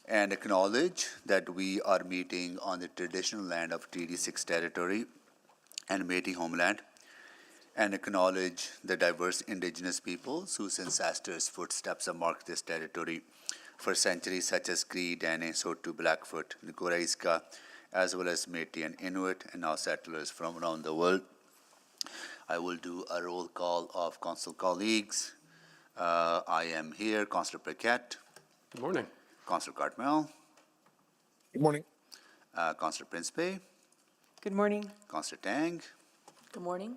And acknowledge that we are meeting on the traditional land of TD6 territory and Métis homeland, and acknowledge the diverse indigenous peoples whose ancestors' footsteps have marked this territory for centuries, such as Cree, Dene, Sotu, Blackfoot, Nicoraiska, as well as Métis and Inuit, and now settlers from around the world. I will do a roll call of council colleagues. I am here, Councillor Paquette. Good morning. Councillor Cartmel. Good morning. Councillor Principe. Good morning. Councillor Tang. Good morning.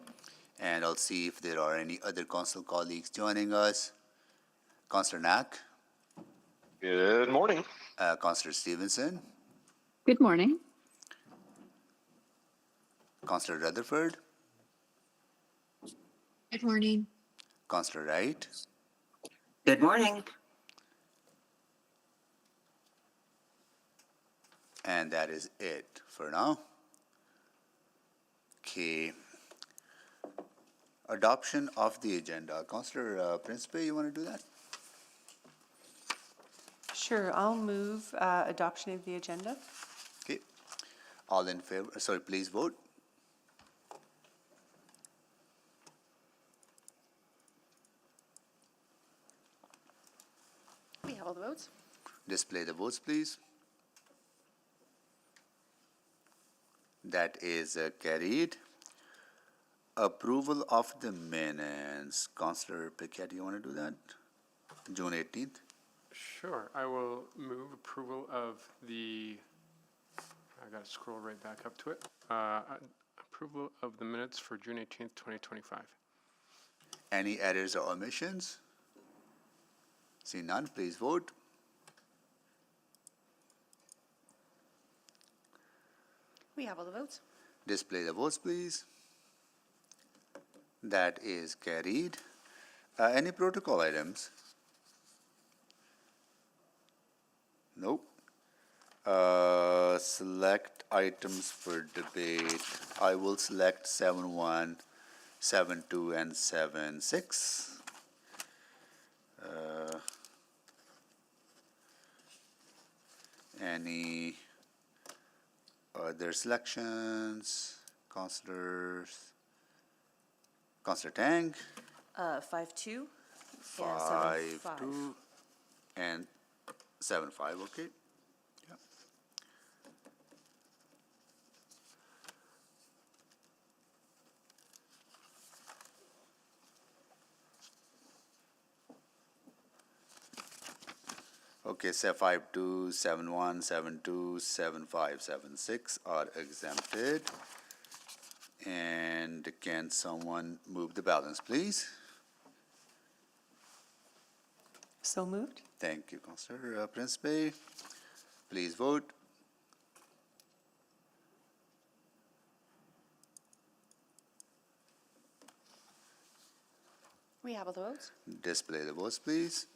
And I'll see if there are any other council colleagues joining us. Councillor Knack. Good morning. Councillor Stevenson. Good morning. Councillor Rutherford. Good morning. Councillor Wright. Good morning. And that is it for now. Okay. Adoption of the agenda. Councillor Principe, you want to do that? Sure, I'll move adoption of the agenda. Okay. All in favor, sorry, please vote. We have all the votes. Display the votes, please. That is carried. Approval of the minutes. Councillor Paquette, you want to do that? June 18th. Sure. I will move approval of the, I got to scroll right back up to it. Approval of the minutes for June 18th, 2025. Any errors or omissions? See none, please vote. We have all the votes. Display the votes, please. That is carried. Any protocol items? Nope. Select items for debate. I will select 7.1, 7.2, and 7.6. Any other selections? Councillors? Councillor Tang? 5-2. 5.2 and 7.5, okay. Yep. Okay, 5.2, 7.1, 7.2, 7.5, 7.6 are exempted. And can someone move the balance, please? So moved. Thank you, Councillor Principe. Please vote. We have all the votes. Display the votes, please.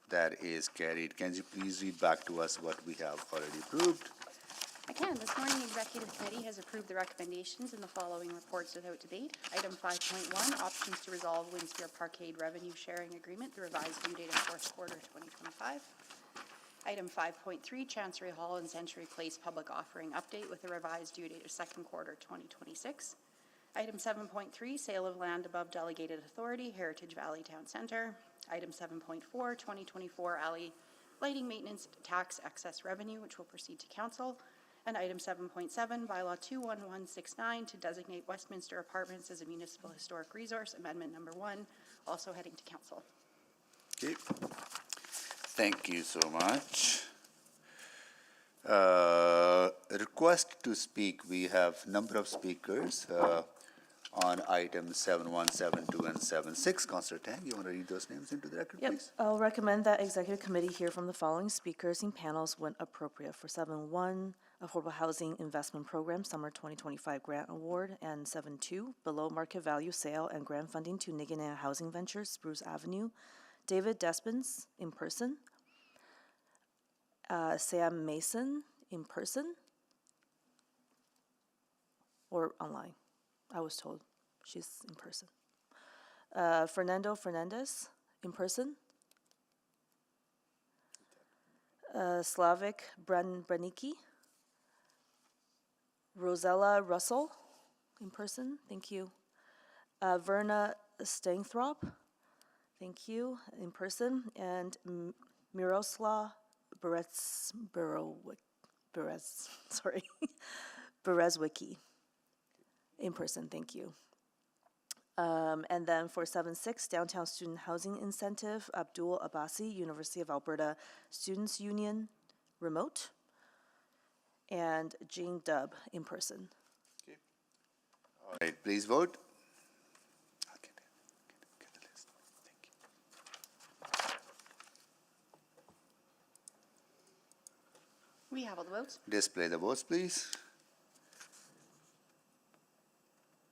That is carried. Can you please read back to us what we have already approved? I can. This morning, the Executive Committee has approved the recommendations in the following reports without debate. Item 5.1, options to resolve Windspear Parkade Revenue Sharing Agreement, the revised due date of fourth quarter 2025. Item 5.3, Chancery Hall and Century Place Public Offering Update with a revised due date of second quarter 2026. Item 7.3, Sale of Land Above Delegated Authority, Heritage Valley Town Centre. Item 7.4, 2024 Alley Lighting Maintenance Tax Excess Revenue, which will proceed to Council. And item 7.7, Bylaw 21169 to designate Westminster Apartments as a municipal historic resource, amendment number 1, also heading to Council. Okay. Thank you so much. Request to speak. We have number of speakers on items 7.1, 7.2, and 7.6. Councillor Tang, you want to read those names into the record, Yep. please? I'll recommend that Executive Committee hear from the following speakers in panels when appropriate for 7.1, Affordable Housing Investment Program Summer 2025 Grant Award, and 7.2, Below Market Value Sale and Grant Funding to Niganaya Housing Ventures, Spruce Avenue. David Despens, in person. Sam Mason, in person. Or online. I was told she's in person. Fernando Fernandez, in person. Slavik Branicki. Rosella Russell, in person, thank you. Verna Steinthropp, thank you, in person. And Miroslav Berezwicki, in person, thank you. And then for 7-6, Downtown Student Housing Incentive, Abdul Abbasi, University of Alberta Students Union, remote. And Jean Dubb, in person. All right, please vote. Okay, get the list. Thank you. We have all the votes. Display the votes, please.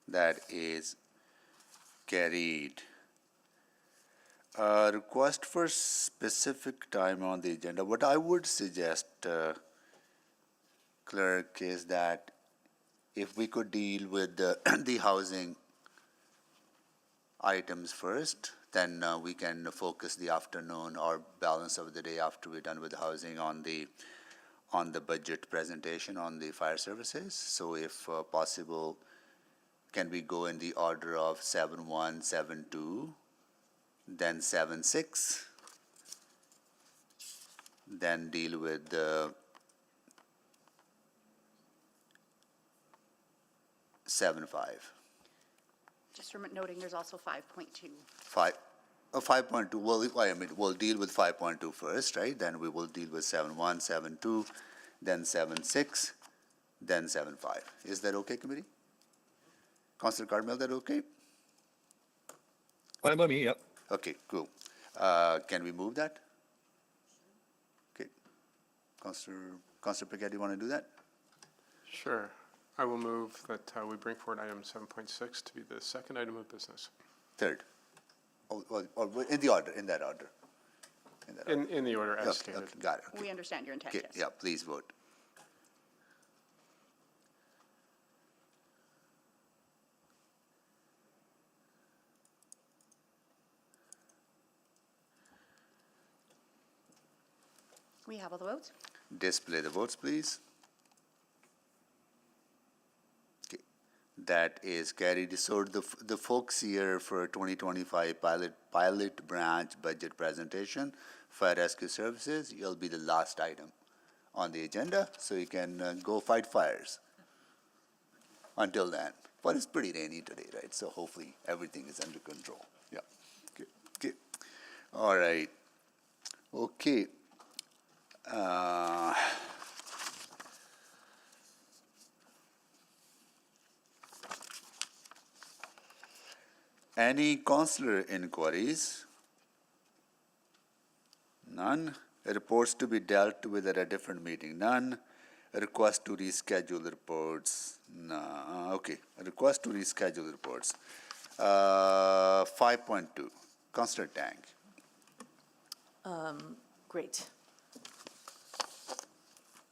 That is carried. Request for specific time on the agenda. What I would suggest, Clerk, is that if we could deal with the housing items first, then we can focus the afternoon or balance of the day after we're done with housing on the budget presentation on the fire services. So if possible, can we go in the order of 7-1, 7-2, then 7-6, then deal with the 7-5. Just noting, there's also 5.2. 5.2, well, we'll deal with 5.2 first, right? Then we will deal with 7-1, 7-2, then 7-6, then 7-5. Is that okay, committee? Councilor Carmel, that okay? Fine by me, yep. Okay, cool. Can we move that? Okay. Councilor Paquette, do you want to do that? Sure. I will move that we bring forward item 7.6 to be the second item of business. Third. Or in the order, in that order. In the order as Okay, stated. okay, got it. Okay. We understand your intent, Okay, yes. yeah, please vote. We have all the votes. Display the votes, please. Okay, that is carried. So the folks here for 2025 pilot branch budget presentation, fire rescue services, you'll be the last item on the agenda, so you can go fight fires until then. But it's pretty rainy today, right? So hopefully everything is under control. Yeah. Okay. Okay. All right. Okay. Any consular inquiries? None. Reports to be dealt with at a different meeting? None. Request to reschedule reports? No. Okay. Request to reschedule reports. 5.2. Councilor Tang. Great.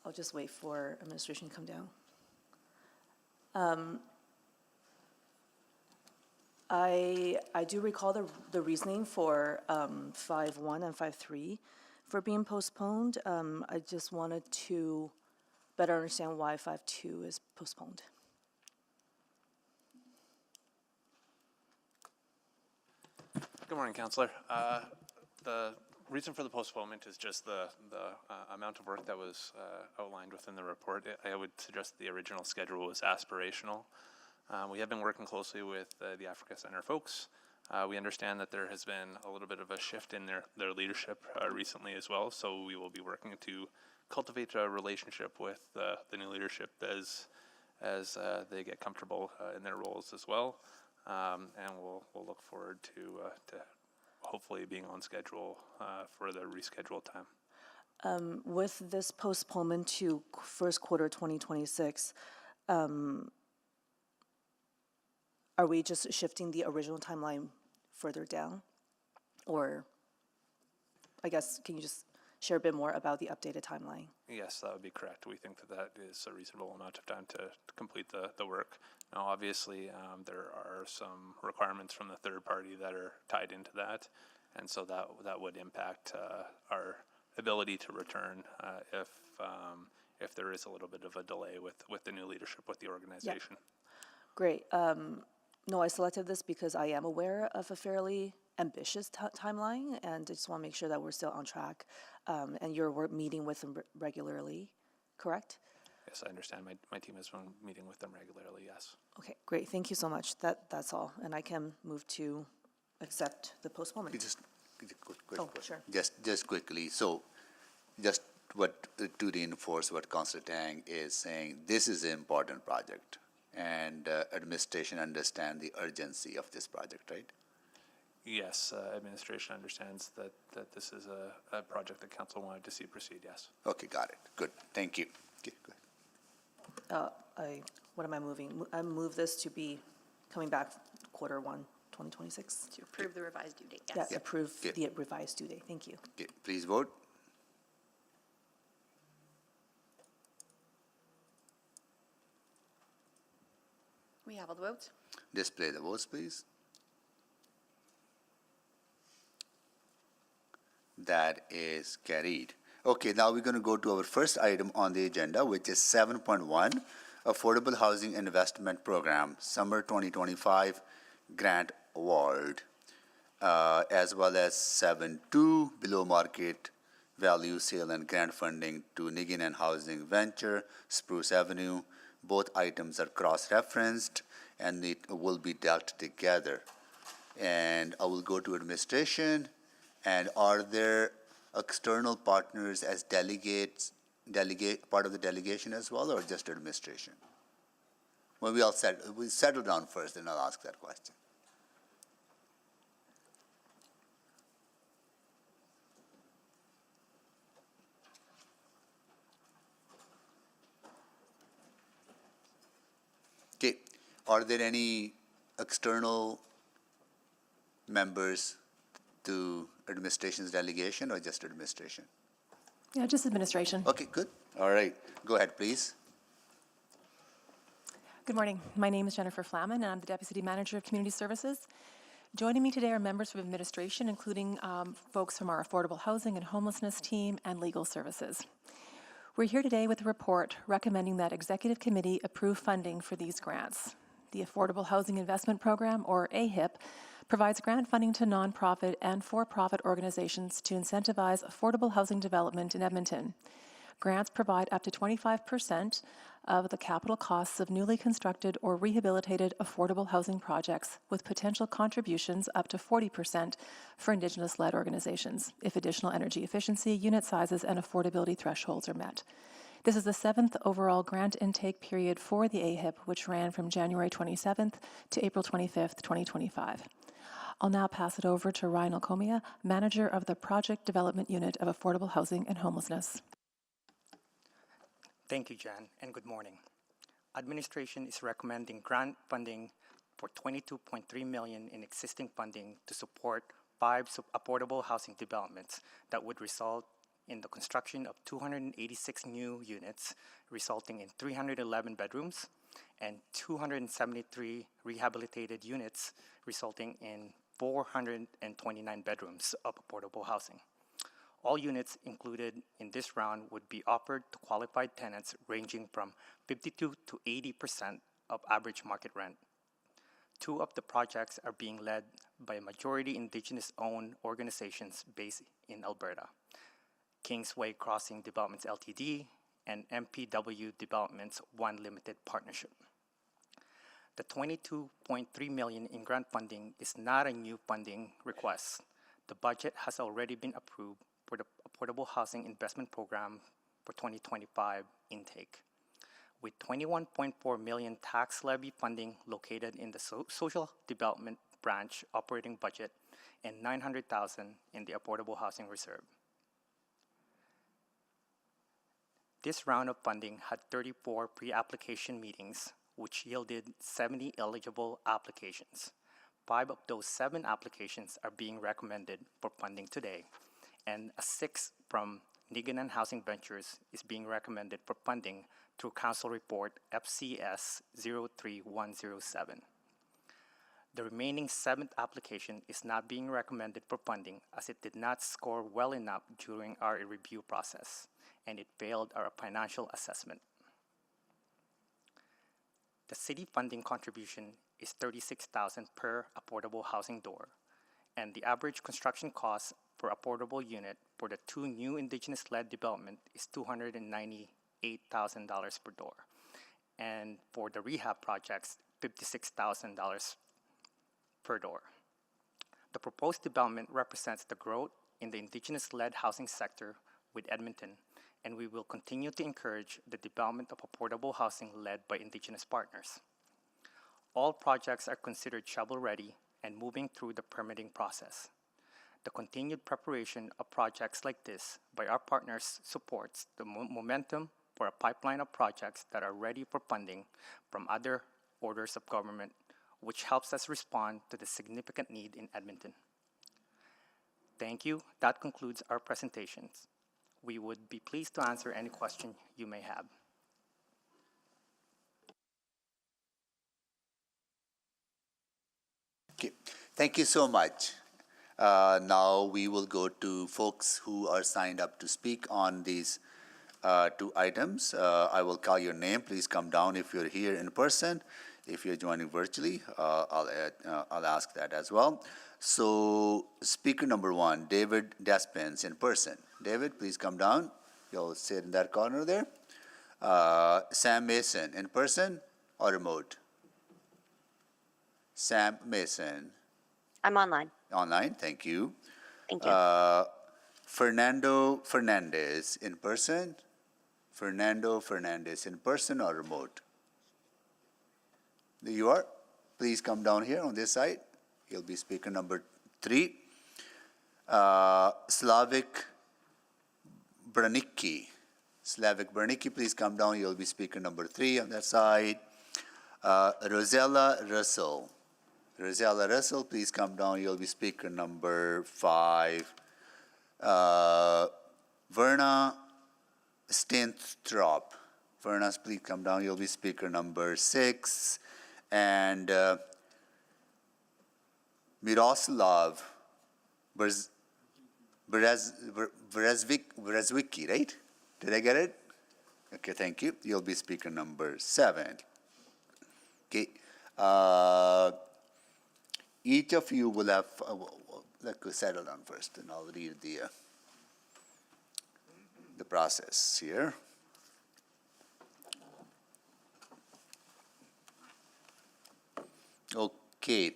I'll just wait for administration to come down. I do recall the reasoning for 5.1 and 5.3 for being postponed. I just wanted to better understand why 5.2 is postponed. Good morning, Councillor. The reason for the postponement is just the amount of work that was outlined within the report. I would suggest the original schedule was aspirational. We have been working closely with the Africa Center folks. We understand that there has been a little bit of a shift in their leadership recently as well, so we will be working to cultivate a relationship with the new leadership as they get comfortable in their roles as well. And we'll look forward to hopefully being on schedule for the rescheduled time. With this postponement to first quarter 2026, are we just shifting the original timeline further down? Or, I guess, can you just share a bit more about the updated timeline. Yes, that would be correct. We think that that is a reasonable amount of time to complete the work. Now, obviously, there are some requirements from the third party that are tied into that, and so that would impact our ability to return if there is a little bit of a delay with the new leadership with the organization. Great. No, I selected this because I am aware of a fairly ambitious timeline, and I just want to make sure that we're still on track. And you're meeting with them regularly, correct? Yes, I understand. My team has been meeting with them regularly, yes. Okay, great. Thank you so much. That's all. And I can move to accept the postponement. Just quick Oh, question. sure. Just quickly, so just to reinforce what Councillor Tang is saying, this is an important project, and administration understand the urgency of this project, right? Yes, administration understands that this is a project that council wanted to see proceed, yes. Okay, got it. Good. Thank you. Okay, go ahead. What am I moving? I move this to be coming back quarter 1, 2026. To approve the revised due date, Yeah, yes. approve Okay. the revised due date. Thank you. Okay, please vote. We have all the votes. Display the votes, please. That is carried. Okay, now we're going to go to our first item on the agenda, which is 7.1, Affordable Housing Investment Program, Summer 2025 Grant Award, as well as 7.2, Below Market Value Sale and Grant Funding to Niggin and Housing Venture, Spruce Avenue. Both items are cross-referenced and it will be dealt together. And I will go to administration. And are there external partners as delegates, part of the delegation as well, or just administration? Well, we settle down first, and I'll ask that question. Okay, are there any external members to administration's delegation or just administration? Yeah, just administration. Okay, good. All right, go ahead, please. Good morning. My name is Jennifer Flaman, and I'm the Deputy City Manager of Community Services. Joining me today are members from administration, including folks from our Affordable Housing and Homelessness team and Legal Services. We're here today with a report recommending that Executive Committee approve funding for these grants. The Affordable Housing Investment Program, or AHIP, provides grant funding to nonprofit and for-profit organizations to incentivize affordable housing development in Edmonton. Grants provide up to 25% of the capital costs of newly constructed or rehabilitated affordable housing projects, with potential contributions up to 40% for Indigenous-led organizations, if additional energy efficiency, unit sizes, and affordability thresholds are met. This is the 7th overall grant intake period for the AHIP, which ran from January 27th to April 25th, 2025. I'll now pass it over to Ryan Olcomia, Manager of the Project Development Unit of Affordable Housing and Homelessness. Thank you, Jan, and good morning. Administration is recommending grant funding for $22.3 million in existing funding to support 5 affordable housing developments that would result in the construction of 286 new units, resulting in 311 bedrooms, and 273 rehabilitated units, resulting in 429 bedrooms of affordable housing. All units included in this round would be offered to qualified tenants ranging from 52 to 80% of average market rent. 2 of the projects are being led by majority Indigenous-owned organizations based in Alberta: Kingsway Crossing Developments Ltd. And MPW Developments One Limited Partnership. The $22.3 million in grant funding is not a new funding request. The budget has already been approved for the Affordable Housing Investment Program for 2025 intake, with $21.4 million tax levy funding located in the Social Development Branch operating budget and $900,000 in the Affordable Housing Reserve. This round of funding had 34 pre-application meetings, which yielded 70 eligible applications. 5 of those 7 applications are being recommended for funding today, and a sixth from Niganan Housing Ventures is being recommended for funding through Council Report FCS 03107. The remaining seventh application is not being recommended for funding as it did not score well enough during our review process, and it failed our financial assessment. The city funding contribution is $36,000 per affordable housing door, and the average construction cost for affordable unit for the two new indigenous-led development is $298,000 per door, and for the rehab projects, $56,000 per door. The proposed development represents the growth in the indigenous-led housing sector with Edmonton, and we will continue to encourage the development of affordable housing led by indigenous partners. All projects are considered shovel-ready and moving through the permitting process. The continued preparation of projects like this by our partners supports the momentum for a pipeline of projects that are ready for funding from other orders of government, which helps us respond to the significant need in Edmonton. Thank you. That concludes our presentations. We would be pleased to answer any question you may have. Okay. Thank you so much. Now we will go to folks who are signed up to speak on these two items. I will call your name. Please come down if you're here in person. If you're joining virtually, I'll ask that as well. So speaker number one, David Despens in person. David, please come down. You'll sit in that corner there. Sam Mason in person or remote? Sam Mason. I'm online. Online, thank you. Thank you. Fernando Fernandez in person. Fernando Fernandez in person or remote? There you are. Please come down here on this side. You'll be speaker number 3. Slavik Branicki. Slavik Branicki, please come down. You'll be speaker number 3 on that side. Rosella Russell. Rosella Russell, please come down. You'll be speaker number 5. Verna Stenthrop. Verna, please come down. You'll be speaker number 6. And Miroslav Brezwicki, right? Did I get it? Okay, thank you. You'll be speaker number 7. Okay. Each of you will have, let's settle down first, and I'll read the process here. Okay,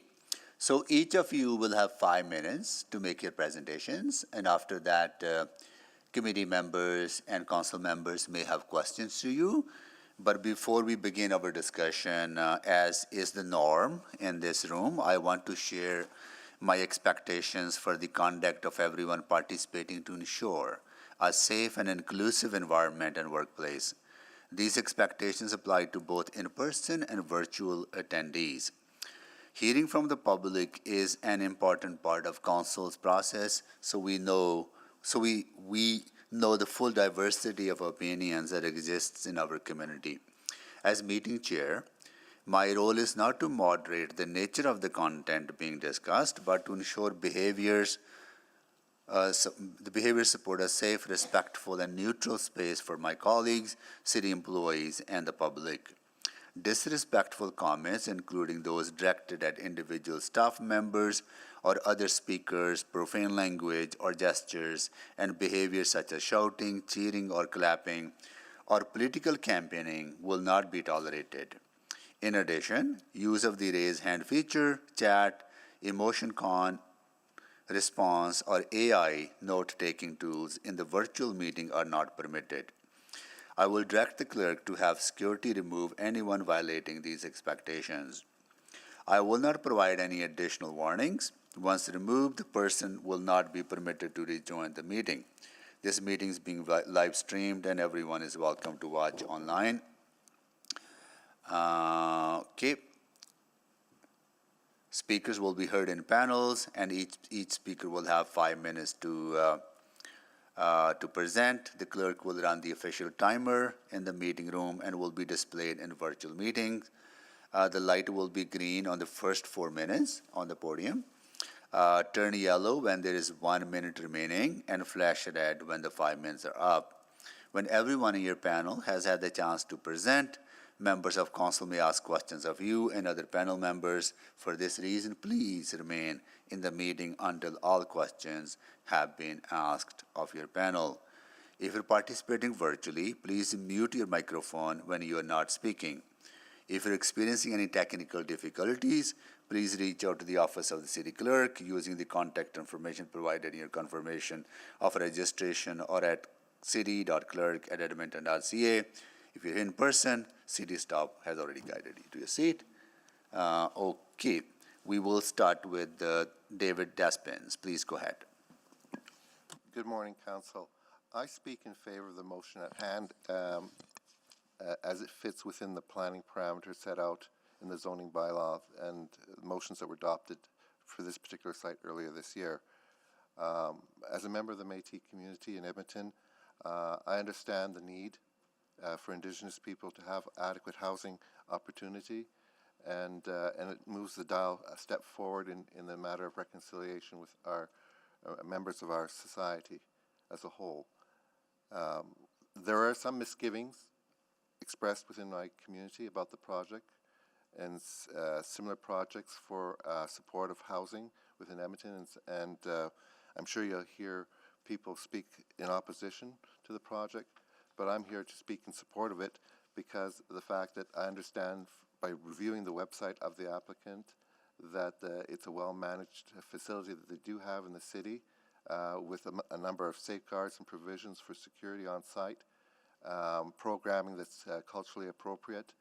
so each of you will have 5 minutes to make your presentations, and after that, committee members and council members may have questions to you. But before we begin our discussion, as is the norm in this room, I want to share my expectations for the conduct of everyone participating to ensure a safe and inclusive environment and workplace. These expectations apply to both in-person and virtual attendees. Hearing from the public is an important part of council's process, so we know the full diversity of opinions that exists in our community. As meeting chair, my role is not to moderate the nature of the content being discussed, but to ensure the behaviors support a safe, respectful, and neutral space for my colleagues, city employees, and the public. Disrespectful comments, including those directed at individual staff members or other speakers, profane language or gestures, and behaviors such as shouting, cheering, or clapping, or political campaigning will not be tolerated. In addition, use of the raise hand feature, chat, emotion response, or AI note-taking tools in the virtual meeting are not permitted. I will direct the clerk to have security remove anyone violating these expectations. I will not provide any additional warnings. Once removed, the person will not be permitted to rejoin the meeting. This meeting is being live streamed and everyone is welcome to watch online. Okay. Speakers will be heard in panels, and each speaker will have 5 minutes to To present, the clerk will run the official timer in the meeting room and will be displayed in virtual meetings. The light will be green on the first 4 minutes on the podium. Turn yellow when there is 1 minute remaining, and flash red when the 5 minutes are up. When everyone in your panel has had the chance to present, members of council may ask questions of you and other panel members. For this reason, please remain in the meeting until all questions have been asked of your panel. If you're participating virtually, please mute your microphone when you are not speaking. If you're experiencing any technical difficulties, please reach out to the office of the city clerk using the contact information provided in your confirmation of registration or at city.clerk@edmonton.ca. If you're in person, city staff has already guided you to your seat. Okay, we will start with David Despins. Please go ahead. Good morning, Council. I speak in favor of the motion at hand as it fits within the planning parameters set out in the zoning bylaw and motions that were adopted for this particular site earlier this year. As a member of the Métis community in Edmonton, I understand the need for Indigenous people to have adequate housing opportunity, and it moves the dial a step forward in the matter of reconciliation with our members of our society as a whole. There are some misgivings expressed within my community about the project and similar projects for supportive housing within Edmonton, and I'm sure you'll hear people speak in opposition to the project, but I'm here to speak in support of it because of the fact that I understand by reviewing the website of the applicant that it's a well-managed facility that they do have in the city with a number of safeguards and provisions for security on site, programming that's culturally appropriate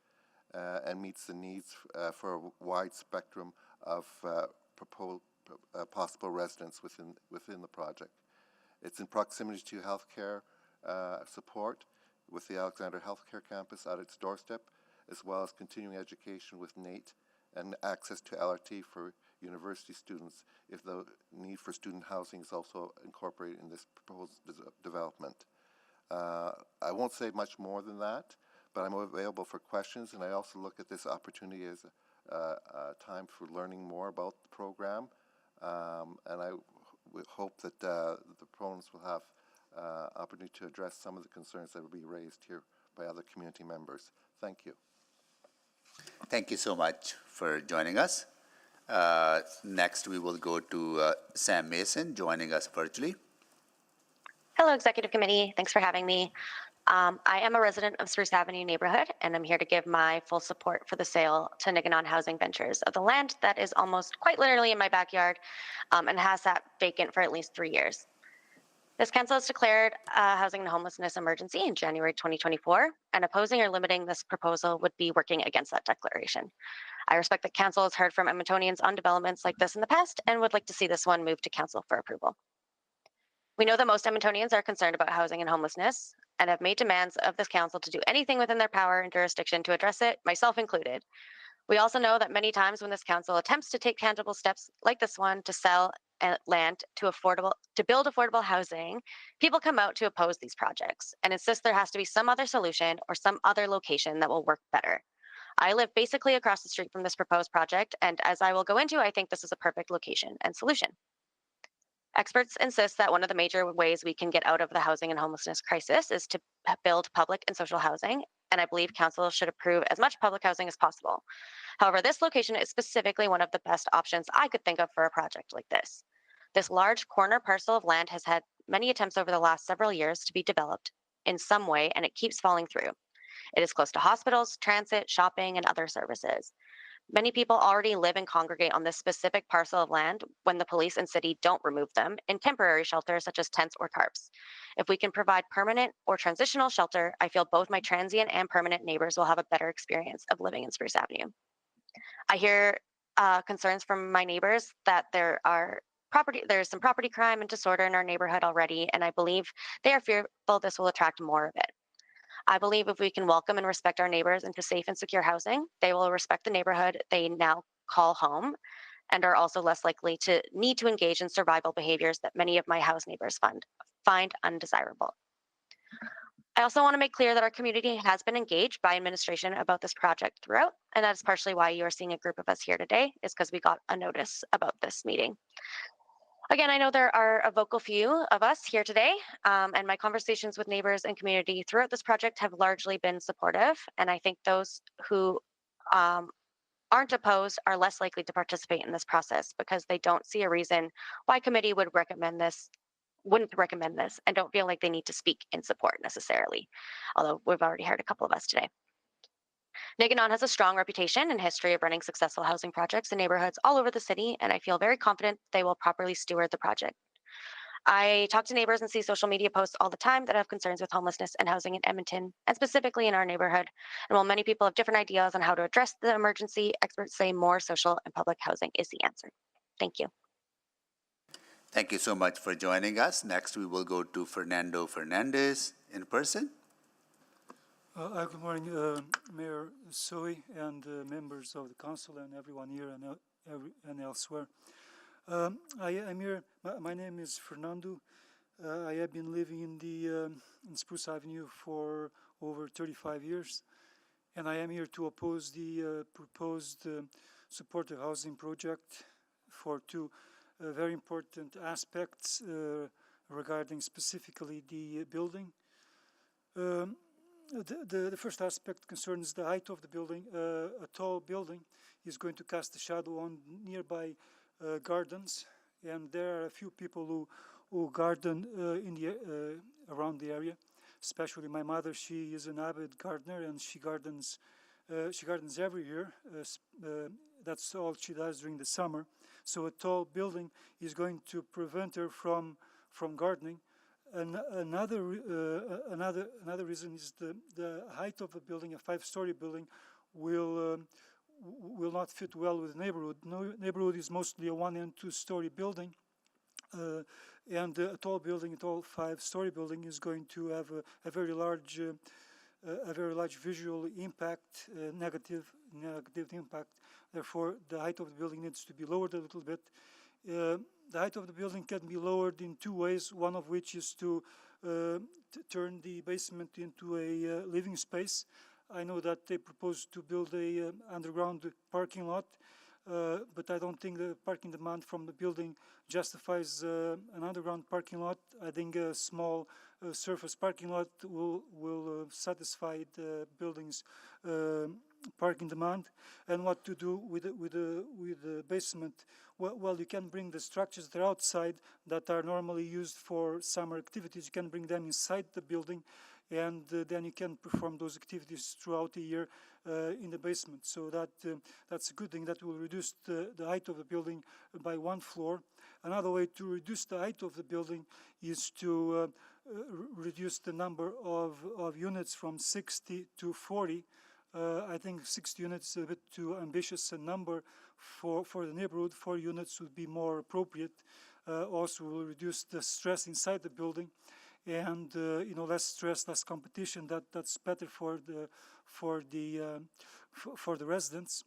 and meets the needs for a wide spectrum of possible residents within the project. It's in proximity to healthcare support with the Alexander Healthcare Campus at its doorstep, as well as continuing education with NATE and access to LRT for university students if the need for student housing is also incorporated in this proposed development. I won't say much more than that, but I'm available for questions, and I also look at this opportunity as a time for learning more about the program, and I would hope that the proponents will have opportunity to address some of the concerns that will be raised here by other community members. Thank you. Thank you so much for joining us. Next, we will go to Sam Mason joining us virtually. Hello, Executive Committee. Thanks for having me. I am a resident of Spruce Avenue neighborhood, and I'm here to give my full support for the sale to Niganon Housing Ventures of the land that is almost quite literally in my backyard and has sat vacant for at least 3 years. This council has declared a housing and homelessness emergency in January 2024, and opposing or limiting this proposal would be working against that declaration. I respect that council has heard from Edmontonians on developments like this in the past and would like to see this one move to council for approval. We know that most Edmontonians are concerned about housing and homelessness and have made demands of this council to do anything within their power and jurisdiction to address it, myself included. We also know that many times when this council attempts to take tangible steps like this one to sell land to build affordable housing, people come out to oppose these projects and insist there has to be some other solution or some other location that will work better. I live basically across the street from this proposed project, and as I will go into, I think this is a perfect location and solution. Experts insist that one of the major ways we can get out of the housing and homelessness crisis is to build public and social housing, and I believe council should approve as much public housing as possible. However, this location is specifically one of the best options I could think of for a project like this. This large corner parcel of land has had many attempts over the last several years to be developed in some way, and it keeps falling through. It is close to hospitals, transit, shopping, and other services. Many people already live and congregate on this specific parcel of land when the police and city don't remove them in temporary shelters such as tents or tarps. If we can provide permanent or transitional shelter, I feel both my transient and permanent neighbors will have a better experience of living in Spruce Avenue. I hear concerns from my neighbors that there's some property crime and disorder in our neighborhood already, and I believe they are fearful this will attract more of it. I believe if we can welcome and respect our neighbors into safe and secure housing, they will respect the neighborhood they now call home and are also less likely to need to engage in survival behaviors that many of my house neighbors find undesirable. I also want to make clear that our community has been engaged by administration about this project throughout, and that's partially why you are seeing a group of us here today, is because we got a notice about this meeting. Again, I know there are a vocal few of us here today, and my conversations with neighbors and community throughout this project have largely been supportive, and I think those who aren't opposed are less likely to participate in this process because they don't see a reason why committee wouldn't recommend this, and don't feel like they need to speak in support necessarily, although we've already heard a couple of us today. Niganon has a strong reputation and history of running successful housing projects in neighborhoods all over the city, and I feel very confident they will properly steward the project. I talk to neighbors and see social media posts all the time that have concerns with homelessness and housing in Edmonton, and specifically in our neighborhood. And while many people have different ideas on how to address the emergency, experts say more social and public housing is the answer. Thank you. Thank you so much for joining us. Next, we will go to Fernando Fernandez in person. Good morning, Mayor Soy and members of the council and everyone here and elsewhere. I'm here. My name is Fernando. I have been living in Spruce Avenue for over 35 years, and I am here to oppose the proposed supportive housing project for two very important aspects regarding specifically the building. The first aspect concerns the height of the building. A tall building is going to cast a shadow on nearby gardens, and there are a few people who garden around the area. Especially my mother, she is an avid gardener, and she gardens every year. That's all she does during the summer. So a tall building is going to prevent her from gardening. And another reason is the height of a building. A 5-story building will not fit well with the neighborhood. Neighborhood is mostly a 1- and 2-story building, and a tall 5-story building is going to have a very large visual impact, negative impact. Therefore, the height of the building needs to be lowered a little bit. The height of the building can be lowered in two ways, one of which is to turn the basement into a living space. I know that they propose to build a underground parking lot, but I don't think the parking demand from the building justifies an underground parking lot. I think a small surface parking lot will satisfy the building's parking demand. And what to do with the basement? Well, you can bring the structures that are outside that are normally used for summer activities. You can bring them inside the building, and then you can perform those activities throughout the year in the basement. So that's a good thing. That will reduce the height of the building by 1 floor. Another way to reduce the height of the building is to reduce the number of units from 60 to 40. I think 60 units is a bit too ambitious a number for the neighborhood. 4 units would be more appropriate. Also will reduce the stress inside the building, and less stress, less competition. That's better for the residents.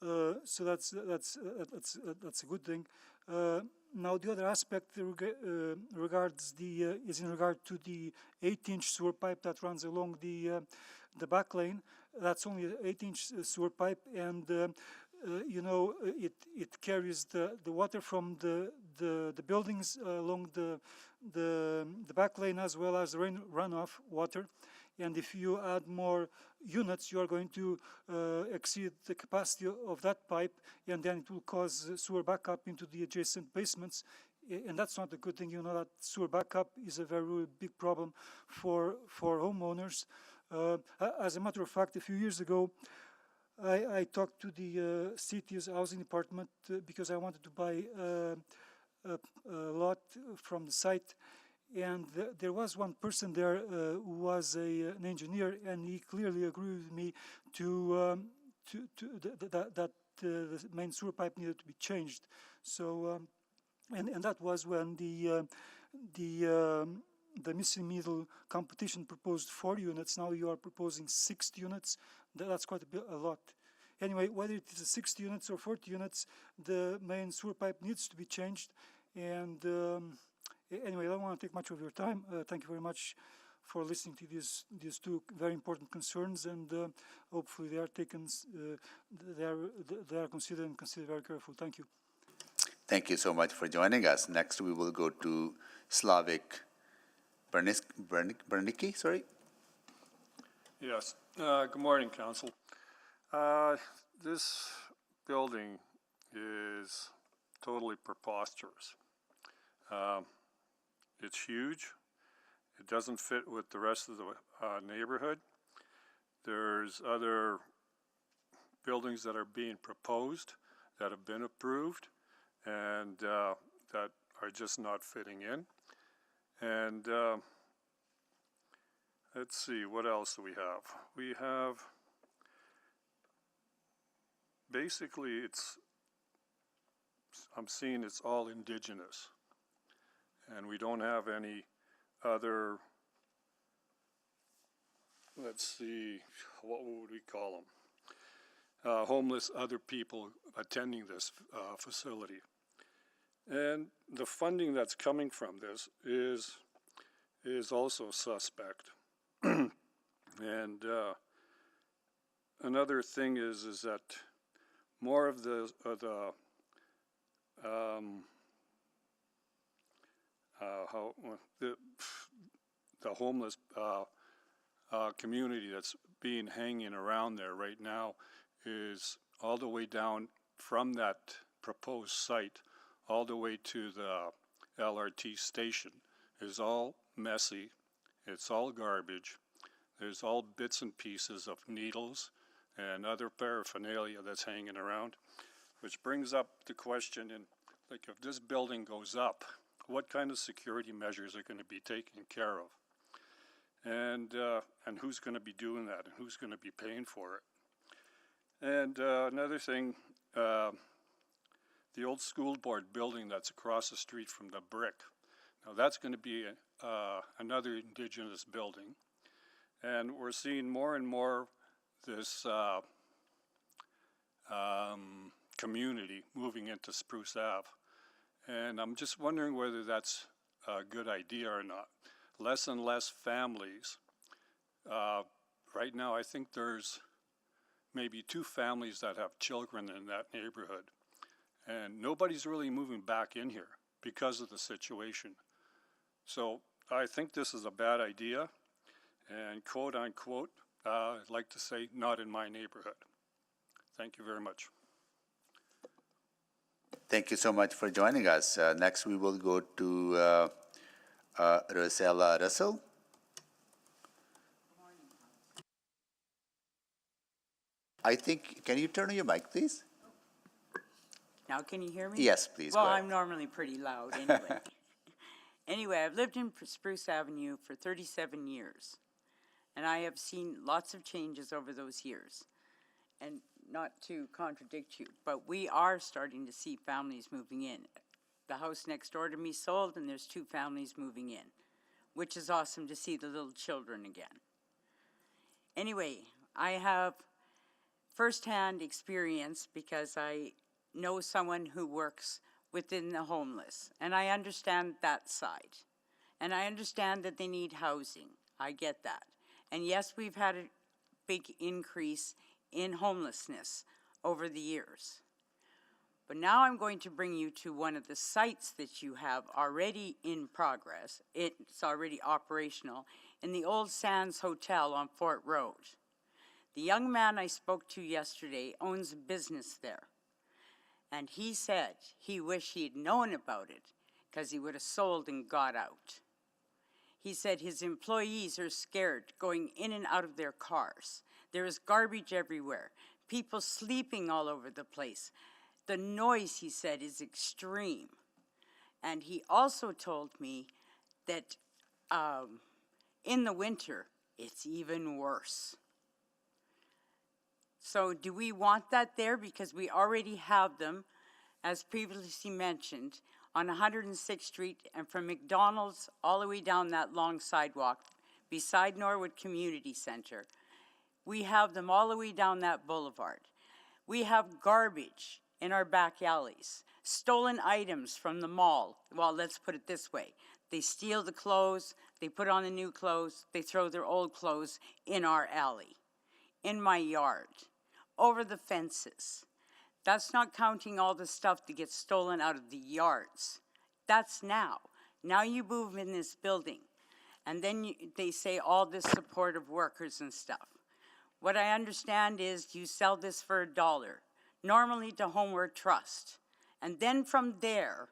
So that's a good thing. Now the other aspect is in regard to the 8-inch sewer pipe that runs along the back lane. That's only an 8-inch sewer pipe, and it carries the water from the buildings along the back lane, as well as rain runoff water. And if you add more units, you are going to exceed the capacity of that pipe, and then it will cause sewer backup into the adjacent basements. And that's not a good thing. You know that sewer backup is a very big problem for homeowners. As a matter of fact, a few years ago, I talked to the city's housing department because I wanted to buy a lot from the site. And there was one person there who was an engineer, and he clearly agreed with me that the main sewer pipe needed to be changed. So, and that was when the missing middle competition proposed 40 units. Now you are proposing 60 units. That's quite a lot. Anyway, whether it is 60 units or 40 units, the main sewer pipe needs to be changed. And Anyway, I don't want to take much of your time. Thank you very much for listening to these two very important concerns, and hopefully they are taken, they are considered and considered very careful. Thank you. Thank you so much for joining us. Next, we will go to Slavik Bernicki, sorry. Yes. Good morning, Council. This building is totally preposterous. It's huge. It doesn't fit with the rest of the neighborhood. There's other buildings that are being proposed that have been approved and that are just not fitting in. And let's see, what else do we have? We have, basically I'm seeing it's all indigenous. And we don't have any other, let's see, what would we call them? Homeless other people attending this facility. And the funding that's coming from this is also suspect. And another thing is that more of the homeless community that's being hanging around there right now is all the way down from that proposed site all the way to the LRT station is all messy. It's all garbage. There's all bits and pieces of needles and other paraphernalia that's hanging around, which brings up the question, like, if this building goes up, what kind of security measures are going to be taken care of? And who's going to be doing that, and who's going to be paying for it? And another thing, the old school board building that's across the street from the brick. Now that's going to be another indigenous building. And we're seeing more and more this community moving into Spruce Ave. And I'm just wondering whether that's a good idea or not. Less and less families. Right now, I think there's maybe 2 families that have children in that neighborhood. And nobody's really moving back in here because of the situation. So I think this is a bad idea. And quote unquote, I'd like to say, not in my neighborhood. Thank you very much. Thank you so much for joining us. Next, we will go to Rosella Russell. I think, can you turn on your mic, please? Now, can you hear me? Yes, please. Well, go ahead. I'm normally pretty loud anyway. Anyway, I've lived in Spruce Avenue for 37 years, and I have seen lots of changes over those years. And not to contradict you, but we are starting to see families moving in. The house next door to me sold, and there's 2 families moving in, which is awesome to see the little children again. Anyway, I have firsthand experience because I know someone who works within the homeless, and I understand that side. And I understand that they need housing. I get that. And yes, we've had a big increase in homelessness over the years. But now I'm going to bring you to one of the sites that you have already in progress. It's already operational in the old Sands Hotel on Fort Road. The young man I spoke to yesterday owns a business there. And he said he wished he'd known about it because he would have sold and got out. He said his employees are scared going in and out of their cars. There is garbage everywhere, people sleeping all over the place. The noise, he said, is extreme. And he also told me that in the winter, it's even worse. So do we want that there? Because we already have them, as previously mentioned, on 106th Street and from McDonald's all the way down that long sidewalk beside Norwood Community Center. We have them all the way down that boulevard. We have garbage in our back alleys. Stolen items from the mall. Well, let's put it this way. They steal the clothes, they put on the new clothes, they throw their old clothes in our alley, in my yard, over the fences. That's not counting all the stuff that gets stolen out of the yards. That's now. Now you move in this building, and then they say all this support of workers and stuff. What I understand is you sell this for $1, normally to Homeward Trust. And then from there,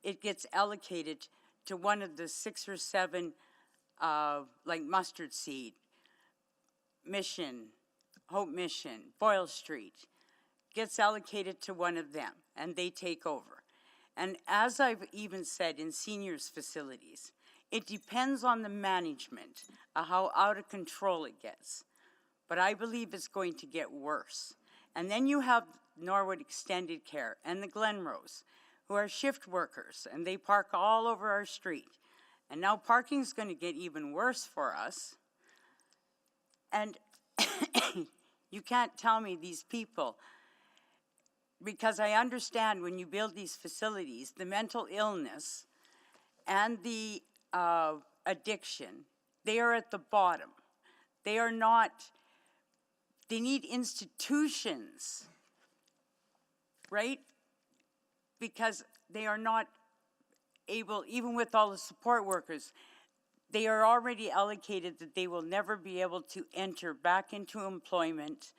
it gets allocated to one of the 6 or 7, like Mustard Seed, Mission, Hope Mission, Boyle Street, gets allocated to one of them, and they take over. And as I've even said in seniors' facilities, it depends on the management of how out of control it gets. But I believe it's going to get worse. And then you have Norwood Extended Care and the Glenrose, who are shift workers, and they park all over our street. And now parking's going to get even worse for us. And you can't tell me these people, because I understand when you build these facilities, the mental illness and the addiction, they are at the bottom. They are not, they need institutions, right? Because they are not able, even with all the support workers, they are already allocated that they will never be able to enter back into employment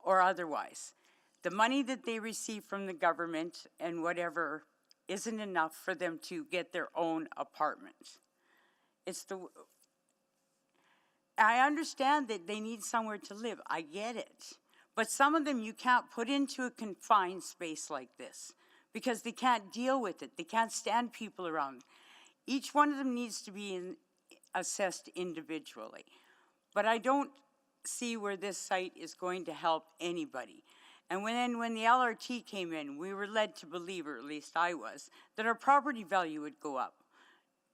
or otherwise. The money that they receive from the government and whatever isn't enough for them to get their own apartment. I understand that they need somewhere to live. I get it. But some of them you can't put into a confined space like this because they can't deal with it. They can't stand people around. Each one of them needs to be assessed individually. But I don't see where this site is going to help anybody. And when the LRT came in, we were led to believe, or at least I was, that our property value would go up.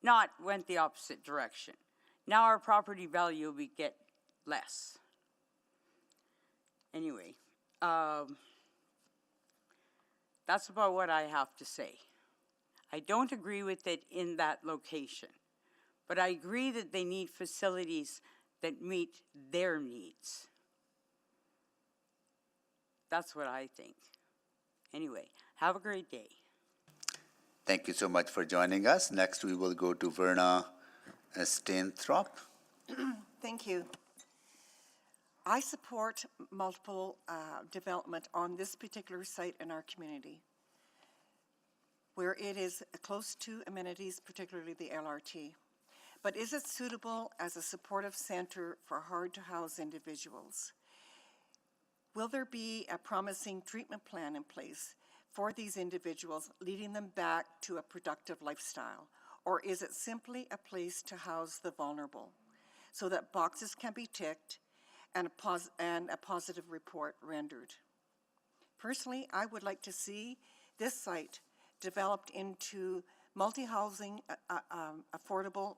Not went the opposite direction. Now our property value will get less. Anyway, that's about what I have to say. I don't agree with it in that location, but I agree that they need facilities that meet their needs. That's what I think. Anyway, have a great day. Thank you so much for joining us. Next, we will go to Verna Steinthorpe. Thank you. I support multiple development on this particular site in our community, where it is close to amenities, particularly the LRT. But is it suitable as a supportive center for hard-to-house individuals? Will there be a promising treatment plan in place for these individuals, leading them back to a productive lifestyle? Or is it simply a place to house the vulnerable so that boxes can be ticked and a positive report rendered? Personally, I would like to see this site developed into multi-housing, affordable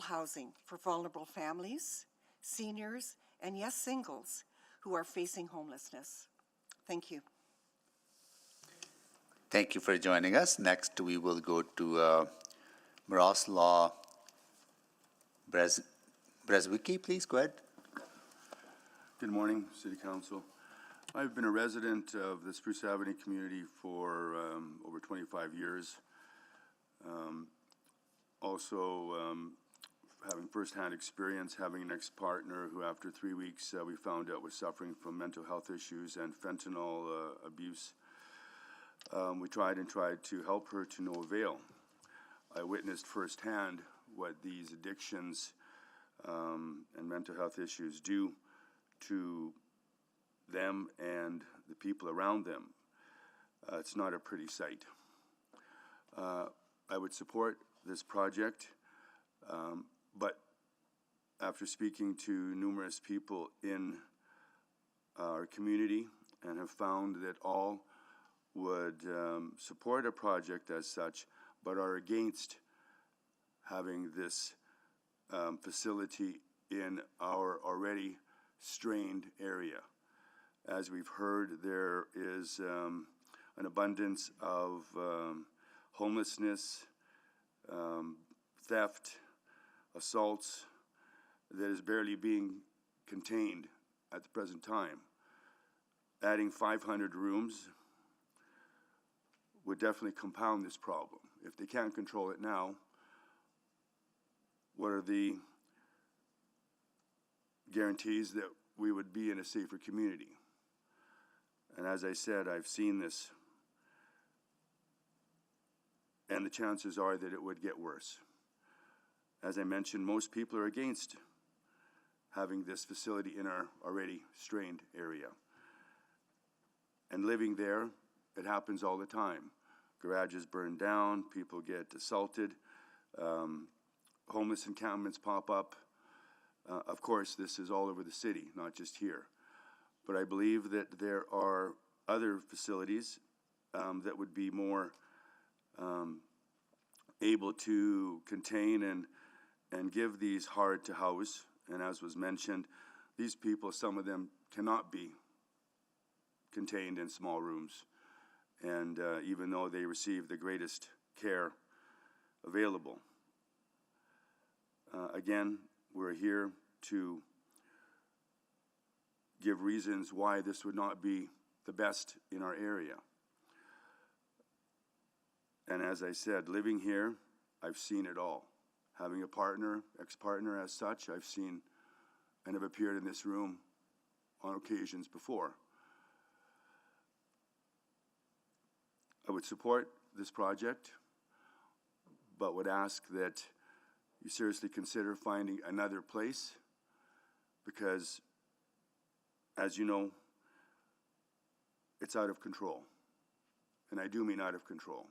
housing for vulnerable families, seniors, and yes, singles who are facing homelessness. Thank you. Thank you for joining us. Next, we will go to Miroslav Brezwicki. Please go ahead. Good morning, City Council. I've been a resident of the Spruce Avenue community for over 25 years. Having firsthand experience, having an ex-partner who after 3 weeks we found out was suffering from mental health issues and fentanyl abuse. We tried to help her to no avail. I witnessed firsthand what these addictions and mental health issues do to them and the people around them. It's not a pretty sight. I would support this project, but after speaking to numerous people in our community and have found that all would support a project as such, but are against having this facility in our already strained area. As we've heard, there is an abundance of homelessness, theft, assaults that is barely being contained at the present time. Adding 500 rooms would definitely compound this problem. If they can't control it now, what are the guarantees that we would be in a safer community? And as I said, I've seen this, and the chances are that it would get worse. As I mentioned, most people are against having this facility in our already strained area. And living there, it happens all the time. Garages burn down, people get assaulted, homeless encampments pop up. Of course, this is all over the city, not just here. But I believe that there are other facilities that would be more able to contain and give these hard to house. And as was mentioned, these people, some of them cannot be contained in small rooms. And even though they receive the greatest care available. Again, we're here to give reasons why this would not be the best in our area. And as I said, living here, I've seen it all. Having a partner, ex-partner as such, I've seen and have appeared in this room on occasions before. I would support this project, but would ask that you seriously consider finding another place, because, as you know, it's out of control. And I do mean out of control.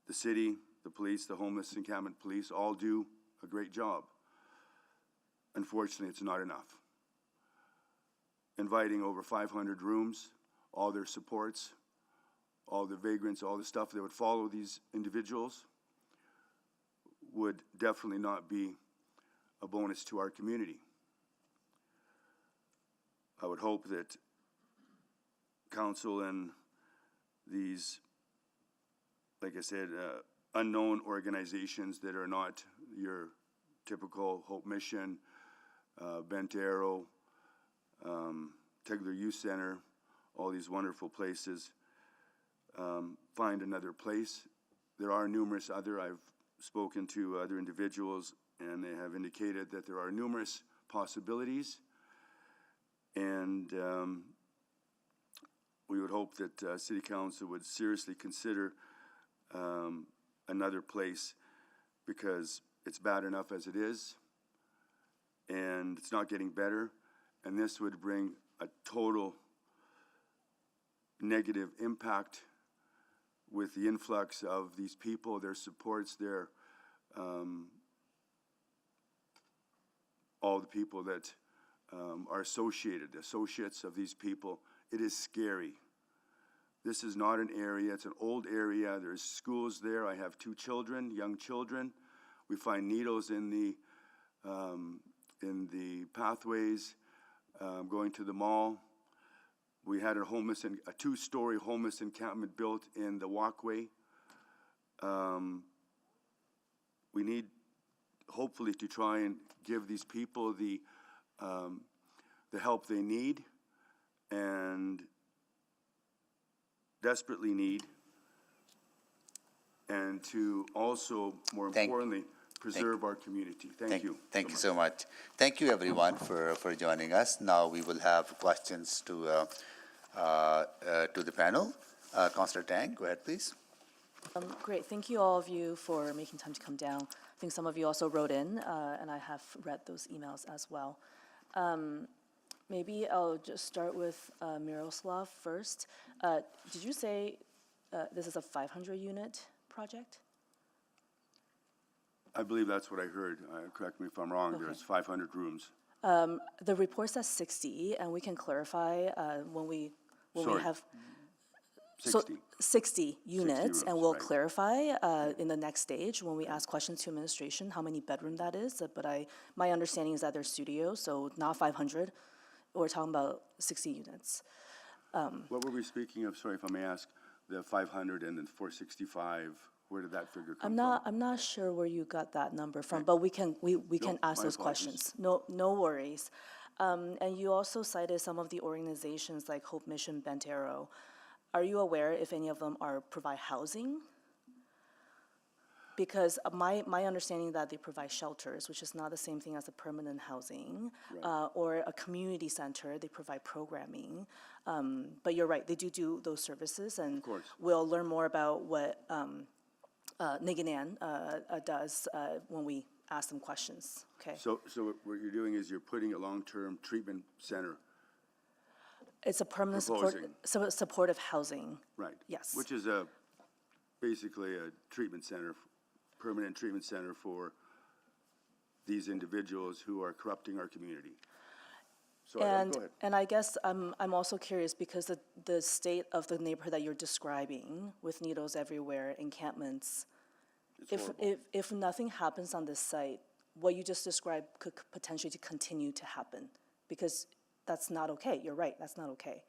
The city, the police, the homeless encampment police all do a great job. Unfortunately, it's not enough. Inviting over 500 rooms, all their supports, all the vagrants, all the stuff that would follow these individuals would definitely not be a bonus to our community. I would hope that council and these, like I said, unknown organizations that are not your typical Hope Mission, Bent Arrow, Tegler Youth Center, all these wonderful places, find another place. There are numerous other, I've spoken to other individuals, and they have indicated that there are numerous possibilities, and we would hope that City Council would seriously consider another place, because it's bad enough as it is, and it's not getting better, and this would bring a total negative impact with the influx of these people, their supports, their all the people that are associates of these people. It is scary. This is not an area, it's an old area. There's schools there. I have 2 children, young children. We find needles in the pathways, going to the mall. We had a 2-story homeless encampment built in the walkway. We need, hopefully, to try and give these people the help they need and desperately need, and to also, more importantly, preserve our community. Thank you. Thank you so much. Thank you, everyone, for joining us. Now we will have questions to the panel. Councillor Tang, go ahead, please. Great. Thank you, all of you, for making time to come down. I think some of you also wrote in, and I have read those emails as well. Maybe I'll just start with Miroslav first. Did you say this is a 500-unit project? I believe that's what I heard. Correct me if I'm wrong. Okay. There's 500 rooms. The report says 60, and we can clarify when we have 60. 60 units, 60 rooms, and we'll right. clarify in the next stage when we ask questions to administration how many bedroom that is. But my understanding is that they're studios, so not 500. We're talking about 60 units. What were we speaking of? Sorry if I may ask. The 500 and then 465. Where did that figure come from? I'm not sure where you got that number from, but we can ask my those apologies. questions. No worries. And you also cited some of the organizations like Hope Mission, Bent Arrow. Are you aware if any of them provide housing? Because my understanding that they provide shelters, which is not the same thing as a permanent housing, or a community center, they provide programming. But you're right, they do those services, and we'll learn more about what Niganan does when we ask them questions. Okay. So what you're doing is you're putting a long-term treatment center. It's a permanent supportive housing. Right. Yes. Which is basically a treatment center, permanent treatment center for these individuals who are corrupting our community. So go ahead. And I guess I'm also curious because the state of the neighborhood that you're describing with needles everywhere, encampments, if nothing happens on this site, what you just described could potentially continue to happen, because that's not okay. You're right, that's not okay.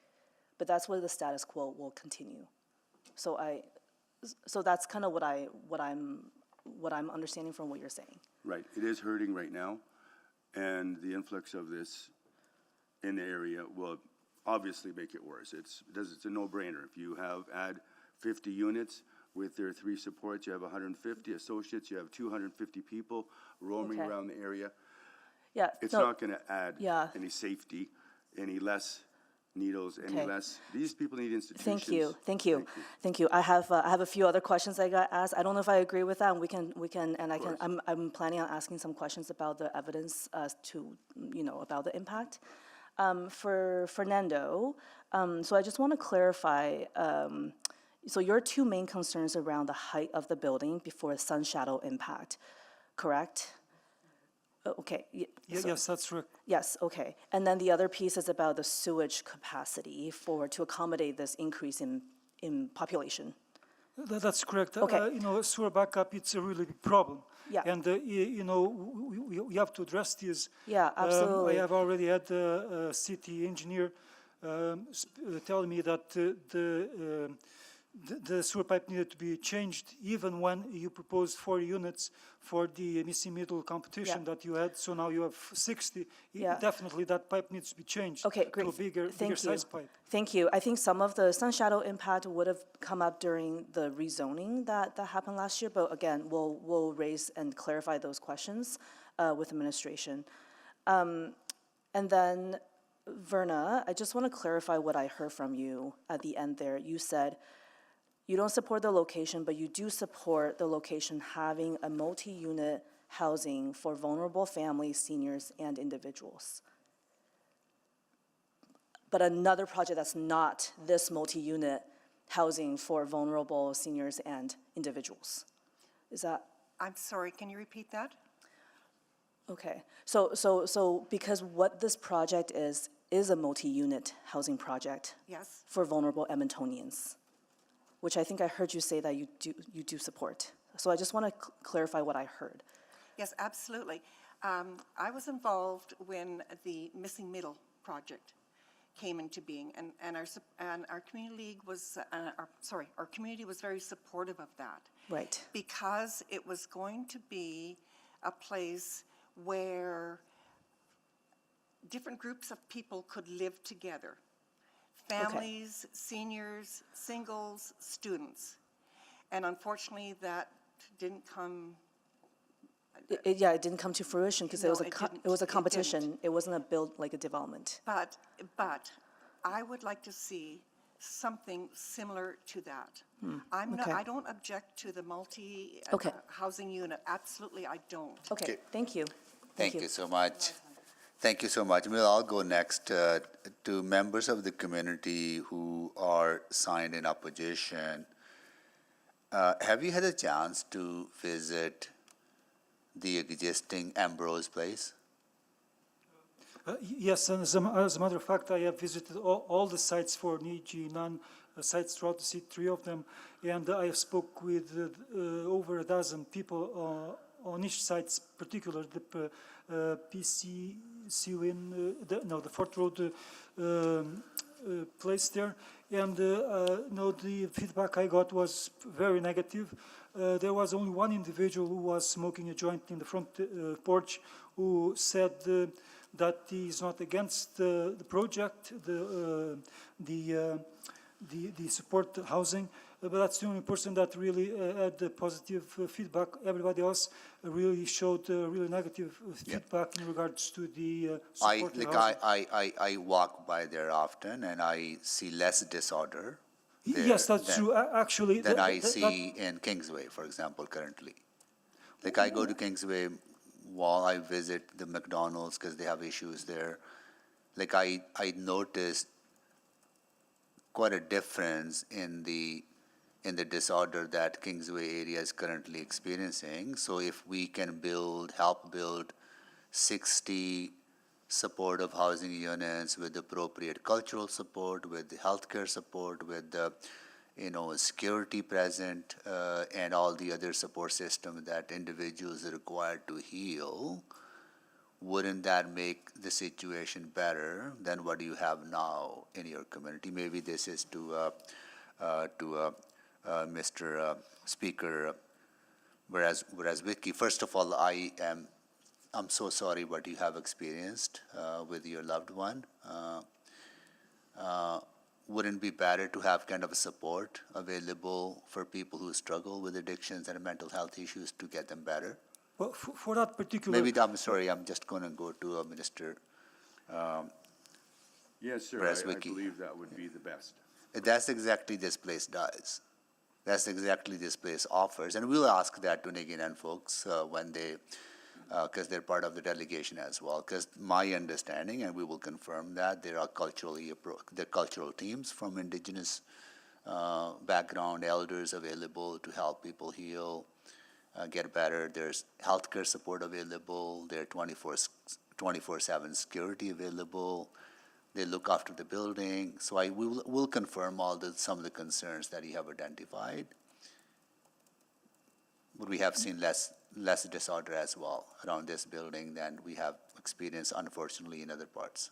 But that's where the status quo will continue. So that's kind of what I'm understanding from what you're saying. Right. It is hurting right now, and the influx of this in the area will obviously make it worse. It's a no-brainer. If you add 50 units with their 3 supports, you have 150 associates, you have 250 people roaming around the area. Yeah, it's not going to add any safety, any less needles, any less. These people need institutions. Thank you. I have a few other questions I got asked. I don't know if I agree with that. And I'm planning on asking some questions about the evidence about the impact. For Fernando, so I just want to clarify. So your 2 main concerns around the height of the building before sun shadow impact, correct? Okay. Yes, that's right. Yes, okay. And then the other piece is about the sewage capacity to accommodate this increase in population. That's correct. Okay. Sewer backup, it's a really big problem. Yeah. And, we have to address this. Yeah, absolutely. I have already had a city engineer telling me that the sewer pipe needed to be changed even when you proposed 4 units for the missing middle competition that you had. So now you have 60. Yeah. Definitely that pipe needs to be changed to a bigger size pipe. Thank you. I think some of the sun shadow impact would have come up during the rezoning that happened last year, but again, we'll raise and clarify those questions with administration. And then, Verna, I just want to clarify what I heard from you at the end there. You said you don't support the location, but you do support the location having a multi-unit housing for vulnerable families, seniors, and individuals. But another project that's not this multi-unit housing for vulnerable seniors and individuals. Is that? I'm sorry, can you repeat that? Okay, so because what this project is a multi-unit housing project. Yes. For vulnerable Edmontonians, which I think I heard you say that you do support. So I just want to clarify what I heard. Yes, absolutely. I was involved when the Missing Middle project came into being, and our community league was our community was very supportive of that. Right. Because it was going to be a place where different groups of people could live together. Families, seniors, singles, students. And unfortunately, that didn't come. It didn't come to fruition because it was a competition. It wasn't a build like a development. But I would like to see something similar to that. I don't object to the multi housing unit. Absolutely, I don't. Okay. Thank you. Thank you so much. Thank you so much. We'll all go next to members of the community who are signed in opposition. Have you had a chance to visit the existing Ambrose place? Yes, and as a matter of fact, I have visited all the sites for NIGI, sites throughout the city, 3 of them, and I have spoke with over a dozen people on each site, particularly the PC, CWIN, the Fort Road placed there. And no, the feedback I got was very negative. There was only one individual who was smoking a joint in the front porch who said that he is not against the project, the support housing, but that's the only person that really had the positive feedback. Everybody else really showed really negative feedback in regards to the support housing. I walk by there often, and I see less disorder there Yes, that's true. Actually, than I see in Kingsway, for example, currently. Like I go to Kingsway while I visit the McDonald's because they have issues there. Like I noticed quite a difference in the disorder that Kingsway area is currently experiencing. So if we can help build 60 supportive housing units with appropriate cultural support, with the healthcare support, with the security present, and all the other support systems that individuals are required to heal, wouldn't that make the situation better than what you have now in your community? Maybe this is to Mr. Speaker, whereas Vicky, first of all, I'm so sorry what you have experienced with your loved one. Wouldn't it be better to have kind of a support available for people who struggle with addictions and mental health issues to get them better? Well, for that particular... Maybe, I'm sorry, I'm just going to go to Minister Yes, sir, I believe that would be the best. That's exactly this place does. That's exactly this place offers. And we'll ask that to Niginan folks when they, because they're part of the delegation as well. Because my understanding, and we will confirm that, there are cultural teams from indigenous background, elders available to help people heal, get better. There's healthcare support available. There are 24/7 security available. They look after the building. So we'll confirm some of the concerns that you have identified. But we have seen less disorder as well around this building than we have experienced, unfortunately, in other parts.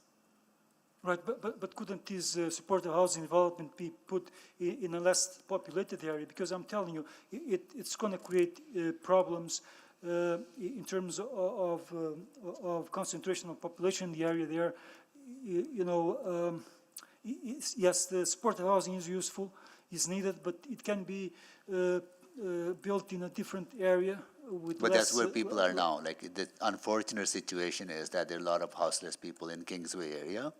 Right, but couldn't this supportive housing development be put in a less populated area? Because I'm telling you, it's going to create problems in terms of concentration of population in the area there. Yes, the supportive housing is useful, is needed, but it can be built in a different area with But less, that's where people are now. Like the unfortunate situation is that there are a lot of houseless people in Kingsway area,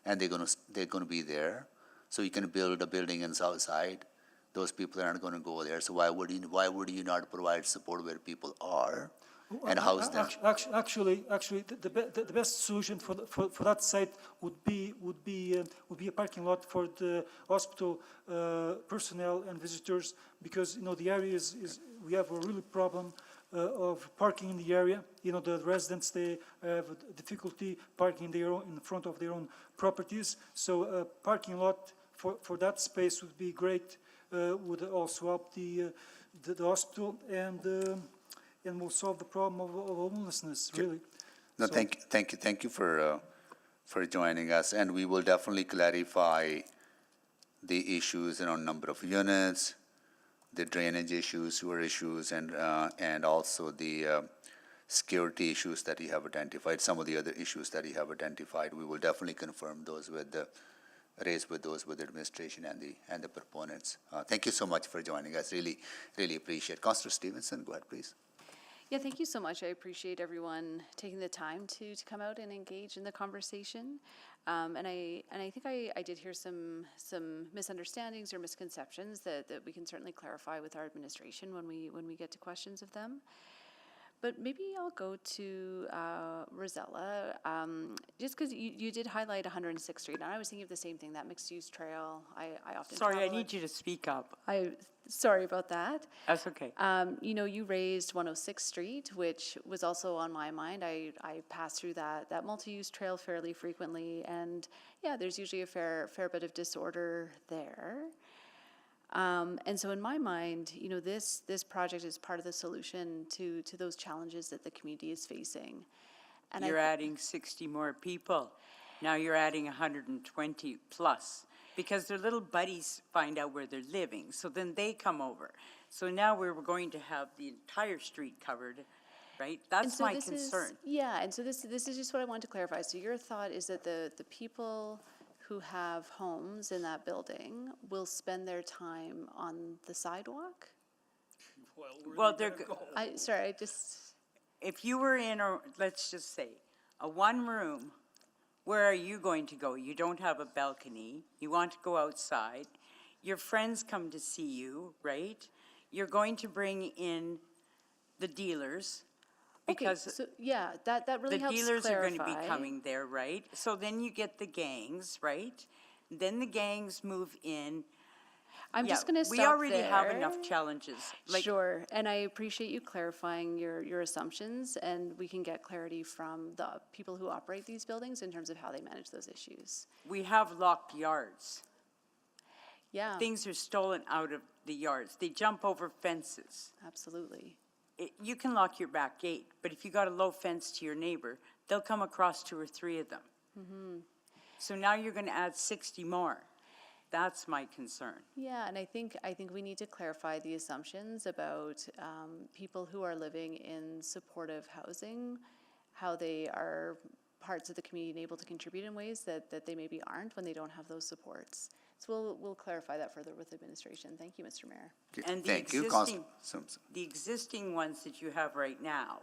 and they're gonna be there. So you can build a building in Southside. Those people aren't going to go there. So why would you not provide support where people are and house them? Actually, the best solution for that site would be a parking lot for the hospital personnel and visitors, because the area is we have a really problem of parking in the area. The residents, they have difficulty parking in front of their own properties. So a parking lot for that space would be great. Would also help the hospital and will solve the problem of homelessness, really. No, So, thank you for joining us, and we will definitely clarify the issues around number of units, the drainage issues, sewer issues, and also the security issues that you have identified. Some of the other issues that you have identified, we will definitely confirm those with the administration and the proponents. Thank you so much for joining us. Really appreciate. Councillor Stevenson, go ahead, please. Yeah, thank you so much. I appreciate everyone taking the time to come out and engage in the conversation. And I think I did hear some misunderstandings or misconceptions that we can certainly clarify with our administration when we get to questions of them. But maybe I'll go to Rosella, just because you did highlight 106th Street, and I was thinking of the same thing, that mixed-use trail. I often Sorry, I travel need you to speak up. Sorry about that. That's okay. You raised 106th Street, which was also on my mind. I pass through that multi-use trail fairly frequently, and yeah, there's usually a fair bit of disorder there. And so in my mind, this project is part of the solution to those challenges that the community is facing. And You're adding 60 more people. Now you're adding 120 plus, because their little buddies find out where they're living, so then they come over. So now we're going to have the entire street covered, right? And That's so my this is- concern. Yeah, and so this is just what I wanted to clarify. So your thought is that the people who have homes in that building will spend their time on the sidewalk? Well, they're, Sorry, I just, if you were in a, let's just say, a one-room, where are you going to go? You don't have a balcony. You want to go outside. Your friends come to see you, right? You're going to bring in the dealers okay, because so, yeah, that really the helps dealers are going to clarify. be coming there, right? So then you get the gangs, right? Then the gangs move in. I'm Yeah, just gonna stop We already have there. enough challenges. Like, Sure, and I appreciate you clarifying your assumptions, and we can get clarity from the people who operate these buildings in terms of how they manage those issues. we have locked yards. Yeah, Things are stolen out of the yards. They jump over fences. absolutely. You can lock your back gate, but if you got a low fence to your neighbor, they'll come across 2 or 3 of them. So now you're going to add 60 more. That's my concern. Yeah, and I think we need to clarify the assumptions about people who are living in supportive housing, how they are parts of the community and able to contribute in ways that they maybe aren't when they don't have those supports. So we'll clarify that further with administration. Thank you, Mr. Mayor. And the Thank you, existing, Simpson. the existing ones that you have right now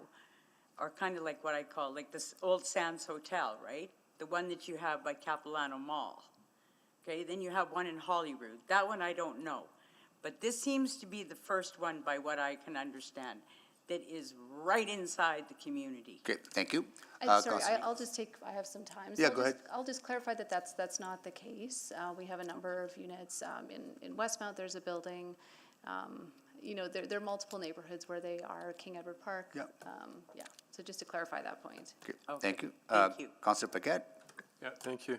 are kind of like what I call like this old Sands Hotel, right? The one that you have by Capilano Mall. Okay, then you have one in Holyrood. That one I don't know. But this seems to be the first one, by what I can understand, that is right inside the community. Okay, thank you. Sorry, Councillor- I'll just take, I have some time. So Yeah, I'll go just- ahead. I'll just clarify that that's not the case. We have a number of units. In Westmount, there's a building. You know, there are multiple neighborhoods where they are, King Edward Park. Yeah. Yeah, so just to clarify that point. Okay, Okay, thank you. thank you. Councillor Paquette? Yeah, thank you.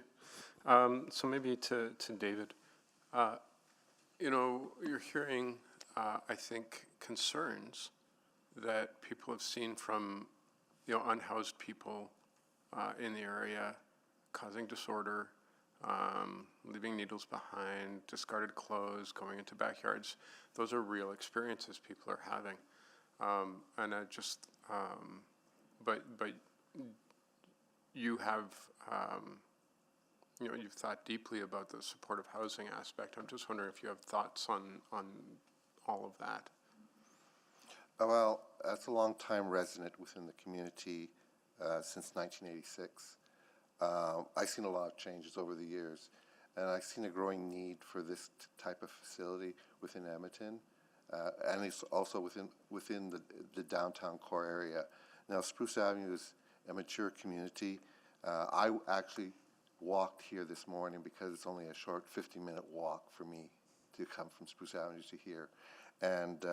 So maybe to David, you know, you're hearing, I think, concerns that people have seen from, you know, unhoused people in the area causing disorder, leaving needles behind, discarded clothes, going into backyards. Those are real experiences people are having. And I just, but you have, you know, you've thought deeply about the supportive housing aspect. I'm just wondering if you have thoughts on all of that. Well, as a long-time resident within the community since 1986, I've seen a lot of changes over the years, and I've seen a growing need for this type of facility within Edmonton, and it's also within the downtown core area. Now, Spruce Avenue is a mature community. I actually walked here this morning because it's only a short 50-minute walk for me to come from Spruce Avenue to here, and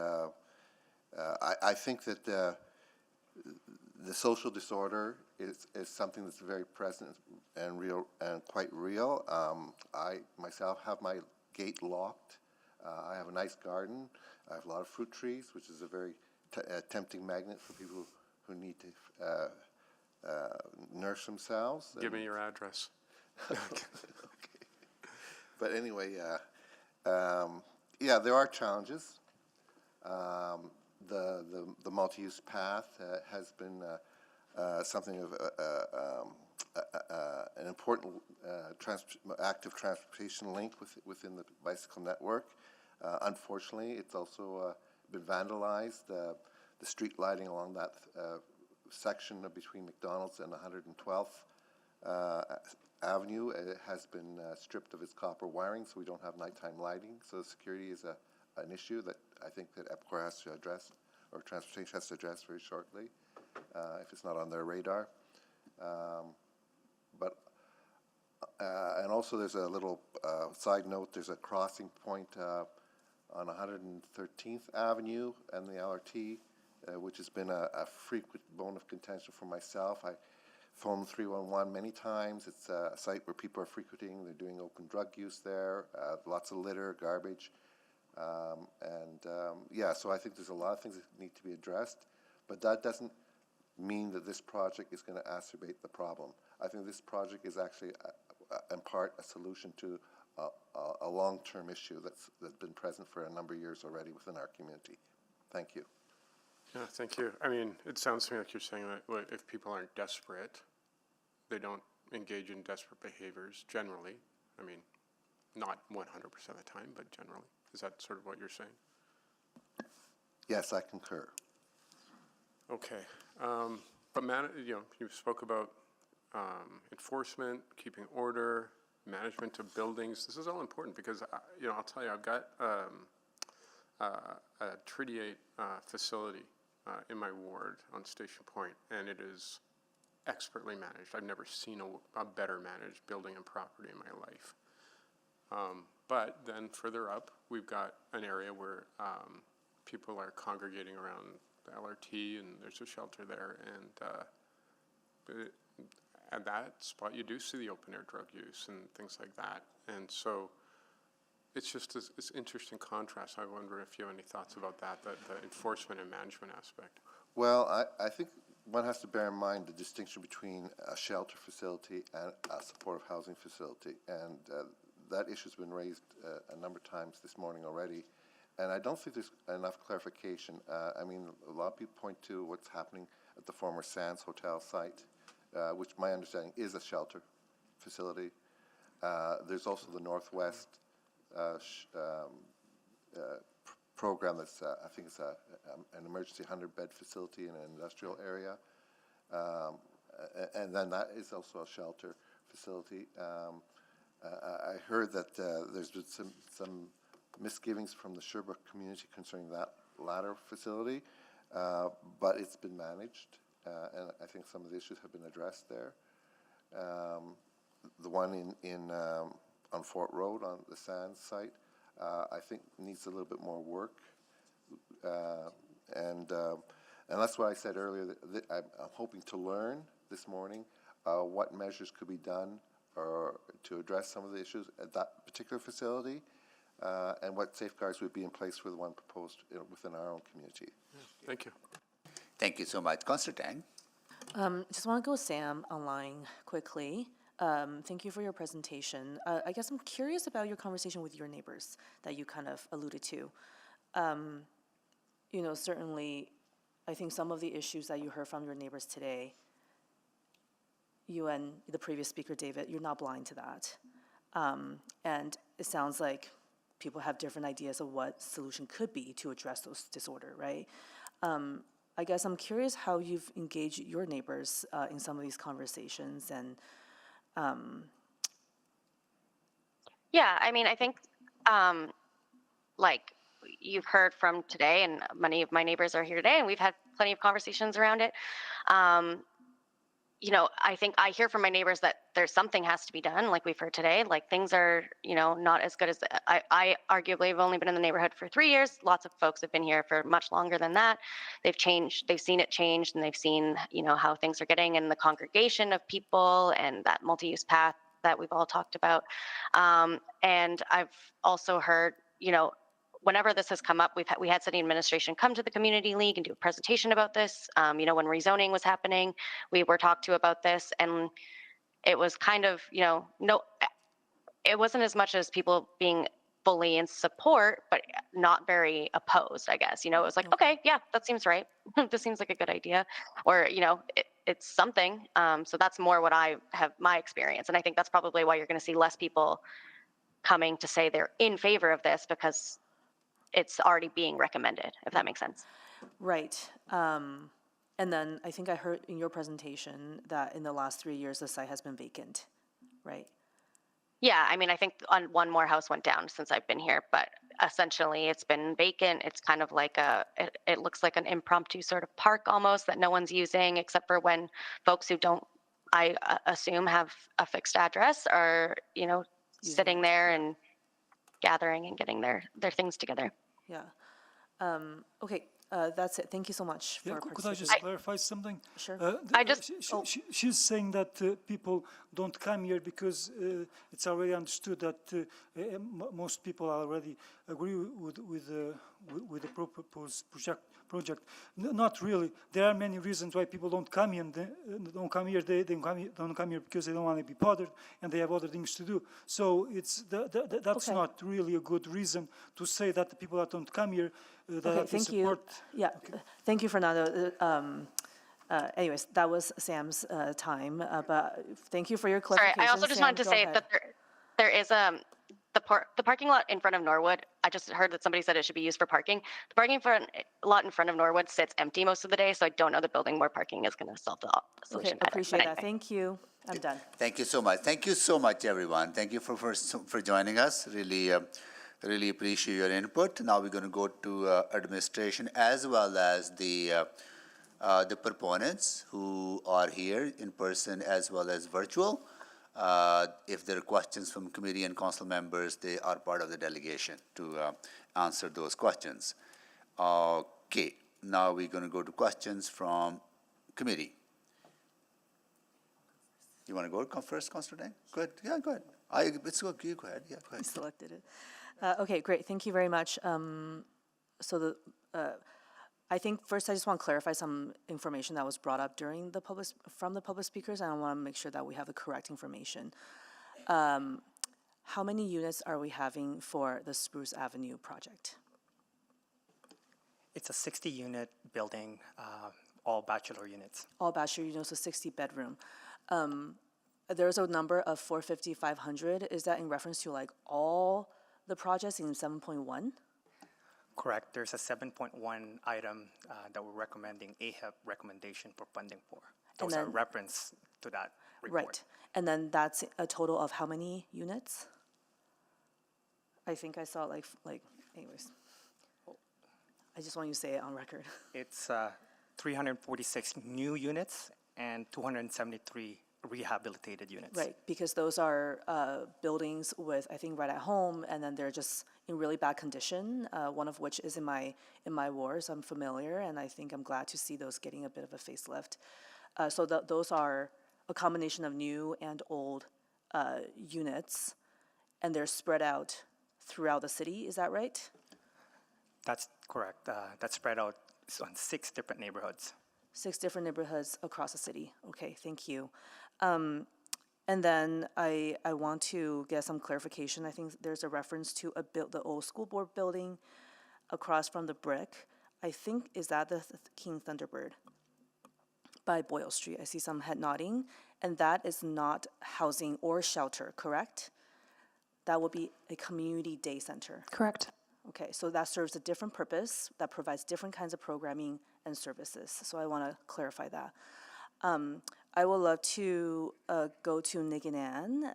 I think that the social disorder is something that's very present and real and quite real. I myself have my gate locked. I have a nice garden. I have a lot of fruit trees, which is a very tempting magnet for people who need to nurse themselves. Give me your address. Okay. But anyway, yeah, there are challenges. The multi-use path has been something of an important active transportation link within the bicycle network. Unfortunately, it's also been vandalized. The street lighting along that section between McDonald's and 112th Avenue has been stripped of its copper wiring, so we don't have nighttime lighting. So security is an issue that I think that EPCOR has to address, or transportation has to address very shortly, if it's not on their radar. And also there's a little side note, there's a crossing point on 113th Avenue and the LRT, which has been a frequent bone of contention for myself. I phoned 311 many times. It's a site where people are frequenting. They're doing open drug use there, lots of litter, garbage. Yeah, so I think there's a lot of things that need to be addressed, but that doesn't mean that this project is going to exacerbate the problem. I think this project is actually, in part, a solution to a long-term issue that's been present for a number of years already within our community. Thank you. Yeah, thank you. I mean, it sounds to me like you're saying that if people aren't desperate, they don't engage in desperate behaviors generally. I mean, not 100% of the time, but generally. Is that sort of what you're saying? Yes, I concur. Okay. But you spoke about enforcement, keeping order, management of buildings. This is all important because, I'll tell you, I've got a Treaty 8 facility in my ward on Station Point, and it is expertly managed. I've never seen a better managed building and property in my life. But then further up, we've got an area where people are congregating around the LRT, and there's a shelter there, and at that spot you do see the open air drug use and things like that. And so it's just this interesting contrast. I wonder if you have any thoughts about that, the enforcement and management aspect. Well, I think one has to bear in mind the distinction between a shelter facility and a supportive housing facility. And that issue has been raised a number of times this morning already. And I don't think there's enough clarification. I mean, a lot of people point to what's happening at the former Sands Hotel site, which my understanding is a shelter facility. There's also the Northwest program that's, I think it's an emergency 100-bed facility in an industrial area. And then that is also a shelter facility. I heard that there's been some misgivings from the Sherbrooke community concerning that latter facility, but it's been managed, and I think some of the issues have been addressed there. The one on Fort Road on the Sands site, I think needs a little bit more work, and that's what I said earlier. That I'm hoping to learn this morning what measures could be done or to address some of the issues at that particular facility, and what safeguards would be in place for the one proposed within our own community. Thank you. Thank you so much. Councillor Tang. Just want to go Sam online quickly. Thank you for your presentation. I guess I'm curious about your conversation with your neighbors that you kind of alluded to. Certainly, I think some of the issues that you heard from your neighbors today, you and the previous speaker, David, you're not blind to that. And it sounds like people have different ideas of what solution could be to address those disorder, right? I guess I'm curious how you've engaged your neighbors in some of these conversations and Yeah, I mean, I think like you've heard from today, and many of my neighbors are here today, and we've had plenty of conversations around it. I think I hear from my neighbors that there's something has to be done, like we've heard today. Like things are, not as good as I arguably have only been in the neighborhood for 3 years. Lots of folks have been here for much longer than that. They've changed, they've seen it change, and they've seen, how things are getting in the congregation of people and that multi-use path that we've all talked about. And I've also heard, whenever this has come up, we had city administration come to the community league and do a presentation about this. When rezoning was happening, we were talked to about this, and it was kind of, it wasn't as much as people being fully in support, but not very opposed, I guess. It was like, okay, yeah, that seems right. This seems like a good idea, or it's something. So that's more what I have my experience, and I think that's probably why you're going to see less people coming to say they're in favor of this, because it's already being recommended, if that makes sense. right. And then I think I heard in your presentation that in the last 3 years, the site has been vacant, right? Yeah, I mean, I think one more house went down since I've been here, but essentially it's been vacant. It's kind of like it looks like an impromptu sort of park almost that no one's using, except for when folks who don't, I assume, have a fixed address are, sitting there and gathering and getting their things together. Yeah. Okay, that's it. Thank you so much for Could I just clarify something? Sure. She's saying that people don't come here because it's already understood that most people already agree with with the proposed project. Not really. There are many reasons why people don't come here. Don't come here. They don't come here because they don't want to be bothered and they have other things to do. So it's that's Okay. not really a good reason to say that the people that don't come here that Okay, have to thank you. support. Yeah, thank you, Fernando. Anyways, that was Sam's time, but thank you for your Sorry, clarification. I also just Sam, wanted to go say ahead. that there is the parking lot in front of Norwood. I just heard that somebody said it should be used for parking. The lot in front of Norwood sits empty most of the day, so I don't know that building more parking is going to solve the Okay, solution matter. appreciate But that. anyway. Thank you. I'm done. Thank you so much. Thank you so much, everyone. Thank you for joining us. Really appreciate your input. Now we're going to go to administration as well as the proponents who are here in person as well as virtual. If there are questions from committee and council members, they are part of the delegation to answer those questions. Okay, now we're going to go to questions from committee. You want to go first, Councilor Dang? Go ahead. Yeah, go ahead. It's okay. Go ahead. Yeah, go ahead. I selected it. Okay, great. Thank you very much. I think first I just want to clarify some information that was brought up during from the public speakers, and I want to make sure that we have the correct information. How many units are we having for the Spruce Avenue project? It's a 60-unit building, all bachelor units. All bachelor units, so 60 bedroom. There's a number of 450, 500. Is that in reference to like all the projects in 7.1? Correct. There's a 7.1 item that we're recommending AHEP recommendation for funding for. Those are reference to that report. Right. And then that's a total of how many units? I think I saw anyways. I just want you to say it on record. It's 346 new units and 273 rehabilitated units. Right, because those are buildings with, I think, right at home, and then they're just in really bad condition, one of which is in my ward, so I'm familiar, and I think I'm glad to see those getting a bit of a facelift. So those are a combination of new and old units, and they're spread out throughout the city, is that right? That's correct. That's spread out on 6 different neighborhoods. 6 different neighborhoods across the city. Okay, thank you. And then I want to get some clarification. I think there's a reference to the old school board building across from the brick. I think, is that the King Thunderbird by Boyle Street? I see some head nodding. And that is not housing or shelter, correct? That will be a community day center. Correct. Okay, so that serves a different purpose, that provides different kinds of programming and services. So I want to clarify that. I would love to go to Nick and Ann.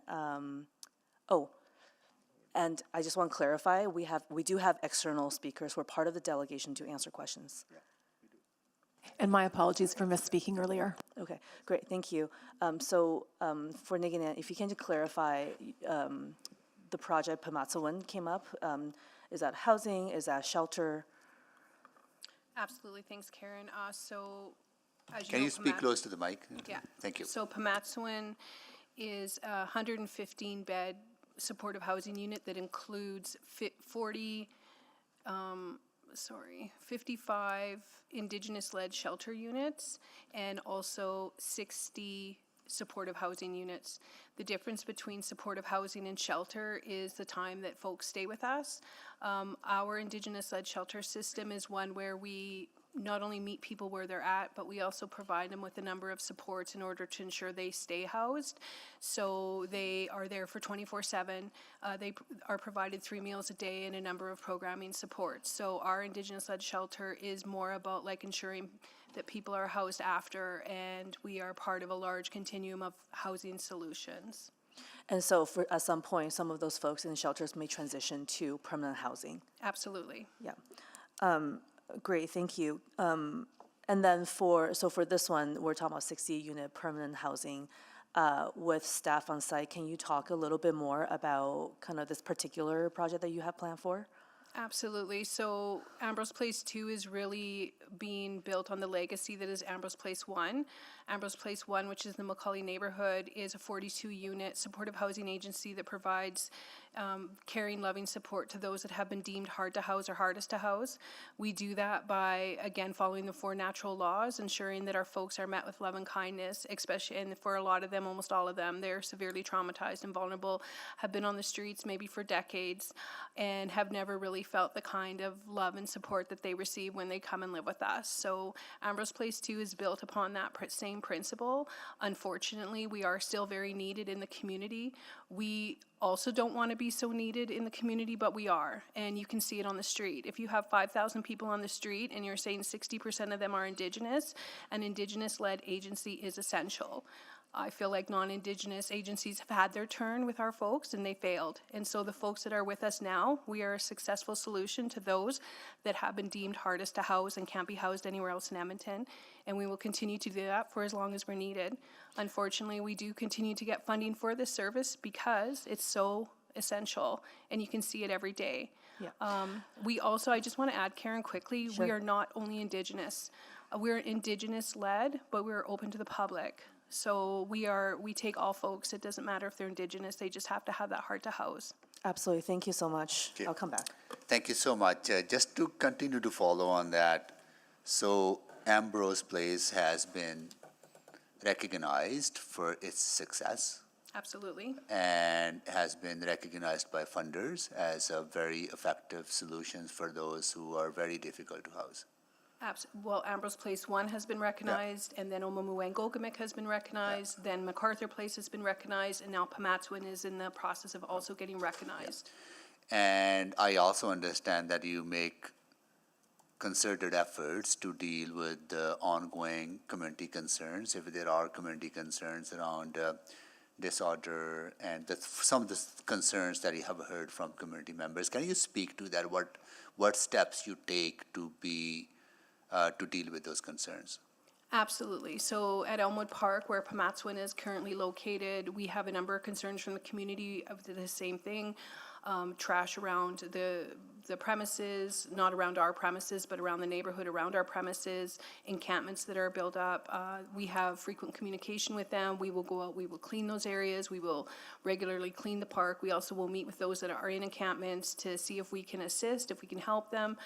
And I just want to clarify, we do have external speakers. We're part of the delegation to answer questions. And my apologies for misspeaking earlier. Okay, great, thank you. For Nick and Ann, if you can just clarify, the project Pamatsawan came up. Is that housing? Is that shelter? Absolutely, thanks, Karen. As Can you speak close to the mic? Yeah. Thank you. So Pamatsawan is a 115-bed supportive housing unit that includes 55 Indigenous-led shelter units and also 60 supportive housing units. The difference between supportive housing and shelter is the time that folks stay with us. Our Indigenous-led shelter system is one where we not only meet people where they're at, but we also provide them with a number of supports in order to ensure they stay housed. So they are there for 24/7. They are provided 3 meals a day and a number of programming supports. So our Indigenous-led shelter is more about ensuring that people are housed after, and we are part of a large continuum of housing solutions. And so at some point, some of those folks in the shelters may transition to permanent housing. Absolutely. Yeah. Great, thank you. And then for this one, we're talking about 60-unit permanent housing with staff on site. Can you talk a little bit more about kind of this particular project that you have planned for? Absolutely. So Ambrose Place 2 is really being built on the legacy that is Ambrose Place 1. Ambrose Place 1, which is the Macaulay neighborhood, is a 42-unit supportive housing agency that provides caring, loving support to those that have been deemed hard to house or hardest to house. We do that by, again, following the 4 natural laws, ensuring that our folks are met with love and kindness, especially, and for a lot of them, almost all of them, they're severely traumatized and vulnerable, have been on the streets maybe for decades, and have never really felt the kind of love and support that they receive when they come and live with us. So Ambrose Place 2 is built upon that same principle. Unfortunately, we are still very needed in the community. We also don't want to be so needed in the community, but we are, and you can see it on the street. If you have 5,000 people on the street and you're saying 60% of them are Indigenous, an Indigenous-led agency is essential. I feel like non-Indigenous agencies have had their turn with our folks and they failed. And so the folks that are with us now, we are a successful solution to those that have been deemed hardest to house and can't be housed anywhere else in Edmonton. And we will continue to do that for as long as we're needed. Unfortunately, we do continue to get funding for this service because it's so essential and you can see it every day. Yeah. We also, I just want to add, Karen, quickly, Sure. we are not only Indigenous. We're Indigenous-led, but we're open to the public. So we take all folks. It doesn't matter if they're Indigenous. They just have to have that heart to house. Absolutely. Thank you so much. Okay. I'll come back. Thank you so much. Just to continue to follow on that, so Ambrose Place has been recognized for its success Absolutely. and has been recognized by funders as a very effective solution for those who are very difficult to house. Well, Ambrose Place 1 has been recognized, and then Oumuamua and Gogamik has been recognized, then MacArthur Place has been recognized, and now Pamatswin is in the process of also getting recognized. And I also understand that you make concerted efforts to deal with the ongoing community concerns, if there are community concerns around disorder and some of the concerns that you have heard from community members. Can you speak to that? What steps you take to deal with those concerns? Absolutely. So at Elmwood Park, where Pamatswin is currently located, we have a number of concerns from the community of the same thing. Trash around the premises, not around our premises, but around the neighborhood around our premises, encampments that are built up. We have frequent communication with them. We will go out, we will clean those areas. We will regularly clean the park. We also will meet with those that are in encampments to see if we can assist, if we can help them.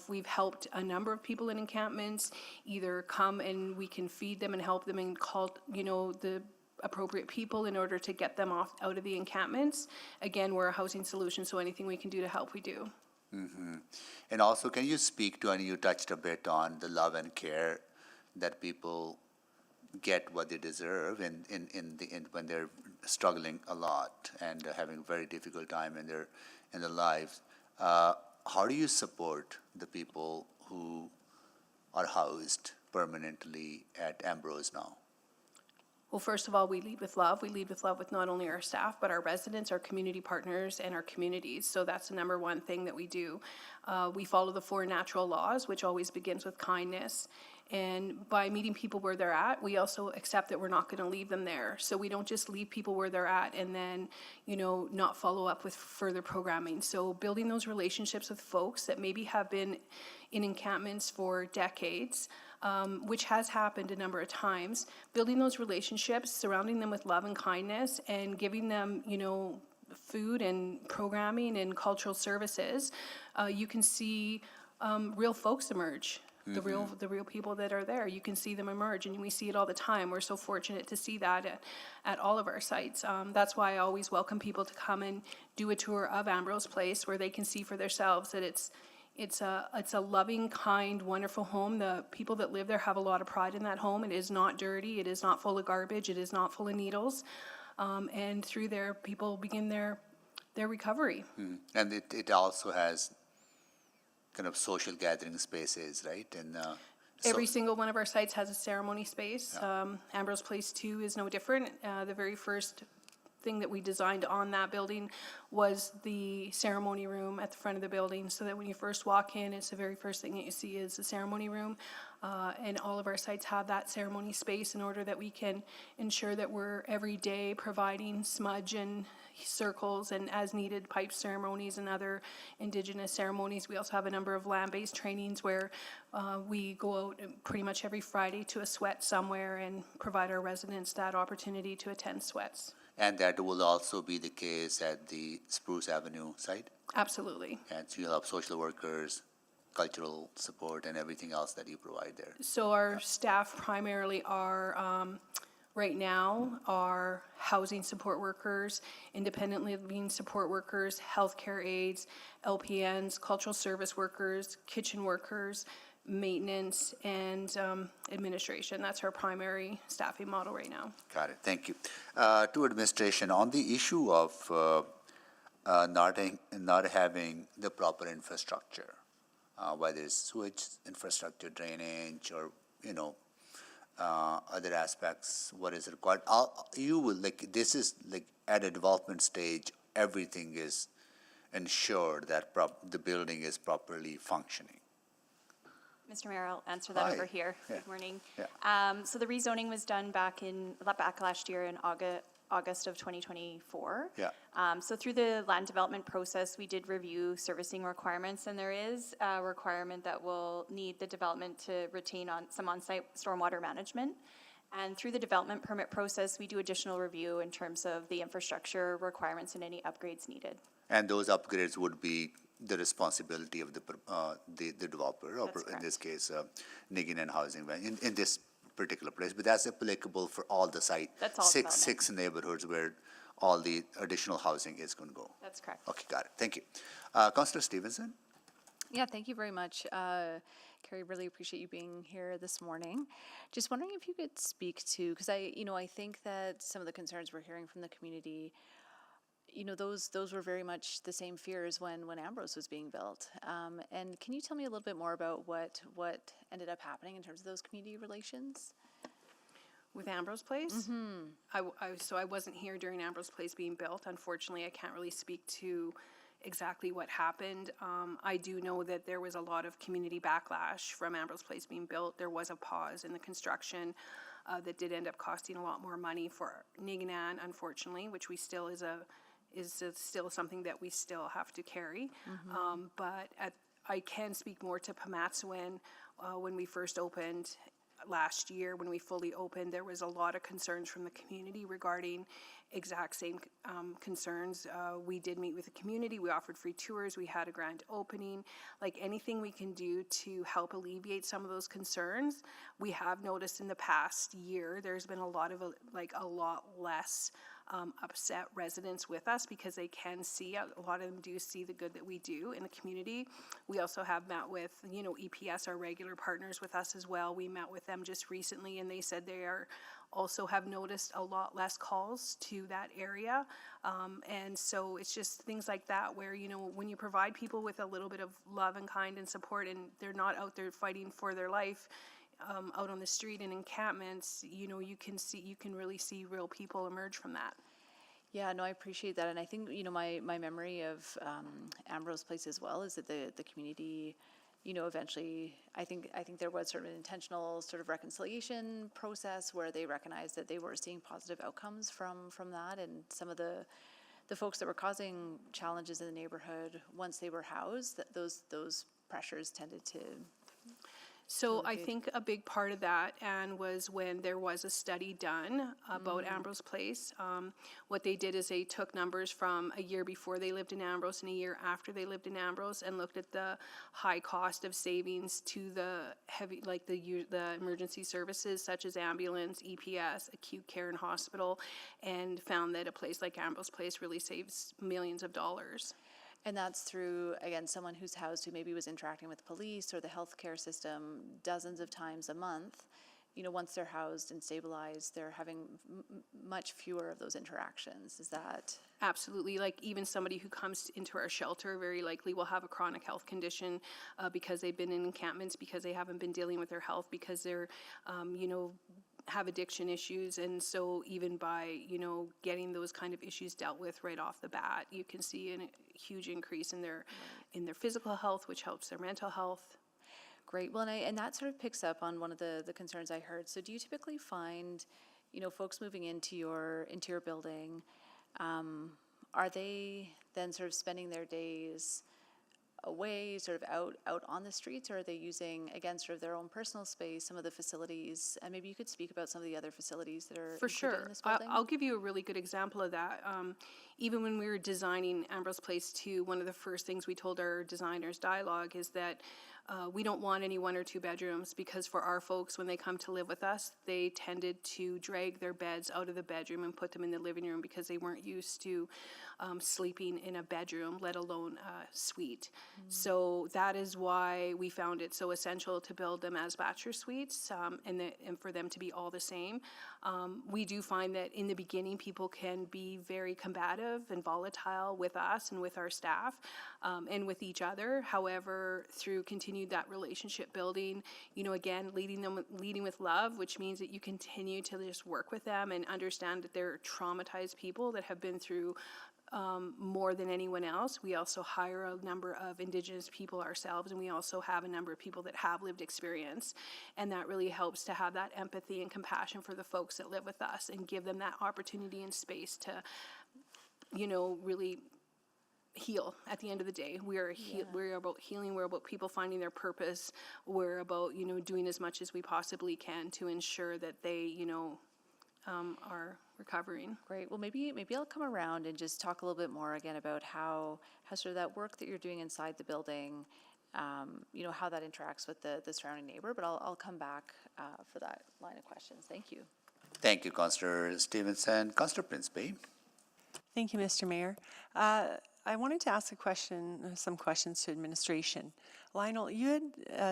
We've helped a number of people in encampments either come and we can feed them and help them and call, the appropriate people in order to get them out of the encampments. Again, we're a housing solution, so anything we can do to help, we do. Mm-hmm. And also, can you speak to, and you touched a bit on the love and care that people get what they deserve when they're struggling a lot and having a very difficult time in their lives. How do you support the people who are housed permanently at Ambrose now? Well, first of all, we lead with love. We lead with love with not only our staff, but our residents, our community partners, and our communities. So that's the number one thing that we do. We follow the 4 natural laws, which always begins with kindness. And by meeting people where they're at, we also accept that we're not going to leave them there. So we don't just leave people where they're at and then, not follow up with further programming. So building those relationships with folks that maybe have been in encampments for decades, which has happened a number of times, building those relationships, surrounding them with love and kindness, and giving them, food and programming and cultural services, you can see real folks emerge. The real people that are there, you can see them emerge, and we see it all the time. We're so fortunate to see that at all of our sites. That's why I always welcome people to come and do a tour of Ambrose Place, where they can see for themselves that it's a loving, kind, wonderful home. The people that live there have a lot of pride in that home. It is not dirty. It is not full of garbage. It is not full of needles. And through there, people begin their recovery. And it also has kind of social gathering spaces, right? And every single one of our sites has a ceremony space. Ambrose Place 2 is no different. The very first thing that we designed on that building was the ceremony room at the front of the building, so that when you first walk in, it's the very first thing that you see is the ceremony room. And all of our sites have that ceremony space in order that we can ensure that we're every day providing smudge and circles and as needed pipe ceremonies and other Indigenous ceremonies. We also have a number of land-based trainings where we go out pretty much every Friday to a sweat somewhere and provide our residents that opportunity to attend sweats. And that will also be the case at the Spruce Avenue site? Absolutely. And so you'll have social workers, cultural support, and everything else that you provide there? So our staff primarily are, right now, are housing support workers, independently living support workers, healthcare aides, LPNs, cultural service workers, kitchen workers, maintenance, and administration. That's our primary staffing model right now. Got it, thank you. To administration, on the issue of not having the proper infrastructure, whether it's sewage infrastructure, drainage, or, other aspects, what is required. You will, this is at a development stage, everything is ensured that the building is properly functioning. Mr. Mayor, I'll answer that Hi. over here. Yeah. Good morning. Yeah. So the rezoning was done back last year in August of 2024. Yeah. So through the land development process, we did review servicing requirements, and there is a requirement that will need the development to retain some on-site stormwater management. And through the development permit process, we do additional review in terms of the infrastructure requirements and any upgrades needed. And those upgrades would be the responsibility of the developer, or in this case, Niggin Housing, in this particular place. But that's applicable for all the site. That's all six neighborhoods where all the additional housing is going to go. That's correct. Okay, got it. Thank you. Councillor Stevenson? Yeah, thank you very much. Carrie, really appreciate you being here this morning. Just wondering if you could speak to, because I think that some of the concerns we're hearing from the community, those were very much the same fears when Ambrose was being built. And can you tell me a little bit more about what ended up happening in terms of those community relations? With Ambrose Place? So I wasn't here during Ambrose Place being built. Unfortunately, I can't really speak to exactly what happened. I do know that there was a lot of community backlash from Ambrose Place being built. There was a pause in the construction that did end up costing a lot more money for Niganan, unfortunately, which we still is still something that we still have to carry. But I can speak more to Pamatswin. When we first opened last year, when we fully opened, there was a lot of concerns from the community regarding exact same concerns. We did meet with the community. We offered free tours. We had a grand opening. Like anything we can do to help alleviate some of those concerns. We have noticed in the past year, there's been a lot less upset residents with us because they can see, a lot of them do see the good that we do in the community. We also have met with, EPS, our regular partners with us as well. We met with them just recently, and they said they also have noticed a lot less calls to that area. And so it's just things like that where, when you provide people with a little bit of love and kind and support, and they're not out there fighting for their life, out on the street and encampments, you can really see real people emerge from that. Yeah, no, I appreciate that. And I think, my memory of Ambrose Place as well is that the community, eventually, I think there was sort of an intentional sort of reconciliation process where they recognized that they were seeing positive outcomes from that, and some of the folks that were causing challenges in the neighborhood, once they were housed, that those pressures tended to. So I think a big part of that, Anne, was when there was a study done about Ambrose Place. What they did is they took numbers from a year before they lived in Ambrose and a year after they lived in Ambrose, and looked at the high cost of savings to the the emergency services such as ambulance, EPS, acute care and hospital, and found that a place like Ambrose Place really saves millions of dollars. And that's through, again, someone who's housed who maybe was interacting with police or the healthcare system dozens of times a month. Once they're housed and stabilized, they're having much fewer of those interactions. Is that? Absolutely. Like even somebody who comes into our shelter very likely will have a chronic health condition because they've been in encampments, because they haven't been dealing with their health, because they're, have addiction issues. And so even by, getting those kind of issues dealt with right off the bat, you can see a huge increase in their physical health, which helps their mental health. Great. Well, and that sort of picks up on one of the concerns I heard. So do you typically find, folks moving into your building, are they then sort of spending their days away, sort of out on the streets, or are they using, again, sort of their own personal space, some of the facilities? And maybe you could speak about some of the other facilities that are For included sure. in this building? I'll give you a really good example of that. Even when we were designing Ambrose Place 2, one of the first things we told our designers dialogue is that we don't want any 1 or 2 bedrooms, because for our folks, when they come to live with us, they tended to drag their beds out of the bedroom and put them in the living room because they weren't used to sleeping in a bedroom, let alone a suite. So that is why we found it so essential to build them as bachelor suites, and for them to be all the same. We do find that in the beginning, people can be very combative and volatile with us and with our staff, and with each other. However, through continued that relationship building, again, leading with love, which means that you continue to just work with them and understand that they're traumatized people that have been through more than anyone else. We also hire a number of Indigenous people ourselves, and we also have a number of people that have lived experience, and that really helps to have that empathy and compassion for the folks that live with us and give them that opportunity and space to, really heal. At the end of the day, we're about healing. We're about people finding their purpose. We're about, doing as much as we possibly can to ensure that they, are recovering. Great. Well, maybe I'll come around and just talk a little bit more again about how sort of that work that you're doing inside the building, how that interacts with the surrounding neighbor. But I'll come back for that line of questions. Thank you. Thank you, Councillor Stevenson. Councillor Princeby. Thank you, Mr. Mayor. I wanted to ask some questions to administration. Lionel, you had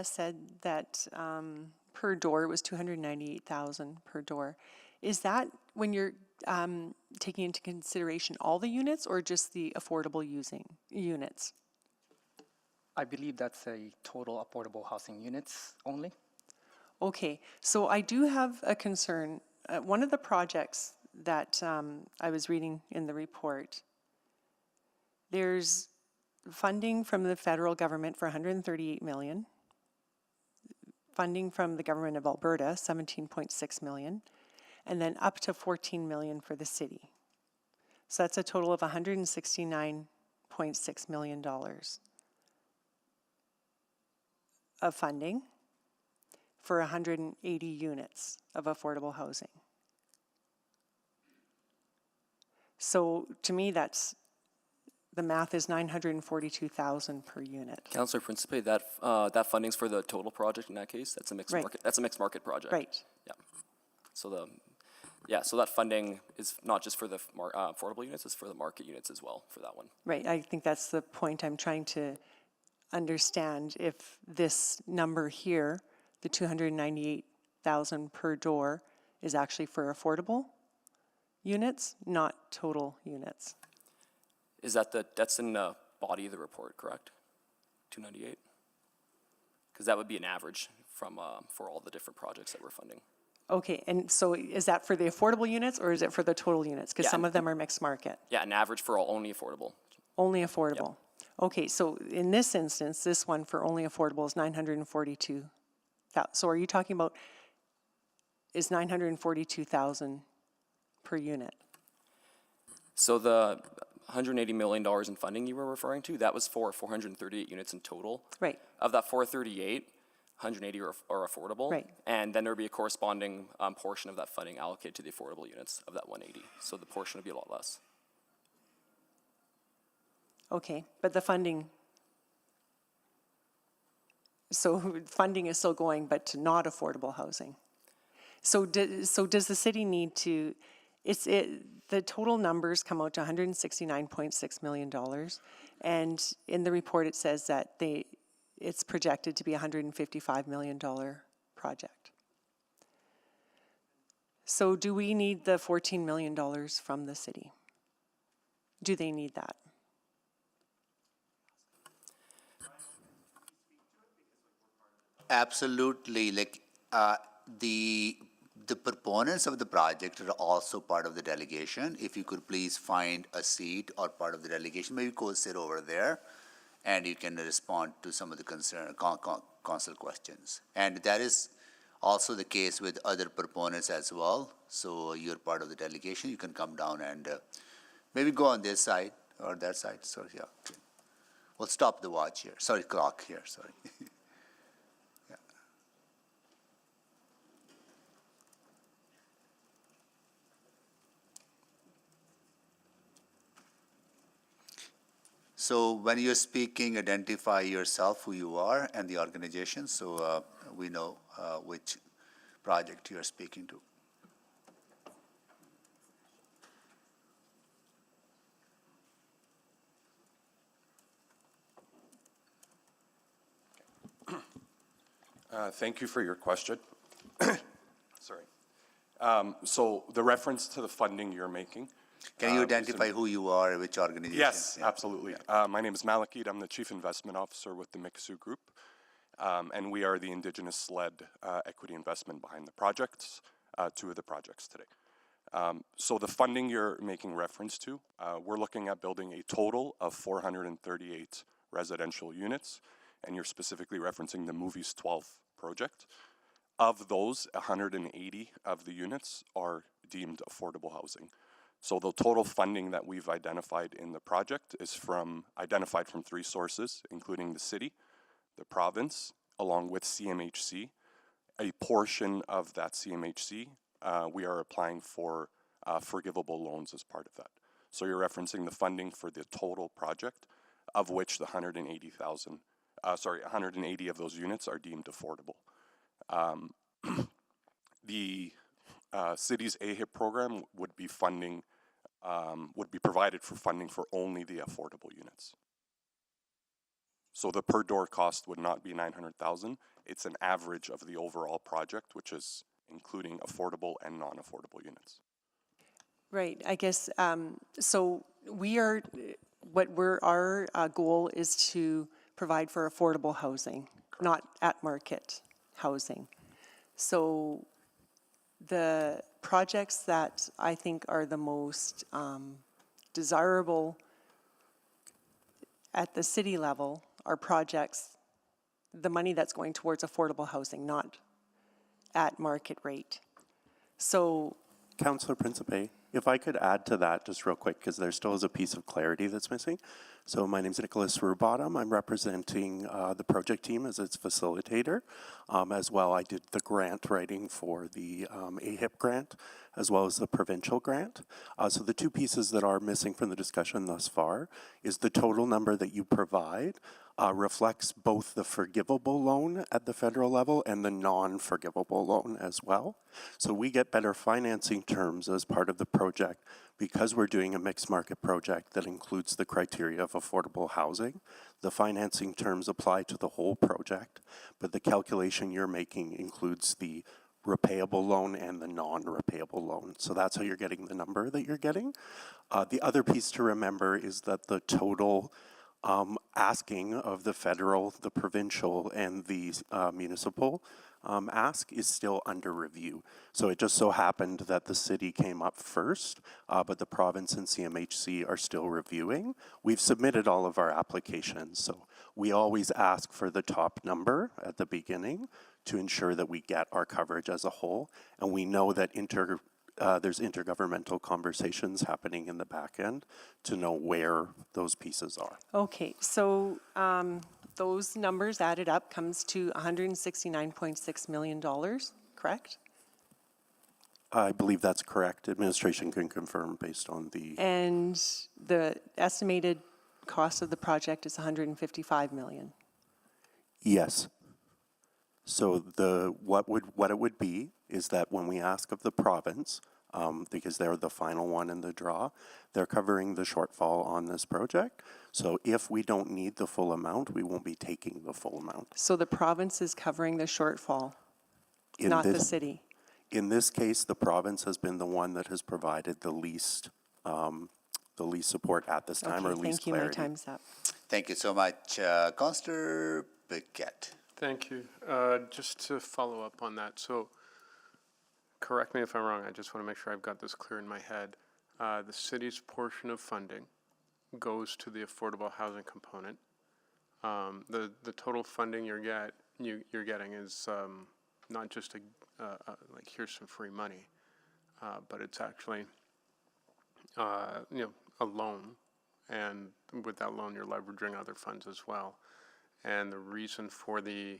said that per door it was $298,000 per door. Is that when you're taking into consideration all the units or just the affordable using units? I believe that's a total affordable housing units only. Okay, so I do have a concern. One of the projects that I was reading in the report, there's funding from the federal government for $138 million, funding from the government of Alberta, $17.6 million, and then up to $14 million for the city. So that's a total of $169.6 million of funding for 180 units of affordable housing. So to me, the math is $942,000 per unit. Councillor Principe, that funding's for the total project in that case. That's a mixed Right. market. That's a mixed market project. Right. Yeah. So so that funding is not just for the affordable units; it's for the market units as well for that one. Right. I think that's the point I'm trying to understand. If this number here, the $298,000 per door, is actually for affordable units, not total units. Is that's in the body of the report, correct? 298? Because that would be an average from for all the different projects that we're funding. Okay, and so is that for the affordable units or is it for the total units? Because some of them are mixed market. Yeah, an average for all only affordable. Only affordable. Yep. Okay, so in this instance, this one for only affordable is $942,000. So are you talking about is $942,000 per unit? So the $180 million in funding you were referring to, that was for 438 units in total. Right. Of that 438, 180 are affordable. Right. And then there would be a corresponding portion of that funding allocated to the affordable units of that 180. So the portion would be a lot less. Okay, but the funding, so funding is still going, but to not affordable housing. So does the city need to, the total numbers come out to $169.6 million. And in the report, it says that it's projected to be a $155 million project. So do we need the $14 million from the city? Do they need that? Absolutely. The proponents of the project are also part of the delegation. If you could please find a seat or part of the delegation, maybe go sit over there, and you can respond to some of the council questions. And that is also the case with other proponents as well. So you're part of the delegation. You can come down and maybe go on this side or that side. So yeah. We'll stop the watch here. Sorry, clock here, sorry. Yeah. So when you're speaking, identify yourself, who you are, and the organization, so we know which project you're speaking to. Thank you for your question. Sorry. So the reference to the funding you're making. Can you identify who you are, which organization? Yes, absolutely. My name is Malakit. I'm the Chief Investment Officer with the Mikisew Group, and we are the Indigenous-led equity investment behind the projects, two of the projects today. So the funding you're making reference to, we're looking at building a total of 438 residential units, and you're specifically referencing the Movies 12 project. Of those, 180 of the units are deemed affordable housing. So the total funding that we've identified in the project is identified from three sources, including the city, the province, along with CMHC. A portion of that CMHC, we are applying for forgivable loans as part of that. So you're referencing the funding for the total project, of which the 180 of those units are deemed affordable. The city's AHIP program would be provided for funding for only the affordable units. So the per door cost would not be $900,000. It's an average of the overall project, which is including affordable and non-affordable units. Right, I guess, so our goal is to provide for affordable housing, not at-market housing. So the projects that I think are the most desirable at the city level are projects, the money that's going towards affordable housing, not at market rate. So, Councillor Principe, if I could add to that just real quick, because there still is a piece of clarity that's missing. So my name is Nicholas Rubottom. I'm representing the project team as its facilitator. As well, I did the grant writing for the AHIP grant, as well as the provincial grant. So the two pieces that are missing from the discussion thus far is the total number that you provide reflects both the forgivable loan at the federal level and the non-forgivable loan as well. So we get better financing terms as part of the project because we're doing a mixed market project that includes the criteria of affordable housing. The financing terms apply to the whole project, but the calculation you're making includes the repayable loan and the non-repayable loan. So that's how you're getting the number that you're getting. The other piece to remember is that the total asking of the federal, the provincial, and the municipal ask is still under review. So it just so happened that the city came up first, but the province and CMHC are still reviewing. We've submitted all of our applications, so we always ask for the top number at the beginning to ensure that we get our coverage as a whole, and we know that there's intergovernmental conversations happening in the back end to know where those pieces are. okay, so those numbers added up comes to $169.6 million, correct? I believe that's correct. Administration can confirm based on the... And the estimated cost of the project is $155 million. Yes. So what it would be is that when we ask of the province, because they're the final one in the draw, they're covering the shortfall on this project. So if we don't need the full amount, we won't be taking the full amount. So the province is covering the shortfall, not the city? In this case, the province has been the one that has provided the least support at this time, or least clarity. Thank you, my time's up. Thank you so much. Councillor Bickett. Thank you. Just to follow up on that, so correct me if I'm wrong, I just want to make sure I've got this clear in my head. The city's portion of funding goes to the affordable housing component. The total funding you're getting is not just like here's some free money, but it's actually a loan, and with that loan, you're leveraging other funds as well. And the reason for the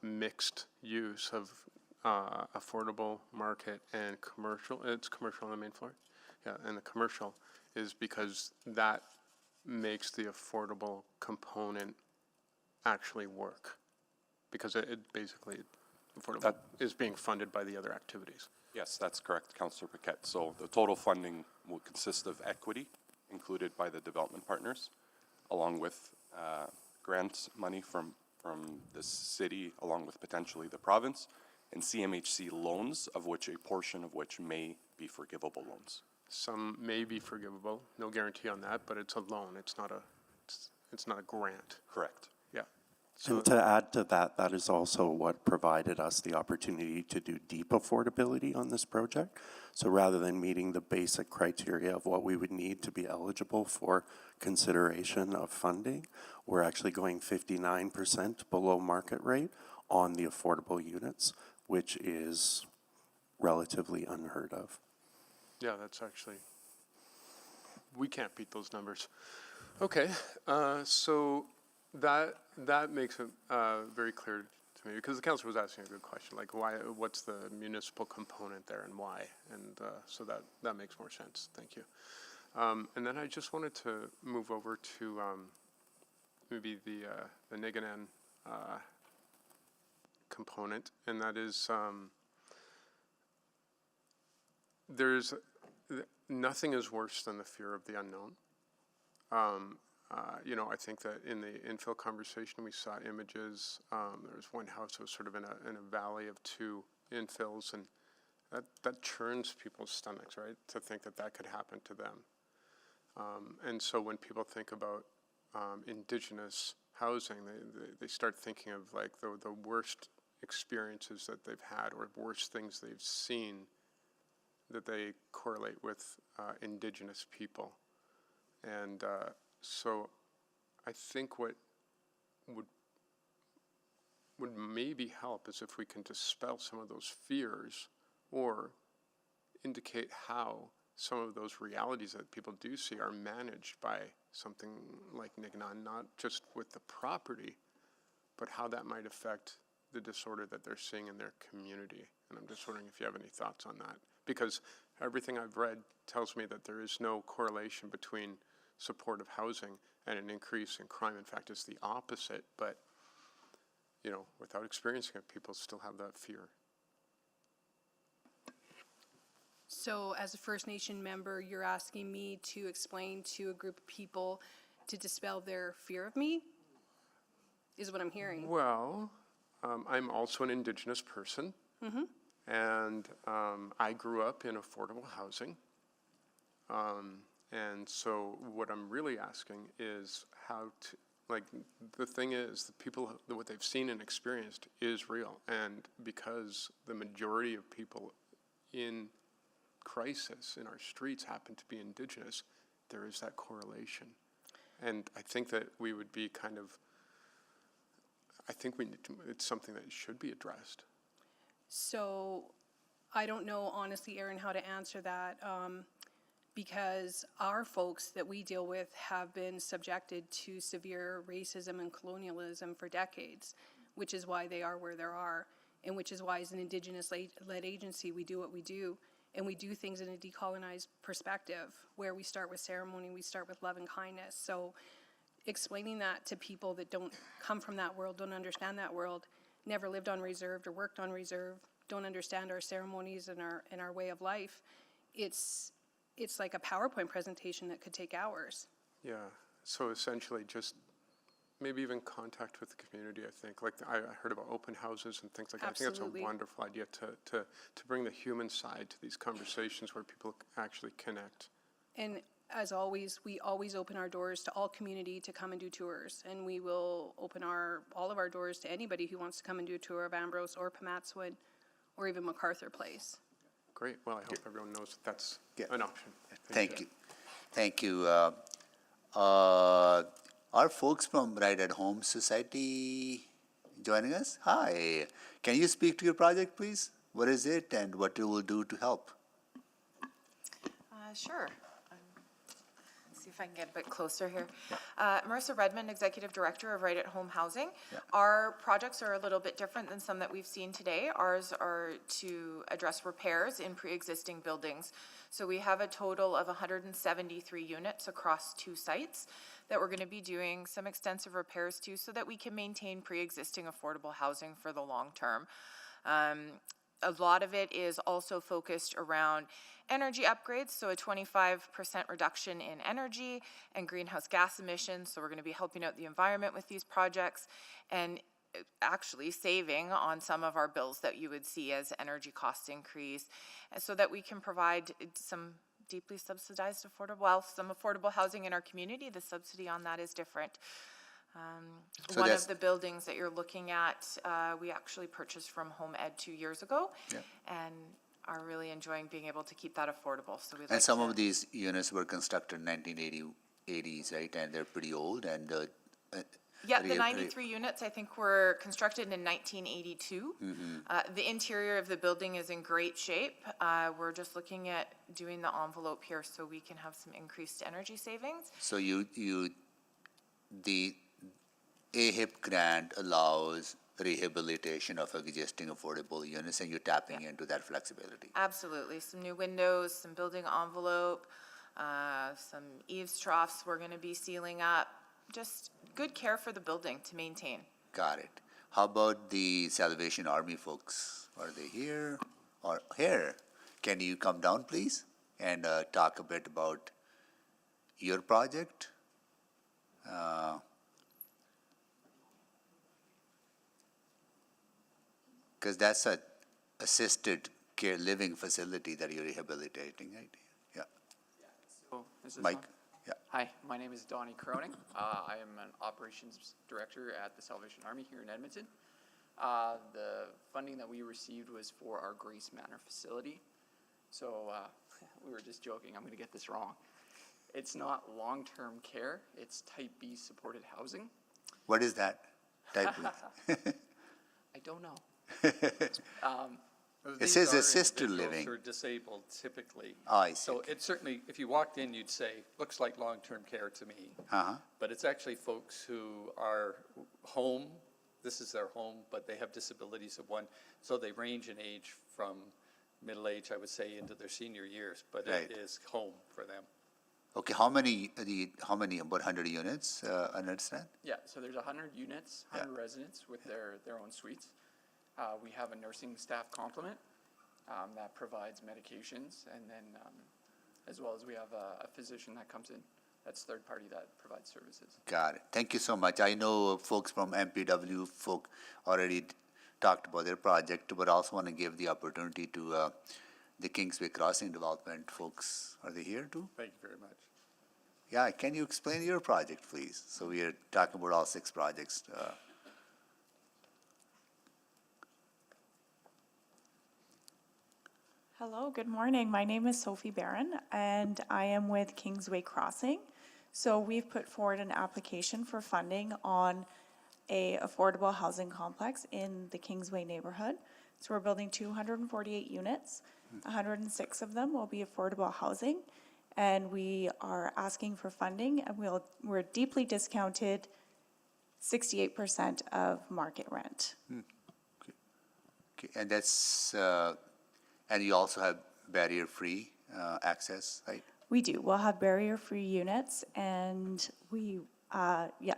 mixed use of affordable, market, and commercial, it's commercial on the main floor, yeah, and the commercial is because that makes the affordable component actually work, because it basically, affordable is being funded by the other activities. Yes, that's correct, Councillor Paquette. So the total funding will consist of equity included by the development partners, along with grant money from the city, along with potentially the province, and CMHC loans, of which a portion of which may be forgivable loans. Some may be forgivable, no guarantee on that, but it's a loan. It's not a grant. Correct. Yeah. So And to add to that, that is also what provided us the opportunity to do deep affordability on this project. So rather than meeting the basic criteria of what we would need to be eligible for consideration of funding, we're actually going 59% below market rate on the affordable units, which is relatively unheard of. yeah, that's actually, we can't beat those numbers. Okay, so that makes it very clear to me, because the council was asking a good question, like what's the municipal component there and why? And so that makes more sense. Thank you. And then I just wanted to move over to maybe the Nignan component, and that is nothing is worse than the fear of the unknown. You know, I think that in the infill conversation, we saw images. There was one house that was sort of in a valley of two infills, and that churns people's stomachs, right? To think that could happen to them. And so when people think about Indigenous housing, they start thinking of like the worst experiences that they've had or worst things they've seen that they correlate with Indigenous people. And so I think what would maybe help is if we can dispel some of those fears or indicate how some of those realities that people do see are managed by something like Nignan, not just with the property, but how that might affect the disorder that they're seeing in their community. And I'm just wondering if you have any thoughts on that. Because everything I've read tells me that there is no correlation between supportive housing and an increase in crime. In fact, it's the opposite. But, you know, without experiencing it, people still have that fear. So as a First Nation member, you're asking me to explain to a group of people to dispel their fear of me, is what I'm hearing. Well, I'm also an Indigenous person. Mm-hmm. And I grew up in affordable housing. And so what I'm really asking is how to, like, the thing is, the people, what they've seen and experienced is real. And because the majority of people in crisis in our streets happen to be Indigenous, there is that correlation. And I think that we would be kind of, I think we need to, it's something that should be addressed. So I don't know, honestly, Aaron, how to answer that, because our folks that we deal with have been subjected to severe racism and colonialism for decades, which is why they are where they are, and which is why as an Indigenous-led agency, we do what we do, and we do things in a decolonized perspective, where we start with ceremony, we start with love and kindness. So explaining that to people that don't come from that world, don't understand that world, never lived on reserve or worked on reserve, don't understand our ceremonies and our way of life, it's like a PowerPoint presentation that could take hours. Yeah, so essentially just maybe even contact with the community, I think. Like I heard about open houses and things like that. I think that's a wonderful idea to bring the human side to these conversations where people actually connect. And as always, we always open our doors to all community to come and do tours. And we will open all of our doors to anybody who wants to come and do a tour of Ambrose or Pamatswood or even MacArthur Place. Great. Well, I hope everyone knows that that's an option. Thank you. Thank you. Are folks from Right at Home Society joining us? Hi. Can you speak to your project, please? What is it and what you will do to help? Sure. Let's see if if I can get a bit closer here. Marissa Redmond, Executive Director of Right at Home Housing. Yeah. Our projects are a little bit different than some that we've seen today. Ours are to address repairs in pre-existing buildings. So we have a total of 173 units across 2 sites that we're going to be doing some extensive repairs to so that we can maintain pre-existing affordable housing for the long term. A lot of it is also focused around energy upgrades, so a 25% reduction in energy and greenhouse gas emissions. So we're going to be helping out the environment with these projects and actually saving on some of our bills that you would see as energy costs increase, and so that we can provide some deeply subsidized some affordable housing in our community. The subsidy on that is different. So One that's- of the buildings that you're looking at, we actually purchased from Home Ed 2 years ago, Yeah. and are really enjoying being able to keep that affordable. So we'd And like some to, of these units were constructed in 1980s, right? And they're pretty old and yeah, the 93 units I think were constructed in 1982. The interior of the building is in great shape. We're just looking at doing the envelope here so we can have some increased energy savings. So the AHIP grant allows rehabilitation of existing affordable units, and you're tapping into that flexibility. Absolutely. Some new windows, some building envelope, some eaves troughs we're going to be sealing up. Just good care for the building to maintain. Got it. How about the Salvation Army folks? Are they here or here? Can you come down, please, and talk a bit about your project? Because that's a assisted care living facility that you're rehabilitating, right? Yeah. So, is this Mike. on? Yeah. Hi, my name is Donnie Croning. I am an operations director at the Salvation Army here in Edmonton. The funding that we received was for our Grace Manor facility. So we were just joking, I'm going to get this wrong. It's not long-term care, it's type B supported housing. What is that? Type I don't know. It says assisted living. Or disabled typically. Oh, I see. So it certainly, if you walked in, you'd say, looks like long-term care to me. Uh-huh. But it's actually folks who are home, this is their home, but they have disabilities of one. So they range in age from middle age, I would say, into their senior years, but Right. it is home for them. Okay, how many, about 100 units, understand? Yeah, so there's 100 units, 100 residents with their own suites. We have a nursing staff complement that provides medications, and then as well as we have a physician that comes in. That's third party that provides services. Got it. Thank you so much. I know folks from MPW already talked about their project, but also want to give the opportunity to the Kingsway Crossing development folks. Are they here too? Thank you very much. Yeah, can you explain your project, please? So we are talking about all 6 projects. Hello, good morning. My name is Sophie Barron, and I am with Kingsway Crossing. So we've put forward an application for funding on a affordable housing complex in the Kingsway neighborhood. So we're building 248 units. 106 of them will be affordable housing, and we are asking for funding, and we're deeply discounted 68% of market rent. Okay, and that's, and you also have barrier-free access, right? We do. We'll have barrier-free units and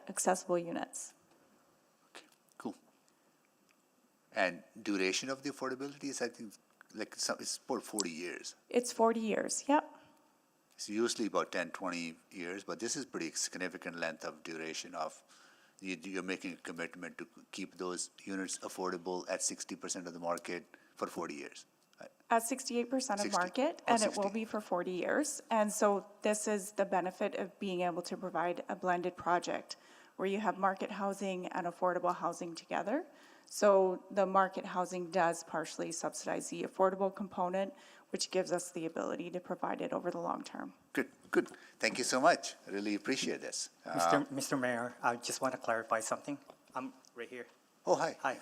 accessible units. Cool. And duration of the affordability is, I think, it's about 40 years. It's 40 years, yep. It's usually about 10, 20 years, but this is pretty significant length of duration of, you're making a commitment to keep those units affordable at 60% of the market for 40 years. At 68% of 60. market, Oh, and it will 60. be for 40 years. And so this is the benefit of being able to provide a blended project where you have market housing and affordable housing together. So the market housing does partially subsidize the affordable component, which gives us the ability to provide it over the long term. Good, good. Thank you so much. I really appreciate this. Mr. Mayor, I just want to clarify something. I'm right here. Oh, hi. Hi.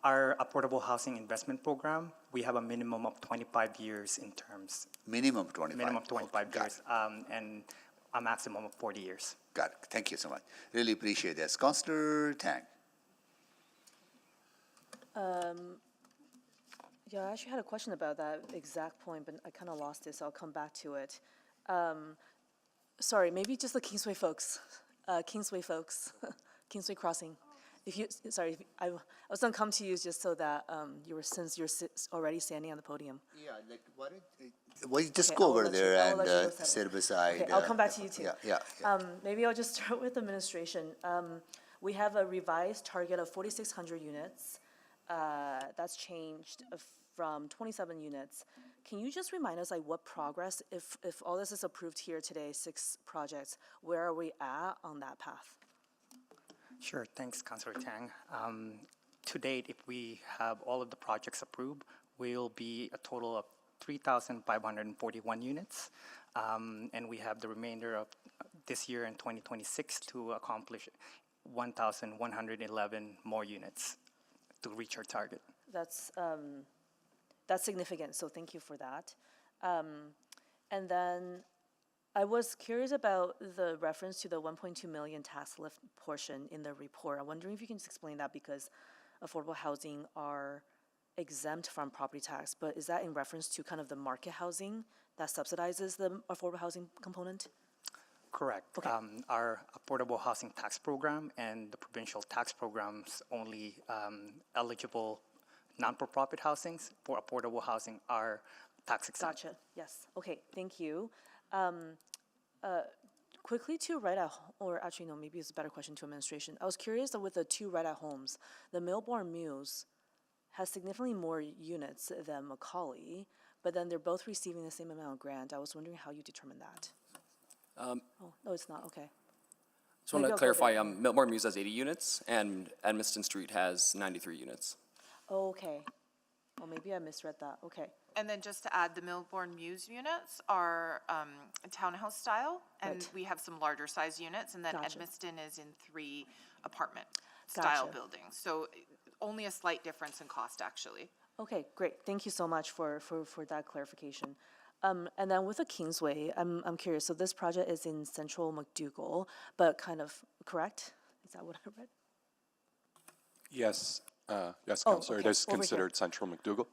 Our affordable housing investment program, we have a minimum of 25 years in terms. Minimum 25. Minimum 25 Got years. And a maximum of 40 years. Got it. Thank you so much. Really appreciate this. Councillor Tang. Yeah, I actually had a question about that exact point, but I kind of lost it, so I'll come back to it. Sorry, maybe just the Kingsway folks, Kingsway Crossing. If you, sorry, I was gonna come to you just so that since you're already standing on the podium. Yeah, like why don't well, you just Okay, go I'll over let you- there I'll and let you go set it. sit beside. Okay, I'll come back to you too. Yeah. Maybe I'll just start with administration. We have a revised target of 4,600 units. That's changed from 27 units. Can you just remind us, like, what progress, if all this is approved here today, 6 projects, where are we at on that path? Sure, thanks, Councillor Tang. To date, if we have all of the projects approved, we'll be a total of 3,541 units. And we have the remainder of this year in 2026 to accomplish 1,111 more units to reach our target. That's significant, so thank you for that. And then I was curious about the reference to the 1.2 million tax lift portion in the report. I'm wondering if you can just explain that, because affordable housing are exempt from property tax, but is that in reference to kind of the market housing that subsidizes the affordable housing component? Correct. Okay. Our affordable housing tax program and the provincial tax programs only eligible non-for-profit housings for affordable housing are tax exempt. Gotcha, yes. Okay, thank you. Quickly to or actually no, maybe it's a better question to administration. I was curious that with the 2 right at homes, the Millbourne Muse has significantly more units than Macaulay, but then they're both receiving the same amount of grant. I was wondering how you determine that. Oh, no, it's not, okay. Just want to clarify, Millbourne Muse has 80 units and Edmiston Street has 93 units. Oh, okay. Well, maybe I misread that, okay. And then just to add, the Millbourne Muse units are townhouse style, and Right. we have some larger size units, and then Gotcha. Edmiston is in 3 apartment style Gotcha. buildings. So only a slight difference in cost, actually. Okay, great. Thank you so much for that clarification. And then with the Kingsway, I'm curious. So this project is in central McDougall, but kind of correct? Is that what I read? Yes, yes, Oh, Councillor, okay, it is over here. considered Central McDougall.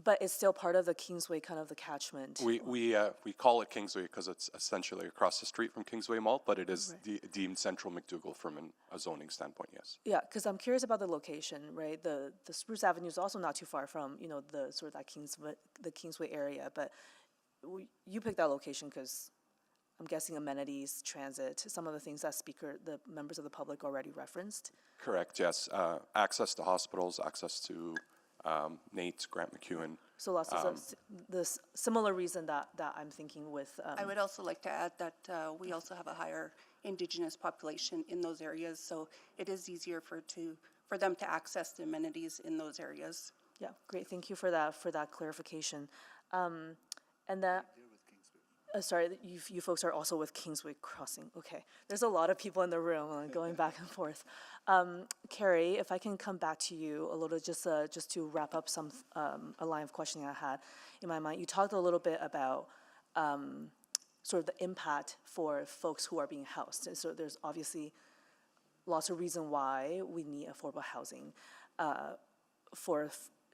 But it's still part of the Kingsway, kind of the catchment. We call it Kingsway because it's essentially across the street from Kingsway Mall, but it is deemed Central McDougall from a zoning standpoint, yes. Yeah, because I'm curious about the location, right? The Spruce Avenue is also not too far from, the sort of that Kingsway area, but you picked that location because I'm guessing amenities, transit, some of the things that the members of the public already referenced. Correct, yes. Access to hospitals, access to Nate's, Grant McEwen. So lots of this similar reason that I'm thinking with. I would also like to add that we also have a higher Indigenous population in those areas, so it is easier for them to access the amenities in those areas. Yeah, great. Thank you for that clarification. And that. Sorry, you folks are also with Kingsway Crossing. Okay, there's a lot of people in the room going back and forth. Carrie, if I can come back to you a little, just to wrap up a line of questioning I had in my mind. You talked a little bit about sort of the impact for folks who are being housed. So there's obviously lots of reason why we need affordable housing for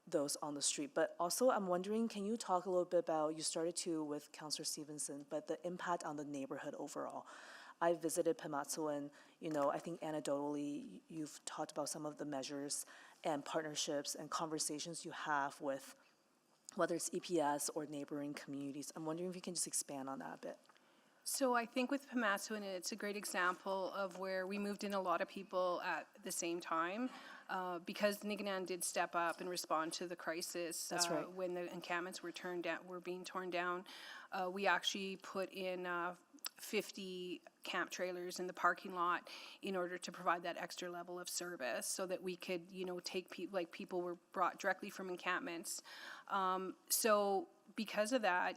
those on the street. But also I'm wondering, can you talk a little bit about, you started to with Councillor Stevenson, but the impact on the neighborhood overall. I visited Pimatuan, I think anecdotally you've talked about some of the measures and partnerships and conversations you have with whether it's EPS or neighboring communities. I'm wondering if you can just expand on that a bit. So I think with Pimatuan, it's a great example of where we moved in a lot of people at the same time. Because Niganan did step up and respond to the crisis. That's right. When the encampments were being torn down, we actually put in 50 camp trailers in the parking lot in order to provide that extra level of service, so that we could, take people were brought directly from encampments. So because of that,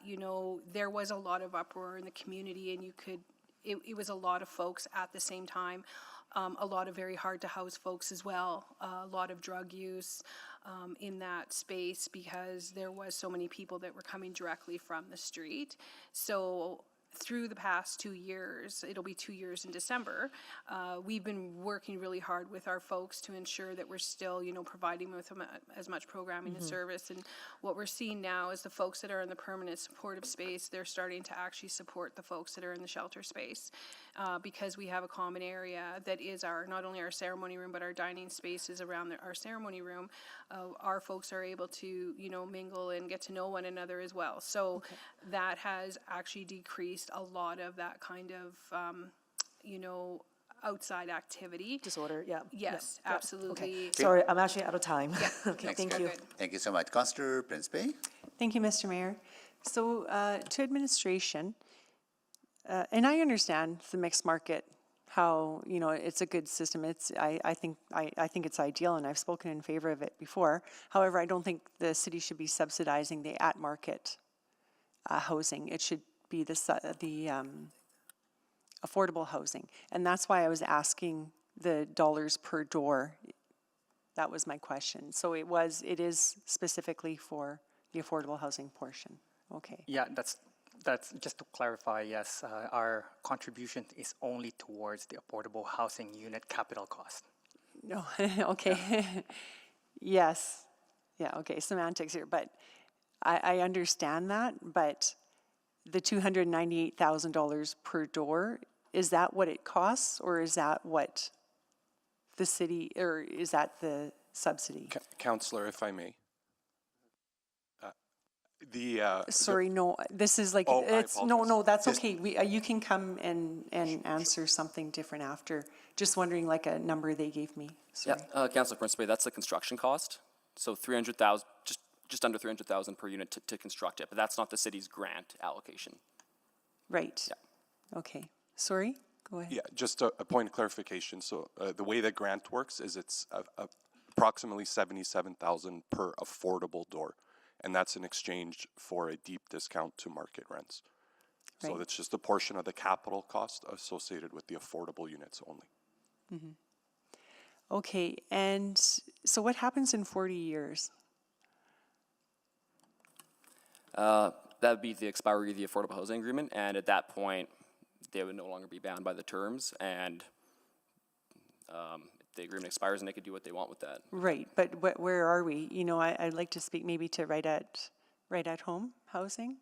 there was a lot of uproar in the community, and it was a lot of folks at the same time. A lot of very hard to house folks as well, a lot of drug use in that space, because there was so many people that were coming directly from the street. So through the past 2 years, it'll be 2 years in December, we've been working really hard with our folks to ensure that we're still, providing with them as much programming and service. And what we're seeing now is the folks that are in the permanent supportive space, they're starting to actually support the folks that are in the shelter space, because we have a common area that is not only our ceremony room, but our dining spaces around our ceremony room. Our folks are able to, mingle and get to know one another as well. So that has actually decreased a lot of that kind of, outside activity. Disorder, yeah. Yes, yeah. absolutely. Okay. Sorry, I'm actually out of time. Okay, Thanks, thank Karen. you. Thank you so much. Councillor Principe? Thank you, Mr. Mayor. So to administration, and I understand the mixed market, how, it's a good system. I think it's ideal, and I've spoken in favor of it before. However, I don't think the city should be subsidizing the at-market housing. It should be the affordable housing. And that's why I was asking the dollars per door. That was my question. So it is specifically for the affordable housing portion. Okay. Yeah, that's just to clarify, yes, our contribution is only towards the affordable housing unit capital cost. No, okay. Yes. Yeah, okay, semantics here, but I understand that, but the $298,000 per door, is that what it costs, or is that what the city, or is that the subsidy? Councillor, if I may. Sorry, no, this is like, Oh, I it's, apologize. no, that's okay. You can come and answer something different after. Just wondering, like, a number they gave me. Sorry. Yeah, Councillor Principe, that's the construction cost. So 300,000, just under 300,000 per unit to construct it, but that's not the city's grant allocation. Right. Yeah. Okay. Sorry, go ahead. Yeah, just a point of clarification. So the way that grant works is it's approximately 77,000 per affordable door. And that's in exchange for a deep discount to market rents. So Right. that's just a portion of the capital cost associated with the affordable units only. Mm-hmm. Okay, and so what happens in 40 years? That would be the expiry of the affordable housing agreement, and at that point, they would no longer be bound by the terms, and the agreement expires, and they could do what they want with that. Right, but where are we? I'd like to speak maybe to right at home housing.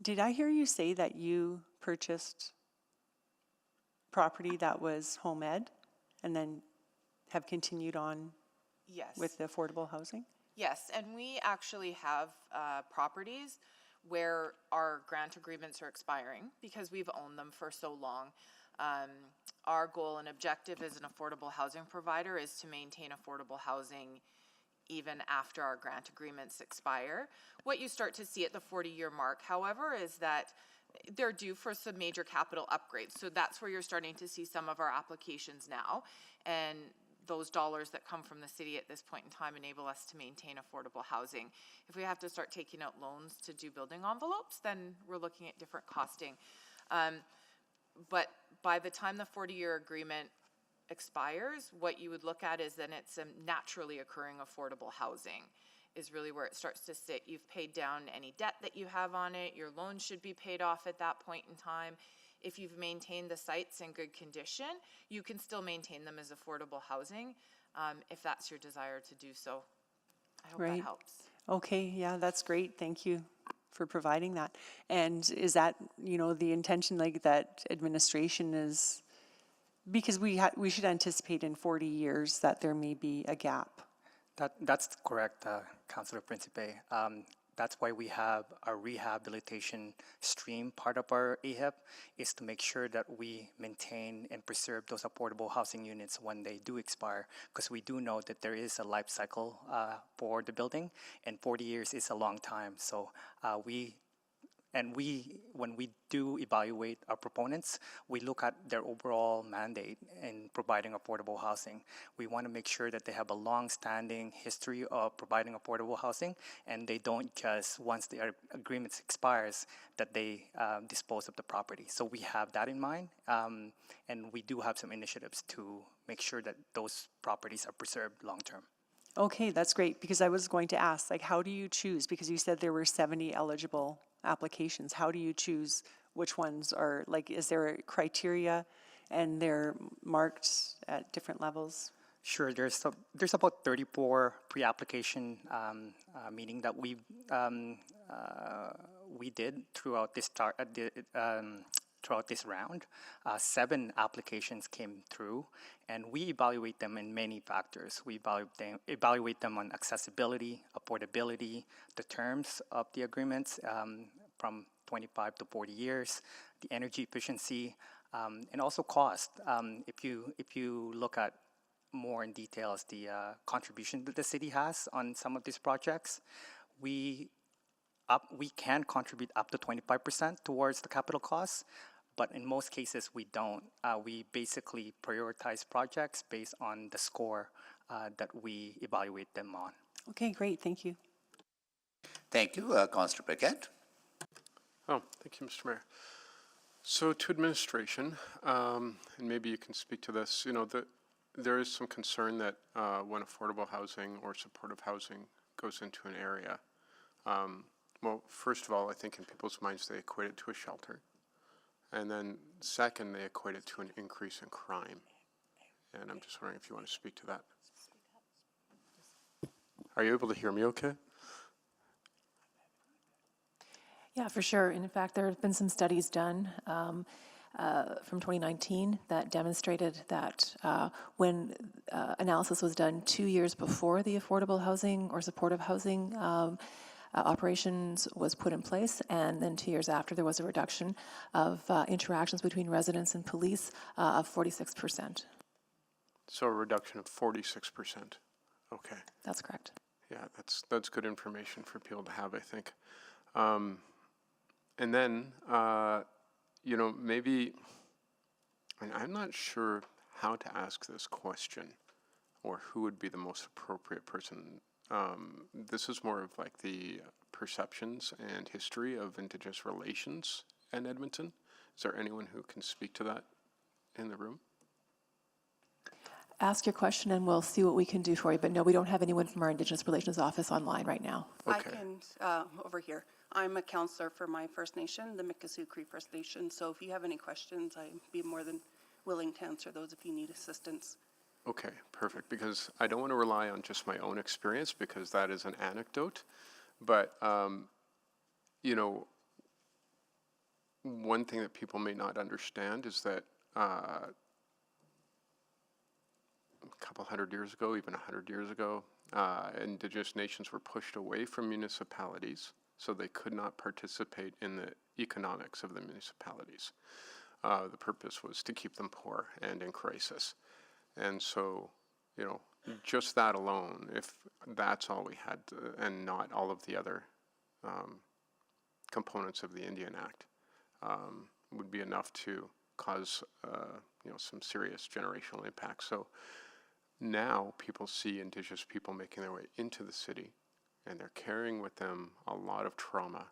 Did I hear you say that you purchased property that was home ed and then have continued on Yes. with the affordable housing? Yes, and we actually have properties where our grant agreements are expiring because we've owned them for so long. Our goal and objective as an affordable housing provider is to maintain affordable housing even after our grant agreements expire. What you start to see at the 40-year mark, however, is that they're due for some major capital upgrades. So that's where you're starting to see some of our applications now. And those dollars that come from the city at this point in time enable us to maintain affordable housing. If we have to start taking out loans to do building envelopes, then we're looking at different costing. But by the time the 40-year agreement expires, what you would look at is then it's a naturally occurring affordable housing is really where it starts to sit. You've paid down any debt that you have on it. Your loan should be paid off at that point in time. If you've maintained the sites in good condition, you can still maintain them as affordable housing if that's your desire to do so. I hope that helps. Okay, yeah, that's great. Thank you for providing that. And is that, the intention, like, that administration is, because we should anticipate in 40 years that there may be a gap. That's correct, Councillor Principe. That's why we have a rehabilitation stream. Part of our AHEP is to make sure that we maintain and preserve those affordable housing units when they do expire, because we do know that there is a life cycle for the building, and 40 years is a long time. So when we do evaluate our proponents, we look at their overall mandate in providing affordable housing. We want to make sure that they have a long-standing history of providing affordable housing, and they don't just, once the agreement expires, that they dispose of the property. So we have that in mind, and we do have some initiatives to make sure that those properties are preserved long-term. Okay, that's great, because I was going to ask, like, how do you choose? Because you said there were 70 eligible applications. How do you choose which ones are, like, is there a criteria and they're marked at different levels? Sure, there's about 34 pre-application meeting that we did throughout throughout this round. 7 applications came through, and we evaluate them in many factors. We evaluate them on accessibility, affordability, the terms of the agreements from 25 to 40 years, the energy efficiency, and also cost. If you look at more in details the contribution that the city has on some of these projects, we can contribute up to 25% towards the capital costs, but in most cases we don't. We basically prioritize projects based on the score that we evaluate them on. Okay, great, thank you. Thank you, Councillor Paquette. Oh, thank you, Mr. Mayor. So to administration, and maybe you can speak to this, there is some concern that when affordable housing or supportive housing goes into an area, well, first of all, I think in people's minds they equate it to a shelter. And then second, they equate it to an increase in crime. And I'm just wondering if you want to speak to that. Are you able to hear me okay? Yeah, for sure. In fact, there have been some studies done from 2019 that demonstrated that when analysis was done 2 years before the affordable housing or supportive housing operations was put in place, and then 2 years after, there was a reduction of interactions between residents and police of 46%. So a reduction of 46%. Okay. That's correct. Yeah, that's good information for people to have, I think. And then, maybe, I'm not sure how to ask this question or who would be the most appropriate person. This is more of like the perceptions and history of Indigenous relations in Edmonton. Is there anyone who can speak to that in the room? Ask your question and we'll see what we can do for you. But no, we don't have anyone from our Indigenous Relations Office online right now. Okay. I can, over here. I'm a counselor for my First Nation, the Mikisew Cree First Nation. So if you have any questions, I'd be more than willing to answer those if you need assistance. Okay, perfect. Because I don't want to rely on just my own experience because that is an anecdote. But, one thing that people may not understand is that a couple hundred years ago, even 100 years ago, Indigenous nations were pushed away from municipalities, so they could not participate in the economics of the municipalities. The purpose was to keep them poor and in crisis. And so, just that alone, if that's all we had, and not all of the other components of the Indian Act, would be enough to cause, some serious generational impact. So now people see Indigenous people making their way into the city, and they're carrying with them a lot of trauma.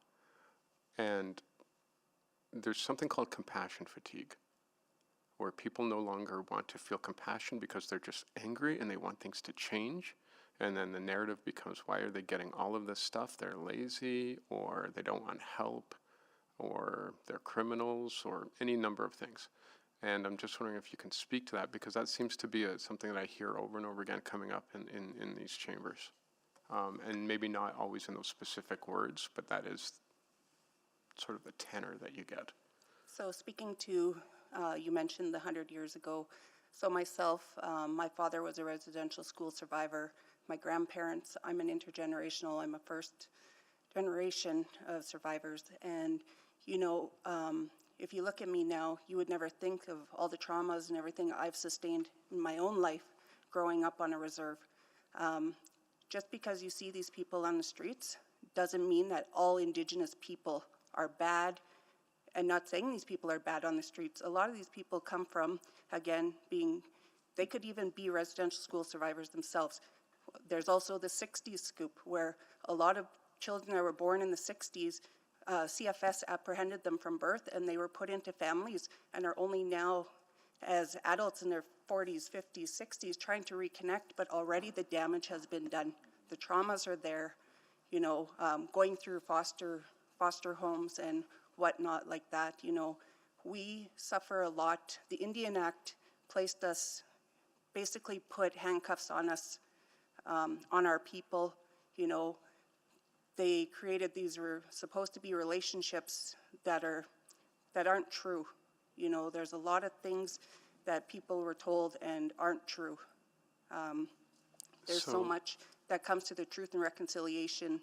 And there's something called compassion fatigue, where people no longer want to feel compassion because they're just angry and they want things to change. And then the narrative becomes, why are they getting all of this stuff? They're lazy, or they don't want help, or they're criminals, or any number of things. And I'm just wondering if you can speak to that, because that seems to be something that I hear over and over again coming up in these chambers. And maybe not always in those specific words, but that is sort of the tenor that you get. So speaking to, you mentioned the 100 years ago. So myself, my father was a residential school survivor. My grandparents, I'm an intergenerational, I'm a first generation of survivors. And, if you look at me now, you would never think of all the traumas and everything I've sustained in my own life growing up on a reserve. Just because you see these people on the streets doesn't mean that all Indigenous people are bad. And not saying these people are bad on the streets. A lot of these people come from, again, they could even be residential school survivors themselves. There's also the 60s scoop, where a lot of children that were born in the 60s, CFS apprehended them from birth, and they were put into families and are only now, as adults in their 40s, 50s, 60s, trying to reconnect, but already the damage has been done. The traumas are there, going through foster homes and whatnot like that. You know, we suffer a lot. The Indian Act placed us, basically put handcuffs on us, on our people. You know, they created these were supposed to be relationships that aren't true. You know, there's a lot of things that people were told and aren't true. There's so much that comes to the truth and reconciliation,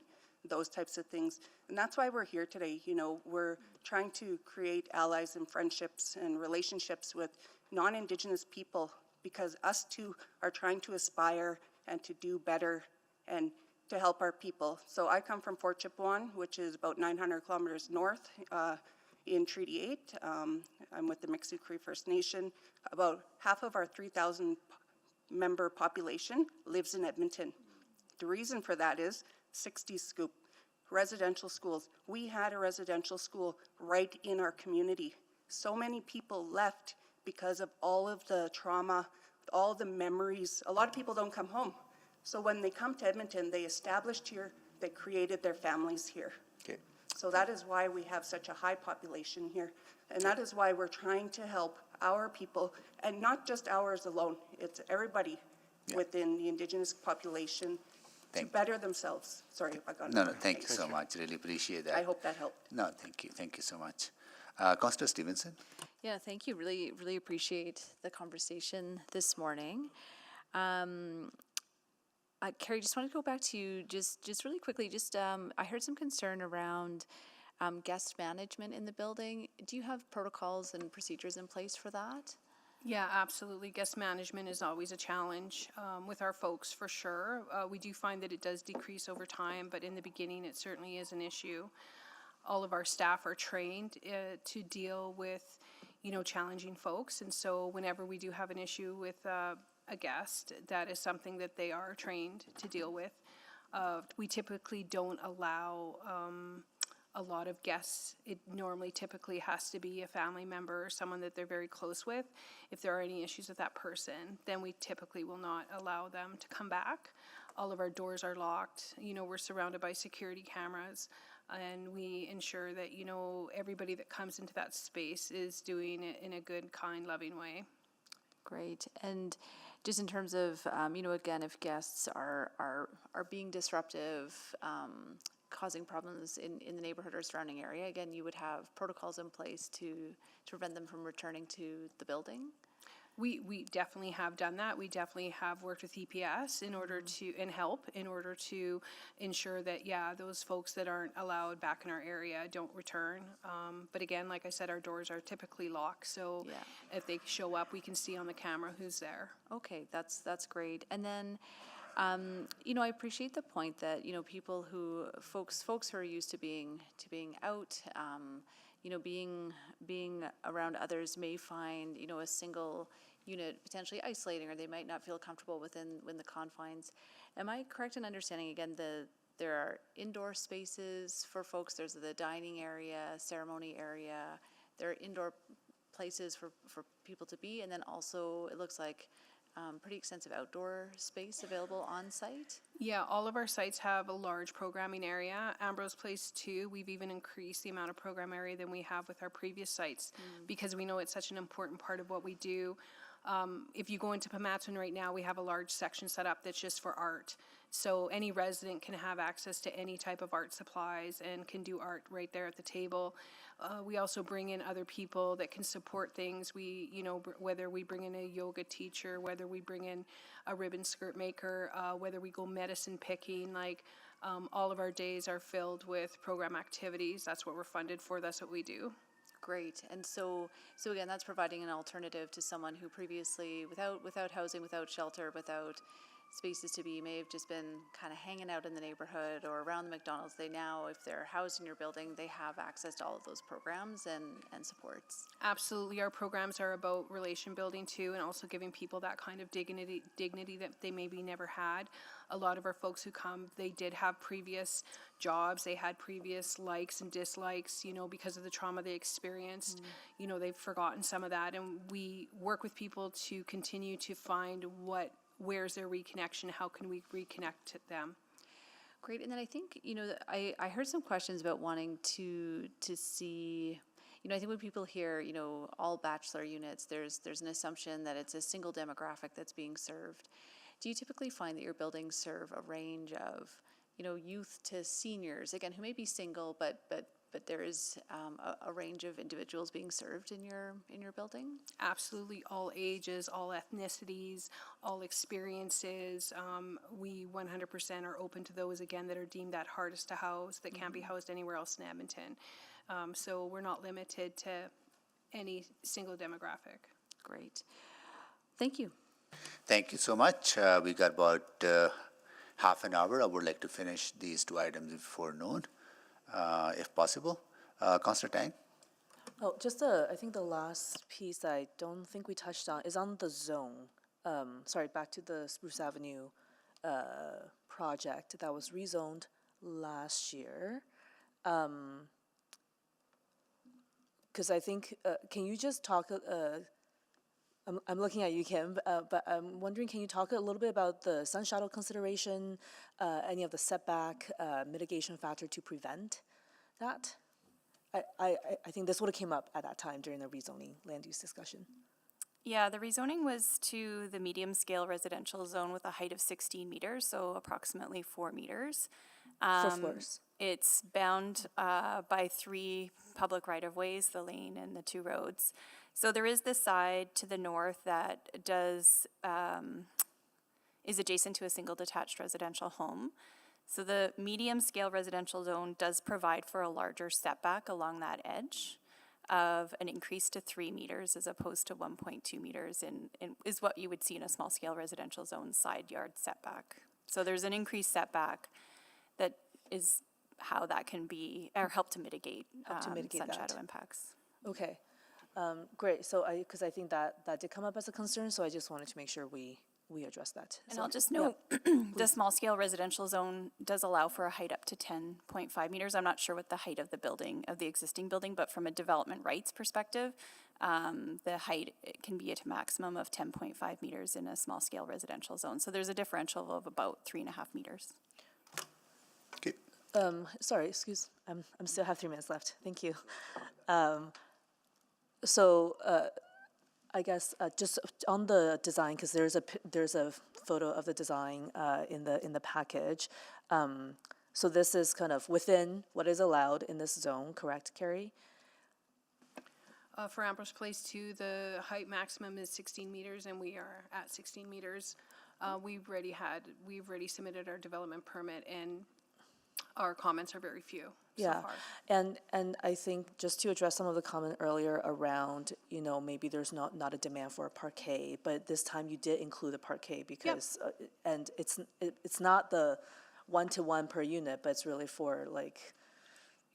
those types of things. And that's why we're here today. You know, we're trying to create allies and friendships and relationships with non-Indigenous people, because us too are trying to aspire and to do better and to help our people. So I come from Fort Chipewyan, which is about 900 kilometers north in Treaty 8. I'm with the Miksuk Cree First Nation. About half of our 3,000 member population lives in Edmonton. The reason for that is 60 Scoop, residential schools. We had a residential school right in our community. So many people left because of all of the trauma, all the memories. A lot of people don't come home. So when they come to Edmonton, they established here, they created their families here. Okay. So that is why we have such a high population here. And that is why we're trying to help our people, and not just ours alone. It's everybody within the Indigenous population to better themselves. Sorry if I got it. No, thank you so much. Really appreciate that. I hope that helped. No, thank you. Thank you so much. Councillor Stevenson? Yeah, thank you. Really appreciate the conversation this morning. Carrie, just wanted to go back to you just really quickly. I heard some concern around guest management in the building. Do you have protocols and procedures in place for that? Yeah, absolutely. Guest management is always a challenge with our folks, for sure. We do find that it does decrease over time, but in the beginning, it certainly is an issue. All of our staff are trained to deal with, you know, challenging folks, and so whenever we do have an issue with a guest, that is something that they are trained to deal with. We typically don't allow a lot of guests. It normally typically has to be a family member or someone that they're very close with. If there are any issues with that person, then we typically will not allow them to come back. All of our doors are locked. You know, we're surrounded by security cameras, and we ensure that, you know, everybody that comes into that space is doing it in a good, kind, loving way. Great. And just in terms of, you know, again, if guests are being disruptive, causing problems in the neighborhood or surrounding area, again, you would have protocols in place to prevent them from returning to the building? We definitely have done that. We definitely have worked with EPS in order to, and help in order to ensure that, yeah, those folks that aren't allowed back in our area don't return. But again, like I said, our doors are typically locked, so if they show up, we can see on the camera who's there. Okay, that's great. And then, you know, I appreciate the point that, you know, people who, folks who are used to being out, you know, being around others may find, you know, a single unit potentially isolating, or they might not feel comfortable within the confines. Am I correct in understanding, again, there are indoor spaces for folks, there's the dining area, ceremony area, there are indoor places for people to be, and then also it looks like pretty extensive outdoor space available on site? Yeah, all of our sites have a large programming area. Ambrose Place too, we've even increased the amount of program area than we have with our previous sites because we know it's such an important part of what we do. If you go into Pimatuan right now, we have a large section set up that's just for art. So any resident can have access to any type of art supplies and can do art right there at the table. We also bring in other people that can support things. We, you know, whether we bring in a yoga teacher, whether we bring in a ribbon skirt maker, whether we go medicine picking, like all of our days are filled with program activities. That's what we're funded for. That's what we do. Great. And so again, that's providing an alternative to someone who previously, without housing, without shelter, without spaces to be, may have just been kind of hanging out in the neighborhood or around the McDonald's. They now, if they're housed in your building, they have access to all of those programs and supports. Absolutely. Our programs are about relation building too, and also giving people that kind of dignity that they maybe never had. A lot of our folks who come, they did have previous jobs, they had previous likes and dislikes, you know, because of the trauma they experienced. You know, they've forgotten some of that, and we work with people to continue to find where's their reconnection, how can we reconnect to them. Great, and then I think, you know, I heard some questions about wanting to see, you know, I think when people hear, you know, all bachelor units, there's an assumption that it's a single demographic that's being served. Do you typically find that your buildings serve a range of, you know, youth to seniors, again, who may be single, but there is a range of individuals being served in your building? Absolutely, all ages, all ethnicities, all experiences. We 100% are open to those, again, that are deemed that hardest to house, that can't be housed anywhere else in Edmonton. So we're not limited to any single demographic. Great. Thank you. Thank you so much. We got about half an hour. I would like to finish these two items before noon, if possible. Councillor Tang? Oh, just I think the last piece that I don't think we touched on is on the zone. Sorry, back to the Spruce Avenue project that was rezoned last year. Because I think, can you just talk, I'm looking at you, Kim, but I'm wondering, can you talk a little bit about the sun shadow consideration, any of the setback mitigation factor to prevent that? I think this would have came up at that time during the rezoning land use discussion. Yeah, the rezoning was to the medium-scale residential zone with a height of 16 meters, so approximately 4 meters. For floors. It's bound by 3 public right-of-ways, the lane and the 2 roads. So there is this side to the north that is adjacent to a single detached residential home. So the medium-scale residential zone does provide for a larger setback along that edge of an increase to 3 meters as opposed to 1.2 meters is what you would see in a small-scale residential zone side yard setback. So there's an increased setback that is how that can be, or help to mitigate, sun shadow impacts. Okay, great. So because I think that did come up as a concern, so I just wanted to make sure we address that. And So, I'll just note, the small-scale residential zone does allow for a height up to 10.5 meters. I'm not sure what the height of the building, of the existing building, but from a development rights perspective, the height can be at a maximum of 10.5 meters in a small-scale residential zone. So there's a differential of about 3.5 meters. Sorry, excuse, I'm still have 3 minutes left. Thank you. I guess just on the design, because there's a photo of the design in the package. So this is kind of within what is allowed in this zone, correct, Carrie? For Ambrose Place 2, the height maximum is 16 meters, and we are at 16 meters. We've already submitted our development permit, and our comments are very few so far. And I think just to address some of the comment earlier around, you know, maybe there's not a demand for a parquet, but this time you did include a parquet because, and it's not the 1-to-1 per unit, but it's really for like.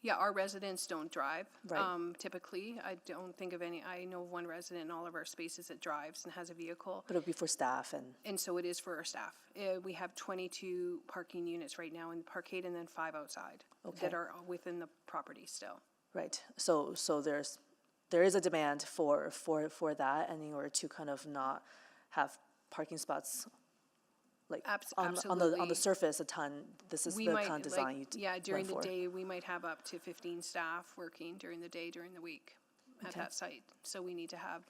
Yeah, our residents don't drive. Right. Typically, I don't think of any. I know of one resident in all of our spaces that drives and has a vehicle. But it would be for staff and so it is for our staff. We have 22 parking units right now in the parkade, and then 5 outside that are within the property still. Right. So there is a demand for that, and in order to kind of not have parking spots. Like on the surface, a ton. This is the kind of design during the day, we might have up to 15 staff working during the day, during the week at that site. So we need to have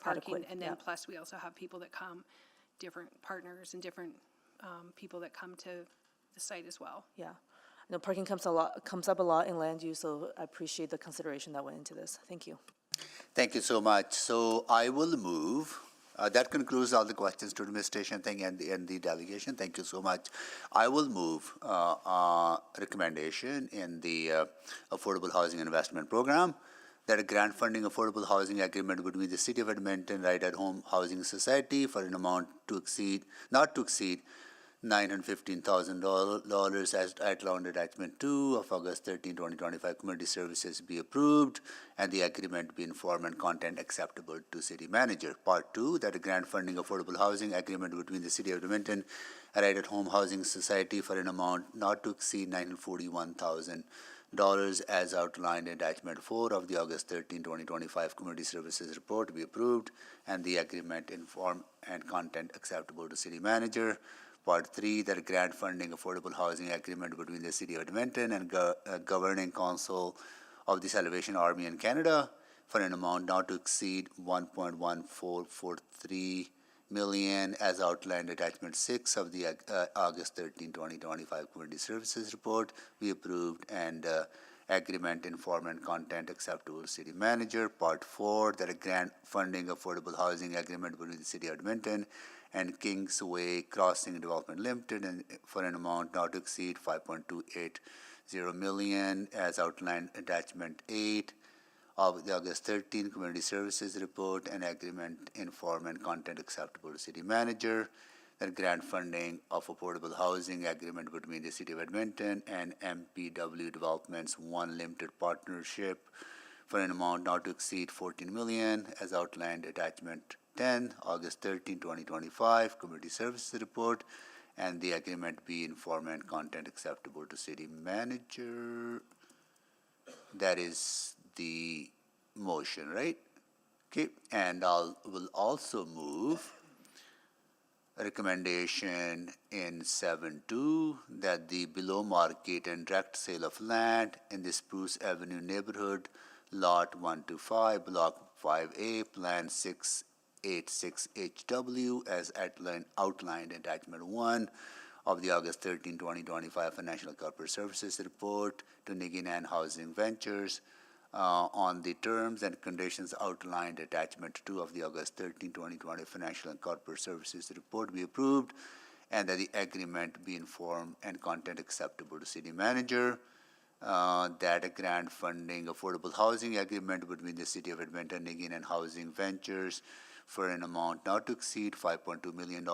parking, adequate, and then plus we also have people that come, different partners and different people that come to the site as well. Yeah, no, parking comes up a lot in land use, so I appreciate the consideration that went into this. Thank you. Thank you so much. So I will move. That concludes all the questions to administration thing and the delegation. Thank you so much. I will move recommendation in the Affordable Housing Investment Program that a grant funding affordable housing agreement between the City of Edmonton Right at Home Housing Society for an amount not to exceed $915,000 as outlined in Attachment 2 of August 13, 2025 Community Services be approved and the agreement be in form and content acceptable to City Manager. Part 2, that a grant funding affordable housing agreement between the City of Edmonton Right at Home Housing Society for an amount not to exceed $941,000 as outlined in Attachment 4 of the August 13, 2025 Community Services Report be approved and the agreement in form and content acceptable to City Manager. Part 3, that grant funding affordable housing agreement between the City of Edmonton and Governing Council of the Salvation Army in Canada for an amount not to exceed 1.1443 million as outlined attachment 6 of the August 13, 2025 Community Services Report be approved, and agreement in form and content acceptable to City Manager. Part 4, that a grant funding affordable housing agreement between the City of Edmonton and Kingsway Crossing Development Limited and for an amount not to exceed 5.280 million as outlined attachment 8 of the August 13 Community Services Report, and agreement in form and content acceptable to City Manager. That grant funding of affordable housing agreement between the City of Edmonton and MPW Developments 1 Limited Partnership for an amount not to exceed 14 million as outlined attachment 10, August 13, 2025 Community Services Report, and the agreement be in form and content acceptable to City Manager. That is the motion, right? Okay, and will also move a recommendation in 7.2 that the below market and direct sale of land in the Spruce Avenue neighborhood, lot 125, block 5A, plan 686HW as outlined in attachment 1 of the August 13, 2025 Financial and Corporate Services Report to Niginan Housing Ventures on the terms and conditions outlined attachment 2 of the August 13, 2020 Financial and Corporate Services Report be approved, and that the agreement be in form and content acceptable to City Manager. That a grant funding affordable housing agreement between the City of Edmonton, Niginan Housing Ventures for an amount not to exceed $5.2 million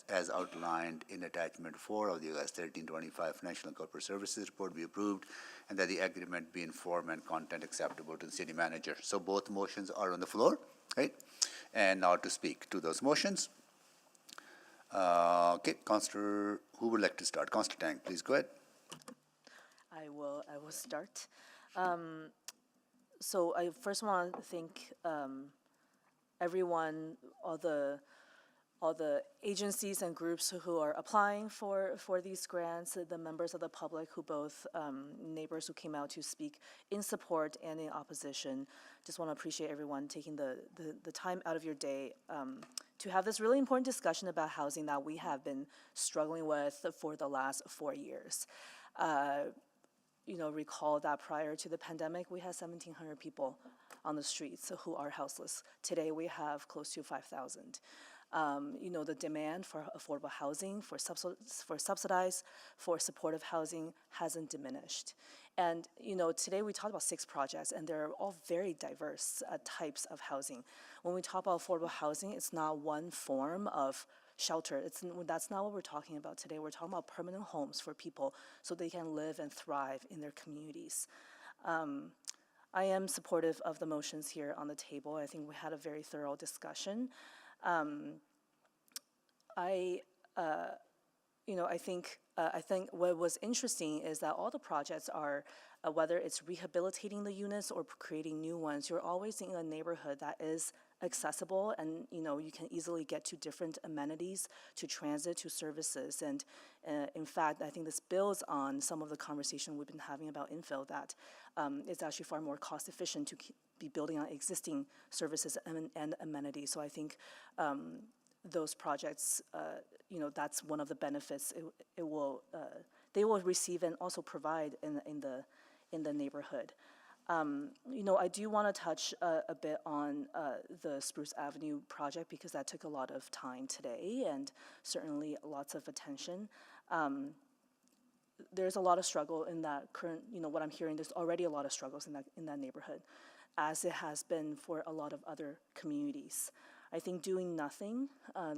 as outlined in attachment 4 of the August 1325 Financial and Corporate Services Report be approved, and that the agreement be in form and content acceptable to the City Manager. So both motions are on the floor, right? And now to speak to those motions. Okay, Councillor, who would like to start? Councillor Tang, please go ahead. I will start. So I first want to thank everyone, all the agencies and groups who are applying for these grants, the members of the public who both neighbors who came out to speak in support and in opposition. Just want to appreciate everyone taking the time out of your day to have this really important discussion about housing that we have been struggling with for the last 4 years. Recall that prior to the pandemic, we had 1,700 people on the streets who are houseless. Today, we have close to 5,000. The demand for affordable housing, for subsidized, for supportive housing hasn't diminished. And, today we talked about 6 projects, and they're all very diverse types of housing. When we talk about affordable housing, it's not one form of shelter. That's not what we're talking about today. We're talking about permanent homes for people so they can live and thrive in their communities. I am supportive of the motions here on the table. I think we had a very thorough discussion. I think what was interesting is that all the projects are, whether it's rehabilitating the units or creating new ones, you're always in a neighborhood that is accessible, and you can easily get to different amenities, to transit, to services. And in fact, I think this builds on some of the conversation we've been having about infill, that it's actually far more cost efficient to be building on existing services and amenities. So I think those projects, that's one of the benefits they will receive and also provide in the neighborhood. I do want to touch a bit on the Spruce Avenue project because that took a lot of time today and certainly lots of attention. There's a lot of struggle in that current, what I'm hearing, there's already a lot of struggles in that neighborhood, as it has been for a lot of other communities. I think doing nothing,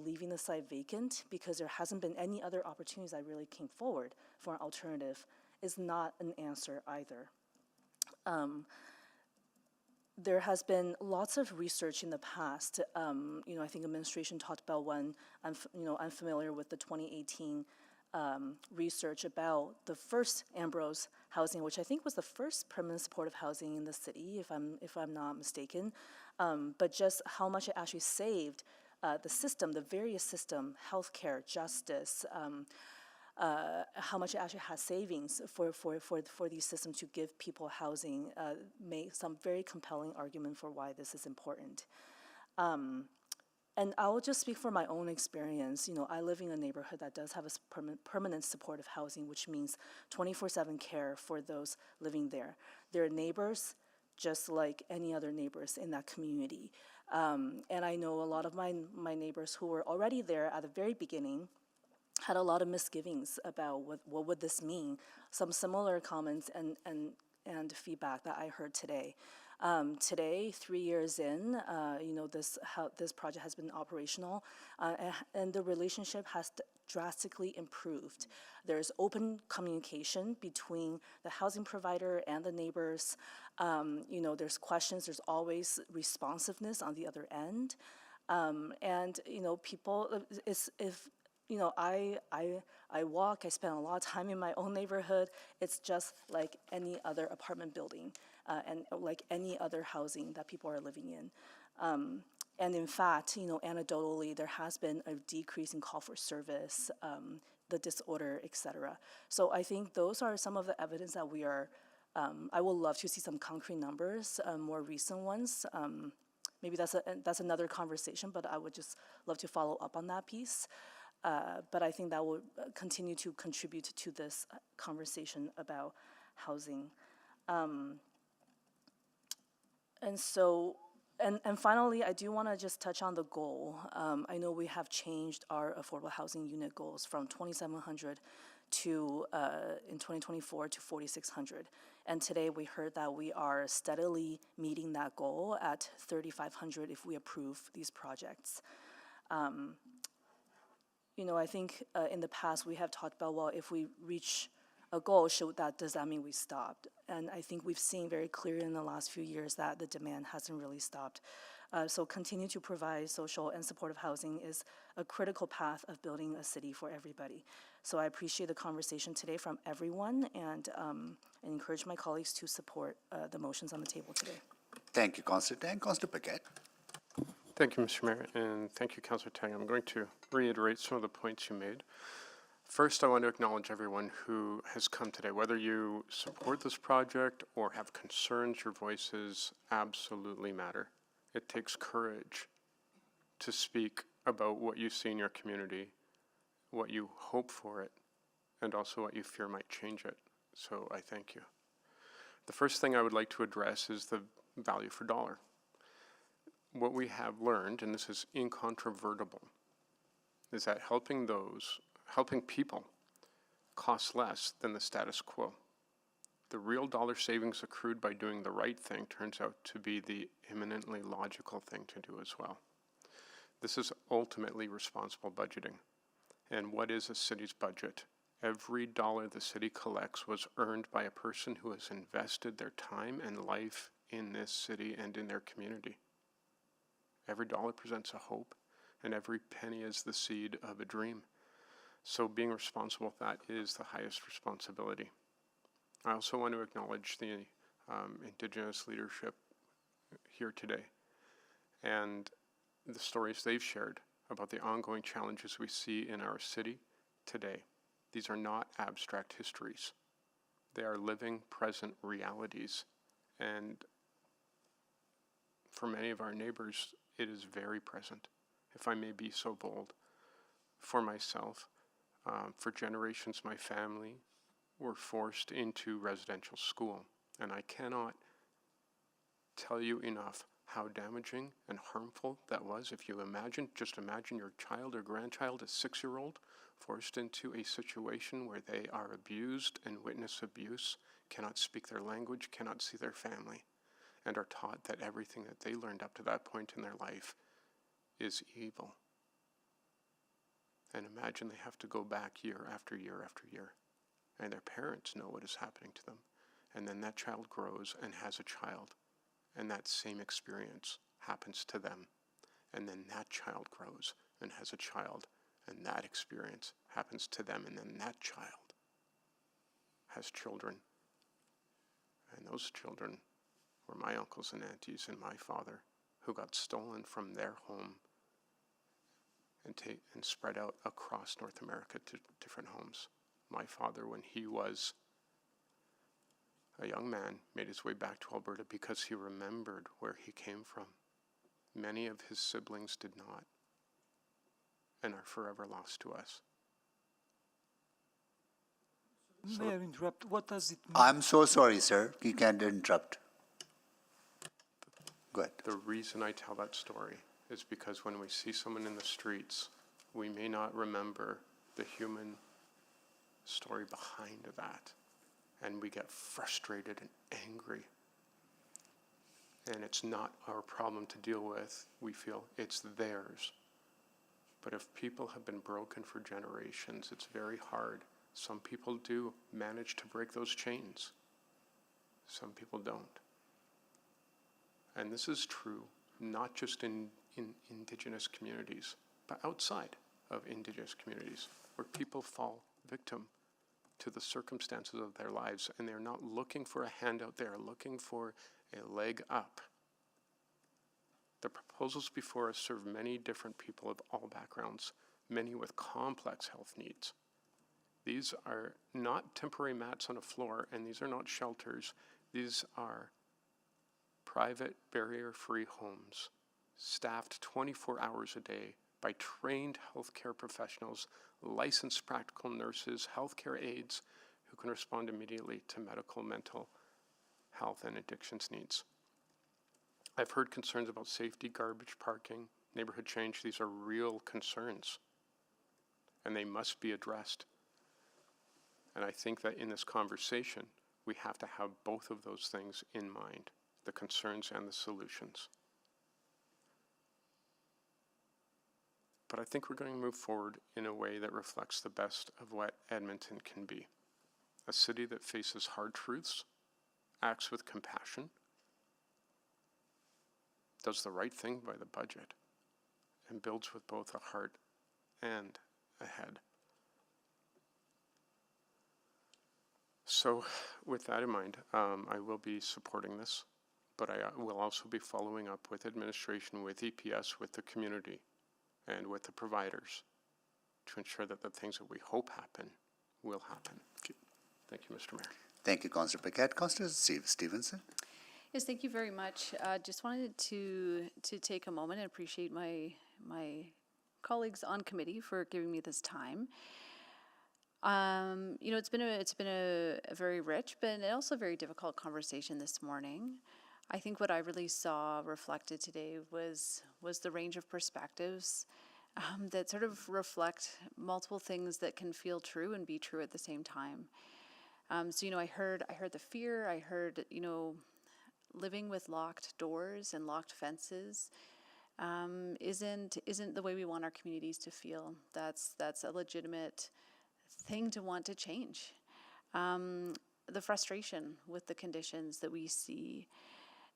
leaving the site vacant because there hasn't been any other opportunities that really came forward for an alternative is not an answer either. There has been lots of research in the past. I think administration talked about one. I'm familiar with the 2018 research about the first Ambrose housing, which I think was the first permanent supportive housing in the city, if I'm not mistaken. But just how much it actually saved the system, the various system, healthcare, justice, how much it actually has savings for these systems to give people housing, make some very compelling argument for why this is important. And I will just speak for my own experience. You know, I live in a neighborhood that does have a permanent supportive housing, which means 24/7 care for those living there. They're neighbors just like any other neighbors in that community. And I know a lot of my neighbors who were already there at the very beginning had a lot of misgivings about what would this mean. Some similar comments and feedback that I heard today. Today, 3 years in, you know, this project has been operational, and the relationship has drastically improved. There's open communication between the housing provider and the neighbors. You know, there's questions. There's always responsiveness on the other end, and you know, people. You know, I walk, I spend a lot of time in my own neighborhood. It's just like any other apartment building and like any other housing that people are living in. And in fact, you know, anecdotally, there has been a decrease in call for service, the disorder, et cetera. So I think those are some of the evidence that we are, I would love to see some concrete numbers, more recent ones. Maybe that's another conversation, but I would just love to follow up on that piece. But I think that will continue to contribute to this conversation about housing. And so, and finally, I do want to just touch on the goal. I know we have changed our affordable housing unit goals from 2,700 to, in 2024 to 4,600. And today we heard that we are steadily meeting that goal at 3,500 if we approve these projects. You know, I think in the past we have talked about, well, if we reach a goal, does that mean we stopped? And I think we've seen very clearly in the last few years that the demand hasn't really stopped. So continue to provide social and supportive housing is a critical path of building a city for everybody. So I appreciate the conversation today from everyone and encourage my colleagues to support the motions on the table today. Thank you, Councillor Tang. Councillor Paquette. Thank you, Mr. Mayor, and thank you, Councillor Tang. I'm going to reiterate some of the points you made. First, I want to acknowledge everyone who has come today. Whether you support this project or have concerns, your voices absolutely matter. It takes courage to speak about what you see in your community, what you hope for it, and also what you fear might change it. So I thank you. The first thing I would like to address is the value for dollar. What we have learned, and this is incontrovertible, is that helping people costs less than the status quo. The real dollar savings accrued by doing the right thing turns out to be the eminently logical thing to do as well. This is ultimately responsible budgeting. And what is a city's budget? Every dollar the city collects was earned by a person who has invested their time and life in this city and in their community. Every dollar presents a hope, and every penny is the seed of a dream. So being responsible with that is the highest responsibility. I also want to acknowledge the Indigenous leadership here today and the stories they've shared about the ongoing challenges we see in our city today. These are not abstract histories. They are living, present realities. And for many of our neighbors, it is very present, if I may be so bold. For myself, for generations, my family were forced into residential school, and I cannot tell you enough how damaging and harmful that was. If you just imagine your child or grandchild, a 6-year-old, forced into a situation where they are abused and witness abuse, cannot speak their language, cannot see their family, and are taught that everything that they learned up to that point in their life is evil. And imagine they have to go back year after year after year, and their parents know what is happening to them. And then that child grows and has a child, and that same experience happens to them. And then that child grows and has a child, and that experience happens to them, and then that child has children. And those children were my uncles and aunties and my father, who got stolen from their home and spread out across North America to different homes. My father, when he was a young man, made his way back to Alberta because he remembered where he came from. Many of his siblings did not, and are forever lost to us. May I interrupt? What does it mean? I'm so sorry, sir. You can't interrupt. Go ahead. The reason I tell that story is because when we see someone in the streets, we may not remember the human story behind that, and we get frustrated and angry. And it's not our problem to deal with. We feel it's theirs. But if people have been broken for generations, it's very hard. Some people do manage to break those chains. Some people don't. And this is true not just in Indigenous communities, but outside of Indigenous communities, where people fall victim to the circumstances of their lives, and they're not looking for a handout, they are looking for a leg up. The proposals before us serve many different people of all backgrounds, many with complex health needs. These are not temporary mats on a floor, and these are not shelters. These are private, barrier-free homes, staffed 24 hours a day by trained healthcare professionals, licensed practical nurses, healthcare aides who can respond immediately to medical, mental health, and addictions needs. I've heard concerns about safety, garbage, parking, neighborhood change. These are real concerns, and they must be addressed. And I think that in this conversation, we have to have both of those things in mind, the concerns and the solutions. But I think we're going to move forward in a way that reflects the best of what Edmonton can be. A city that faces hard truths, acts with compassion, does the right thing by the budget, and builds with both a heart and a head. So with that in mind, I will be supporting this, but I will also be following up with administration, with EPS, with the community, and with the providers to ensure that the things that we hope happen will happen. Thank you, Mr. Mayor. Thank you, Councillor Paquette. Councillor Stevenson. Yes, thank you very much. Just wanted to take a moment and appreciate my colleagues on committee for giving me this time. You know, it's been a very rich, but also very difficult conversation this morning. I think what I really saw reflected today was the range of perspectives that sort of reflect multiple things that can feel true and be true at the same time. So you know, I heard the fear. I heard, you know, living with locked doors and locked fences isn't the way we want our communities to feel. That's a legitimate thing to want to change. The frustration with the conditions that we see,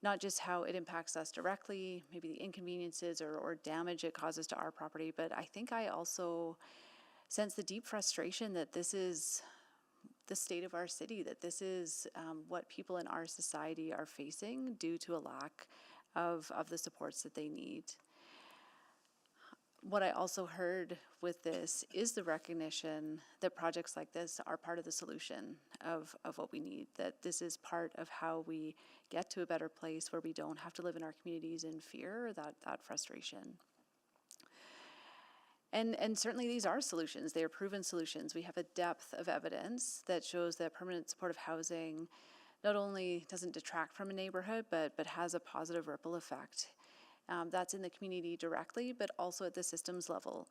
not just how it impacts us directly, maybe the inconveniences or damage it causes to our property, but I think I also sense the deep frustration that this is the state of our city, that this is what people in our society are facing due to a lack of the supports that they need. What I also heard with this is the recognition that projects like this are part of the solution of what we need, that this is part of how we get to a better place where we don't have to live in our communities in fear or that frustration. And certainly these are solutions. They are proven solutions. We have a depth of evidence that shows that permanent supportive housing not only doesn't detract from a neighborhood, but has a positive ripple effect. That's in the community directly, but also at the systems level,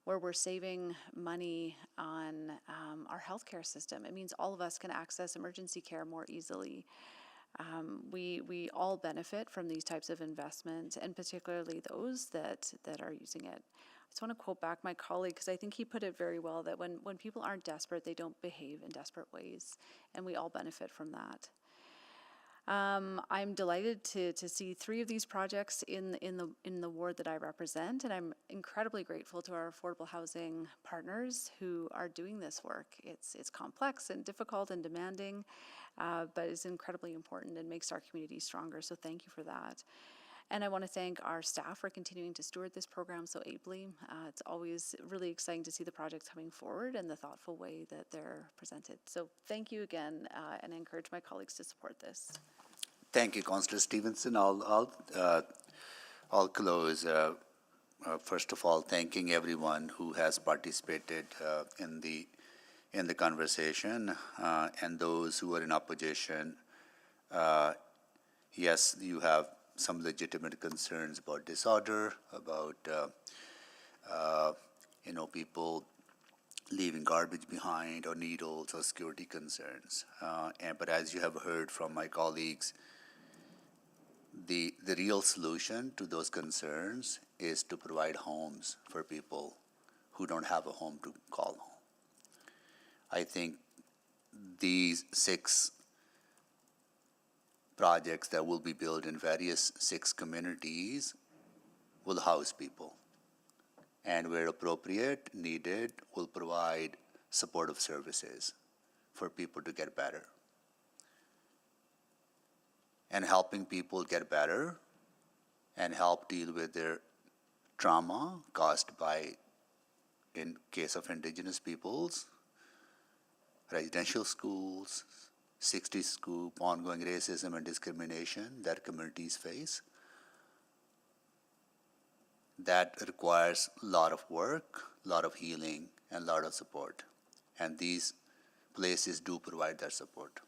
where we're saving money on our healthcare system. It means all of us can access emergency care more easily. We all benefit from these types of investments, and particularly those that are using it. I just want to quote back my colleague, because I think he put it very well, that when people aren't desperate, they don't behave in desperate ways, and we all benefit from that. I'm delighted to see 3 of these projects in the ward that I represent, and I'm incredibly grateful to our affordable housing partners who are doing this work. It's complex and difficult and demanding, but it's incredibly important and makes our community stronger, so thank you for that. And I want to thank our staff for continuing to steward this program so ably. It's always really exciting to see the projects coming forward and the thoughtful way that they're presented. So thank you again, and I encourage my colleagues to support this. Thank you, Councillor Stevenson. I'll close. First of all, thanking everyone who has participated in the conversation, and those who are in opposition. Yes, you have some legitimate concerns about disorder, about people leaving garbage behind, or needles, or security concerns. But as you have heard from my colleagues, the real solution to those concerns is to provide homes for people who don't have a home to call home. I think these 6 projects that will be built in various 6 communities will house people, and where appropriate, needed, will provide supportive services for people to get better. And helping people get better and help deal with their trauma caused by, in case of Indigenous peoples, residential schools, 60 scoop, ongoing racism and discrimination that communities face. That requires a lot of work, a lot of healing, and a lot of support. And these places do provide that support.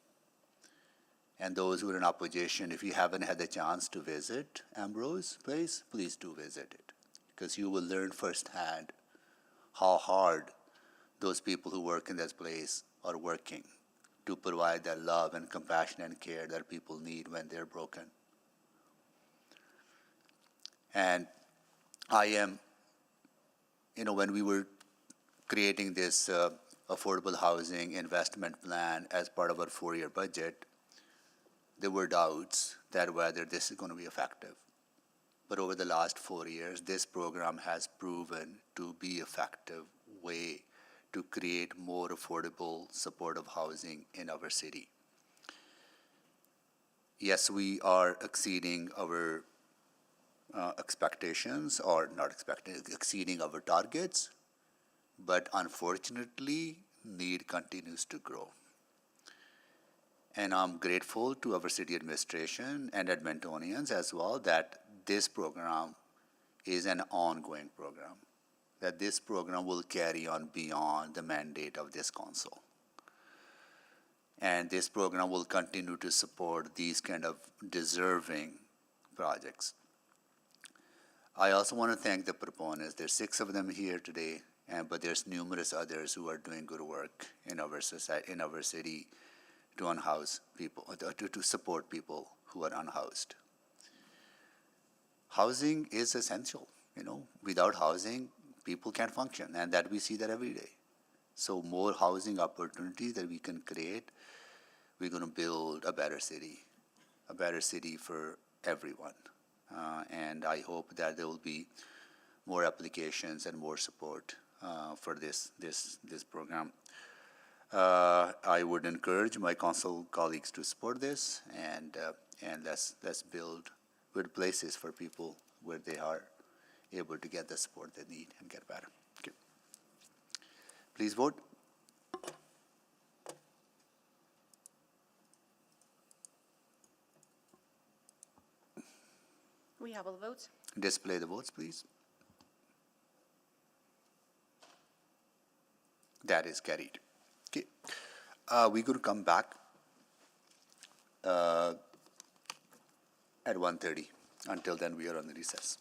And those who are in opposition, if you haven't had the chance to visit Ambrose's place, please do visit it, because you will learn firsthand how hard those people who work in this place are working to provide that love and compassion and care that people need when they're broken. And I am, when we were creating this affordable housing investment plan as part of our 4-year budget, there were doubts that whether this is going to be effective. But over the last 4 years, this program has proven to be effective way to create more affordable, supportive housing in our city. Yes, we are exceeding our expectations, or not expecting, exceeding our targets, but unfortunately, need continues to grow. And I'm grateful to our city administration and Edmontonians as well that this program is an ongoing program, that this program will carry on beyond the mandate of this council. And this program will continue to support these kind of deserving projects. I also want to thank the proponents. There's 6 of them here today, but there's numerous others who are doing good work in our society, in our city, to unhouse people, to support people who are unhoused. Housing is essential. Without housing, people can't function, and that we see that every day. So more housing opportunities that we can create, we're going to build a better city for everyone. And I hope that there will be more applications and more support for this program. I would encourage my council colleagues to support this, and let's build good places for people where they are able to get the support they need and get better. Okay. Please vote. We have all the votes. Display the votes, please. That is carried. Okay. We're going to come back at 1:30. Until then, we are on the recess.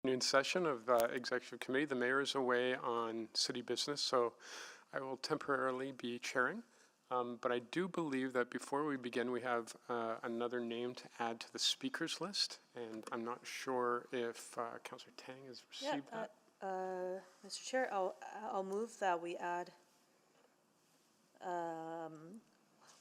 Noon session of Executive Committee. The mayor is away on city business, so I will temporarily be chairing. But I do believe that before we begin, we have another name to add to the speakers list, and I'm not sure if Councillor Tang has received that. Mr. Chair, I'll move that we add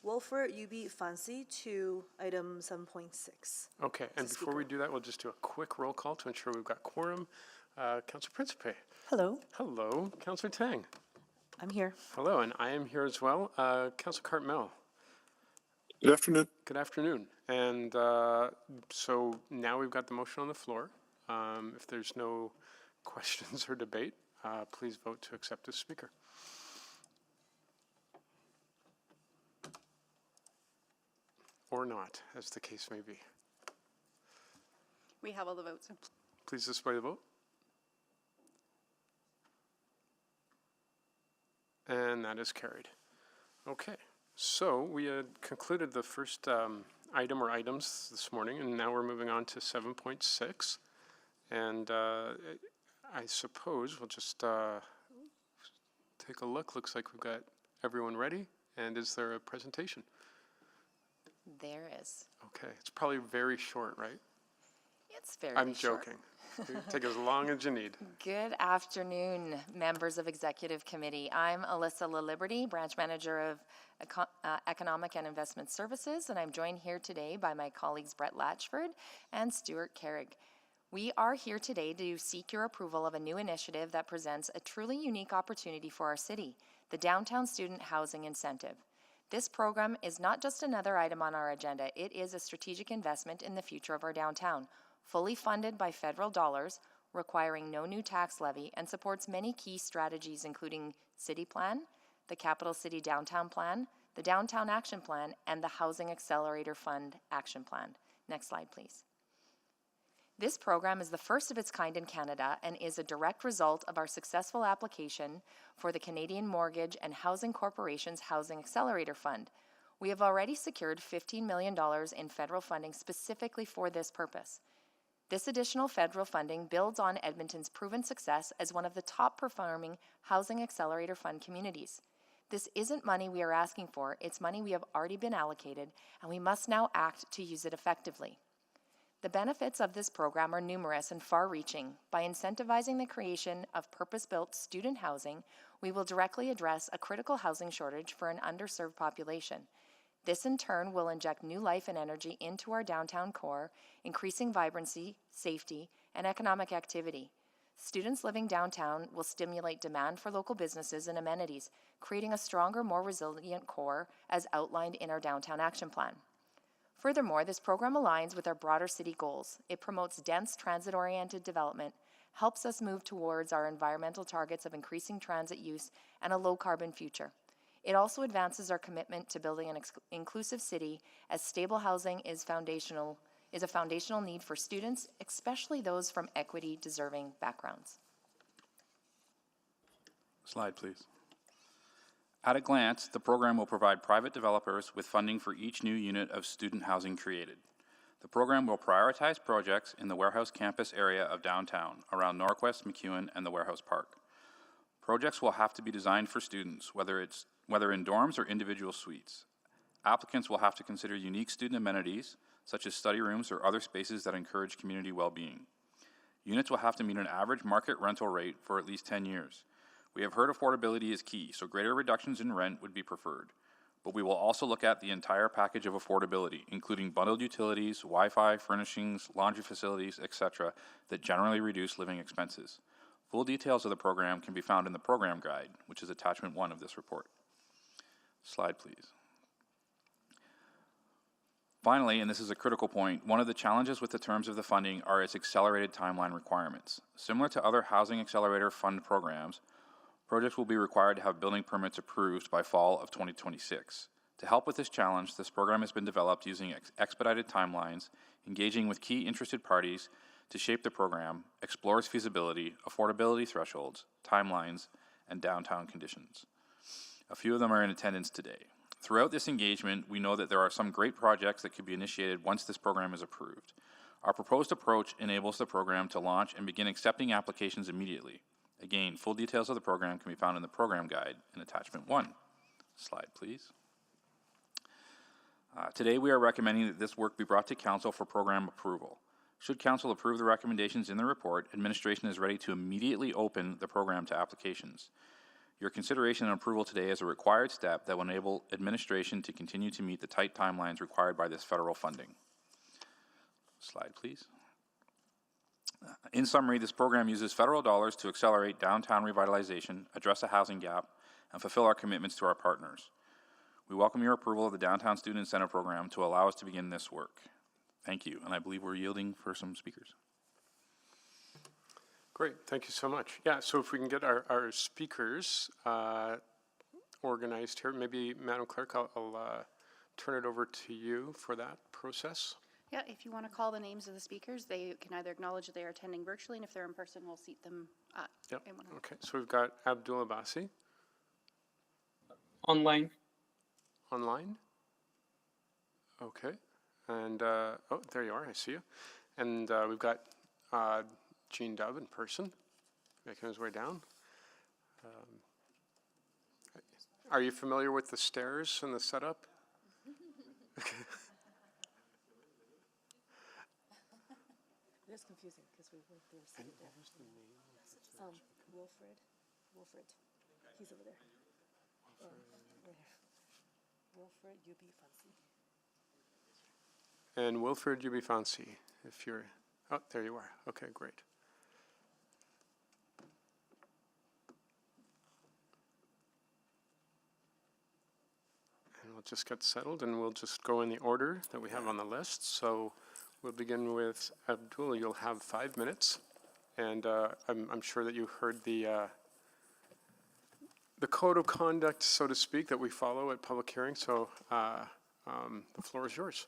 Wolfert UB Fancy to item 7.6. Okay, and before we do that, we'll just do a quick roll call to ensure we've got quorum. Councillor Principe. Hello. Hello. Councillor Tang. I'm here. Hello, and I am here as well. Councillor Cartmel. Good afternoon. Good afternoon. And so now we've got the motion on the floor. If there's no questions or debate, please vote to accept as speaker. Or not, as the case may be. We have all the votes. Please display the vote. And that is carried. Okay, so we had concluded the first item or items this morning, and now we're moving on to 7.6. And I suppose we'll just take a look. Looks like we've got everyone ready. And is there a presentation? There is. Okay, it's probably very short, right? It's very I'm short. joking. Take as long as you need. Good afternoon, members of Executive Committee. I'm Alyssa LaLiberty, Branch Manager of Economic and Investment Services, and I'm joined here today by my colleagues Brett Latchford and Stuart Carrig. We are here today to seek your approval of a new initiative that presents a truly unique opportunity for our city, the Downtown Student Housing Incentive. This program is not just another item on our agenda, it is a strategic investment in the future of our downtown, fully funded by federal dollars, requiring no new tax levy, and supports many key strategies including City Plan, the Capital City Downtown Plan, the Downtown Action Plan, and the Housing Accelerator Fund Action Plan. Next slide, please. This program is the first of its kind in Canada and is a direct result of our successful application for the Canadian Mortgage and Housing Corporation's Housing Accelerator Fund. We have already secured $15 million in federal funding specifically for this purpose. This additional federal funding builds on Edmonton's proven success as one of the top performing Housing Accelerator Fund communities. This isn't money we are asking for, it's money we have already been allocated, and we must now act to use it effectively. The benefits of this program are numerous and far-reaching. By incentivizing the creation of purpose-built student housing, we will directly address a critical housing shortage for an underserved population. This in turn will inject new life and energy into our downtown core, increasing vibrancy, safety, and economic activity. Students living downtown will stimulate demand for local businesses and amenities, creating a stronger, more resilient core as outlined in our Downtown Action Plan. Furthermore, this program aligns with our broader city goals. It promotes dense transit-oriented development, helps us move towards our environmental targets of increasing transit use and a low-carbon future. It also advances our commitment to building an inclusive city, as stable housing is a foundational need for students, especially those from equity-deserving backgrounds. Slide, please. At a glance, the program will provide private developers with funding for each new unit of student housing created. The program will prioritize projects in the warehouse campus area of downtown, around Norquest, McEwen, and the Warehouse Park. Projects will have to be designed for students, whether in dorms or individual suites. Applicants will have to consider unique student amenities, such as study rooms or other spaces that encourage community well-being. Units will have to meet an average market rental rate for at least 10 years. We have heard affordability is key, so greater reductions in rent would be preferred. But we will also look at the entire package of affordability, including bundled utilities, Wi-Fi, furnishings, laundry facilities, etc., that generally reduce living expenses. Full details of the program can be found in the program guide, which is attachment 1 of this report. Slide, please. Finally, and this is a critical point, one of the challenges with the terms of the funding are its accelerated timeline requirements. Similar to other Housing Accelerator Fund programs, projects will be required to have building permits approved by fall of 2026. To help with this challenge, this program has been developed using expedited timelines, engaging with key interested parties to shape the program, explores feasibility, affordability thresholds, timelines, and downtown conditions. A few of them are in attendance today. Throughout this engagement, we know that there are some great projects that could be initiated once this program is approved. Our proposed approach enables the program to launch and begin accepting applications immediately. Again, full details of the program can be found in the program guide in attachment 1. Slide, please. Today, we are recommending that this work be brought to Council for program approval. Should Council approve the recommendations in the report, administration is ready to immediately open the program to applications. Your consideration and approval today is a required step that will enable administration to continue to meet the tight timelines required by this federal funding. Slide, please. In summary, this program uses federal dollars to accelerate downtown revitalization, address a housing gap, and fulfill our commitments to our partners. We welcome your approval of the Downtown Student Incentive Program to allow us to begin this work. Thank you, and I believe we're yielding for some speakers. Great, thank you so much. Yeah, so if we can get our speakers organized here, maybe Madam Clerk, I'll turn it over to you for that process. Yeah, if you want to call the names of the speakers, they can either acknowledge that they are attending virtually, and if they're in person, we'll seat them Yep. Okay, so we've got Abdul Abbasi. Online. Online? Okay, and, oh, there you are, I see you. And we've got Gene Dove in person, making his way down. Are you familiar with the stairs and the setup? Okay. It's confusing because we were seated there. Wilfred, he's over there. Wilfred UB Fancy. And Wilfred UB Fancy, if you're, oh, there you are. Okay, great. And we'll just get settled and we'll just go in the order that we have on the list. So we'll begin with Abdul. You'll have 5 minutes. And I'm sure that you heard the code of conduct, so to speak, that we follow at public hearings. So the floor is yours.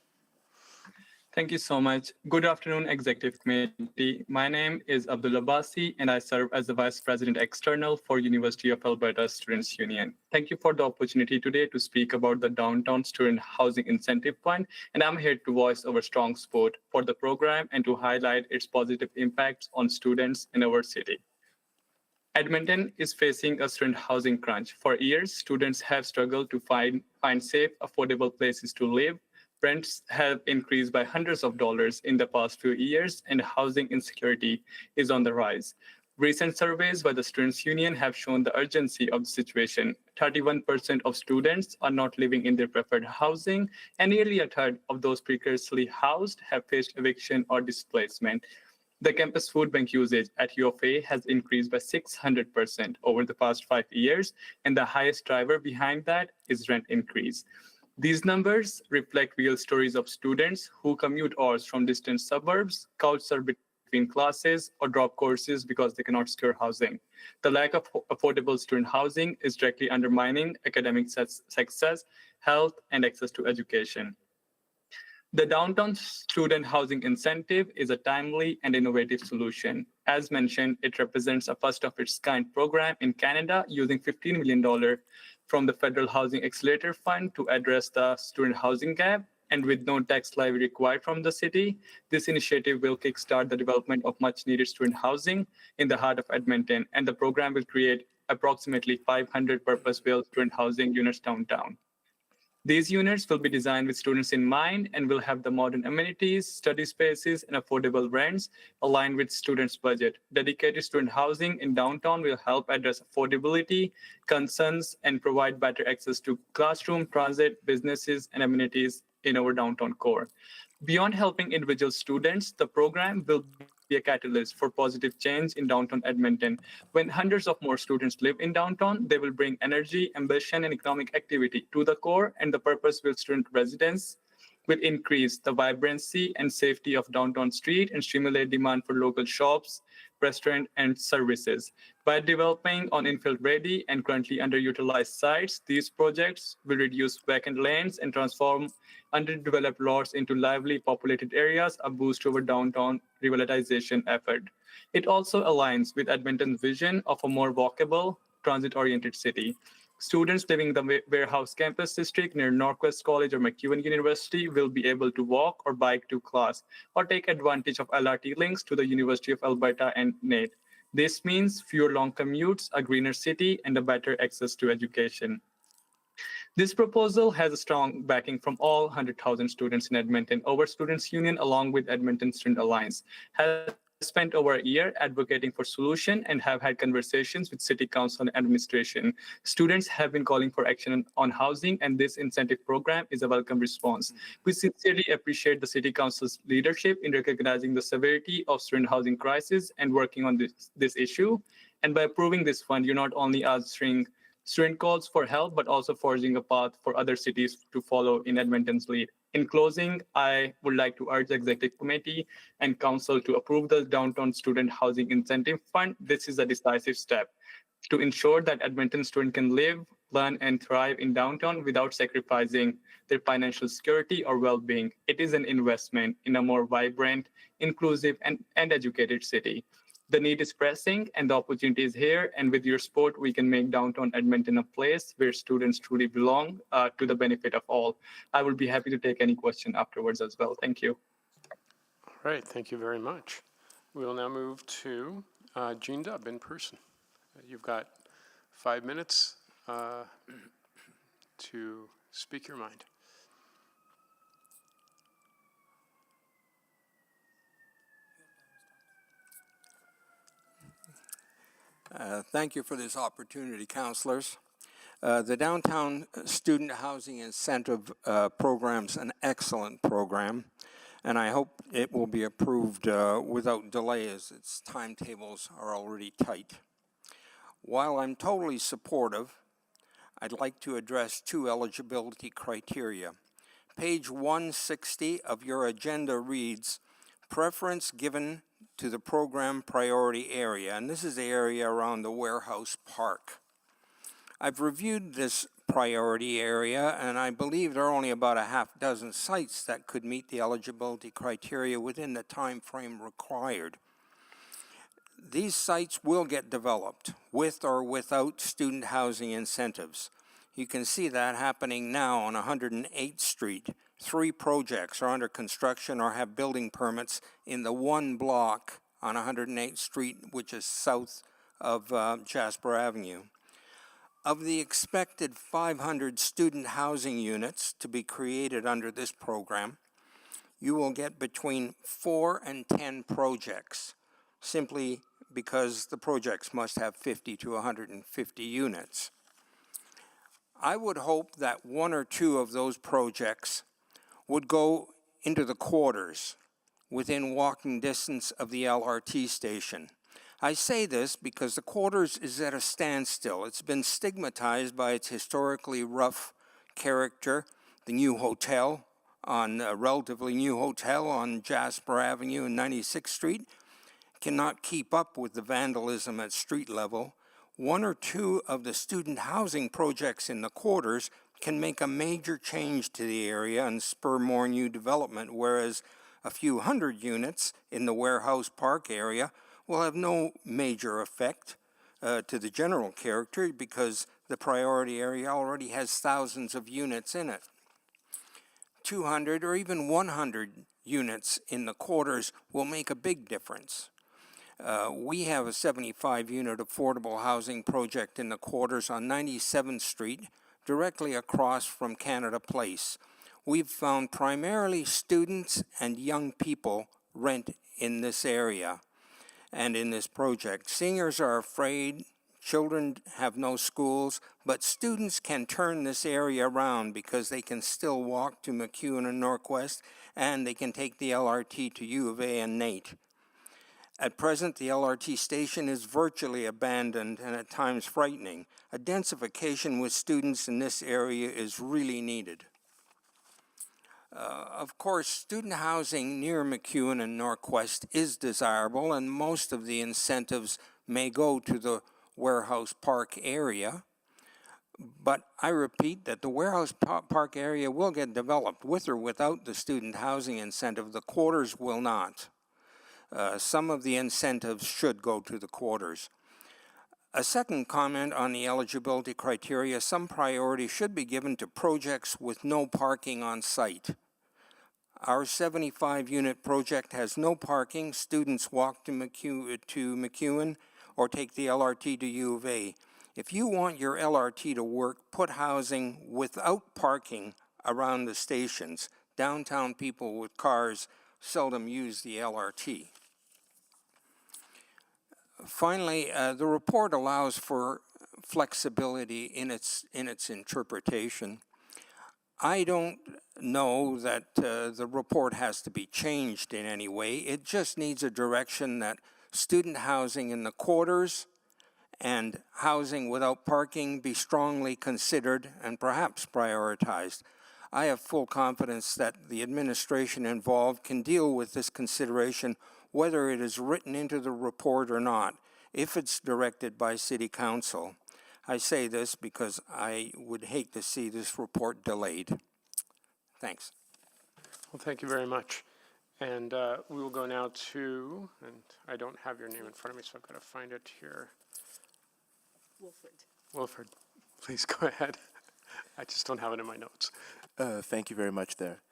Thank you so much. Good afternoon, Executive Committee. My name is Abdul Abbasi, and I serve as the Vice President External for University of Alberta Students' Union. Thank you for the opportunity today to speak about the Downtown Student Housing Incentive Fund, and I'm here to voice our strong support for the program and to highlight its positive impacts on students in our city. Edmonton is facing a student housing crunch. For years, students have struggled to find safe, affordable places to live. Rents have increased by hundreds of dollars in the past few years, and housing insecurity is on the rise. Recent surveys by the Students' Union have shown the urgency of the situation. 31% of students are not living in their preferred housing, and nearly a third of those precariously housed have faced eviction or displacement. The campus food bank usage at U of A has increased by 600% over the past 5 years, and the highest driver behind that is rent increase. These numbers reflect real stories of students who commute hours from distant suburbs, couch surf between classes, or drop courses because they cannot secure housing. The lack of affordable student housing is directly undermining academic success, health, and access to education. The Downtown Student Housing Incentive is a timely and innovative solution. As mentioned, it represents a first-of-its-kind program in Canada using $15 million from the Federal Housing Accelerator Fund to address the student housing gap. And with no tax levy required from the city, this initiative will kickstart the development of much-needed student housing in the heart of Edmonton, and the program will create approximately 500 purpose-built student housing units downtown. These units will be designed with students in mind and will have the modern amenities, study spaces, and affordable rents aligned with students' budget. Dedicated student housing in downtown will help address affordability concerns and provide better access to classroom, transit, businesses, and amenities in our downtown core. Beyond helping individual students, the program will be a catalyst for positive change in downtown Edmonton. When hundreds of more students live in downtown, they will bring energy, ambition, and economic activity to the core, and the purpose-built student residents will increase the vibrancy and safety of downtown street and stimulate demand for local shops, restaurants, and services. By developing on infill-ready and currently underutilized sites, these projects will reduce vacant lands and transform underdeveloped lots into lively populated areas, a boost to our downtown revitalization effort. It also aligns with Edmonton's vision of a more walkable, transit-oriented city. Students living in the Warehouse Campus District near Northwest College or McEwen University will be able to walk or bike to class or take advantage of LRT links to the University of Alberta and NAIT. This means fewer long commutes, a greener city, and a better access to education. This proposal has a strong backing from all 100,000 students in Edmonton. Our Students' Union, along with Edmonton Student Alliance, has spent over a year advocating for solution and have had conversations with City Council and administration. Students have been calling for action on housing, and this incentive program is a welcome response. We sincerely appreciate the City Council's leadership in recognizing the severity of student housing crisis and working on this issue. And by approving this fund, you're not only answering student calls for help, but also forging a path for other cities to follow in Edmonton's lead. In closing, I would like to urge the Executive Committee and Council to approve the Downtown Student Housing Incentive Fund. This is a decisive step to ensure that Edmonton students can live, learn, and thrive in downtown without sacrificing their financial security or well-being. It is an investment in a more vibrant, inclusive, and educated city. The need is pressing and the opportunity is here. And with your support, we can make downtown Edmonton a place where students truly belong to the benefit of all. I will be happy to take any question afterwards as well. Thank you. All right, thank you very much. We will now move to Jean Dubb in person. You've got 5 minutes to speak your mind. Thank you for this opportunity, councilors. The Downtown Student Housing Incentive Program is an excellent program, and I hope it will be approved without delay as its timetables are already tight. While I'm totally supportive, I'd like to address two eligibility criteria. Page 160 of your agenda reads, preference given to the program priority area, and this is the area around the Warehouse Park. I've reviewed this priority area, and I believe there are only about a half dozen sites that could meet the eligibility criteria within the time frame required. These sites will get developed with or without student housing incentives. You can see that happening now on 108th Street. 3 projects are under construction or have building permits in the one block on 108th Street, which is south of Jasper Avenue. Of the expected 500 student housing units to be created under this program, you will get between 4 and 10 projects, simply because the projects must have 50 to 150 units. I would hope that 1 or 2 of those projects would go into the quarters within walking distance of the LRT station. I say this because the quarters is at a standstill. It's been stigmatized by its historically rough character. The new hotel on a relatively new hotel on Jasper Avenue and 96th Street cannot keep up with the vandalism at street level. 1 or 2 of the student housing projects in the quarters can make a major change to the area and spur more new development, whereas a few hundred units in the Warehouse Park area will have no major effect to the general character because the priority area already has thousands of units in it. 200 or even 100 units in the quarters will make a big difference. We have a 75-unit affordable housing project in the quarters on 97th Street, directly across from Canada Place. We've found primarily students and young people rent in this area and in this project. Seniors are afraid, children have no schools, but students can turn this area around because they can still walk to McEwen and Northwest, and they can take the LRT to U of A and NAIT. At present, the LRT station is virtually abandoned and at times frightening. A densification with students in this area is really needed. Of course, student housing near McEwen and Northwest is desirable, and most of the incentives may go to the Warehouse Park area. But I repeat that the Warehouse Park area will get developed with or without the student housing incentive. The quarters will not. Some of the incentives should go to the quarters. A second comment on the eligibility criteria: some priority should be given to projects with no parking on site. Our 75-unit project has no parking. Students walk to McEwen or take the LRT to U of A. If you want your LRT to work, put housing without parking around the stations. Downtown people with cars seldom use the LRT. Finally, the report allows for flexibility in its interpretation. I don't know that the report has to be changed in any way. It just needs a direction that student housing in the quarters and housing without parking be strongly considered and perhaps prioritized. I have full confidence that the administration involved can deal with this consideration, whether it is written into the report or not, if it's directed by City Council. I say this because I would hate to see this report delayed. Thanks. Well, thank you very much. And we will go now to, and I don't have your name in front of me, so I've got to find it here. Wilfred, please go ahead. I just don't have it in my notes. Thank you very much there.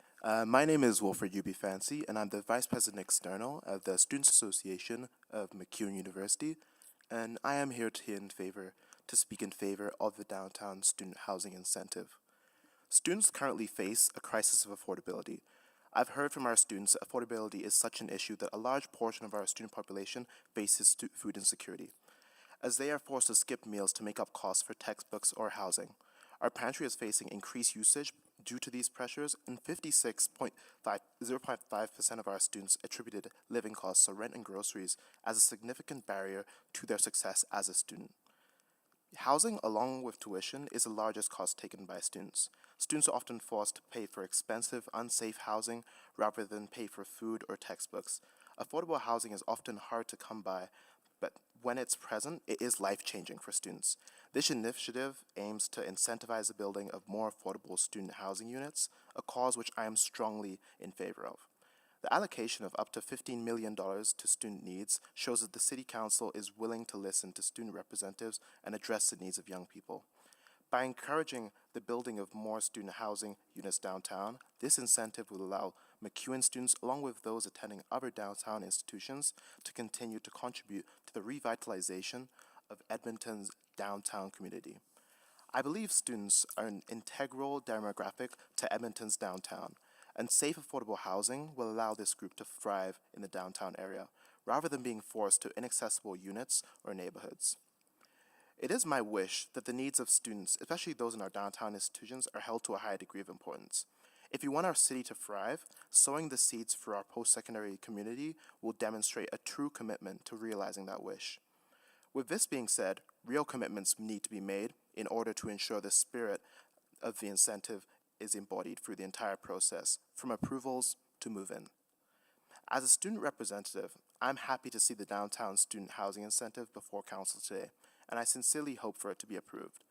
My name is Wilfred Fancy, and I'm the Vice President External of the Students Association of McEwen University, and I am here to speak in favor of the downtown student housing incentive. Students currently face a crisis of affordability. I've heard from our students that affordability is such an issue that a large portion of our student population faces food insecurity, as they are forced to skip meals to make up costs for textbooks or housing. Our pantry is facing increased usage due to these pressures, and 0.5% of our students attributed living costs, so rent and groceries, as a significant barrier to their success as a student. Housing, along with tuition, is the largest cost taken by students. Students are often forced to pay for expensive, unsafe housing rather than pay for food or textbooks. Affordable housing is often hard to come by, but when it's present, it is life-changing for students. This initiative aims to incentivize the building of more affordable student housing units, a cause which I am strongly in favor of. The allocation of up to $15 million to student needs shows that the City Council is willing to listen to student representatives and address the needs of young people. By encouraging the building of more student housing units downtown, this incentive will allow McEwen students, along with those attending other downtown institutions, to continue to contribute to the revitalization of Edmonton's downtown community. I believe students are an integral demographic to Edmonton's downtown, and safe, affordable housing will allow this group to thrive in the downtown area, rather than being forced to inaccessible units or neighborhoods. It is my wish that the needs of students, especially those in our downtown institutions, are held to a high degree of importance. If we want our city to thrive, sowing the seeds for our post-secondary community will demonstrate a true commitment to realizing that wish. With this being said, real commitments need to be made in order to ensure the spirit of the incentive is embodied through the entire process, from approvals to move-in. As a student representative, I'm happy to see the downtown student housing incentive before Council today, and I sincerely hope for it to be approved.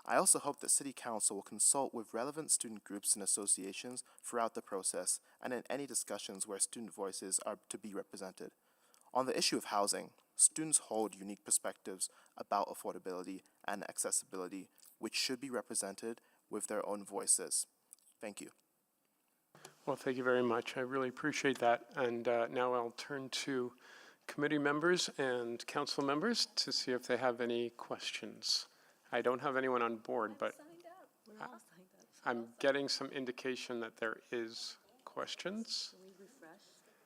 I also hope that City Council will consult with relevant student groups and associations throughout the process and in any discussions where student voices are to be represented. On the issue of housing, students hold unique perspectives about affordability and accessibility, which should be represented with their own voices. Thank you. Well, thank you very much. I really appreciate that. And now I'll turn to committee members and council members to see if they have any questions. I don't have anyone on board, but I'm getting some indication that there is questions.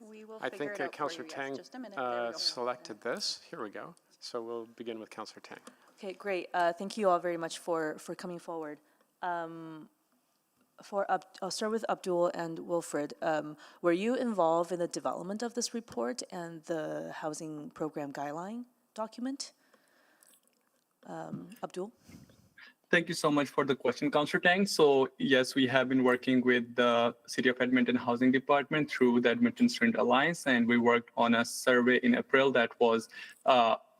We will I figure think it out for Councillor you. Yes, Tang just a minute. There we go. selected this. Here we go. So we'll begin with Councillor Tang. Okay, great. Thank you all very much for coming forward. I'll start with Abdul and Wilfred. Were you involved in the development of this report and the housing program guideline document? Abdul? Thank you so much for the question, Councillor Tang. So yes, we have been working with the City of Edmonton Housing Department through the Edmonton Student Alliance, and we worked on a survey in April that was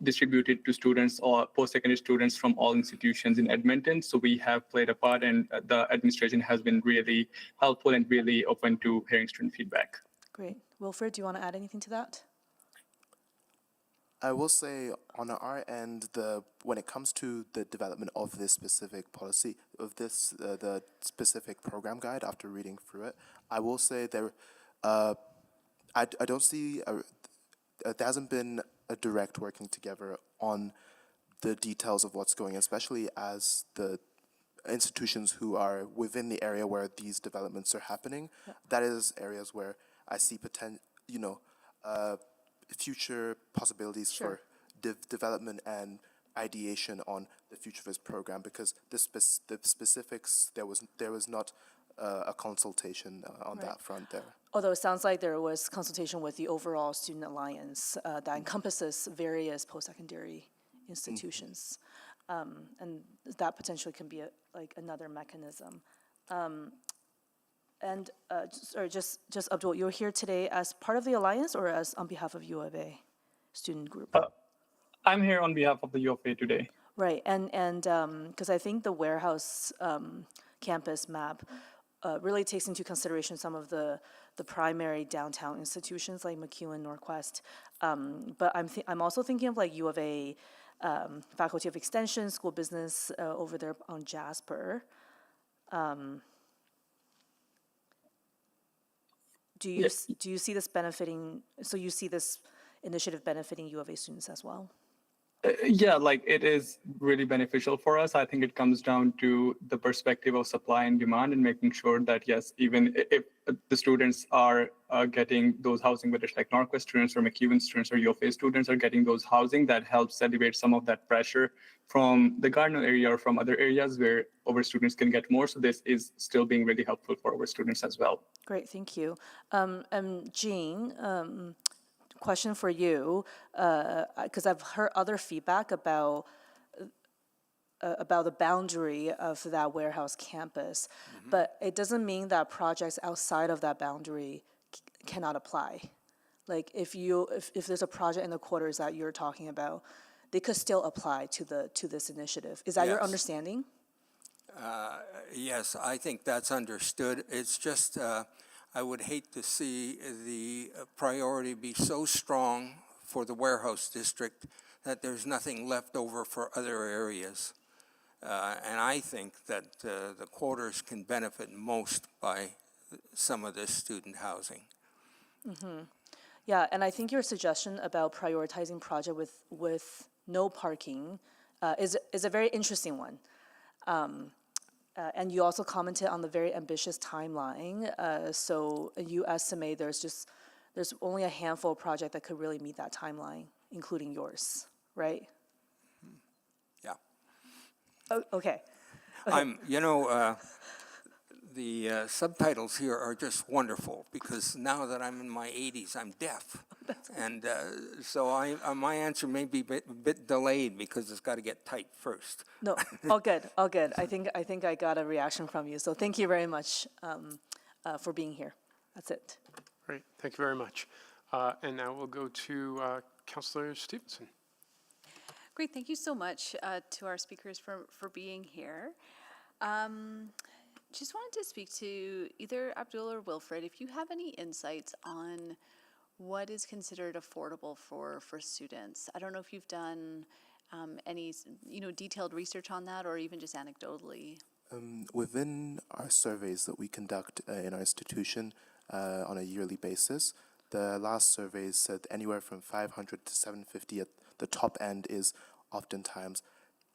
distributed to students or post-secondary students from all institutions in Edmonton. So we have played a part, and the administration has been really helpful and really open to hearing student feedback. Great. Wilfred, do you want to add anything to that? I will say on our end, when it comes to the development of this specific policy, of this the specific program guide, after reading through it, I will say I don't see there hasn't been a direct working together on the details of what's going, especially as the institutions who are within the area where these developments are happening. Yeah. That is areas where I see future possibilities for development and ideation on the future of this program, because the specifics, there was not a consultation on that front there. Although it sounds like there was consultation with the overall Student Alliance that encompasses various post-secondary institutions. And that potentially can be another mechanism. Sorry, just Abdul, you're here today as part of the Alliance or as on behalf of U of A student group? I'm here on behalf of the U of A today. Right, and because I think the warehouse campus map really takes into consideration some of the primary downtown institutions like McEwen, Norquest. But I'm also thinking of like U of A Faculty of Extension, School Business over there on Jasper. Do you see this benefiting? So you see this initiative benefiting U of A students as well? Yeah, like it is really beneficial for us. I think it comes down to the perspective of supply and demand and making sure that, yes, even if the students are getting those housing, whether it's like Norquest students or McEwen students or U of A students are getting those housing, that helps alleviate some of that pressure from the Gardner area or from other areas where our students can get more. So this is still being really helpful for our students as well. Great, thank you. And Jean, question for you, because I've heard other feedback about the boundary of that warehouse campus, but it doesn't mean that projects outside of that boundary cannot apply. Like if there's a project in the quarters that you're talking about, they could still apply to this initiative. Is that your understanding? Yes, I think that's understood. It's just I would hate to see the priority be so strong for the warehouse district that there's nothing left over for other areas. And I think that the quarters can benefit most by some of this student housing. Yeah, and I think your suggestion about prioritizing project with no parking is a very interesting one. And you also commented on the very ambitious timeline. So you estimate there's only a handful of projects that could really meet that timeline, including yours, right? Yeah. Oh, okay. The subtitles here are just wonderful because now that I'm in my 80s, I'm deaf. And so my answer may be a bit delayed because it's got to get typed first. No, all good, all good. I think I got a reaction from you. So thank you very much for being here. That's it. Great, thank you very much. And now we'll go to Councillor Stevenson. Great, thank you so much to our speakers for being here. Just wanted to speak to either Abdul or Wilfred, if you have any insights on what is considered affordable for students. I don't know if you've done any detailed research on that or even just anecdotally. Within our surveys that we conduct in our institution on a yearly basis, the last surveys said anywhere from 500 to 750 at the top end is oftentimes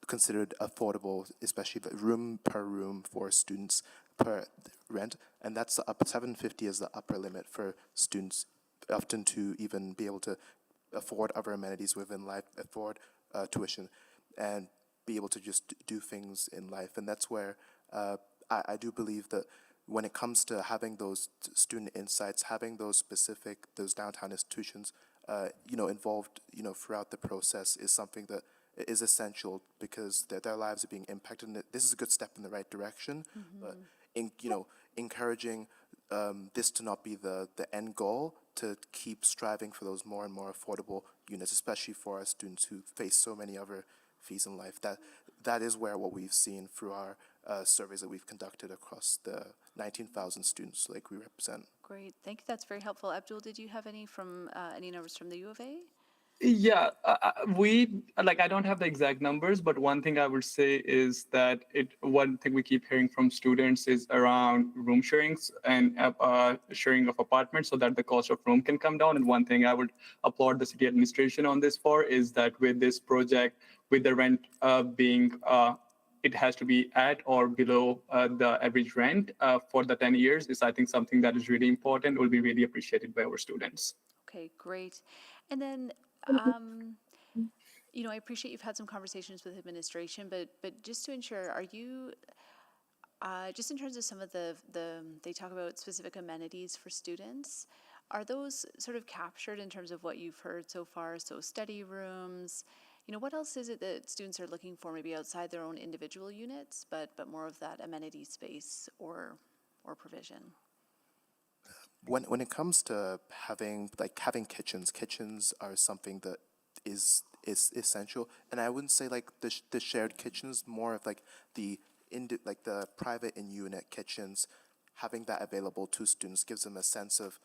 considered affordable, especially the room per room for students per rent, and that's the upper 750 is the upper limit for students often to even be able to afford other amenities within life, afford tuition, and be able to just do things in life. And that's where I do believe that when it comes to having those student insights, having those downtown institutions, involved, throughout the process is something that is essential because their lives are being impacted. And this is a good step in the right direction, but encouraging this to not be the end goal, to keep striving for those more and more affordable units, especially for our students who face so many other fees in life. That is where what we've seen through our surveys that we've conducted across the 19,000 students like we represent. Great, thank you. That's very helpful. Abdul, did you have any numbers from the U of A? Yeah, I don't have the exact numbers, but one thing I would say is that one thing we keep hearing from students is around room sharings and sharing of apartments so that the cost of room can come down. And one thing I would applaud the city administration on this for is that with this project, with the rent being it has to be at or below the average rent for the 10 years is, I think, something that is really important, will be really appreciated by our students. Okay, great. And then, I appreciate you've had some conversations with administration, but just to ensure, are you, just in terms of some of they talk about specific amenities for students, are those sort of captured in terms of what you've heard so far? So study rooms, what else is it that students are looking for, maybe outside their own individual units, but more of that amenity space or provision? When it comes to having kitchens are something that is essential, and I wouldn't say like the shared kitchens, more of like the private in-unit kitchens. Having that available to students gives them a sense of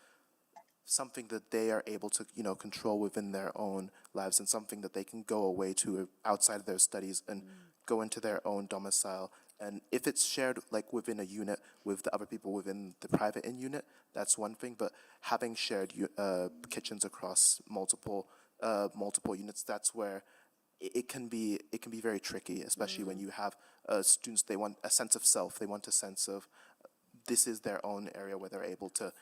something that they are able to control within their own lives, and something that they can go away to outside of their studies and go into their own domicile. And if it's shared like within a unit with the other people within the private in unit, that's one thing. But having shared kitchens across multiple units, that's where it can be very tricky, especially when you have students. They want a sense of self. They want a sense of this is their own area where they're able to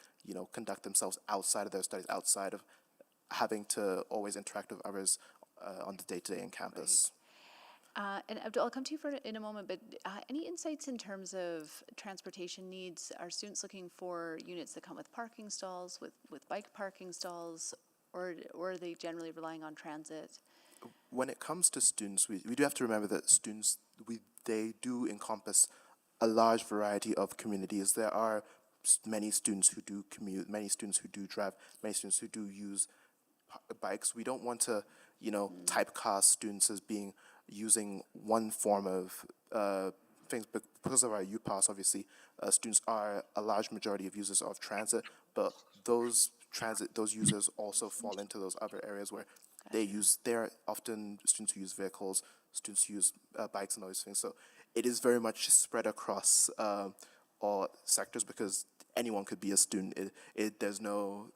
conduct themselves outside of their studies, outside of having to always interact with others on the day-to-day in campus. Right. And Abdul, I'll come to you in a moment, but any insights in terms of transportation needs? Are students looking for units that come with parking stalls, with bike parking stalls, or are they generally relying on transit? When it comes to students, we do have to remember that students, they do encompass a large variety of communities. There are many students who do commute, many students who do drive, many students who do use bikes. We don't want to, typecast students as using one form of things. But because of our UPass, obviously, students are a large majority of users of transit, but those users also fall into those other areas where they're often students who use vehicles, students who use bikes and all these things. So it is very much spread across all sectors, because anyone could be a student. There's no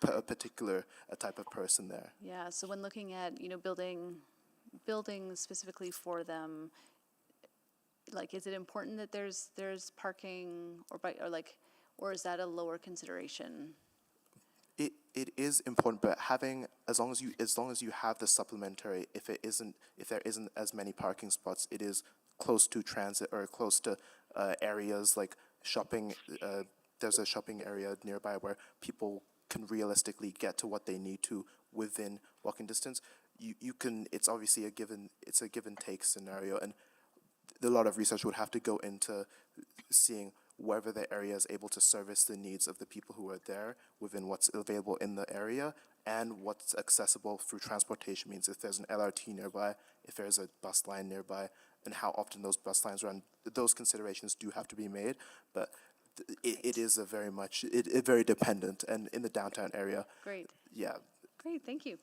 particular type of person there. Yeah, so when looking at, building specifically for them, like, is it important that there's parking or is that a lower consideration? It is important, but as long as you have the supplementary, if there isn't as many parking spots, it is close to transit or close to areas like shopping. There's a shopping area nearby where people can realistically get to what they need to within walking distance. You can. It's obviously it's a give and take scenario, and a lot of research would have to go into seeing whether the area is able to service the needs of the people who are there within what's available in the area and what's accessible through transportation means. If there's an LRT nearby, if there's a bus line nearby, and how often those bus lines run, those considerations do have to be made. But it is very dependent, and in the downtown area. Great. Yeah. Great, thank you.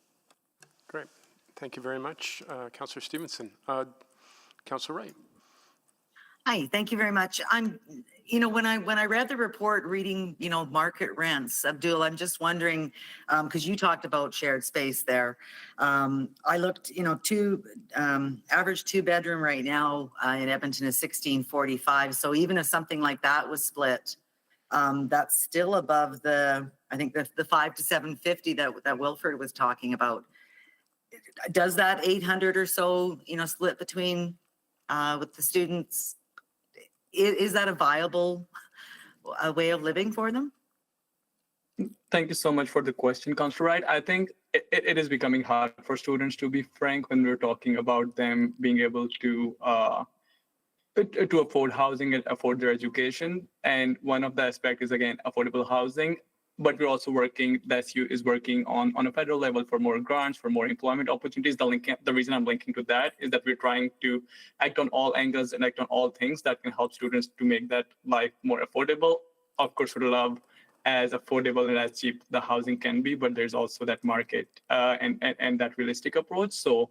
Great. Thank you very much, Councillor Stevenson. Councillor Wright. Hi, thank you very much. When I read the report, reading, market rents, Abdul, I'm just wondering, because you talked about shared space there. I looked, average 2-bedroom right now in Edmonton is $1,645. So even if something like that was split, that's still above I think the 5 to 750 that Wilfred was talking about. Does that 800 or so, split between with the students? Is that a viable way of living for them? Thank you so much for the question, Councillor Wright. I think it is becoming hard for students, to be frank, when we're talking about them being able to afford housing and afford their education. And one of the aspects is, again, affordable housing. But we're also working, the SU is working on a federal level for more grants, for more employment opportunities. The reason I'm linking to that is that we're trying to act on all angles and act on all things that can help students to make that life more affordable. Of course, we love as affordable and as cheap the housing can be, but there's also that market and that realistic approach. So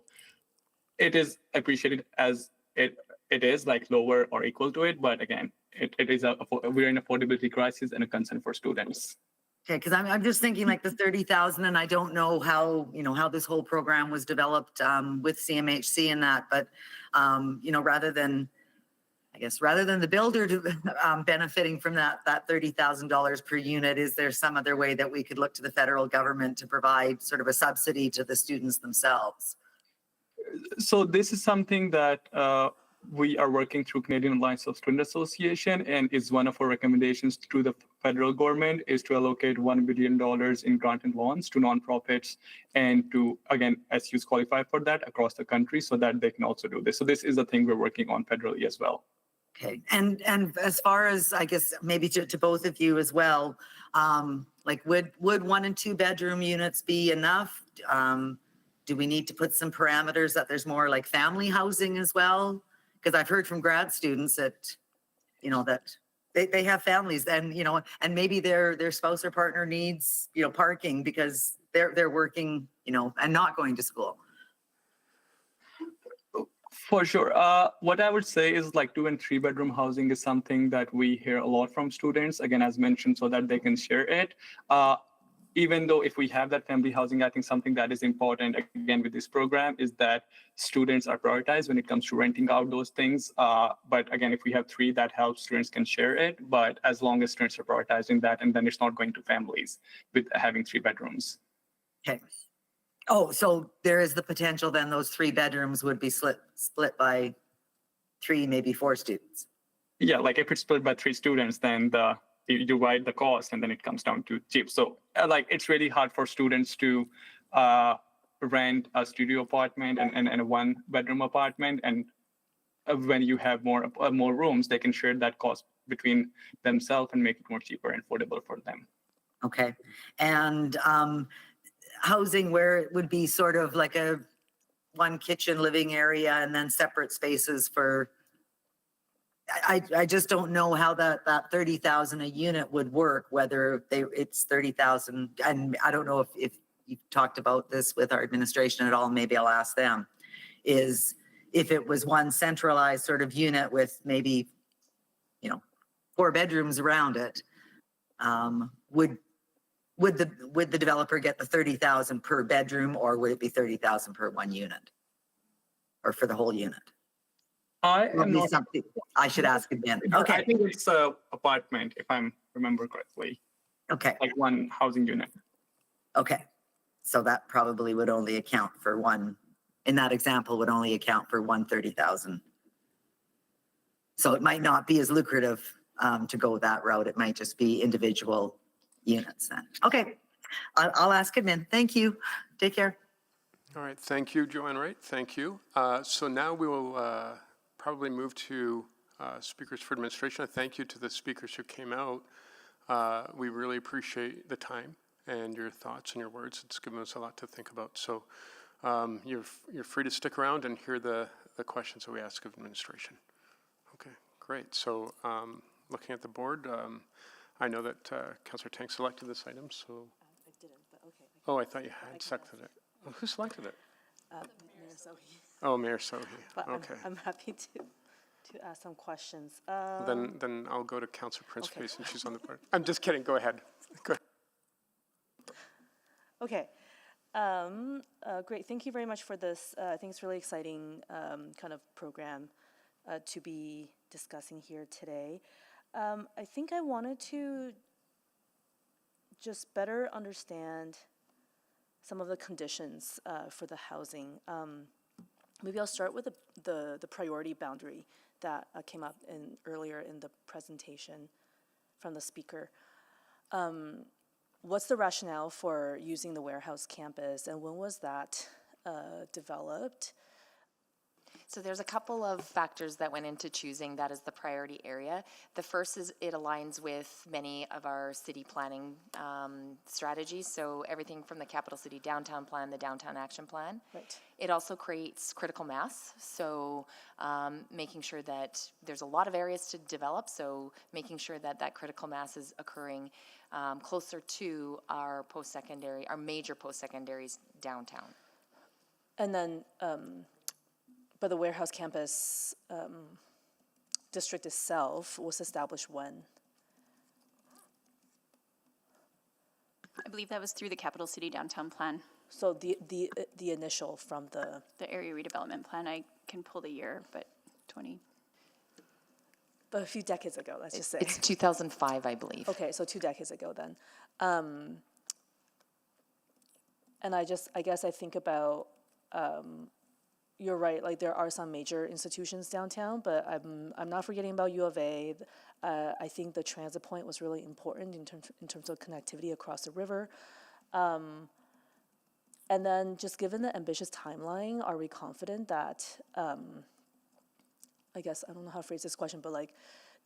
it is appreciated as it is like lower or equal to it, but again, it is we're in affordability crisis and a concern for students. Okay, because I'm just thinking like the 30,000, and I don't know how, how this whole program was developed with CMHC and that, but, rather than the builder benefiting from that $30,000 per unit, is there some other way that we could look to the federal government to provide sort of a subsidy to the students themselves? So this is something that we are working through Canadian Alliance of Student Association, and is one of our recommendations to the federal government is to allocate $1 billion in grant and loans to nonprofits, and to, again, SUs qualify for that across the country so that they can also do this. So this is a thing we're working on federally as well. Okay, and as far as, I guess, maybe to both of you as well, like would 1 and 2 bedroom units be enough? Do we need to put some parameters that there's more like family housing as well? Because I've heard from grad students that, that they have families and, and maybe their spouse or partner needs, parking because they're working, and not going to school. For sure. What I would say is like 2 and 3 bedroom housing is something that we hear a lot from students, again, as mentioned, so that they can share it. Even though if we have that family housing, I think something that is important, again, with this program is that students are prioritized when it comes to renting out those things. But again, if we have 3, that helps students can share it. But as long as students are prioritizing that, and then it's not going to families with having 3 bedrooms. Okay. Oh, so there is the potential then those 3 bedrooms would be split by 3, maybe 4 students. Yeah, like if it's split by 3 students, then you divide the cost and then it comes down to cheap. So like it's really hard for students to rent a studio apartment and a 1 bedroom apartment. And when you have more rooms, they can share that cost between themselves and make it more cheaper and affordable for them. Okay. And housing where it would be sort of like a 1 kitchen living area and then separate spaces for, I just don't know how that 30,000 a unit would work, whether it's 30,000. And I don't know if you've talked about this with our administration at all, maybe I'll ask them, is if it was 1 centralized sort of unit with maybe, 4 bedrooms around it, would the developer get the 30,000 per bedroom, or would it be 30,000 per 1 unit, or for the whole unit? Something I should ask again. Okay. I think it's an apartment, if I remember correctly. Okay. Like 1 housing unit. Okay. So that probably would only account for 1, in that example, would only account for 130,000. So it might not be as lucrative to go that route. It might just be individual units then. Okay. I'll ask him in. Thank you. Take care. All right. Thank you, Joanne Wright. Thank you. So now we will probably move to speakers for administration. Thank you to the speakers who came out. We really appreciate the time and your thoughts and your words. It's given us a lot to think about. So you're free to stick around and hear the questions that we ask of administration. Okay, great. So looking at the board, I know that Councillor Tank selected this item, so. I didn't, but okay. Oh, I thought you had selected it. Oh, who selected it? Mayor Sohi. Oh, Mayor Sohi. But Okay. I'm happy to ask some questions. Then I'll go to Councillor Principe since she's on the board. I'm just kidding. Go ahead. Go ahead. Okay. Great. Thank you very much for this. I think it's really exciting kind of program to be discussing here today. I think I wanted to just better understand some of the conditions for the housing. Maybe I'll start with the priority boundary that came up earlier in the presentation from the speaker. What's the rationale for using the warehouse campus, and when was that developed? So there's a couple of factors that went into choosing that as the priority area. The first is it aligns with many of our city planning strategies. So everything from the Capital City Downtown Plan, the Downtown Action Plan. Right. It also creates critical mass. So making sure that there's a lot of areas to develop. So making sure that that critical mass is occurring closer to our post-secondary, our major post-secondaries downtown. And then, but the warehouse campus district itself was established when? I believe that was through the Capital City Downtown Plan. So the initial from the area redevelopment plan, I can pull the year, but 20. But a few decades ago, let's just say. It's 2005, I believe. Okay, so 2 decades ago then. And I guess I think about, you're right, like there are some major institutions downtown, but I'm not forgetting about U of A. I think the transit point was really important in terms of connectivity across the river. And then just given the ambitious timeline, are we confident that, I guess, I don't know how to phrase this question, but like,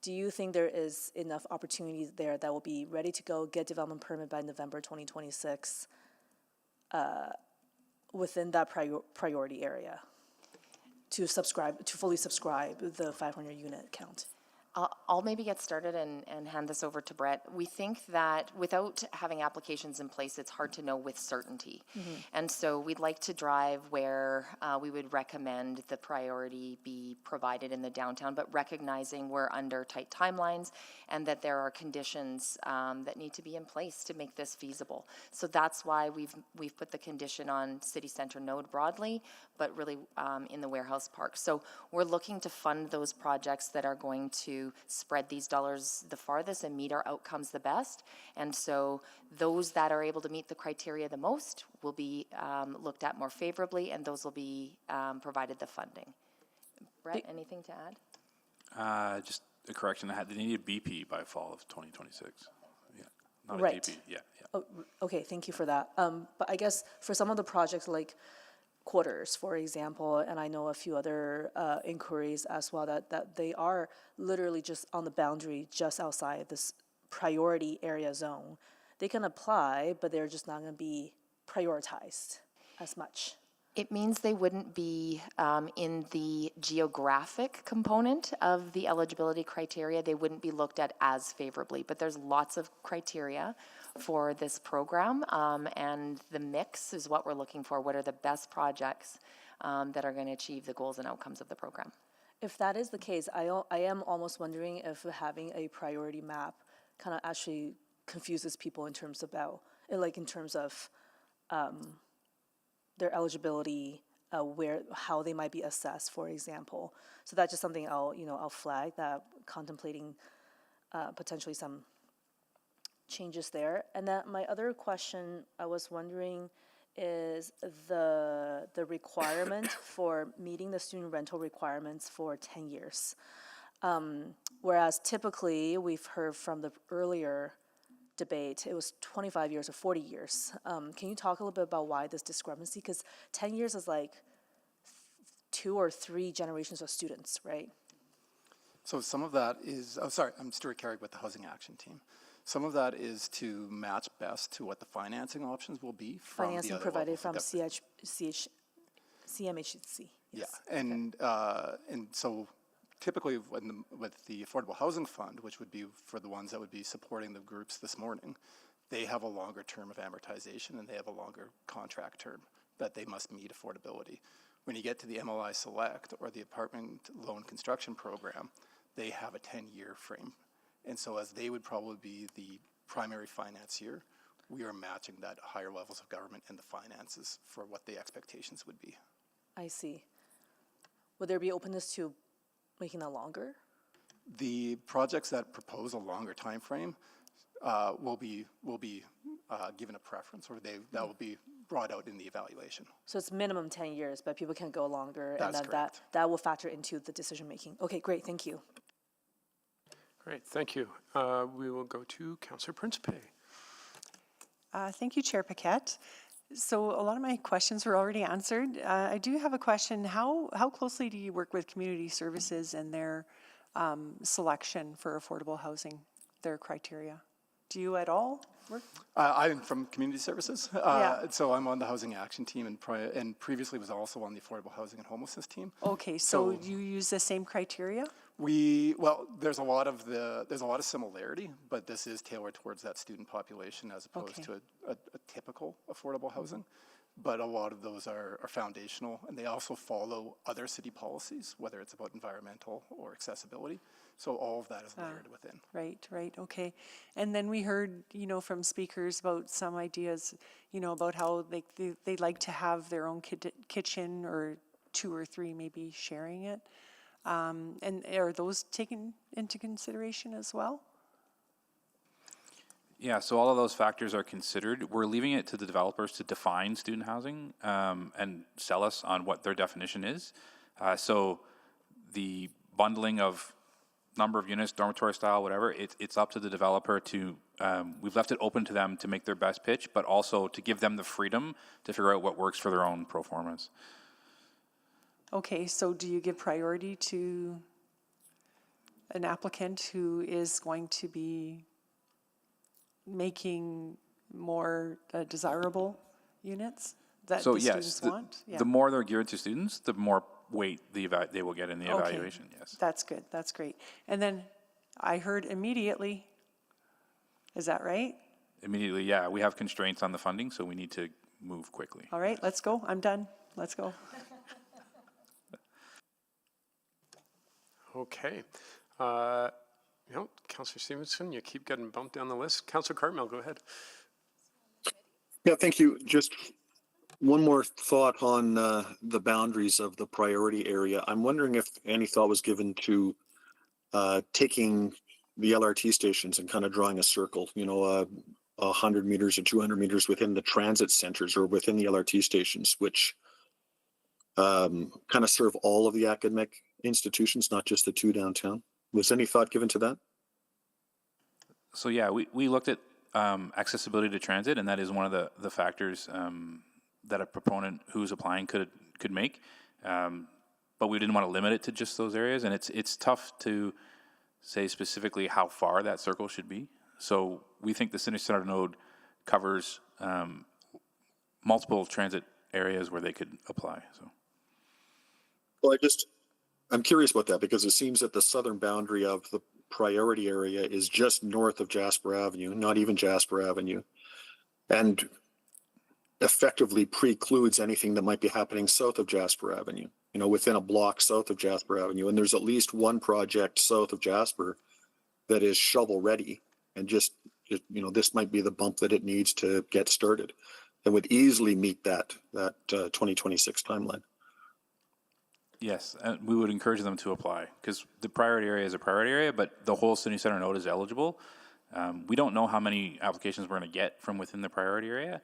do you think there is enough opportunities there that will be ready to go, get development permit by November 2026 within that priority area to fully subscribe the 500 unit count? I'll maybe get started and hand this over to Brett. We think that without having applications in place, it's hard to know with certainty. And so we'd like to drive where we would recommend the priority be provided in the downtown, but recognizing we're under tight timelines and that there are conditions that need to be in place to make this feasible. So that's why we've put the condition on city center node broadly, but really in the warehouse park. So we're looking to fund those projects that are going to spread these dollars the farthest and meet our outcomes the best. And so those that are able to meet the criteria the most will be looked at more favorably, and those will be provided the funding. Brett, anything to add? Just a correction, they need a BP by fall of 2026. Yeah, not Right. a DP, yeah. Oh, okay, thank you for that. But I guess for some of the projects like quarters, for example, and I know a few other inquiries as well, that they are literally just on the boundary, just outside this priority area zone. They can apply, but they're just not going to be prioritized as much. It means they wouldn't be in the geographic component of the eligibility criteria. They wouldn't be looked at as favorably, but there's lots of criteria for this program, and the mix is what we're looking for. What are the best projects that are going to achieve the goals and outcomes of the program? If that is the case, I am almost wondering if having a priority map kind of actually confuses people in terms of their eligibility, how they might be assessed, for example. So that's just something I'll flag, that contemplating potentially some changes there. And then my other question, I was wondering, is the requirement for meeting the student rental requirements for 10 years. Whereas typically, we've heard from the earlier debate, it was 25 years or 40 years. Can you talk a little bit about why this discrepancy? Because 10 years is like 2 or 3 generations of students, right? So some of that is, I'm Stuart Carrick with the Housing Action Team. Some of that is to match best to what the financing options will be from Financing the other provided levels from of CMHC. Yes. Yeah, and so typically with the Affordable Housing Fund, which would be for the ones that would be supporting the groups this morning, they have a longer term of amortization and they have a longer contract term that they must meet affordability. When you get to the MLI Select or the Apartment Loan Construction Program, they have a 10-year frame. And so as they would probably be the primary financier, we are matching that higher levels of government and the finances for what the expectations would be. I see. Would there be openness to making that longer? The projects that propose a longer time frame will be given a preference, or that will be brought out in the evaluation. So it's minimum 10 years, but people can go longer, That's and then correct. that will factor into the decision making. Okay, great, thank you. Great, thank you. We will go to Councillor Principe. Thank you, Chair Paquette. So a lot of my questions were already answered. I do have a question. How closely do you work with community services and their selection for affordable housing, their criteria? Do you at all work? I'm from Community Services, Yeah. so I'm on the Housing Action Team and previously was also on the Affordable Housing and Homelessness Team. Okay, so you use the same criteria? Well, there's a lot of similarity, but this is tailored towards that student population as opposed to a typical affordable housing. But a lot of those are foundational, and they also follow other city policies, whether it's about environmental or accessibility. So all of that is layered within. Right, okay. And then we heard, from speakers about some ideas, about how they like to have their own kitchen or 2 or 3 maybe sharing it. And are those taken into consideration as well? Yeah, so all of those factors are considered. We're leaving it to the developers to define student housing and sell us on what their definition is. So the bundling of number of units, dormitory style, whatever, it's up to the developer to, we've left it open to them to make their best pitch, but also to give them the freedom to figure out what works for their own pro formas. Okay, so do you give priority to an applicant who is going to be making more desirable units that the students want? The more they're geared to students, the more weight they will get in the evaluation, yes. That's good, that's great. And then I heard immediately, is that right? Immediately, yeah, we have constraints on the funding, so we need to move quickly. All right, let's go, I'm done, let's go. Okay. Councillor Stevenson, you keep getting bumped down the list. Councillor Cartmel, go ahead. Yeah, thank you. Just one more thought on the boundaries of the priority area. I'm wondering if any thought was given to taking the LRT stations and kind of drawing a circle, 100 meters or 200 meters within the transit centers or within the LRT stations, which kind of serve all of the academic institutions, not just the 2 downtown. Was any thought given to that? So yeah, we looked at accessibility to transit, and that is one of the factors that a proponent who's applying could make. But we didn't want to limit it to just those areas, and it's tough to say specifically how far that circle should be. So we think the City Center node covers multiple transit areas where they could apply. So. Well, I'm curious about that because it seems that the southern boundary of the priority area is just north of Jasper Avenue, not even Jasper Avenue, and effectively precludes anything that might be happening south of Jasper Avenue, within a block south of Jasper Avenue. And there's at least one project south of Jasper that is shovel ready, and this might be the bump that it needs to get started and would easily meet that 2026 timeline. Yes, and we would encourage them to apply because the priority area is a priority area, but the whole City Center node is eligible. We don't know how many applications we're going to get from within the priority area,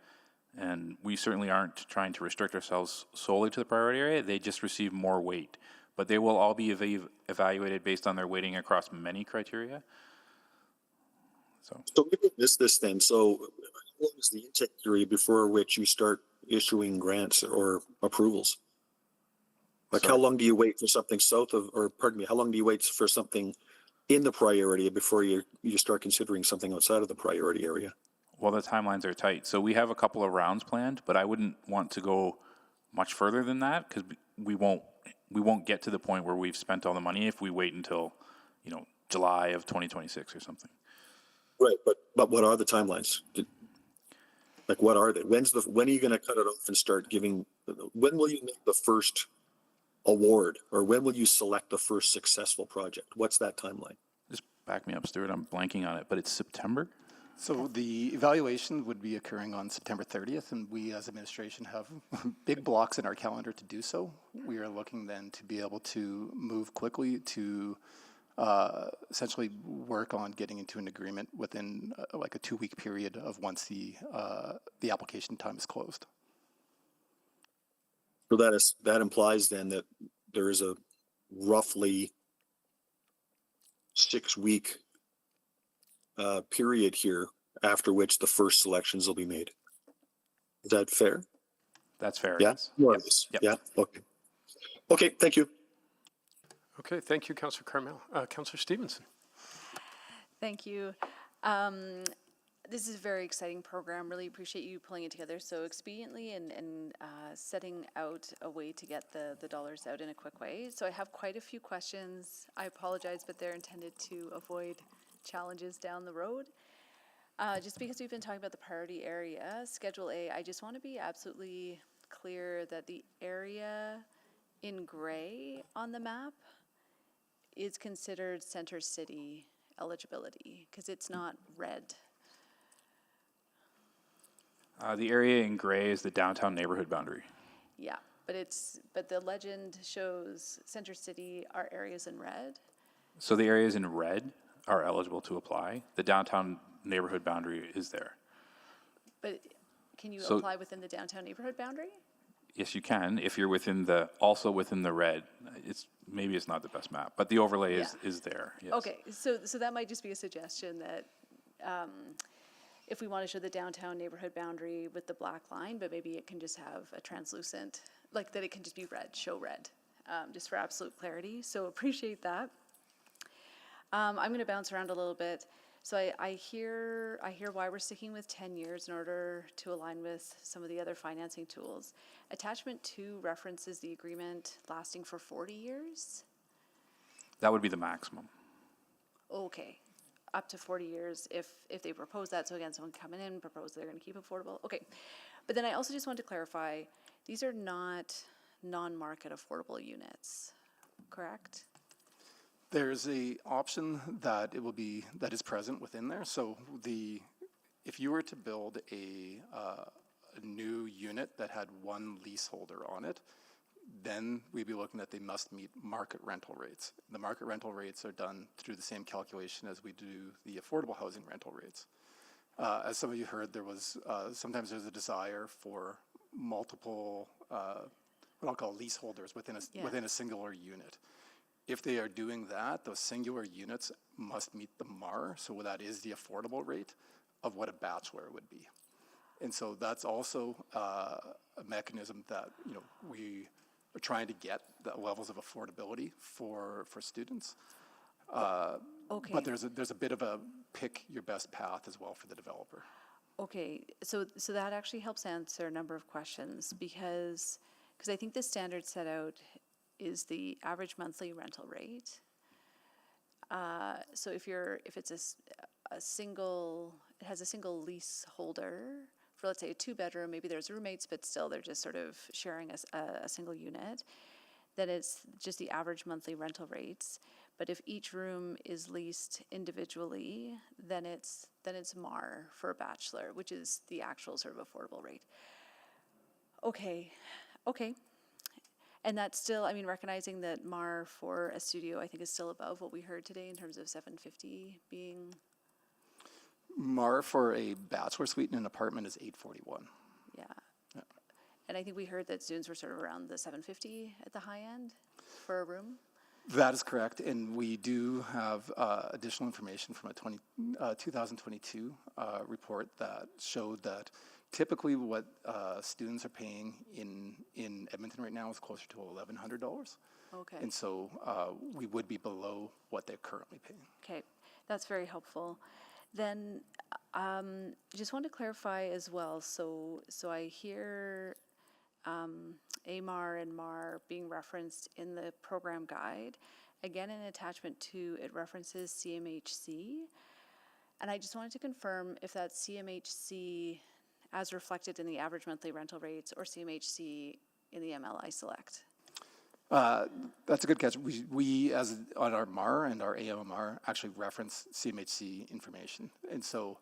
and we certainly aren't trying to restrict ourselves solely to the priority area. They just receive more weight, but they will all be evaluated based on their weighting across many criteria. So maybe I missed this then. So what is the intake period before which you start issuing grants or approvals? Like how long do you wait for something how long do you wait for something in the priority area before you start considering something outside of the priority area? Well, the timelines are tight. So we have a couple of rounds planned, but I wouldn't want to go much further than that because we won't get to the point where we've spent all the money if we wait until, July of 2026 or something. Right, but what are the timelines? What are they? When are you going to cut it off and start giving? When will you make the first award, or when will you select the first successful project? What's that timeline? Just back me up, Stuart. I'm blanking on it, but it's September. So the evaluation would be occurring on September 30th, and we as administration have big blocks in our calendar to do so. We are looking then to be able to move quickly to essentially work on getting into an agreement within like a 2-week period of once the application time is closed. So that implies then that there is a roughly 6-week period here after which the first selections will be made. Is that fair? That's fair. Yeah, Yes. more or Yep. less. Yep. Yeah, okay. Okay, thank you. Okay, thank you, Councillor Carmel. Councillor Stevenson. Thank you. This is a very exciting program. Really appreciate you pulling it together so expediently and setting out a way to get the dollars out in a quick way. So I have quite a few questions. I apologize, but they're intended to avoid challenges down the road. Just because we've been talking about the priority area, Schedule A, I just want to be absolutely clear that the area in gray on the map is considered center city eligibility because it's not red. The area in gray is the downtown neighborhood boundary. Yeah, but the legend shows center city are areas in red. So the areas in red are eligible to apply. The downtown neighborhood boundary is there. But can you So- apply within the downtown neighborhood boundary? Yes, you can if you're also within the red. Maybe it's not the best map, but the overlay is there. Yes. Okay, so that might just be a suggestion that if we want to show the downtown neighborhood boundary with the black line, but maybe it can just have a translucent, like that it can just be red, show red, just for absolute clarity. So appreciate that. I'm going to bounce around a little bit. So I hear why we're sticking with 10 years in order to align with some of the other financing tools. Attachment 2 references the agreement lasting for 40 years. That would be the maximum. Okay, up to 40 years if they propose that. So again, someone coming in propose they're going to keep affordable. Okay, but then I also just want to clarify, these are not non-market affordable units, correct? There's a option that that is present within there. So if you were to build a new unit that had one leaseholder on it, then we'd be looking at they must meet market rental rates. The market rental rates are done through the same calculation as we do the affordable housing rental rates. As some of you heard, there was sometimes there's a desire for multiple what I'll call leaseholders within a singular unit. If they are doing that, those singular units must meet the MAR, so that is the affordable rate of what a bachelor would be. And so that's also a mechanism that we are trying to get the levels of affordability for students. Okay. But there's a bit of a pick your best path as well for the developer. Okay, so that actually helps answer a number of questions because I think the standard set out is the average monthly rental rate. So if it's a single, it has a single leaseholder for, let's say, a 2-bedroom, maybe there's roommates, but still they're just sort of sharing a single unit, then it's just the average monthly rental rates. But if each room is leased individually, then it's MAR for a bachelor, which is the actual sort of affordable rate. Okay. And that's still, I mean, recognizing that MAR for a studio, I think, is still above what we heard today in terms of 750 being. MAR for a bachelor suite in an apartment is 841. Yeah. And I think we heard that students were sort of around the 750 at the high end for a room. That is correct, and we do have additional information from a 2022 report that showed that typically what students are paying in Edmonton right now is closer to $1,100. Okay. And so we would be below what they're currently paying. Okay, that's very helpful. Then just want to clarify as well, so I hear AMAR and MAR being referenced in the program guide. Again, in attachment 2, it references CMHC. And I just wanted to confirm if that's CMHC as reflected in the average monthly rental rates or CMHC in the MLI Select. That's a good catch. We as on our MAR and our AMR actually reference CMHC information. And so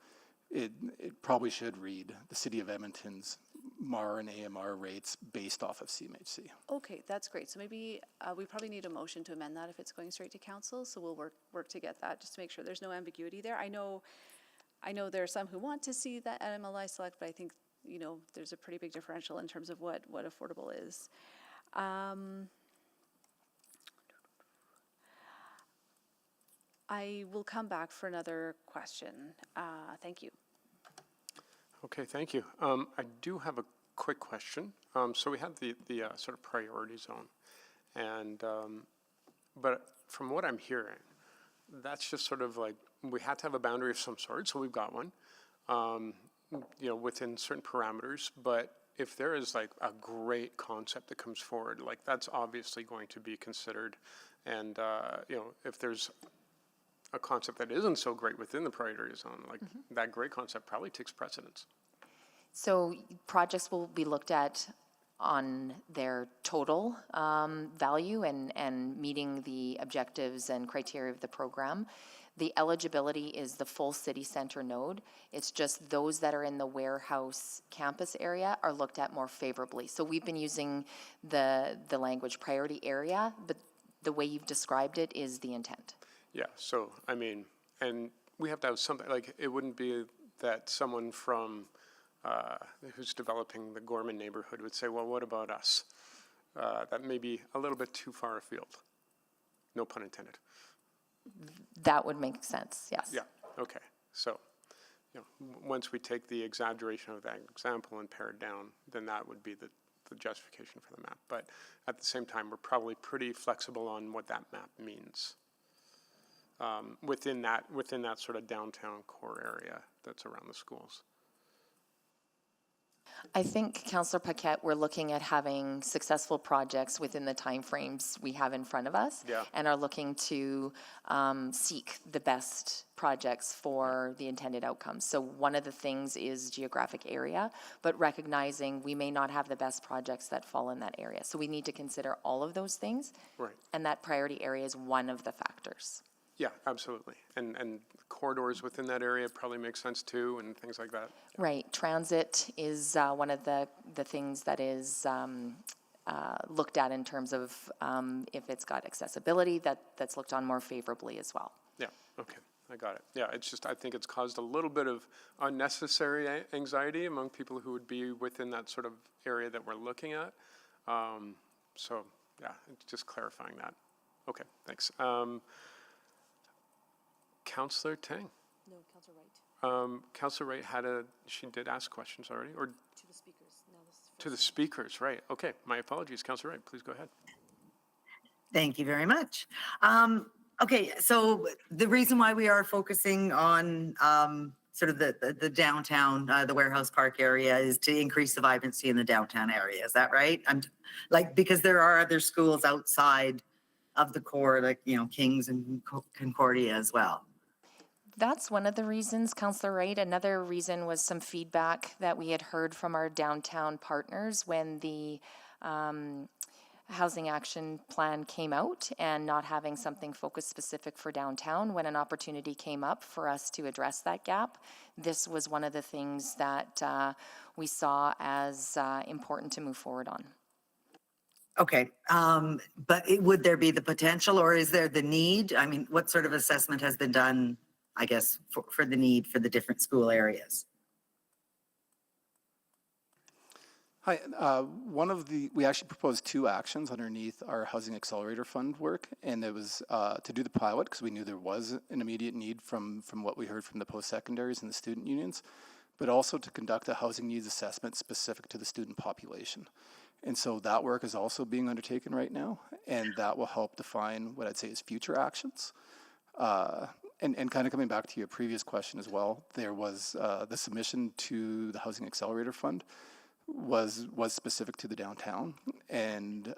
it probably should read the City of Edmonton's MAR and AMR rates based off of CMHC. Okay, that's great. So maybe we probably need a motion to amend that if it's going straight to council. So we'll work to get that just to make sure there's no ambiguity there. I know there are some who want to see that at MLI Select, but I think there's a pretty big differential in terms of what affordable is. I will come back for another question. Thank you. Okay, thank you. I do have a quick question. So we have the sort of priority zone, and but from what I'm hearing, that's just sort of like we had to have a boundary of some sort, so we've got one, within certain parameters. But if there is like a great concept that comes forward, like that's obviously going to be considered, and if there's a concept that isn't so great within the priority zone, like that great concept probably takes precedence. So projects will be looked at on their total value and meeting the objectives and criteria of the program. The eligibility is the full city center node. It's just those that are in the warehouse campus area are looked at more favorably. So we've been using the language priority area, but the way you've described it is the intent. Yeah, so, I mean, and we have to have something, like, it wouldn't be that someone from, who's developing the Gorman neighborhood would say, well, what about us? That may be a little bit too far afield. No pun intended. That would make sense, yes. Yeah, okay. So, once we take the exaggeration of that example and pare it down, then that would be the justification for the map. But at the same time, we're probably pretty flexible on what that map means. Within that sort of downtown core area that's around the schools. I think, Councillor Paquette, we're looking at having successful projects within the timeframes we have in front of us, and are looking to seek the best projects for the intended outcomes. So one of the things is geographic area, but recognizing we may not have the best projects that fall in that area. So we need to consider all of those things, right? And that priority area is one of the factors. Yeah, absolutely. And corridors within that area probably make sense too, and things like that. Right. Transit is one of the things that is looked at in terms of if it's got accessibility, that's looked on more favorably as well. Yeah, okay, I got it. Yeah, it's just, I think it's caused a little bit of unnecessary anxiety among people who would be within that sort of area that we're looking at. So, yeah, just clarifying that. Okay, thanks. Councillor Tang. No, Councillor Wright. Councillor Wright she did ask questions already, or? To the speakers. No, to the speakers, right. Okay, my apologies. Councillor Wright, please go ahead. Thank you very much. Okay, so the reason why we are focusing on sort of the downtown, the warehouse park area is to increase the vibrancy in the downtown area. Is that right? Because there are other schools outside of the core, like, Kings and Concordia as well. That's one of the reasons, Councillor Wright. Another reason was some feedback that we had heard from our downtown partners when the housing action plan came out, and not having something focused specific for downtown. When an opportunity came up for us to address that gap, this was one of the things that we saw as important to move forward on. Okay, but would there be the potential, or is there the need? I mean, what sort of assessment has been done, I guess, for the need for the different school areas? Hi, we actually proposed 2 actions underneath our Housing Accelerator Fund work, and it was to do the pilot, because we knew there was an immediate need from what we heard from the post-secondaries and the student unions, but also to conduct a housing needs assessment specific to the student population. And so that work is also being undertaken right now, and that will help define what I'd say is future actions. And kind of coming back to your previous question as well, there was the submission to the Housing Accelerator Fund was specific to the downtown, and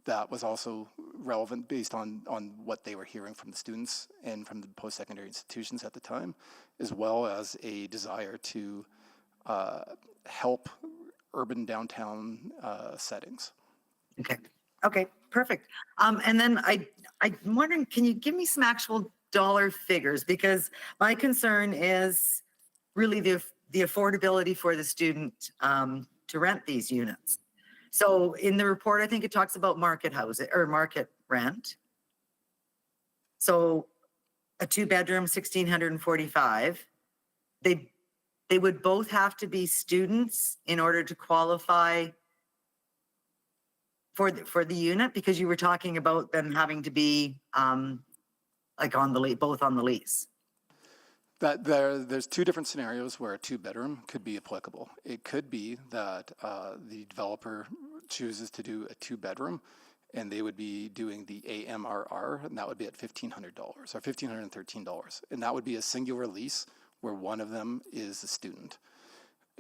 that was also relevant based on what they were hearing from the students and from the post-secondary institutions at the time, as well as a desire to help urban downtown settings. Okay, perfect. And then I'm wondering, can you give me some actual dollar figures? Because my concern is really the affordability for the student to rent these units. So in the report, I think it talks about market housing or market rent. So a 2-bedroom, $1,645. They would both have to be students in order to qualify for the unit, because you were talking about them having to be like both on the lease. There's two different scenarios where a two-bedroom could be applicable. It could be that the developer chooses to do a two-bedroom, and they would be doing the AMRR, and that would be at $1,500 or $1,513, and that would be a singular lease where one of them is a student.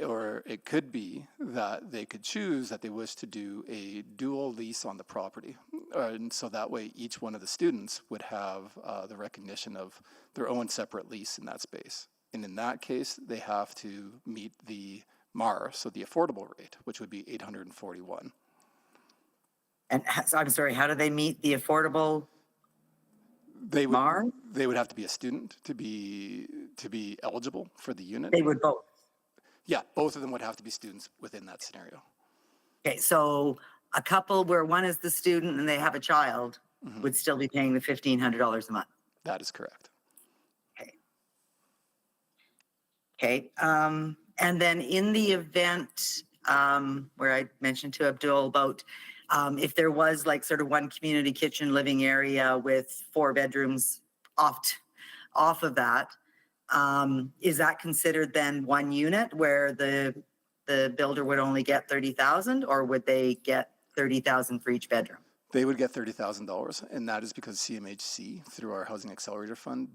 Or it could be that they could choose that they wish to do a dual lease on the property. And so that way each one of the students would have the recognition of their own separate lease in that space. And in that case, they have to meet the MAR, so the affordable rate, which would be $841. And I'm sorry, how do they meet the affordable MAR? They would have to be a student to be eligible for the unit. They would both. Yeah, both of them would have to be students within that scenario. Okay, so a couple where one is the student and they have a child would still be paying the $1,500 a month. That is correct. Okay, and then in the event where I mentioned to Abdul about if there was like sort of one community kitchen living area with 4 bedrooms off of that, is that considered then one unit where the builder would only get $30,000, or would they get $30,000 for each bedroom? They would get $30,000, and that is because CMHC, through our Housing Accelerator Fund,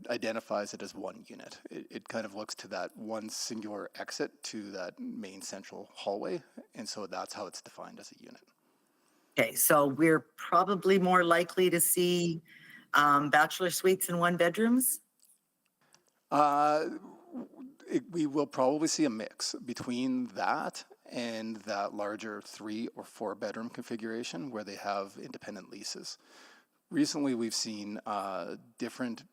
identifies it as one unit. It kind of looks to that one singular exit to that main central hallway, and so that's how it's defined as a unit. Okay, so we're probably more likely to see bachelor suites and 1 bedrooms? We will probably see a mix between that and that larger 3 or 4 bedroom configuration where they have independent leases. Recently, we've seen different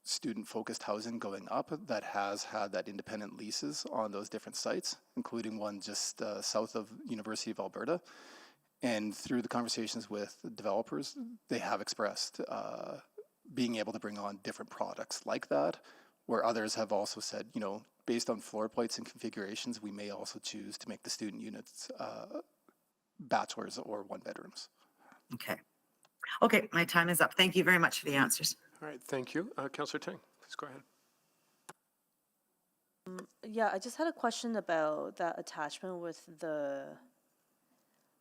student-focused housing going up that has had that independent leases on those different sites, including one just south of University of Alberta. And through the conversations with the developers, they have expressed being able to bring on different products like that, where others have also said, you know, based on floor plates and configurations, we may also choose to make the student units bachelors or 1 bedrooms. Okay. Okay, my time is up. Thank you very much for the answers. All right, thank you. Councillor Tang, please go ahead. Yeah, I just had a question about that attachment with the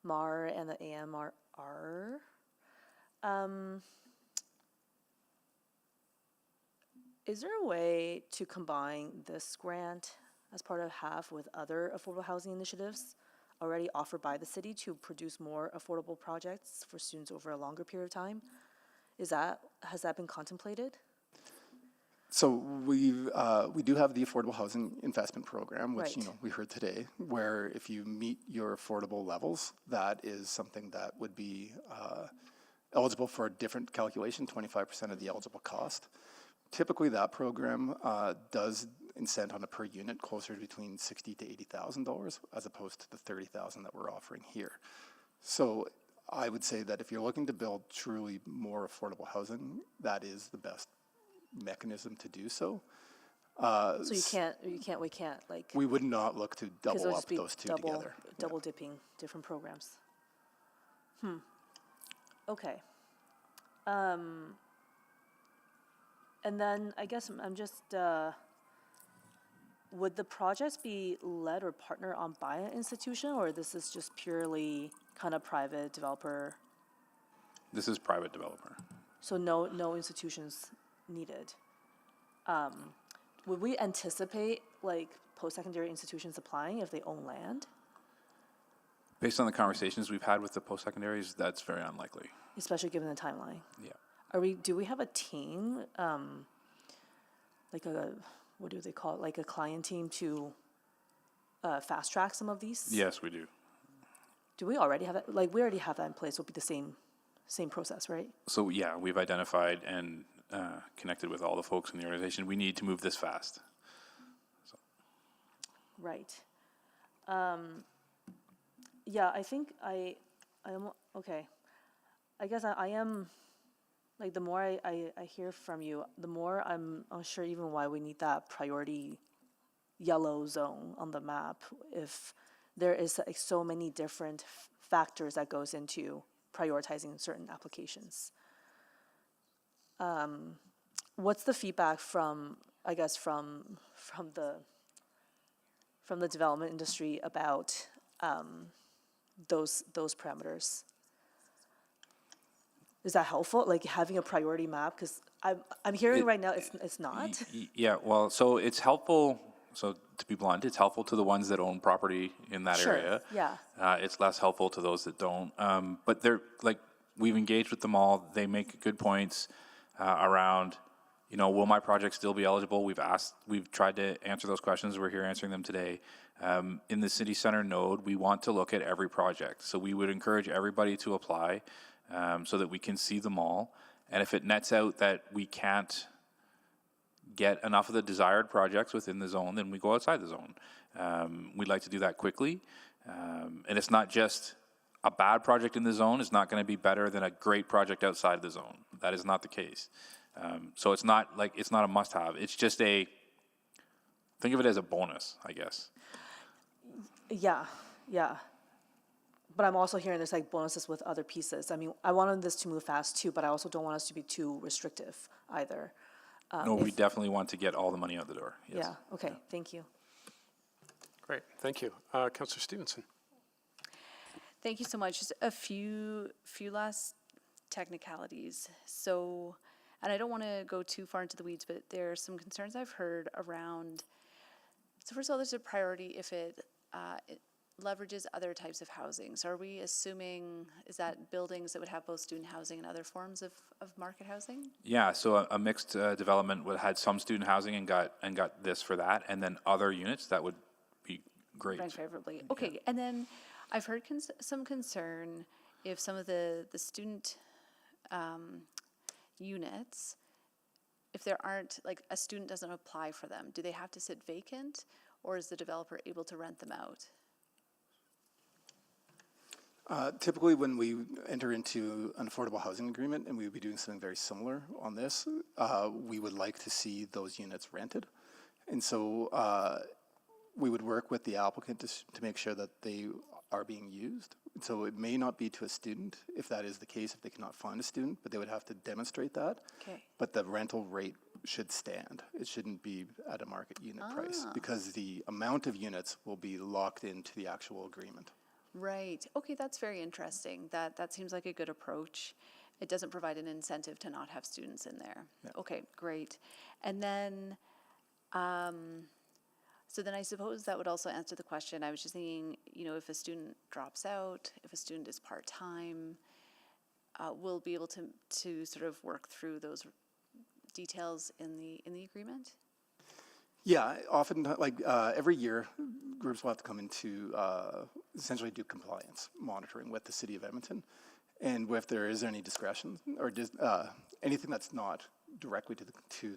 MAR and the AMRR. Is there a way to combine this grant as part of HAF with other affordable housing initiatives already offered by the city to produce more affordable projects for students over a longer period of time? Has that been contemplated? So we do have the Affordable Housing Investment Program, which Right. we heard today, where if you meet your affordable levels, that is something that would be eligible for a different calculation, 25% of the eligible cost. Typically, that program does incent on a per unit closer to between $60,000 to $80,000, as opposed to the $30,000 that we're offering here. So I would say that if you're looking to build truly more affordable housing, that is the best mechanism to do so. So we can't like. We would not look to 'cause it'll double just up be those two together. Double dipping different programs. Okay. And then I guess I'm just, would the projects be led or partnered on by an institution, or this is just purely kind of private developer? This is private developer. So no institutions needed. Would we anticipate like post-secondary institutions applying if they own land? Based on the conversations we've had with the post-secondaries, that's very unlikely. Especially given the timeline. Yeah. Do we have a team, like what do they call it, like a client team to fast track some of these? Yes, we do. Do we already have that? Like, we already have that in place. It'll be the same process, right? So yeah, we've identified and connected with all the folks in the organization. We need to move this fast. Right. Yeah, I think I am, okay. I guess I am, like, the more I hear from you, the more I'm unsure even why we need that priority yellow zone on the map if there is like so many different factors that goes into prioritizing certain applications. What's the feedback from I guess, from the development industry about those parameters. Is that helpful, like having a priority map? Because I'm hearing right now it's not. Yeah, well, so it's helpful, so to be blunt, it's helpful to the ones that own property in that Sure, area. yeah. It's less helpful to those that don't. But they're, like, we've engaged with them all. They make good points around, you know, will my project still be eligible? We've tried to answer those questions. We're here answering them today. In the city center node, we want to look at every project. So we would encourage everybody to apply so that we can see them all. And if it nets out that we can't get enough of the desired projects within the zone, then we go outside the zone. We'd like to do that quickly. And it's not just a bad project in the zone is not going to be better than a great project outside the zone. That is not the case. So it's not a must-have. It's just think of it as a bonus, I guess. Yeah. But I'm also hearing there's like bonuses with other pieces. I mean, I wanted this to move fast too, but I also don't want us to be too restrictive either. No, we definitely want to get all the money out the door. Yes. Yeah, okay, thank you. Great, thank you. Councillor Stevenson. Thank you so much. Just a few last technicalities. So, and I don't want to go too far into the weeds, but there are some concerns I've heard around. So first of all, there's a priority if it leverages other types of housing. So are we assuming, is that buildings that would have both student housing and other forms of market housing? Yeah, so a mixed development had some student housing and got this for that, and then other units that would be great. Rank favorably. Okay, and then I've heard some concern if some of the student units, if there aren't, like a student doesn't apply for them, do they have to sit vacant, or is the developer able to rent them out? Typically, when we enter into an affordable housing agreement, and we would be doing something very similar on this, we would like to see those units rented. And so we would work with the applicant to make sure that they are being used. So it may not be to a student, if that is the case, if they cannot find a student, but they would have to demonstrate that. Okay. But the rental rate should stand. It shouldn't be at a market unit price, because the amount of units will be locked into the actual agreement. Right. Okay, that's very interesting. That seems like a good approach. It doesn't provide an incentive to not have students in there. Yeah. Okay, great. And then, so then I suppose that would also answer the question. I was just thinking, you know, if a student drops out, if a student is part-time, we'll be able to sort of work through those details in the agreement? Yeah, often, every year, groups will have to come in to essentially do compliance monitoring with the City of Edmonton. And if there is any discretion or anything that's not directly to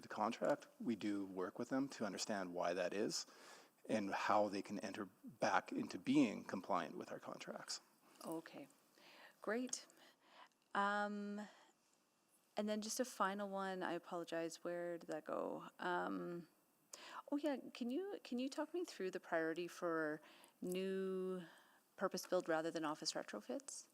the contract, we do work with them to understand why that is and how they can enter back into being compliant with our contracts. Okay, great. And then just a final one, I apologize, where did that go? Oh yeah, can you talk me through the priority for new purpose-built rather than office retrofits?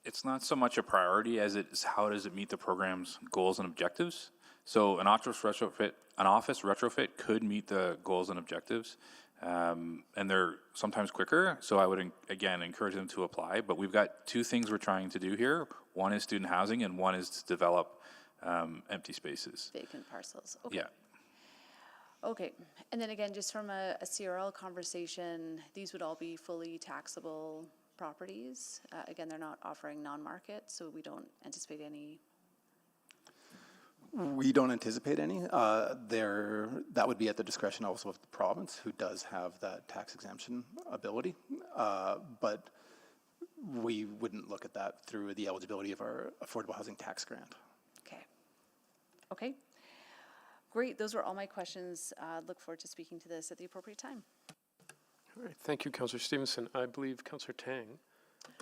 It's not so much a priority as it is how does it meet the program's goals and objectives. So an office retrofit could meet the goals and objectives, and they're sometimes quicker. So I would again encourage them to apply. But we've got two things we're trying to do here. One is student housing, and one is to develop empty spaces. Vacant parcels. Okay. Yeah. Okay, and then again, just from a CRL conversation, these would all be fully taxable properties. Again, they're not offering non-market, so we don't anticipate any. We don't anticipate any. That would be at the discretion also of the province, who does have that tax exemption ability. But we wouldn't look at that through the eligibility of our affordable housing tax grant. Okay, great. Those were all my questions. Look forward to speaking to this at the appropriate time. All right, thank you, Councillor Stevenson. I believe Councillor Tang.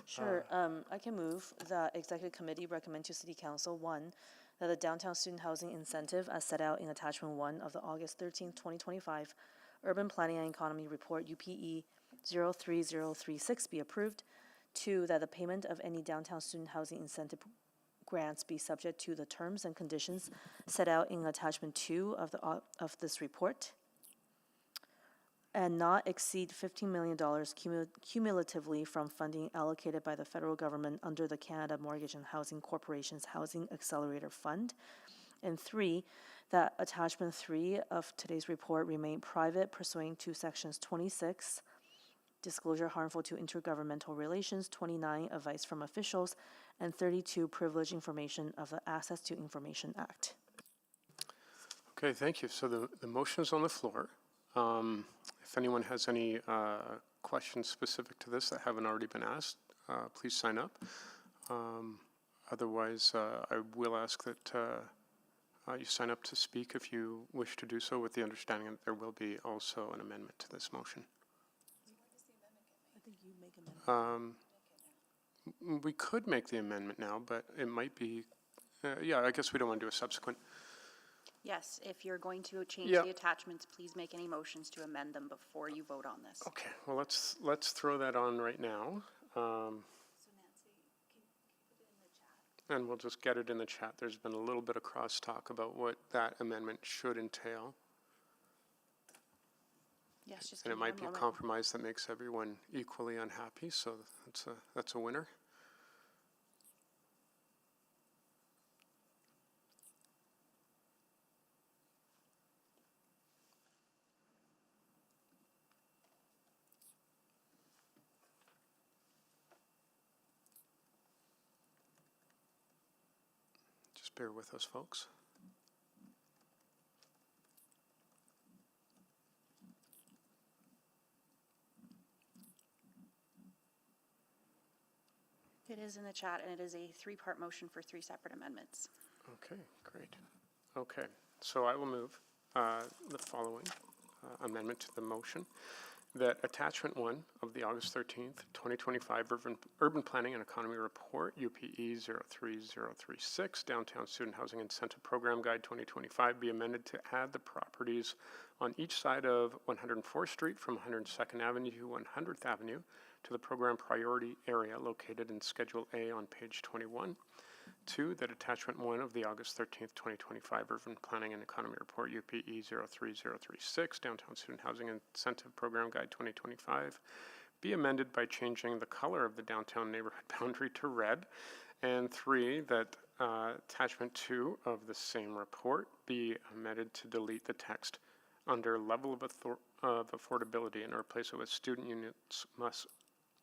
Sure, I can move that Executive Committee recommend to City Council, 1, that the downtown student housing incentive as set out in Attachment 1 of the August 13, 2025 Urban Planning and Economy Report UPE 03036 be approved. 2, that the payment of any downtown student housing incentive grants be subject to the terms and conditions set out in attachment 2 of this report, and not exceed $15 million cumulatively from funding allocated by the federal government under the Canada Mortgage and Housing Corporation's Housing Accelerator Fund. And 3, that attachment 3 of today's report remain private pursuant to sections 26, disclosure harmful to intergovernmental relations, 29, advice from officials, and 32, privileged information of the Access to Information Act. Okay, thank you. So the motion is on the floor. If anyone has any questions specific to this that haven't already been asked, please sign up. Otherwise, I will ask that you sign up to speak if you wish to do so, with the understanding that there will be also an amendment to this motion. We could make the amendment now, but it might be, yeah, I guess we don't want to do a subsequent. Yes, if you're going to change Yeah. the attachments, please make any motions to amend them before you vote on this. Okay, well, let's throw that on right now. And we'll just get it in the chat. There's been a little bit of crosstalk about what that amendment should entail. Yes, just And give it me might one be a moment. compromise that makes everyone equally unhappy, so that's a winner. Just bear with us, folks. It is in the chat, and it is a three-part motion for 3 separate amendments. Okay, great. Okay, so I will move the following amendment to the motion, that attachment 1 of the August 13th, 2025 Urban Planning and Economy Report, UPE 03036, Downtown Student Housing Incentive Program Guide 2025, be amended to add the properties on each side of 104th Street from 102nd Avenue to 100th Avenue to the program priority area located in Schedule A on page 21. 2, that attachment 1 of the August 13th, 2025 Urban Planning and Economy Report, UPE 03036, Downtown Student Housing Incentive Program Guide 2025, be amended by changing the color of the downtown neighborhood boundary to red. And 3, that attachment 2 of the same report be amended to delete the text under level of affordability and replace it with student units must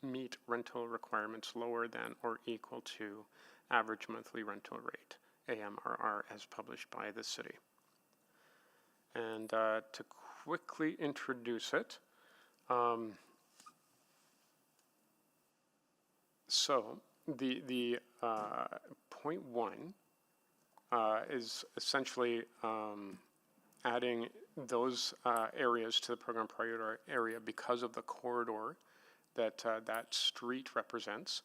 meet rental requirements lower than or equal to average monthly rental rate, AMRR, as published by the city. And to quickly introduce it, so the point 1 is essentially adding those areas to the program priority area because of the corridor that that street represents,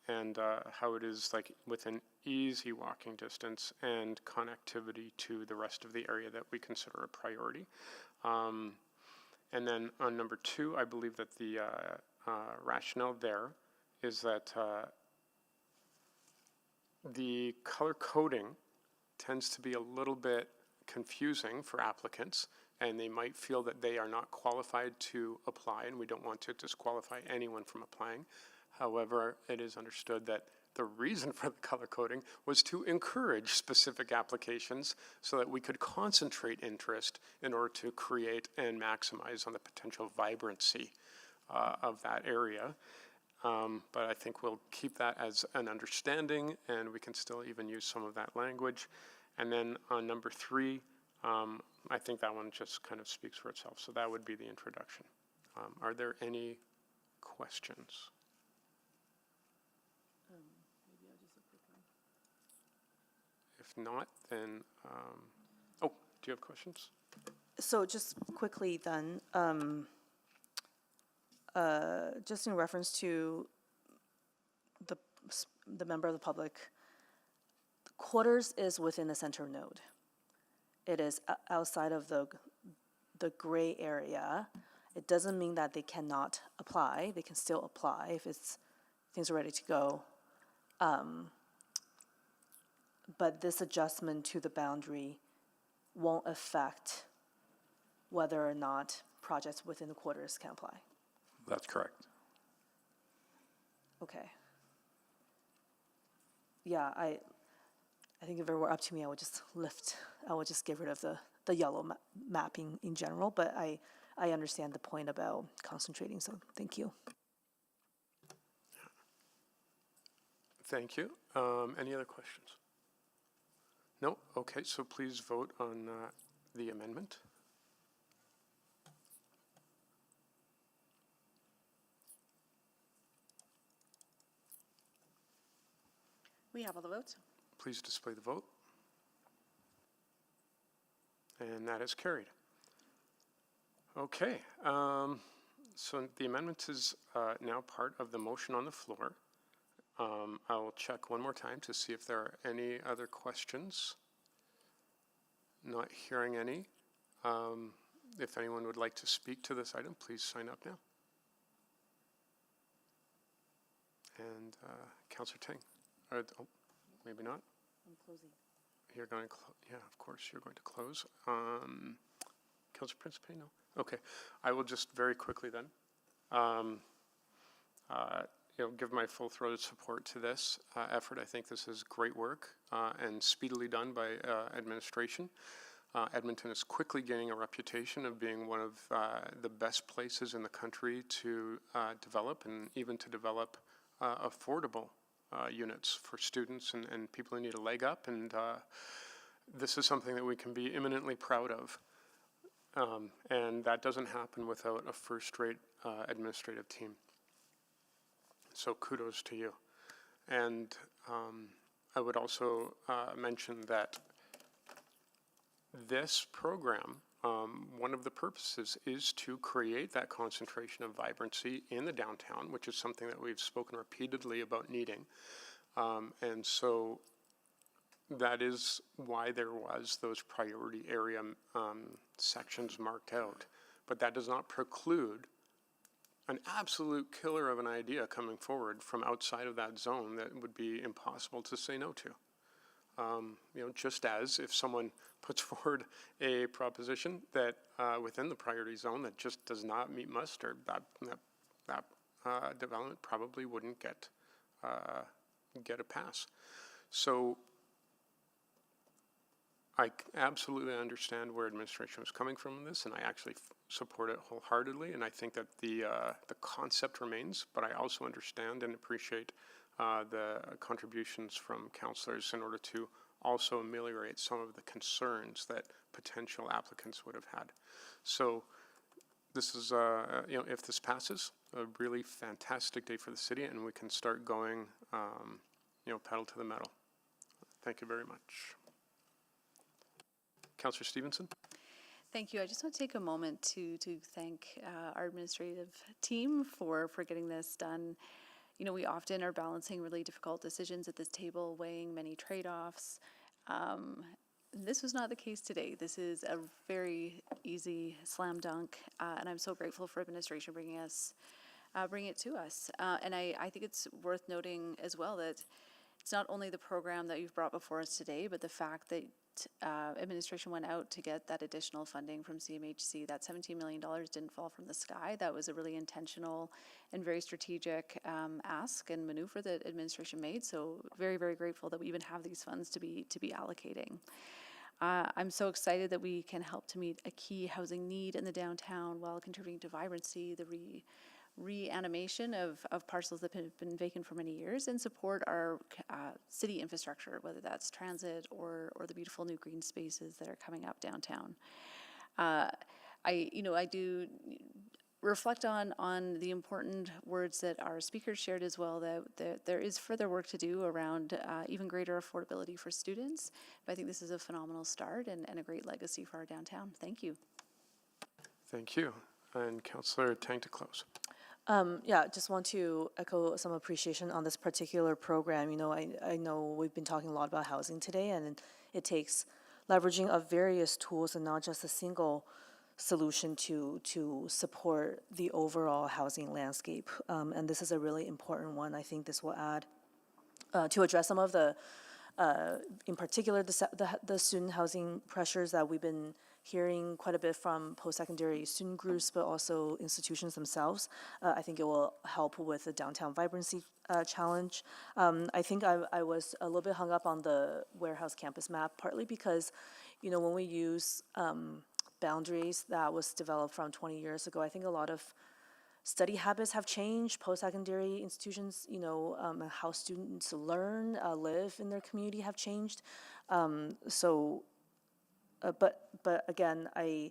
and how it is like within easy walking distance and connectivity to the rest of the area that we consider a priority. And then on number 2, I believe that the rationale there is that the color coding tends to be a little bit confusing for applicants, and they might feel that they are not qualified to apply, and we don't want to disqualify anyone from applying. However, it is understood that the reason for the color coding was to encourage specific applications so that we could concentrate interest in order to create and maximize on the potential vibrancy of that area. But I think we'll keep that as an understanding, and we can still even use some of that language. And then on number 3, I think that one just kind of speaks for itself. So that would be the introduction. Are there any questions? If not, then, oh, do you have questions? So just quickly then, just in reference to the member of the public, quarters is within the center node. It is outside of the gray area. It doesn't mean that they cannot apply. They can still apply if things are ready to go. but this adjustment to the boundary won't affect whether or not projects within the quarters can apply. That's correct. Okay. Yeah, I think if it were up to me, I would just get rid of the yellow mapping in general, but I understand the point about concentrating, so thank you. Thank you. Any other questions? No? Okay, so please vote on the amendment. We have all the votes. Please display the vote. And that is carried. Okay, so the amendment is now part of the motion on the floor. I will check one more time to see if there are any other questions. Not hearing any. If anyone would like to speak to this item, please sign up now. And Councillor Ting. Oh, maybe not. I'm closing. You're going to yeah, of course, you're going to close. Councillor Principe, no? Okay, I will just very quickly then, give my full-throated support to this effort. I think this is great work and speedily done by administration. Edmonton is quickly gaining a reputation of being one of the best places in the country to develop and even to develop affordable units for students and people who need a leg up, and this is something that we can be eminently proud of, and that doesn't happen without a first-rate administrative team. So kudos to you. And I would also mention that this program, one of the purposes is to create that concentration of vibrancy in the downtown, which is something that we've spoken repeatedly about needing. And so that is why there was those priority area sections marked out. But that does not preclude an absolute killer of an idea coming forward from outside of that zone that would be impossible to say no to. Just as if someone puts forward a proposition that within the priority zone that just does not meet muster, that development probably wouldn't get a pass. So I absolutely understand where administration was coming from in this, and I actually support it wholeheartedly, and I think that the concept remains, but I also understand and appreciate the contributions from councillors in order to also ameliorate some of the concerns that potential applicants would have had. So this is, if this passes, a really fantastic day for the city, and we can start going, pedal to the metal. Thank you very much. Councillor Stevenson. Thank you. I just want to take a moment to thank our administrative team for getting this done. We often are balancing really difficult decisions at this table, weighing many trade-offs. This was not the case today. This is a very easy slam dunk, and I'm so grateful for administration bringing it to us. And I think it's worth noting as well that it's not only the program that you've brought before us today, but the fact that administration went out to get that additional funding from CMHC. That $17 million didn't fall from the sky. That was a really intentional and very strategic ask and maneuver that administration made. So very, very grateful that we even have these funds to be allocating. I'm so excited that we can help to meet a key housing need in the downtown while contributing to vibrancy, the reanimation of parcels that have been vacant for many years, and support our city infrastructure, whether that's transit or the beautiful new green spaces that are coming up downtown. I do reflect on the important words that our speakers shared as well, that there is further work to do around even greater affordability for students. But I think this is a phenomenal start and a great legacy for our downtown. Thank you. Thank you. And Councillor Tang to close. Just want to echo some appreciation on this particular program. I know we've been talking a lot about housing today, and it takes leveraging of various tools and not just a single solution to support the overall housing landscape. And this is a really important one. I think this will add to address some of the in particular, the student housing pressures that we've been hearing quite a bit from post-secondary student groups, but also institutions themselves. I think it will help with the downtown vibrancy challenge. I think I was a little bit hung up on the warehouse campus map, partly because, you know, when we use boundaries that was developed from 20 years ago, I think a lot of study habits have changed. Post-secondary institutions, you know, how students learn, live in their community have changed. But again, I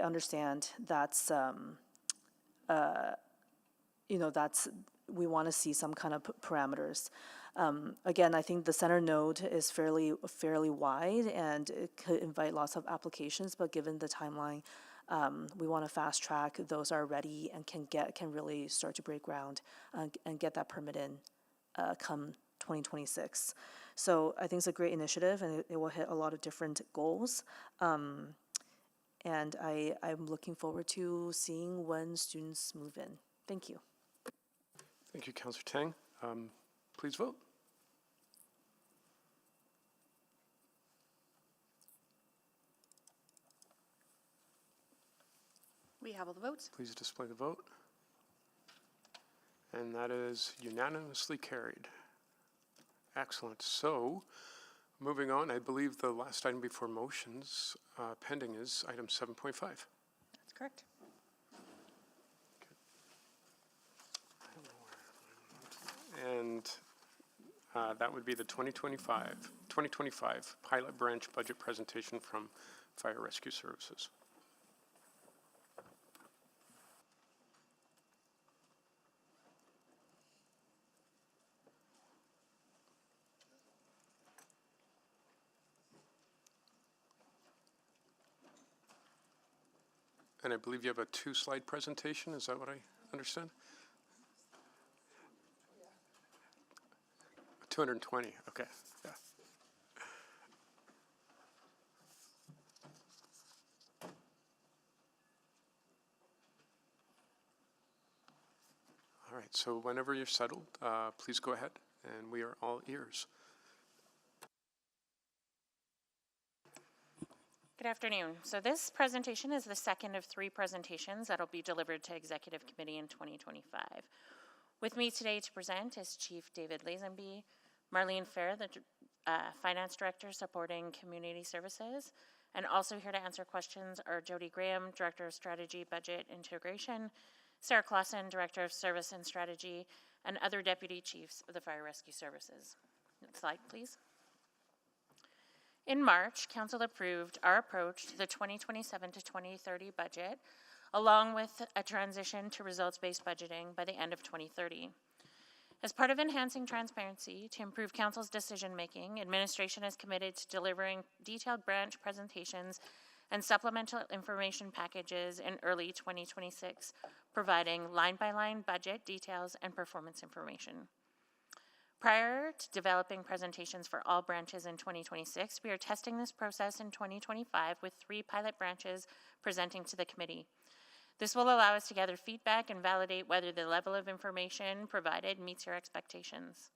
understand that's you know, that's, we want to see some kind of parameters. Again, I think the center node is fairly wide, and it could invite lots of applications. But given the timeline, we want to fast track those are ready and can really start to break ground and get that permit in come 2026. So I think it's a great initiative, and it will hit a lot of different goals. And I'm looking forward to seeing when students move in. Thank you. Thank you, Councillor Tang. Please vote. We have all the votes. Please display the vote. And that is unanimously carried. Excellent. So, moving on, I believe the last item before motions pending is item 7.5. That's correct. And that would be the 2025 pilot branch budget presentation from Fire Rescue Services. And I believe you have a 2-slide presentation, is that what I understand? 220, okay, yeah. All right, so whenever you're settled, please go ahead, and we are all ears. Good afternoon. So this presentation is the second of 3 presentations that will be delivered to Executive Committee in 2025. With me today to present is Chief David Lazenby, Marlene Fair, the Finance Director supporting Community Services, and also here to answer questions are Jody Graham, Director of Strategy, Budget, Integration, Sarah Clausen, Director of Service and Strategy, and other Deputy Chiefs of the Fire Rescue Services. Next slide, please. In March, Council approved our approach to the 2027 to 2030 budget, along with a transition to results-based budgeting by the end of 2030. As part of enhancing transparency to improve Council's decision-making, administration is committed to delivering detailed branch presentations and supplemental information packages in early 2026, providing line-by-line budget details and performance information. Prior to developing presentations for all branches in 2026, we are testing this process in 2025 with 3 pilot branches presenting to the committee. This will allow us to gather feedback and validate whether the level of information provided meets your expectations.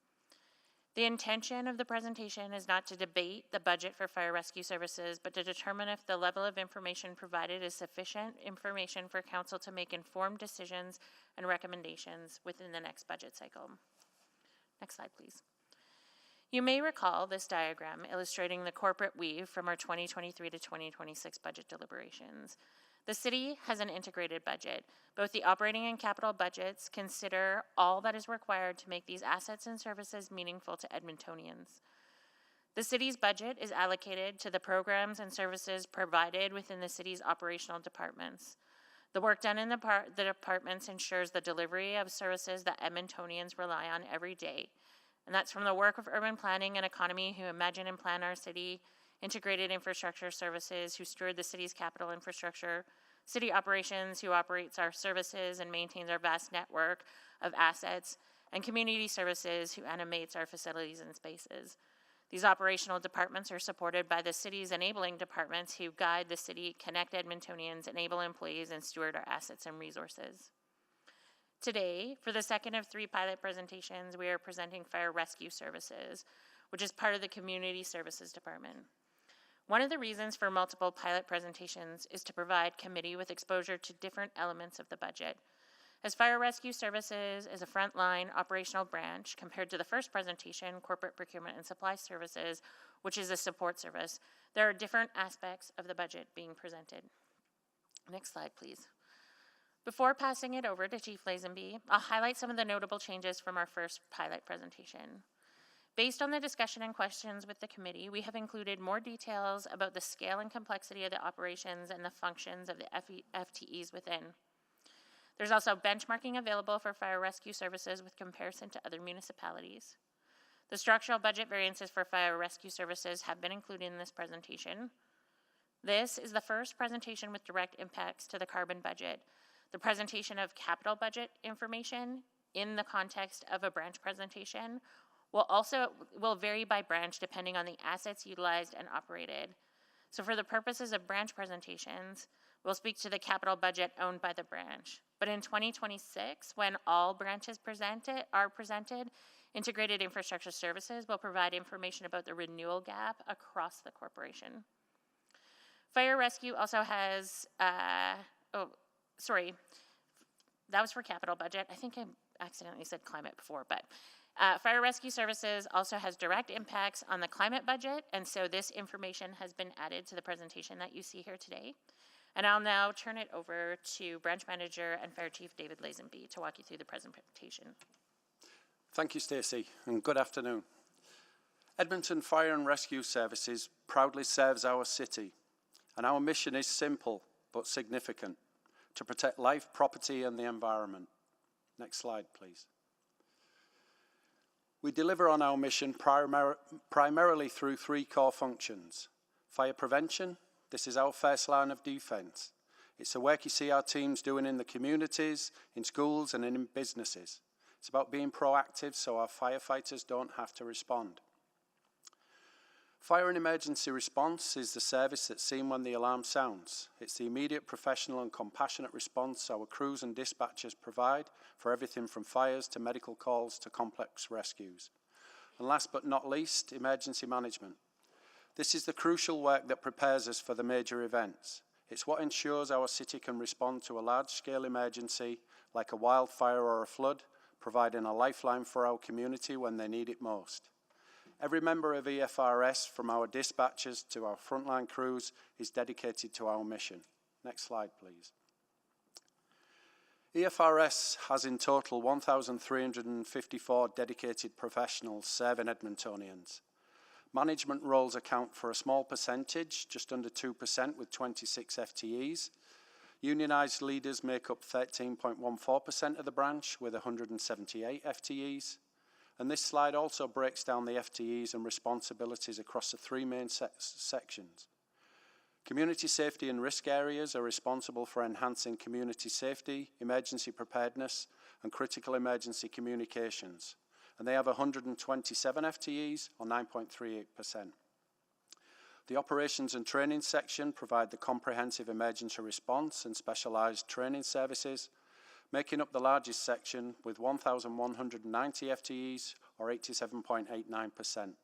The intention of the presentation is not to debate the budget for Fire Rescue Services, but to determine if the level of information provided is sufficient information for Council to make informed decisions and recommendations within the next budget cycle. Next slide, please. You may recall this diagram illustrating the corporate weave from our 2023 to 2026 budget deliberations. The city has an integrated budget. Both the operating and capital budgets consider all that is required to make these assets and services meaningful to Edmontonians. The city's budget is allocated to the programs and services provided within the city's operational departments. The work done in the departments ensures the delivery of services that Edmontonians rely on every day. And that's from the work of urban planning and economy who imagine and plan our city, integrated infrastructure services who steward the city's capital infrastructure, city operations who operates our services and maintains our vast network of assets, and community services who animates our facilities and spaces. These operational departments are supported by the city's enabling departments who guide the city, connect Edmontonians, enable employees, and steward our assets and resources. Today, for the second of 3 pilot presentations, we are presenting Fire Rescue Services, which is part of the Community Services Department. One of the reasons for multiple pilot presentations is to provide committee with exposure to different elements of the budget. As Fire Rescue Services is a frontline operational branch compared to the first presentation, Corporate Procurement and Supply Services, which is a support service, there are different aspects of the budget being presented. Next slide, please. Before passing it over to Chief Lazenby, I'll highlight some of the notable changes from our first pilot presentation. Based on the discussion and questions with the committee, we have included more details about the scale and complexity of the operations and the functions of the FTEs within. There's also benchmarking available for fire rescue services with comparison to other municipalities. The structural budget variances for fire rescue services have been included in this presentation. This is the first presentation with direct impacts to the carbon budget. The presentation of capital budget information in the context of a branch presentation will vary by branch depending on the assets utilized and operated. So for the purposes of branch presentations, we'll speak to the capital budget owned by the branch. But in 2026, when all branches are presented, Integrated Infrastructure Services will provide information about the renewal gap across the corporation. Fire Rescue also has, that was for capital budget. I think I accidentally said climate before, but Fire Rescue Services also has direct impacts on the climate budget, and so this information has been added to the presentation that you see here today. And I'll now turn it over to Branch Manager and Fire Chief David Lazenby to walk you through the presentation. Thank you, Stacey, and good afternoon. Edmonton Fire and Rescue Services proudly serves our city, and our mission is simple but significant: to protect life, property, and the environment. Next slide, please. We deliver on our mission primarily through three core functions. Fire prevention, this is our first line of defence. It's the work you see our teams doing in the communities, in schools, and in businesses. It's about being proactive so our firefighters don't have to respond. Fire and emergency response is the service that's seen when the alarm sounds. It's the immediate, professional and compassionate response our crews and dispatchers provide for everything from fires to medical calls to complex rescues. And last but not least, emergency management. This is the crucial work that prepares us for the major events. It's what ensures our city can respond to a large-scale emergency like a wildfire or a flood, providing a lifeline for our community when they need it most. Every member of EFRS, from our dispatchers to our frontline crews, is dedicated to our mission. Next slide, please. EFRS has in total 1,354 dedicated professionals serving Edmontonians. Management roles account for a small percentage, just under 2%, with 26 FTEs. Unionised leaders make up 13.14% of the branch, with 178 FTEs. And this slide also breaks down the FTEs and responsibilities across the three main sections. Community safety and risk areas are responsible for enhancing community safety, emergency preparedness, and critical emergency communications. And they have 127 FTEs, or 9.38%. The operations and training section provide the comprehensive emergency response and specialised training services, making up the largest section with 1,190 FTEs, or 87.89%.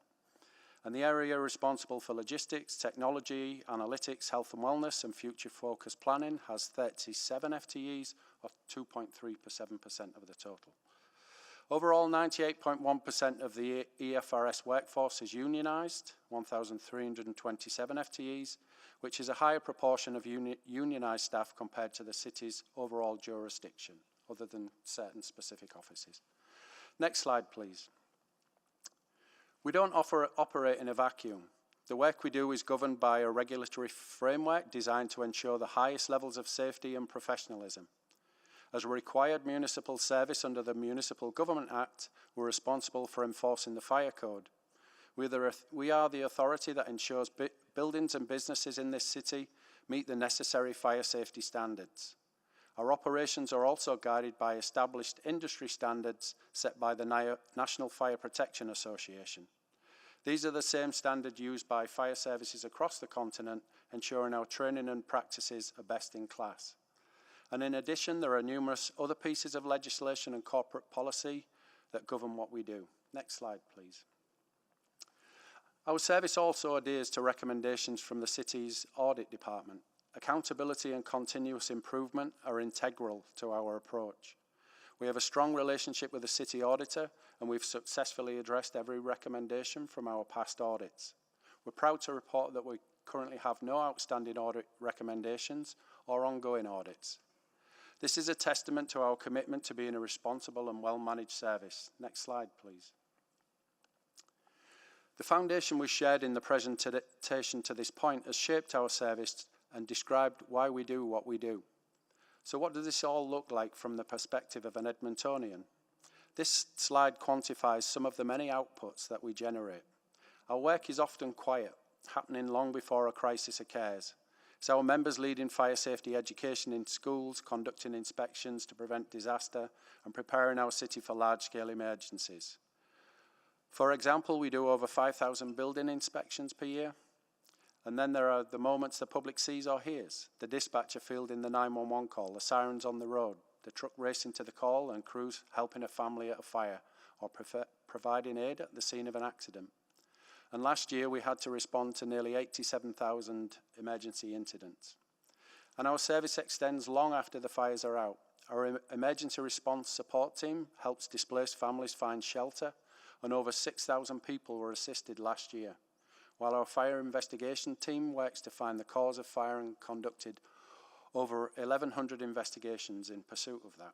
And the area responsible for logistics, technology, analytics, health and wellness, and future-focused planning has 37 FTEs, or 2.37% of the total. Overall, 98.1% of the EFRS workforce is unionised, 1,327 FTEs, which is a higher proportion of unionised staff compared to the city's overall jurisdiction, other than certain specific offices. Next slide, please. We don't operate in a vacuum. The work we do is governed by a regulatory framework designed to ensure the highest levels of safety and professionalism. As a required municipal service under the Municipal Government Act, we're responsible for enforcing the fire code. We are the authority that ensures buildings and businesses in this city meet the necessary fire safety standards. Our operations are also guided by established industry standards set by the National Fire Protection Association. These are the same standards used by fire services across the continent, ensuring our training and practices are best in class. And in addition, there are numerous other pieces of legislation and corporate policy that govern what we do. Next slide, please. Our service also adheres to recommendations from the City's Audit Department. Accountability and continuous improvement are integral to our approach. We have a strong relationship with the City Auditor, and we've successfully addressed every recommendation from our past audits. We're proud to report that we currently have no outstanding audit recommendations or ongoing audits. This is a testament to our commitment to being a responsible and well-managed service. Next slide, please. The foundation we shared in the presentation to this point has shaped our service and described why we do what we do. So what does this all look like from the perspective of an Edmontonian? This slide quantifies some of the many outputs that we generate. Our work is often quiet, happening long before a crisis occurs. It's our members leading fire safety education in schools, conducting inspections to prevent disaster, and preparing our city for large-scale emergencies. For example, we do over 5,000 building inspections per year. And then there are the moments the public sees or hears. The dispatcher fielding the 911 call, the sirens on the road, the truck racing to the call, and crews helping a family at a fire or providing aid at the scene of an accident. And last year we had to respond to nearly 87,000 emergency incidents. And our service extends long after the fires are out. Our emergency response support team helps displaced families find shelter, and over 6,000 people were assisted last year, while our fire investigation team works to find the cause of fire and conducted over 1,100 investigations in pursuit of that.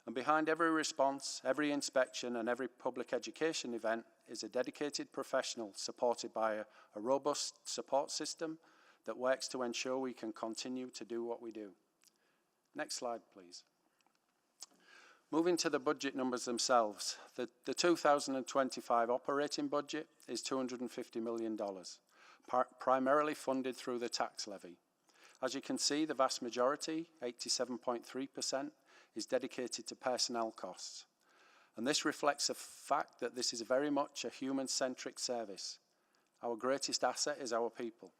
And behind every response, every inspection, and every public education event is a dedicated professional supported by a robust support system that works to ensure we can continue to do what we do. Next slide, please. Moving to the budget numbers themselves, the 2025 operating budget is $250 million, primarily funded through the tax levy. As you can see, the vast majority, 87.3%, is dedicated to personnel costs. And this reflects the fact that this is very much a human-centric service. Our greatest asset is our people.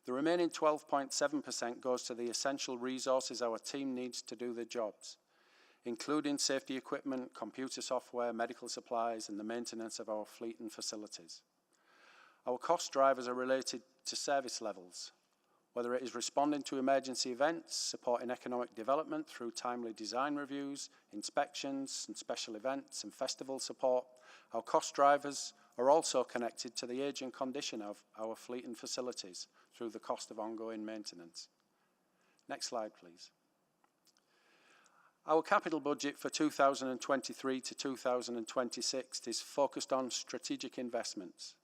The remaining 12.7% goes to the essential resources our team needs to do their jobs, including safety equipment, computer software, medical supplies, and the maintenance of our fleet and facilities. Our cost drivers are related to service levels, whether it is responding to emergency events, supporting economic development through timely design reviews, inspections, and special events, and festival support. Our cost drivers are also connected to the age and condition of our fleet and facilities through the cost of ongoing maintenance. Next slide, please. Our capital budget for 2023 to 2026 is focused on strategic investments.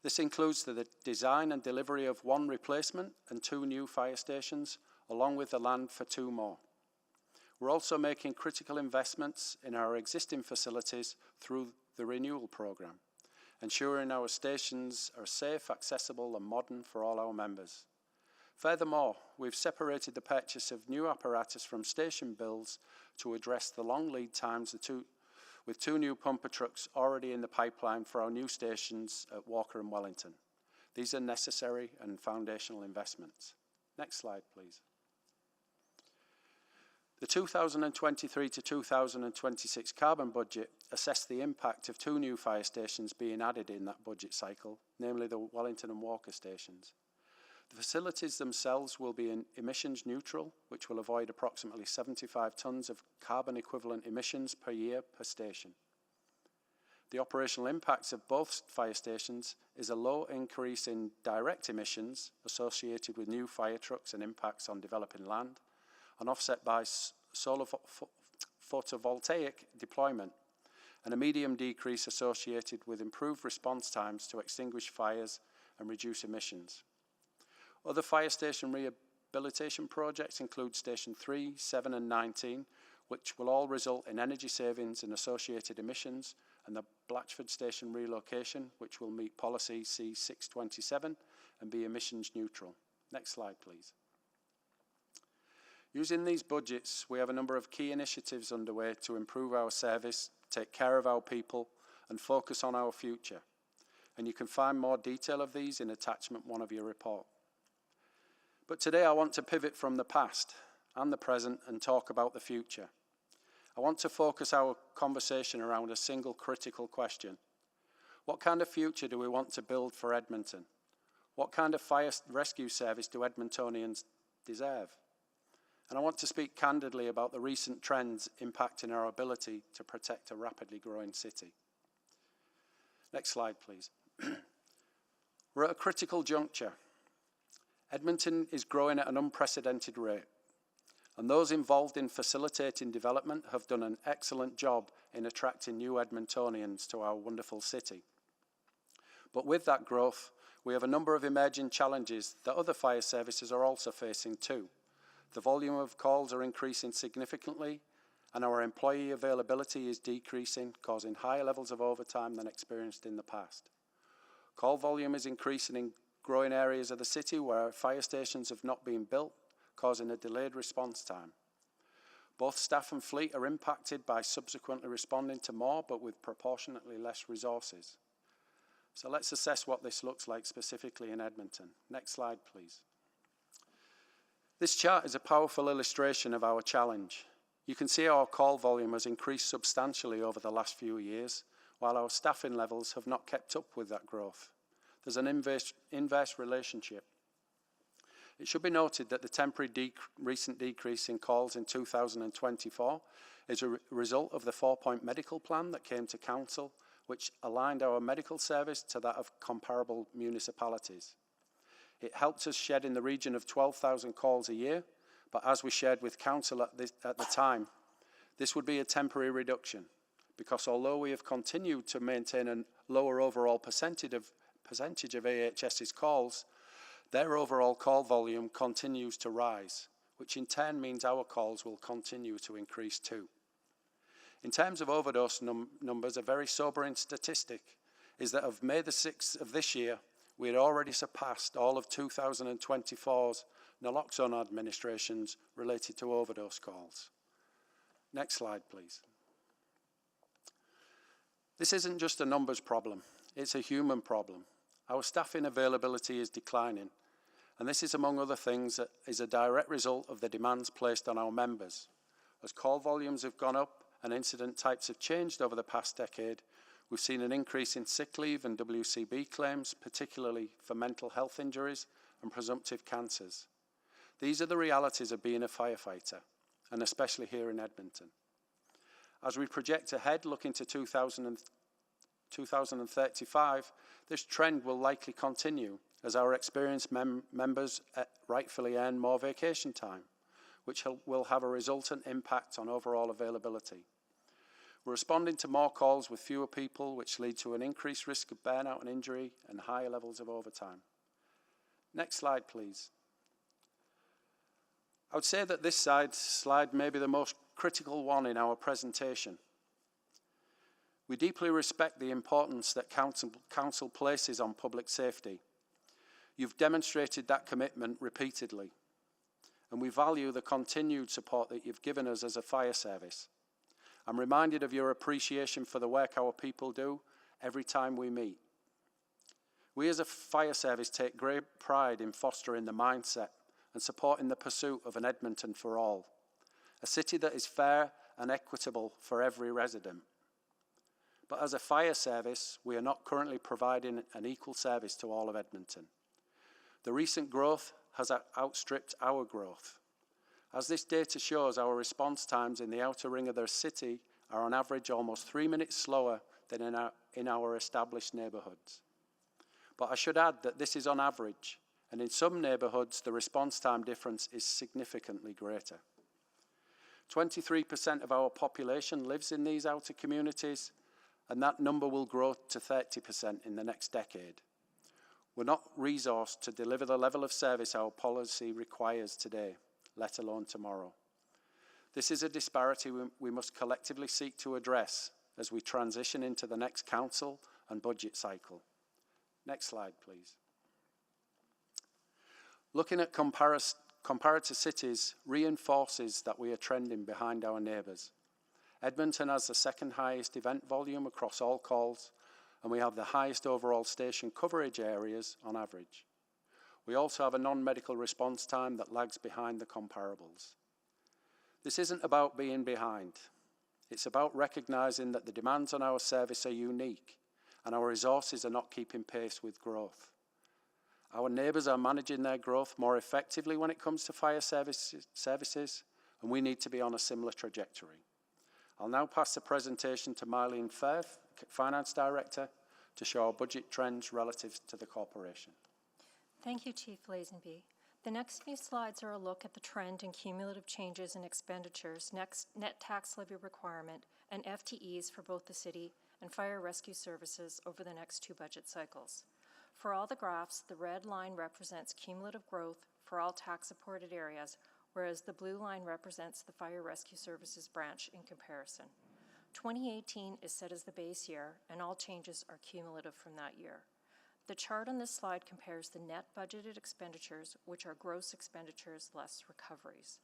This includes the design and delivery of 1 replacement and 2 new fire stations, along with the land for 2 more. We're also making critical investments in our existing facilities through the renewal program, ensuring our stations are safe, accessible, and modern for all our members. Furthermore, we've separated the purchase of new apparatus from station builds to address the long lead times with 2 new pumper trucks already in the pipeline for our new stations at Walker and Wellington. These are necessary and foundational investments. Next slide, please. The 2023 to 2026 carbon budget assessed the impact of 2 new fire stations being added in that budget cycle, namely the Wellington and Walker stations. The facilities themselves will be emissions neutral, which will avoid approximately 75 tonnes of carbon equivalent emissions per year per station. The operational impacts of both fire stations is a low increase in direct emissions associated with new fire trucks and impacts on developing land, and offset by solar photovoltaic deployment, and a medium decrease associated with improved response times to extinguish fires and reduce emissions. Other fire station rehabilitation projects include Station 3, 7 and 19, which will all result in energy savings and associated emissions, and the Blatchford Station relocation, which will meet policy C627 and be emissions neutral. Next slide, please. Using these budgets, we have a number of key initiatives underway to improve our service, take care of our people, and focus on our future. And you can find more detail of these in attachment 1 of your report. But today I want to pivot from the past and the present and talk about the future. I want to focus our conversation around a single critical question. What kind of future do we want to build for Edmonton? What kind of fire rescue service do Edmontonians deserve? And I want to speak candidly about the recent trends impacting our ability to protect a rapidly growing city. Next slide, please. We're at a critical juncture. Edmonton is growing at an unprecedented rate, and those involved in facilitating development have done an excellent job in attracting new Edmontonians to our wonderful city. But with that growth, we have a number of emerging challenges that other fire services are also facing too. The volume of calls are increasing significantly, and our employee availability is decreasing, causing higher levels of overtime than experienced in the past. Call volume is increasing in growing areas of the city where fire stations have not been built, causing a delayed response time. Both staff and fleet are impacted by subsequently responding to more, but with proportionately less resources. So let's assess what this looks like specifically in Edmonton. Next slide, please. This chart is a powerful illustration of our challenge. You can see our call volume has increased substantially over the last few years, while our staffing levels have not kept up with that growth. There's an inverse relationship. It should be noted that the temporary recent decrease in calls in 2024 is a result of the 4-point medical plan that came to Council, which aligned our medical service to that of comparable municipalities. It helped us shed in the region of 12,000 calls a year, but as we shared with Council at the time, this would be a temporary reduction, because although we have continued to maintain a lower overall percentage of AHS's calls, their overall call volume continues to rise, which in turn means our calls will continue to increase too. In terms of overdose numbers, a very sobering statistic is that of May the 6th of this year, we had already surpassed all of 2024's naloxone administrations related to overdose calls. Next slide, please. This isn't just a numbers problem, it's a human problem. Our staffing availability is declining, and this is, among other things, is a direct result of the demands placed on our members. As call volumes have gone up and incident types have changed over the past decade, we've seen an increase in sick leave and WCB claims, particularly for mental health injuries and presumptive cancers. These are the realities of being a firefighter, and especially here in Edmonton. As we project ahead, looking to 2035, this trend will likely continue as our experienced members rightfully earn more vacation time, which will have a resultant impact on overall availability. We're responding to more calls with fewer people, which lead to an increased risk of burnout and injury and higher levels of overtime. Next slide, please. I would say that this slide may be the most critical one in our presentation. We deeply respect the importance that Council places on public safety. You've demonstrated that commitment repeatedly, and we value the continued support that you've given us as a fire service. I'm reminded of your appreciation for the work our people do every time we meet. We as a fire service take great pride in fostering the mindset and supporting the pursuit of an Edmonton for all, a city that is fair and equitable for every resident. But as a fire service, we are not currently providing an equal service to all of Edmonton. The recent growth has outstripped our growth. As this data shows, our response times in the outer ring of the city are on average almost 3 minutes slower than in our established neighbourhoods. But I should add that this is on average, and in some neighbourhoods the response time difference is significantly greater. 23% of our population lives in these outer communities, and that number will grow to 30% in the next decade. We're not resourced to deliver the level of service our policy requires today, let alone tomorrow. This is a disparity we must collectively seek to address as we transition into the next council and budget cycle. Next slide, please. Looking at comparator cities reinforces that we are trending behind our neighbours. Edmonton has the second highest event volume across all calls, and we have the highest overall station coverage areas on average. We also have a non-medical response time that lags behind the comparables. This isn't about being behind. It's about recognising that the demands on our service are unique and our resources are not keeping pace with growth. Our neighbours are managing their growth more effectively when it comes to fire services, and we need to be on a similar trajectory. I'll now pass the presentation to Marlene Firth, Finance Director, to show our budget trends relative to the corporation. Thank you, Chief Lazenby. The next few slides are a look at the trend in cumulative changes in expenditures, net tax levy requirement, and FTEs for both the city and fire rescue services over the next 2 budget cycles. For all the graphs, the red line represents cumulative growth for all tax-supported areas, whereas the blue line represents the fire rescue services branch in comparison. 2018 is set as the base year, and all changes are cumulative from that year. The chart on this slide compares the net budgeted expenditures, which are gross expenditures less recoveries.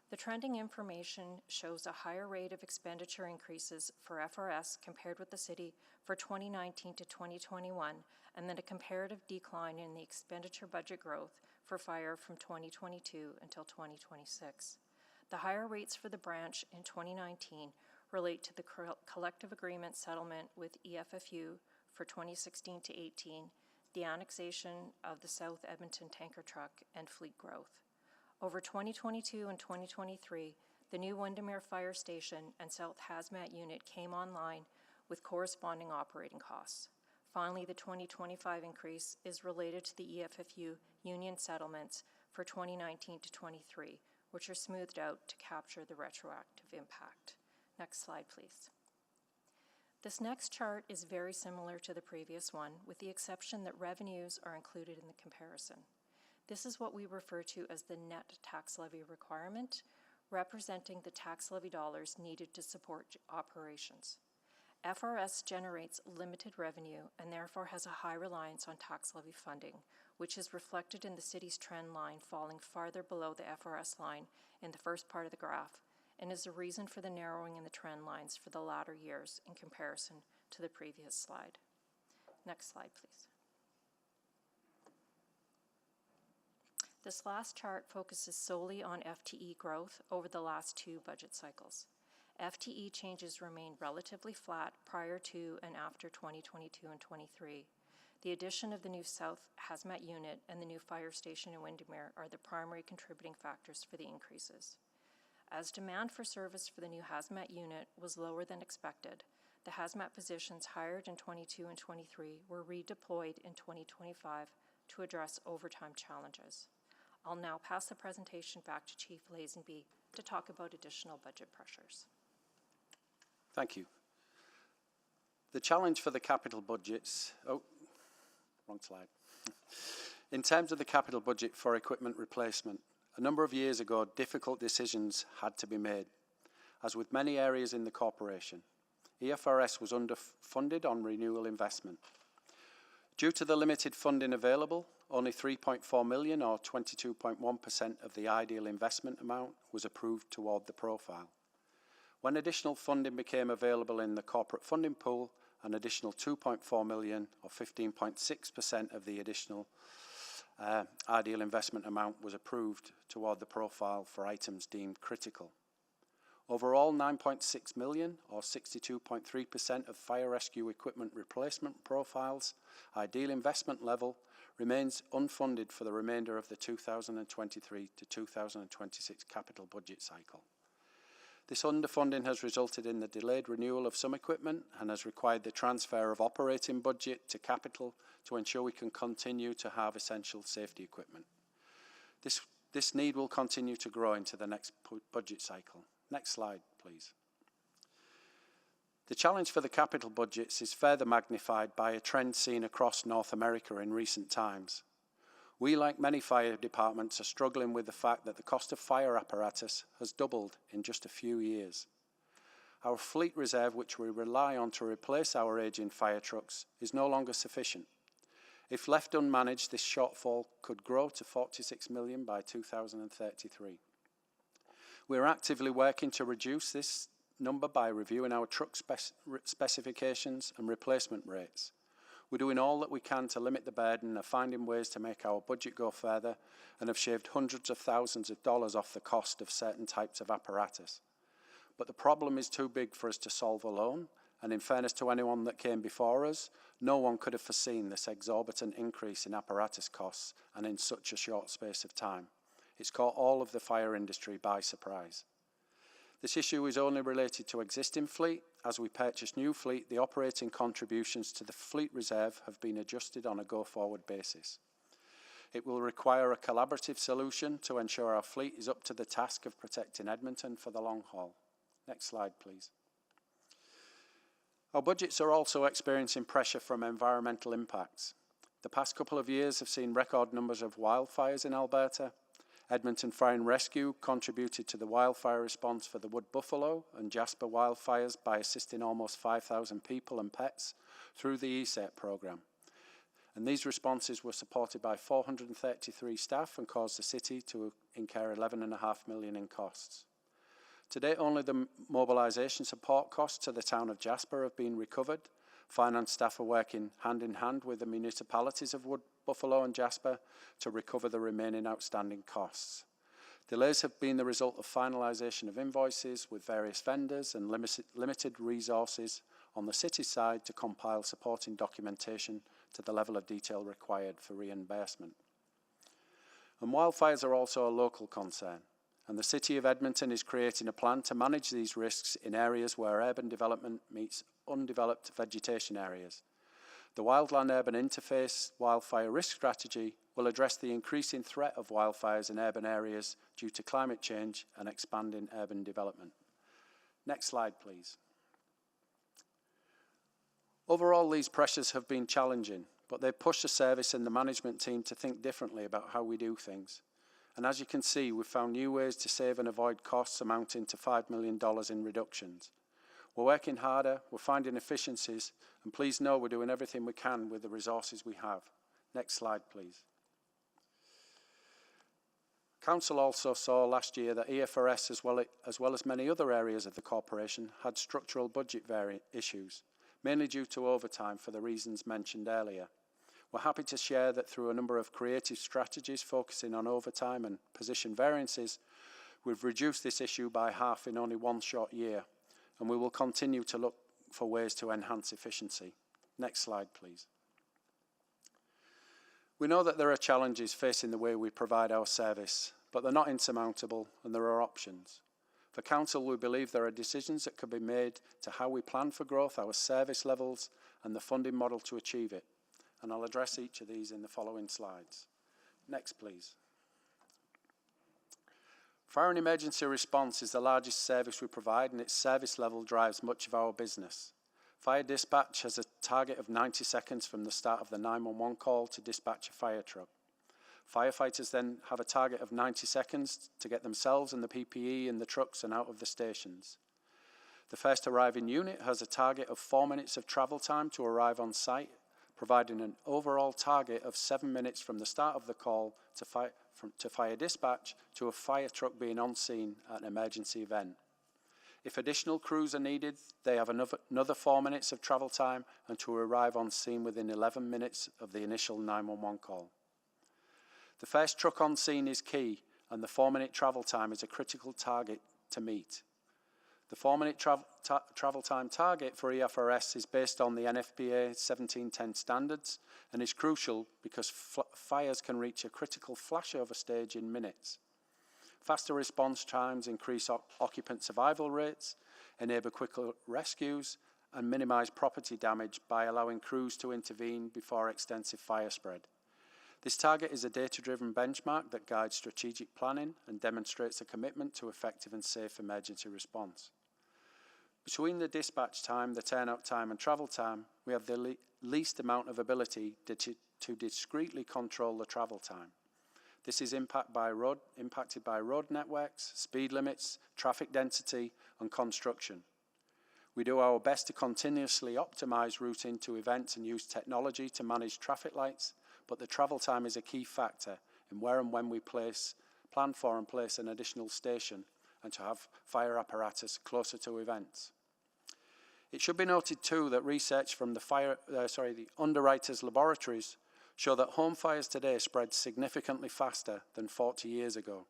The trending information shows a higher rate of expenditure increases for FRS compared with the city for 2019 to 2021, and then a comparative decline in the expenditure budget growth for fire from 2022 until 2026. The higher rates for the branch in 2019 relate to the collective agreement settlement with EFFU for 2016 to 18, the annexation of the South Edmonton tanker truck, and fleet growth. Over 2022 and 2023, the new Windermere Fire Station and South Hazmat Unit came online with corresponding operating costs. Finally, the 2025 increase is related to the EFFU union settlements for 2019 to 23, which are smoothed out to capture the retroactive impact. Next slide, please. This next chart is very similar to the previous one, with the exception that revenues are included in the comparison. This is what we refer to as the net tax levy requirement, representing the tax levy dollars needed to support operations. FRS generates limited revenue and therefore has a high reliance on tax levy funding, which is reflected in the city's trend line falling farther below the FRS line in the first part of the graph, and is a reason for the narrowing in the trend lines for the latter years in comparison to the previous slide. Next slide, please. This last chart focuses solely on FTE growth over the last 2 budget cycles. FTE changes remain relatively flat prior to and after 2022 and 23. The addition of the new South Hazmat Unit and the new fire station in Windermere are the primary contributing factors for the increases. As demand for service for the new Hazmat Unit was lower than expected, the Hazmat positions hired in 22 and 23 were redeployed in 2025 to address overtime challenges. I'll now pass the presentation back to Chief Lazenby to talk about additional budget pressures. Thank you. The challenge for the capital budgets, wrong slide. In terms of the capital budget for equipment replacement, a number of years ago, difficult decisions had to be made. As with many areas in the corporation, EFRS was underfunded on renewal investment. Due to the limited funding available, only 3.4 million or 22.1% of the ideal investment amount was approved toward the profile. When additional funding became available in the corporate funding pool, an additional 2.4 million or 15.6% of the additional ideal investment amount was approved toward the profile for items deemed critical. Overall, 9.6 million or 62.3% of fire rescue equipment replacement profiles ideal investment level remains unfunded for the remainder of the 2023 to 2026 capital budget cycle. This underfunding has resulted in the delayed renewal of some equipment and has required the transfer of operating budget to capital to ensure we can continue to have essential safety equipment. This need will continue to grow into the next budget cycle. Next slide, please. The challenge for the capital budgets is further magnified by a trend seen across North America in recent times. We, like many fire departments, are struggling with the fact that the cost of fire apparatus has doubled in just a few years. Our fleet reserve, which we rely on to replace our aging fire trucks, is no longer sufficient. If left unmanaged, this shortfall could grow to 46 million by 2033. We are actively working to reduce this number by reviewing our truck specifications and replacement rates. We're doing all that we can to limit the burden and are finding ways to make our budget go further and have shaved hundreds of thousands of dollars off the cost of certain types of apparatus. But the problem is too big for us to solve alone, And in fairness to anyone that came before us, no one could have foreseen this exorbitant increase in apparatus costs and in such a short space of time. It's caught all of the fire industry by surprise. This issue is only related to existing fleet. As we purchase new fleet, the operating contributions to the fleet reserve have been adjusted on a go-forward basis. It will require a collaborative solution to ensure our fleet is up to the task of protecting Edmonton for the long haul. Next slide, please. Our budgets are also experiencing pressure from environmental impacts. The past couple of years have seen record numbers of wildfires in Alberta. Edmonton Fire and Rescue contributed to the wildfire response for the Wood Buffalo and Jasper wildfires by assisting almost 5,000 people and pets through the ESET programme. And these responses were supported by 433 staff and caused the city to incur $11.5 million in costs. To date, only the mobilisation support costs to the town of Jasper have been recovered. Finance staff are working hand in hand with the municipalities of Wood Buffalo and Jasper to recover the remaining outstanding costs. Delays have been the result of finalisation of invoices with various vendors and limited resources on the city side to compile supporting documentation to the level of detail required for reimbursement. And wildfires are also a local concern, and the City of Edmonton is creating a plan to manage these risks in areas where urban development meets undeveloped vegetation areas. The Wildland-Urban Interface Wildfire Risk Strategy will address the increasing threat of wildfires in urban areas due to climate change and expanding urban development. Next slide, please. Overall, these pressures have been challenging, but they've pushed the service and the management team to think differently about how we do things. And as you can see, we've found new ways to save and avoid costs amounting to $5 million in reductions. We're working harder, we're finding efficiencies, and please know we're doing everything we can with the resources we have. Next slide, please. Council also saw last year that EFRS, as well as many other areas of the corporation, had structural budget issues, mainly due to overtime for the reasons mentioned earlier. We're happy to share that through a number of creative strategies focusing on overtime and position variances, we've reduced this issue by half in only one short year, and we will continue to look for ways to enhance efficiency. Next slide, please. We know that there are challenges facing the way we provide our service, but they're not insurmountable and there are options. For Council, we believe there are decisions that can be made to how we plan for growth, our service levels, and the funding model to achieve it. And I'll address each of these in the following slides. Next, please. Fire and emergency response is the largest service we provide, and its service level drives much of our business. Fire dispatch has a target of 90 seconds from the start of the 911 call to dispatch a fire truck. Firefighters then have a target of 90 seconds to get themselves and the PPE in the trucks and out of the stations. The first arriving unit has a target of 4 minutes of travel time to arrive on site, providing an overall target of 7 minutes from the start of the call to fire dispatch to a fire truck being on scene at an emergency event. If additional crews are needed, they have another 4 minutes of travel time and to arrive on scene within 11 minutes of the initial 911 call. The first truck on scene is key, and the 4-minute travel time is a critical target to meet. The 4-minute travel time target for EFRS is based on the NFPA 1710 standards and is crucial because fires can reach a critical flashover stage in minutes. Faster response times increase occupant survival rates, enable quicker rescues, and minimise property damage by allowing crews to intervene before extensive fire spread. This target is a data-driven benchmark that guides strategic planning and demonstrates a commitment to effective and safe emergency response. Between the dispatch time, the turnout time and travel time, we have the least amount of ability to discreetly control the travel time. This is impacted by road networks, speed limits, traffic density and construction. We do our best to continuously optimise routing to events and use technology to manage traffic lights, but the travel time is a key factor in where and when we plan for and place an additional station and to have fire apparatus closer to events. It should be noted too that research from the underwriters' laboratories show that home fires today spread significantly faster than 40 years ago.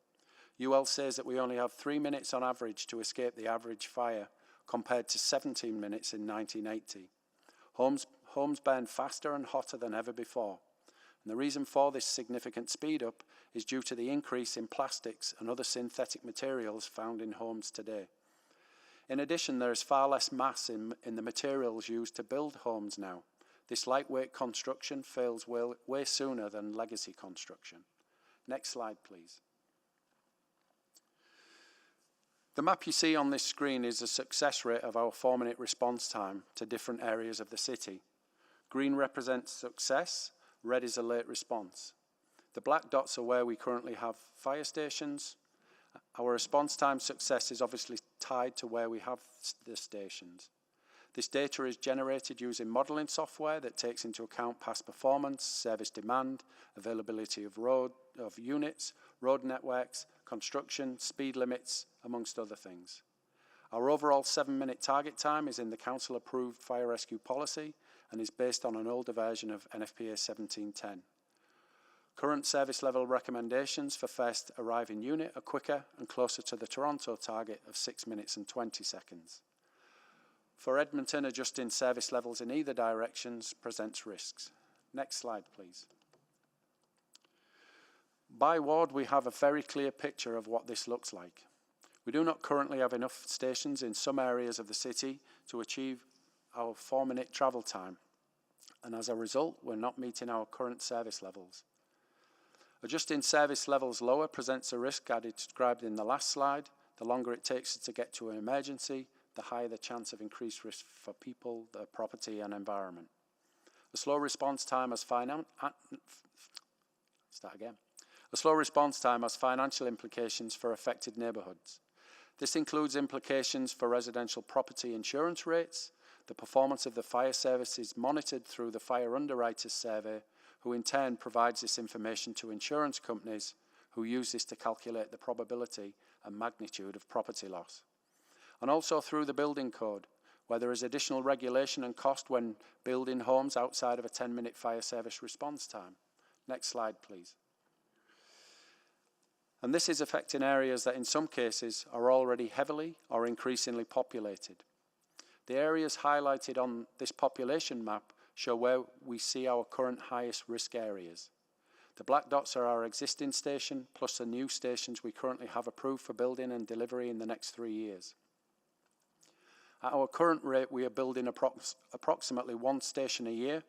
UL says that we only have 3 minutes on average to escape the average fire, compared to 17 minutes in 1980. Homes burn faster and hotter than ever before. And the reason for this significant speed up is due to the increase in plastics and other synthetic materials found in homes today. In addition, there is far less mass in the materials used to build homes now. This lightweight construction fails way sooner than legacy construction. Next slide, please. The map you see on this screen is the success rate of our 4-minute response time to different areas of the city. Green represents success, red is a late response. The black dots are where we currently have fire stations. Our response time success is obviously tied to where we have the stations. This data is generated using modelling software that takes into account past performance, service demand, availability of units, road networks, construction, speed limits, amongst other things. Our overall 7-minute target time is in the council-approved fire rescue policy and is based on an older version of NFPA 1710. Current service level recommendations for first arriving unit are quicker and closer to the Toronto target of 6 minutes and 20 seconds. For Edmonton, adjusting service levels in either directions presents risks. Next slide, please. By ward, we have a very clear picture of what this looks like. We do not currently have enough stations in some areas of the city to achieve our 4-minute travel time, and as a result, we're not meeting our current service levels. Adjusting service levels lower presents a risk I described in the last slide. The longer it takes to get to an emergency, the higher the chance of increased risk for people, their property and environment. A slow response time has financial implications for affected neighbourhoods. This includes implications for residential property insurance rates. The performance of the fire service is monitored through the Fire Underwriters Survey, who in turn provides this information to insurance companies who use this to calculate the probability and magnitude of property loss. And also through the building code, where there is additional regulation and cost when building homes outside of a 10-minute fire service response time. Next slide, please. And this is affecting areas that in some cases are already heavily or increasingly populated. The areas highlighted on this population map show where we see our current highest risk areas. The black dots are our existing station, plus the new stations we currently have approved for building and delivery in the next 3 years. At our current rate, we are building approximately 1 station a year,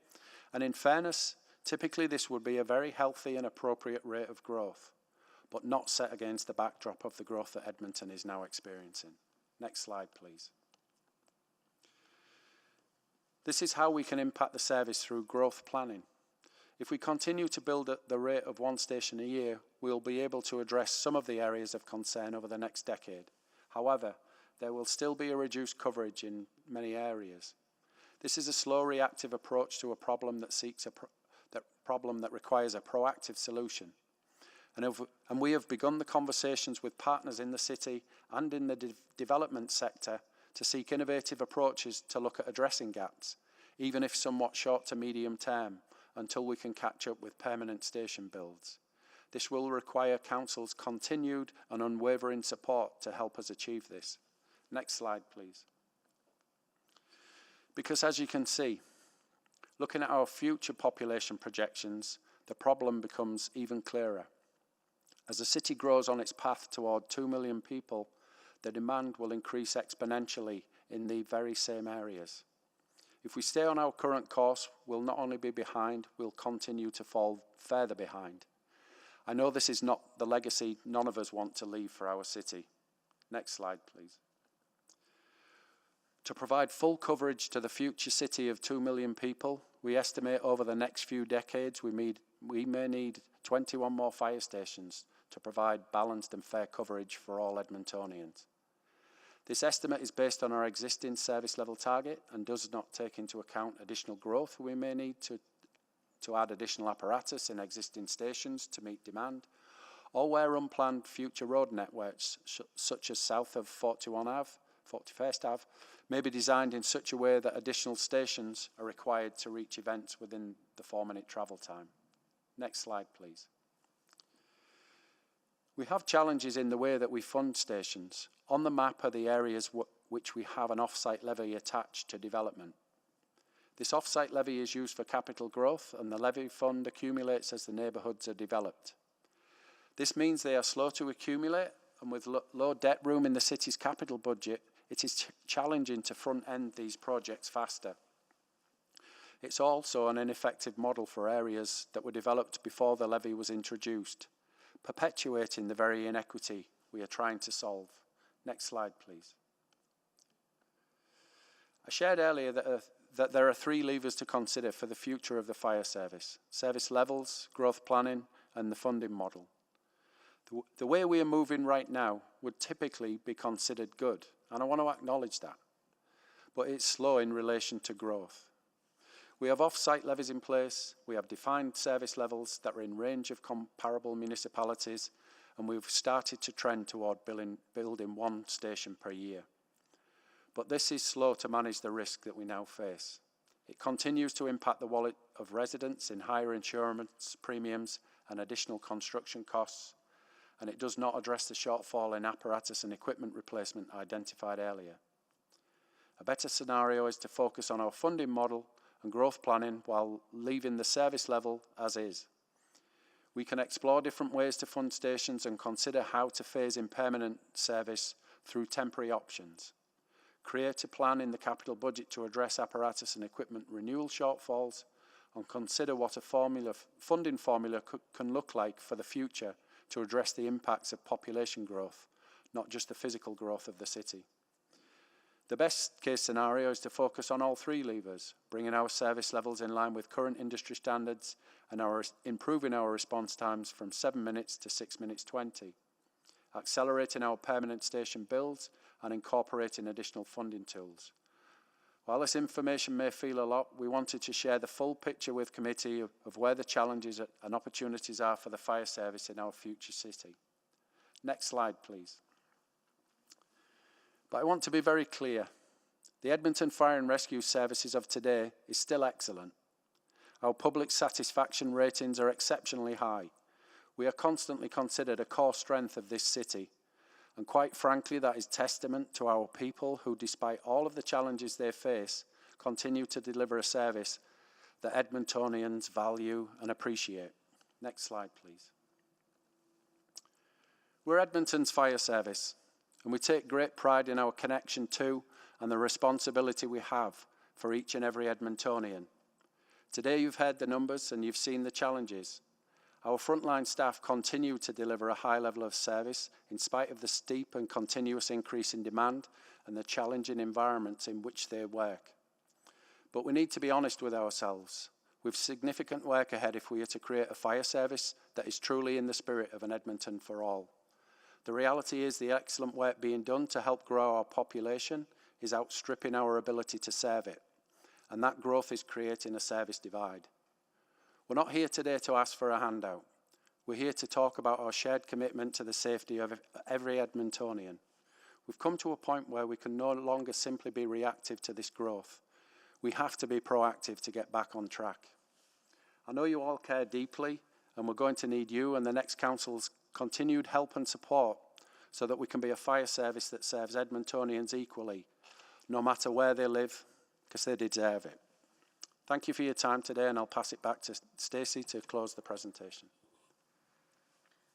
and in fairness, typically this would be a very healthy and appropriate rate of growth, but not set against the backdrop of the growth that Edmonton is now experiencing. Next slide, please. This is how we can impact the service through growth planning. If we continue to build at the rate of 1 station a year, we'll be able to address some of the areas of concern over the next decade. However, there will still be a reduced coverage in many areas. This is a slow, reactive approach to a problem that requires a proactive solution. And we have begun the conversations with partners in the city and in the development sector to seek innovative approaches to look at addressing gaps, even if somewhat short to medium term, until we can catch up with permanent station builds. This will require Council's continued and unwavering support to help us achieve this. Next slide, please. Because as you can see, looking at our future population projections, the problem becomes even clearer. As the city grows on its path toward 2 million people, the demand will increase exponentially in the very same areas. If we stay on our current course, we'll not only be behind, we'll continue to fall further behind. I know this is not the legacy none of us want to leave for our city. Next slide, please. To provide full coverage to the future city of 2 million people, we estimate over the next few decades we may need 21 more fire stations to provide balanced and fair coverage for all Edmontonians. This estimate is based on our existing service level target and does not take into account additional growth we may need to add additional apparatus in existing stations to meet demand, or where unplanned future road networks, such as south of 41st Ave, may be designed in such a way that additional stations are required to reach events within the 4-minute travel time. Next slide, please. We have challenges in the way that we fund stations. On the map are the areas which we have an off-site levy attached to development. This off-site levy is used for capital growth, and the levy fund accumulates as the neighbourhoods are developed. This means they are slow to accumulate, and with low debt room in the city's capital budget, it is challenging to front-end these projects faster. It's also an ineffective model for areas that were developed before the levy was introduced, perpetuating the very inequity we are trying to solve. Next slide, please. I shared earlier that there are 3 levers to consider for the future of the fire service: service levels, growth planning, and the funding model. The way we are moving right now would typically be considered good, and I want to acknowledge that, but it's slow in relation to growth. We have off-site levies in place, we have defined service levels that are in range of comparable municipalities, and we've started to trend toward building 1 station per year. But this is slow to manage the risk that we now face. It continues to impact the wallet of residents in higher insurance premiums and additional construction costs, and it does not address the shortfall in apparatus and equipment replacement identified earlier. A better scenario is to focus on our funding model and growth planning while leaving the service level as is. We can explore different ways to fund stations and consider how to phase in permanent service through temporary options. Create a plan in the capital budget to address apparatus and equipment renewal shortfalls, and consider what a funding formula can look like for the future to address the impacts of population growth, not just the physical growth of the city. The best case scenario is to focus on all 3 levers, bringing our service levels in line with current industry standards and improving our response times from 7 minutes to 6 minutes 20, accelerating our permanent station builds and incorporating additional funding tools. While this information may feel a lot, we wanted to share the full picture with committee of where the challenges and opportunities are for the fire service in our future city. Next slide, please. But I want to be very clear. The Edmonton Fire and Rescue Services of today is still excellent. Our public satisfaction ratings are exceptionally high. We are constantly considered a core strength of this city. And quite frankly, that is testament to our people who, despite all of the challenges they face, continue to deliver a service that Edmontonians value and appreciate. Next slide, please. We're Edmonton's fire service, and we take great pride in our connection to and the responsibility we have for each and every Edmontonian. Today you've heard the numbers and you've seen the challenges. Our frontline staff continue to deliver a high level of service in spite of the steep and continuous increase in demand and the challenging environments in which they work. But we need to be honest with ourselves. We've significant work ahead if we are to create a fire service that is truly in the spirit of an Edmonton for all. The reality is the excellent work being done to help grow our population is outstripping our ability to serve it, and that growth is creating a service divide. We're not here today to ask for a handout. We're here to talk about our shared commitment to the safety of every Edmontonian. We've come to a point where we can no longer simply be reactive to this growth. We have to be proactive to get back on track. I know you all care deeply, and we're going to need you and the next council's continued help and support so that we can be a fire service that serves Edmontonians equally, no matter where they live, because they deserve it. Thank you for your time today, and I'll pass it back to Stacey to close the presentation.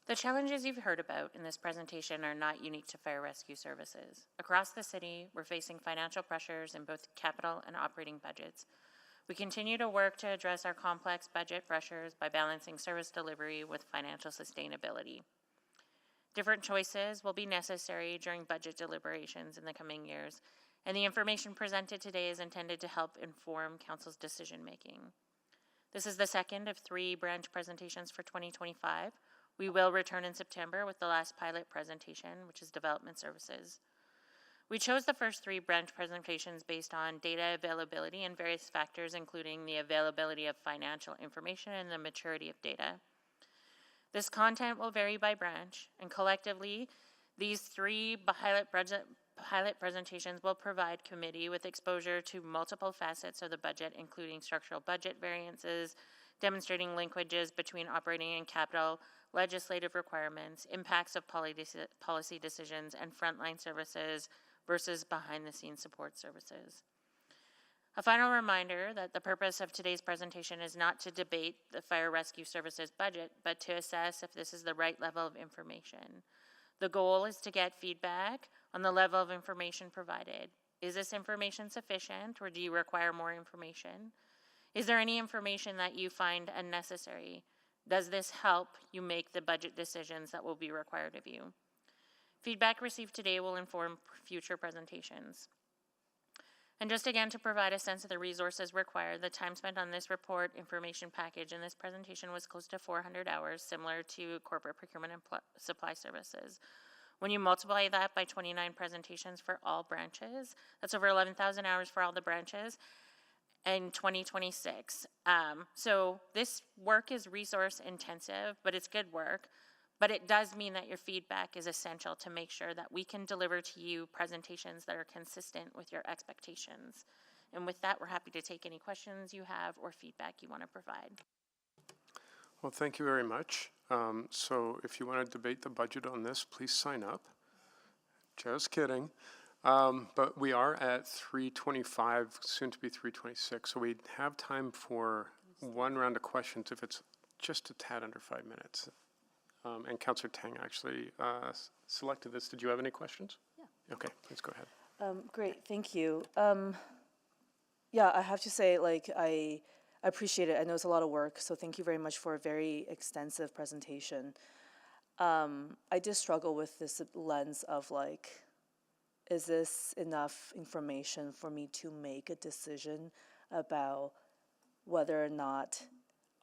The challenges you've heard about in this presentation are not unique to fire rescue services. Across the city, we're facing financial pressures in both capital and operating budgets. We continue to work to address our complex budget pressures by balancing service delivery with financial sustainability. Different choices will be necessary during budget deliberations in the coming years, and the information presented today is intended to help inform Council's decision-making. This is the second of 3 branch presentations for 2025. We will return in September with the last pilot presentation, which is development services. We chose the first 3 branch presentations based on data availability and various factors, including the availability of financial information and the maturity of data. This content will vary by branch, and collectively, these 3 pilot presentations will provide committee with exposure to multiple facets of the budget, including structural budget variances, demonstrating linkages between operating and capital, legislative requirements, impacts of policy decisions, and frontline services versus behind-the-scenes support services. A final reminder that the purpose of today's presentation is not to debate the fire rescue services budget, but to assess if this is the right level of information. The goal is to get feedback on the level of information provided. Is this information sufficient, or do you require more information? Is there any information that you find unnecessary? Does this help you make the budget decisions that will be required of you? Feedback received today will inform future presentations. And just again, to provide a sense of the resources required, the time spent on this report, information package, and this presentation was close to 400 hours, similar to corporate procurement and supply services. When you multiply that by 29 presentations for all branches, that's over 11,000 hours for all the branches in 2026. So this work is resource intensive, but it's good work. But it does mean that your feedback is essential to make sure that we can deliver to you presentations that are consistent with your expectations. And with that, we're happy to take any questions you have or feedback you want to provide. Well, thank you very much. So if you want to debate the budget on this, please sign up. Just kidding. But we are at 3:25, soon to be 3:26, so we have time for one round of questions if it's just a tad under 5 minutes. And Councillor Tang actually selected this. Did you have any questions? Yeah. Okay, please go ahead. Great, thank you. Yeah, I have to say, like, I appreciate it. I know it's a lot of work, so thank you very much for a very extensive presentation. I did struggle with this lens of, like, is this enough information for me to make a decision about whether or not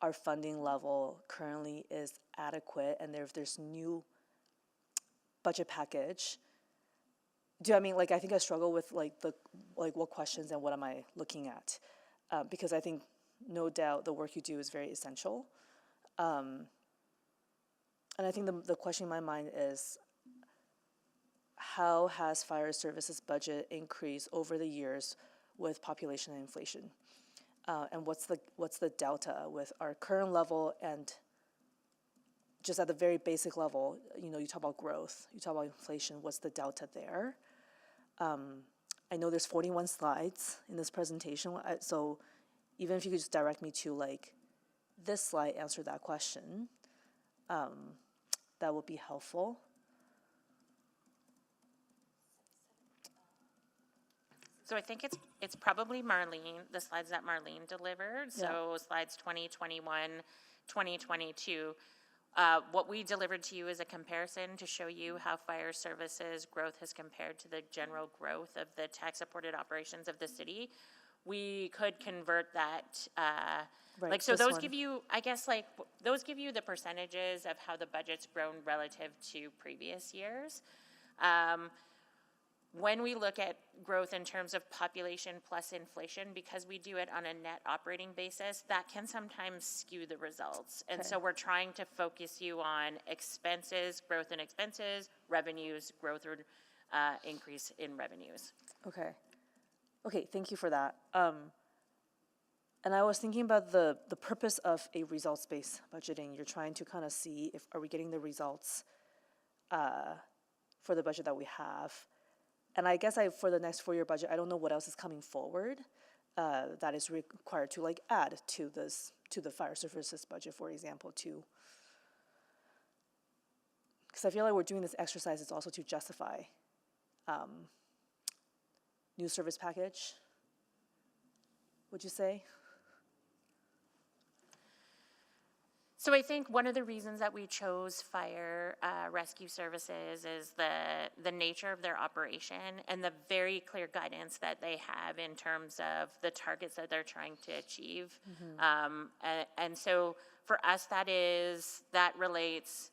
our funding level currently is adequate, and if there's new budget package? Do I mean, like, I think I struggle with, like, what questions and what am I looking at? Because I think, no doubt, the work you do is very essential. And I think the question in my mind is, how has fire services budget increased over the years with population and inflation? And what's the delta with our current level and just at the very basic level? You know, you talk about growth, you talk about inflation, what's the delta there? I know there's 41 slides in this presentation, so even if you could just direct me to, like, this slide answer that question, that would be helpful. So I think it's probably Marlene, the slides that Marlene delivered. So slides 2021, 2022. What we delivered to you is a comparison to show you how fire services growth has compared to the general growth of the tax-supported operations of the city. We could convert that, like, so those give you, I guess, like, those give you the percentages of how the budget's grown relative to previous years. When we look at growth in terms of population plus inflation, because we do it on a net operating basis, that can sometimes skew the results. And so we're trying to focus you on expenses, growth in expenses, revenues, growth or increase in revenues. Okay, thank you for that. And I was thinking about the purpose of a results-based budgeting. You're trying to kind of see if are we getting the results for the budget that we have. And I guess for the next 4-year budget, I don't know what else is coming forward that is required to, like, add to the fire services budget, for example, because I feel like we're doing this exercise is also to justify new service package, would you say? So I think one of the reasons that we chose fire rescue services is the nature of their operation and the very clear guidance that they have in terms of the targets that they're trying to achieve. And so for us, that relates,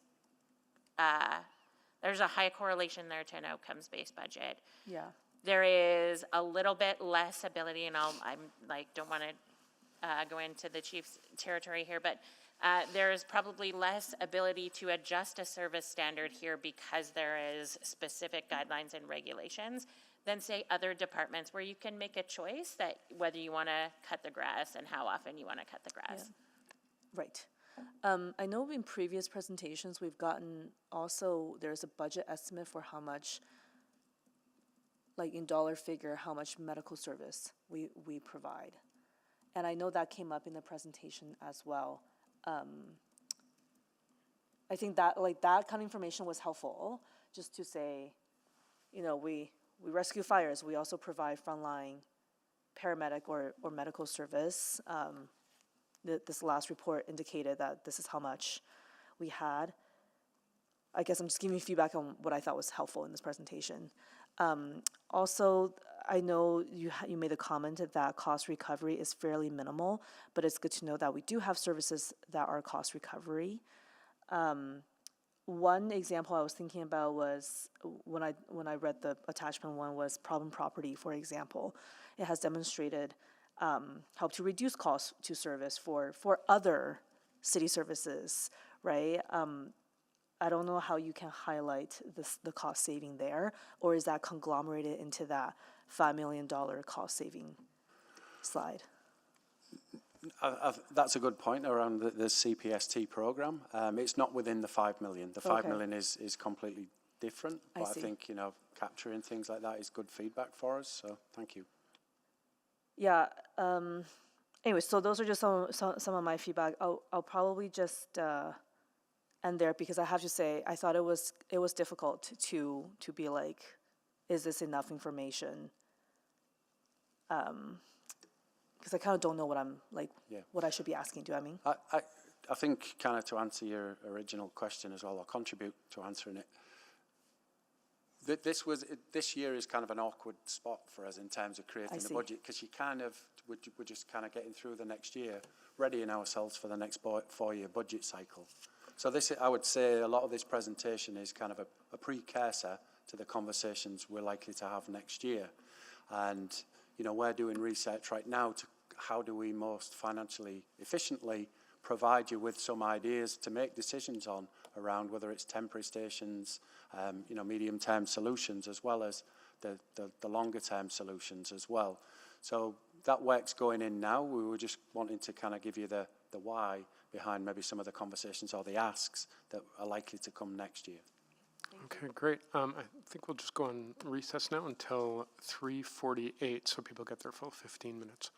there's a high correlation there to an outcomes-based budget. Yeah. There is a little bit less ability, and I'm like, don't want to go into the chief's territory here, but there is probably less ability to adjust a service standard here because there is specific guidelines and regulations than, say, other departments where you can make a choice that whether you want to cut the grass and how often you want to cut the grass. Yeah. Right. I know in previous presentations we've gotten also, there's a budget estimate for how much like in dollar figure, how much medical service we provide. And I know that came up in the presentation as well. I think that like that kind of information was helpful, just to say, you know, we rescue fires, we also provide frontline paramedic or medical service. This last report indicated that this is how much we had. I guess I'm just giving you feedback on what I thought was helpful in this presentation. Also, I know you made a comment that cost recovery is fairly minimal, but it's good to know that we do have services that are cost recovery. One example I was thinking about was when I read the attachment one was problem property, for example. It has demonstrated help to reduce costs to service for other city services, right? I don't know how you can highlight the cost saving there, or is that conglomerated into that $5 million cost saving slide? That's a good point around the CPST program. It's not within the 5 million. The 5 million is completely different, but I think, you know, capturing things like that is good feedback for us, so thank you. Yeah, anyway, so those are just some of my feedback. I'll probably just end there, because I have to say, I thought it was difficult to be like, is this enough information? Because I kind of don't know what I'm like, what I should be asking. Do you know what I mean? I think kind of to answer your original question as well, or contribute to answering it. This year is kind of an awkward spot for us in terms of creating the budget, because you kind of, we're just kind of getting through the next year, readying ourselves for the next 4-year budget cycle. So this, I would say, a lot of this presentation is kind of a precursor to the conversations we're likely to have next year. And, you know, we're doing research right now to how do we most financially efficiently provide you with some ideas to make decisions on around whether it's temporary stations, you know, medium-term solutions, as well as the longer-term solutions as well. So that work's going in now. We were just wanting to kind of give you the why behind maybe some of the conversations or the asks that are likely to come next year. Okay, great. I think we'll just go on recess now until 3:48, so people get their full 15 minutes.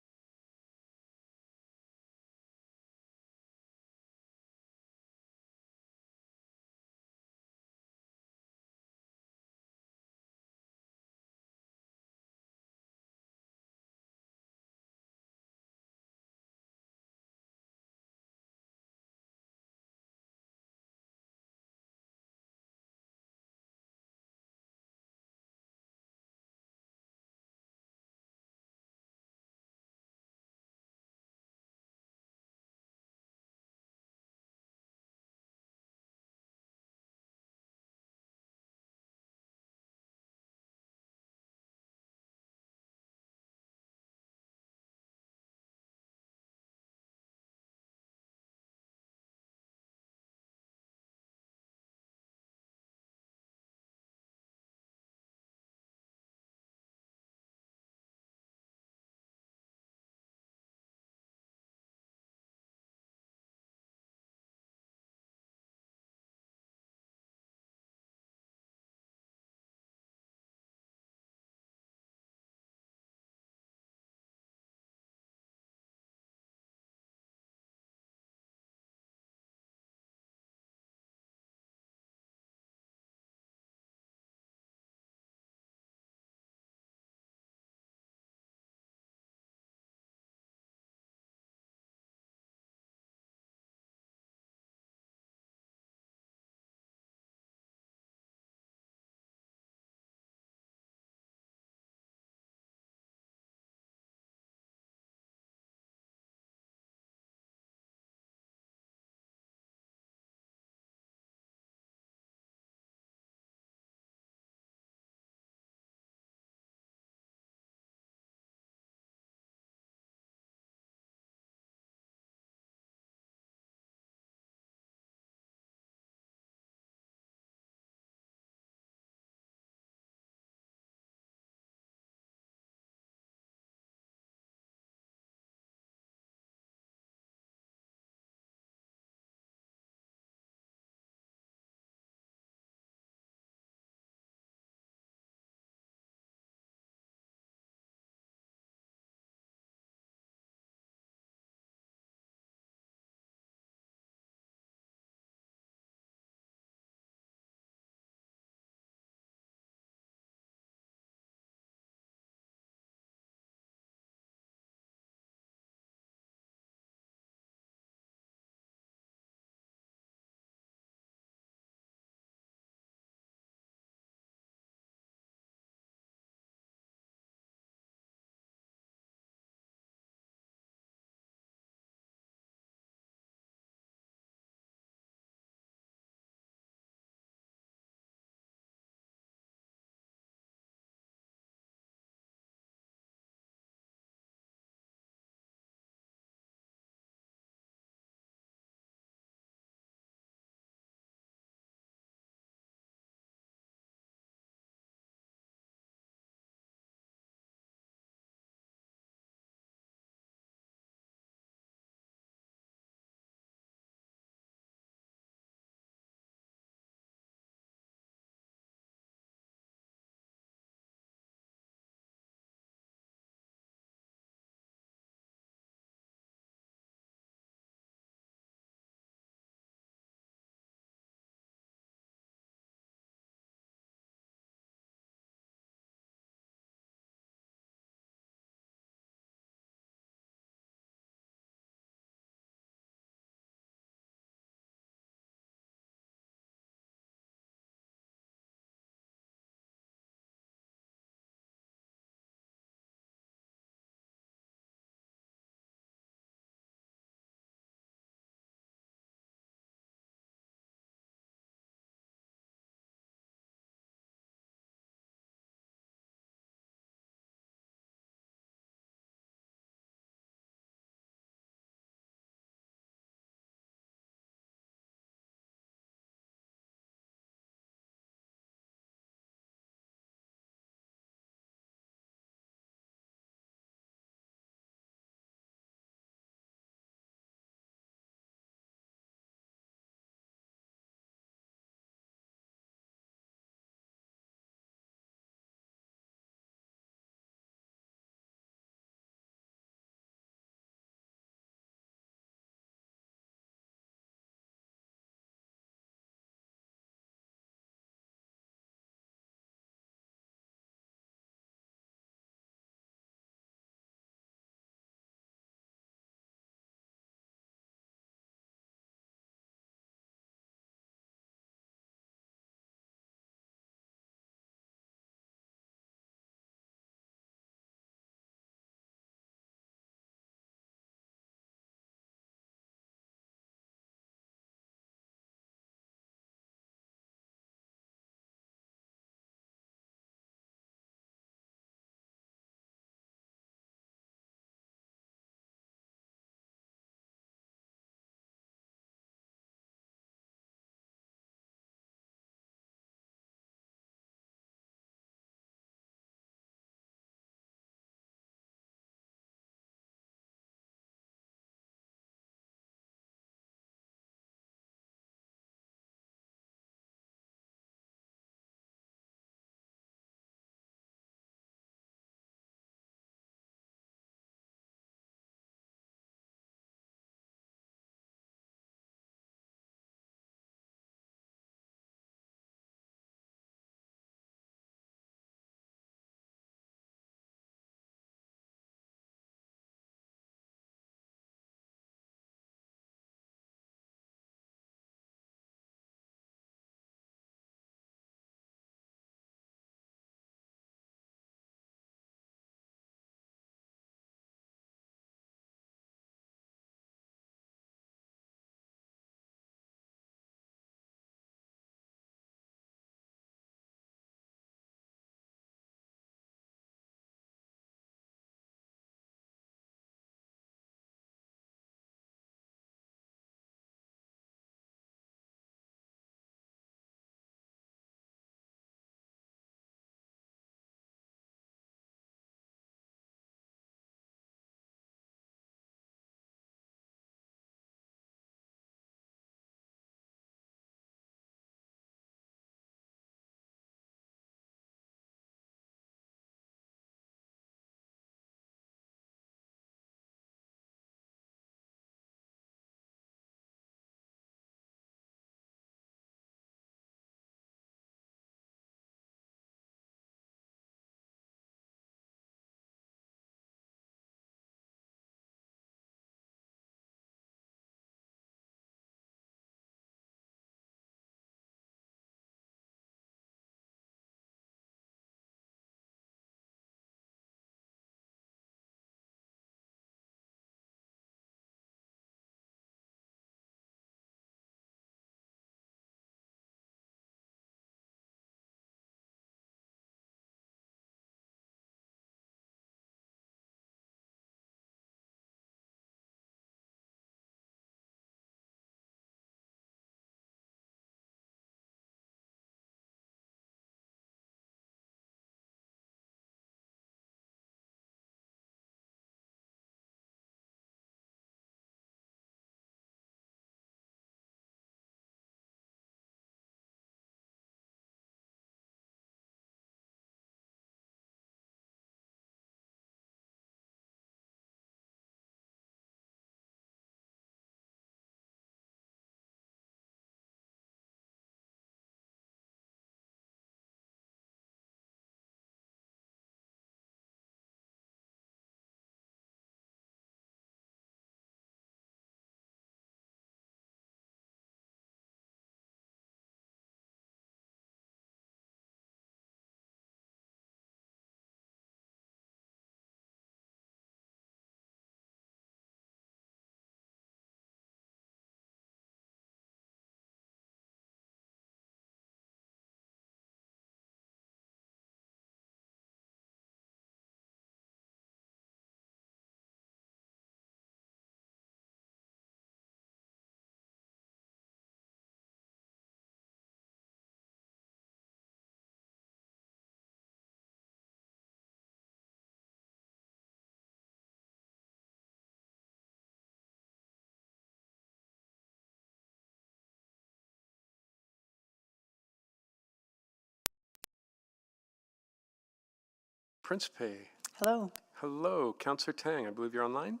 Principe. Hello. Hello. Councillor Tang, I believe you're online?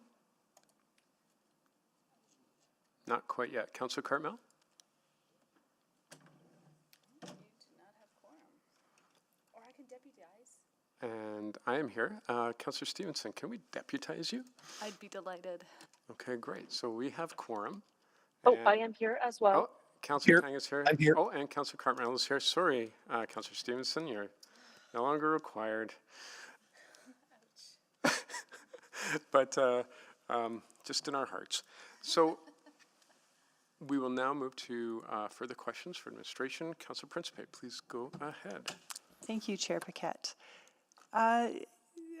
Not quite yet. Councillor Cartmel? Or I can deputize. And I am here. Councillor Stevenson, can we deputize you? I'd be delighted. Okay, great. So we have quorum. Oh, and- I am here as well. Oh, Councillor Here. Tang is here. I'm here. Oh, and Councillor Cartmel is here. Sorry, Councillor Stevenson, you're no longer required. But just in our hearts. So we will now move to further questions for administration. Councillor Principe, please go ahead. Thank you, Chair Paquette. I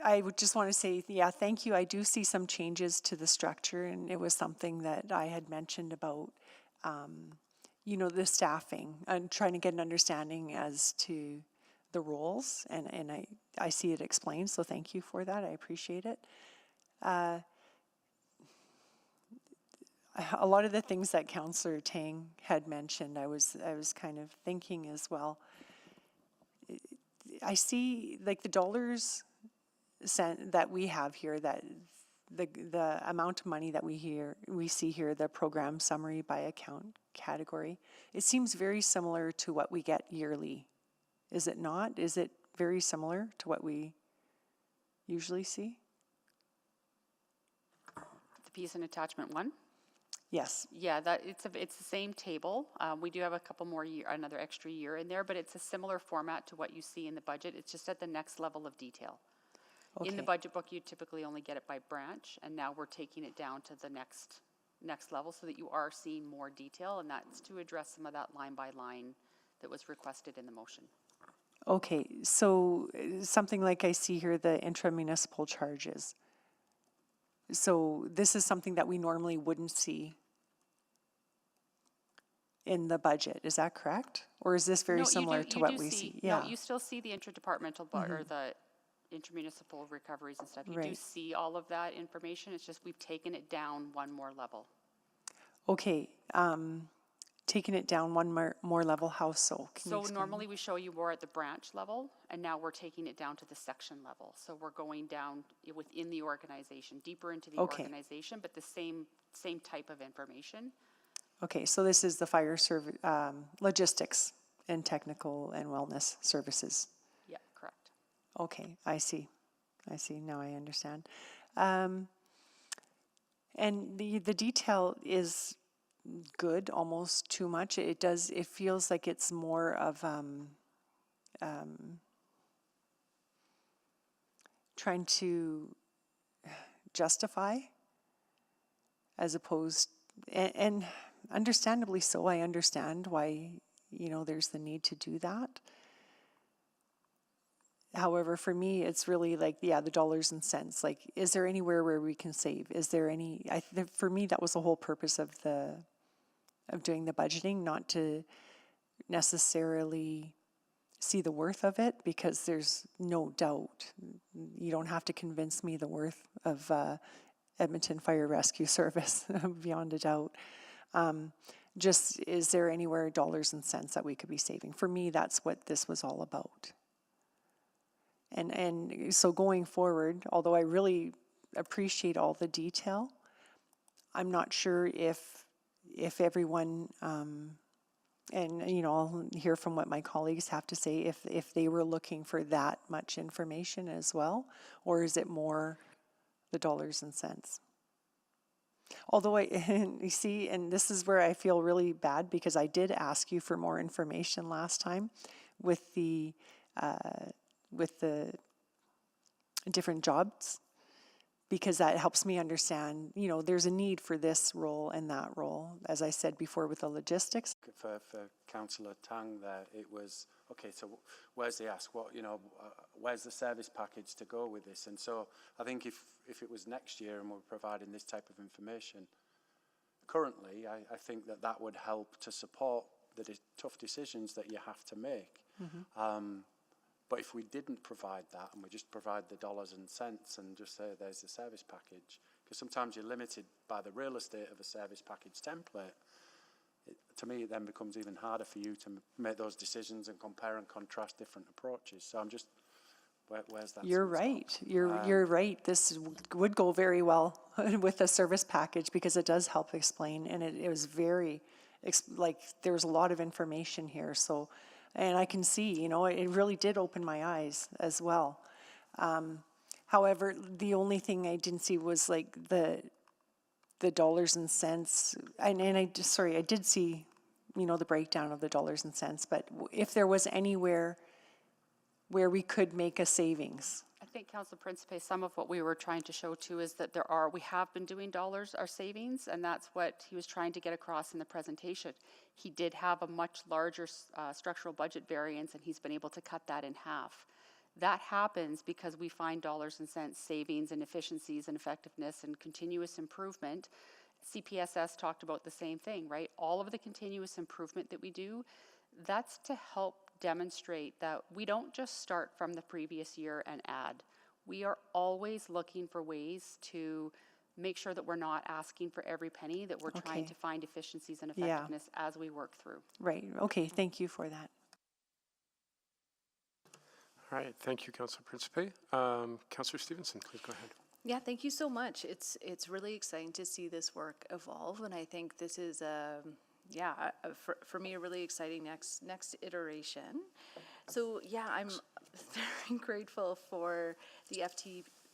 would just want to say, yeah, thank you. I do see some changes to the structure, and it was something that I had mentioned about, you know, the staffing and trying to get an understanding as to the roles, and I see it explained, so thank you for that. I appreciate it. A lot of the things that Councillor Tang had mentioned, I was kind of thinking as well. I see like the dollars that we have here, that the amount of money that we see here, the program summary by account category, it seems very similar to what we get yearly. Is it not? Is it very similar to what we usually see? The piece in attachment 1? Yes. Yeah, it's the same table. We do have a couple more another extra year in there, but it's a similar format to what you see in the budget. It's just at the next level of detail. Okay. In the budget book, you typically only get it by branch, and now we're taking it down to the next level so that you are seeing more detail, and that's to address some of that line by line that was requested in the motion. Okay, so something like I see here, the intra-municipal charges. So this is something that we normally wouldn't see in the budget, is that correct? Or is this very similar to what we see? No, you still see the interdepartmental, or the intermunicipal recoveries and stuff. You do Right. see all of that information. It's just we've taken it down one more level. Okay, taking it down one more level, how so? Can you So explain? normally we show you more at the branch level, and now we're taking it down to the section level. So we're going down within the organization, deeper into the Okay. organization, but the same type of information. Okay, so this is the fire service, logistics and technical and wellness services. Yeah, correct. Okay, I see, now I understand. And the detail is good, almost too much. It feels like it's more of trying to justify as opposed, and understandably so. I understand why, there's the need to do that. However, for me, it's really like, yeah, the dollars and cents. Like, is there anywhere where we can save? Is there any? For me, that was the whole purpose of doing the budgeting, not to necessarily see the worth of it, because there's no doubt. You don't have to convince me the worth of Edmonton Fire Rescue Service, beyond a doubt. Just, is there anywhere dollars and cents that we could be saving? For me, that's what this was all about. And so going forward, although I really appreciate all the detail, I'm not sure if everyone, and I'll hear from what my colleagues have to say, if they were looking for that much information as well, or is it more the dollars and cents? Although you see, and this is where I feel really bad, because I did ask you for more information last time with the different jobs, because that helps me understand, there's a need for this role and that role, as I said before with the logistics. For Councillor Tang there, it was, okay, so where's the ask? Where's the service package to go with this? And so I think if it was next year and we're providing this type of information, currently I think that would help to support the tough decisions that you have to make. But if we didn't provide that, and we just provide the dollars and cents and just say there's the service package, because sometimes you're limited by the real estate of a service package template, to me it then becomes even harder for you to make those decisions and compare and contrast different approaches. So I'm just Where's that? You're right. You're right. This would go very well with a service package because it does help explain, and it was very, like, there was a lot of information here. So, and I can see, it really did open my eyes as well. However, the only thing I didn't see was like the dollars and cents. I did see, the breakdown of the dollars and cents, but if there was anywhere where we could make a savings. I think, Council Principe, some of what we were trying to show too is that we have been doing our savings, and that's what he was trying to get across in the presentation. He did have a much larger structural budget variance, and he's been able to cut that in half. That happens because we find dollars and cents savings and efficiencies and effectiveness and continuous improvement. CPSS talked about the same thing, right? All of the continuous improvement that we do, that's to help demonstrate that we don't just start from the previous year and add. We are always looking for ways to make sure that we're not asking for every penny, that we're trying to find efficiencies and effectiveness as we work through. Right. Okay. Thank you for that. All right, thank you, Councillor Principe. Councillor Stevenson, please go ahead. Yeah, thank you so much. It's really exciting to see this work evolve, and I think this is for me, a really exciting next iteration. So yeah, I'm very grateful for the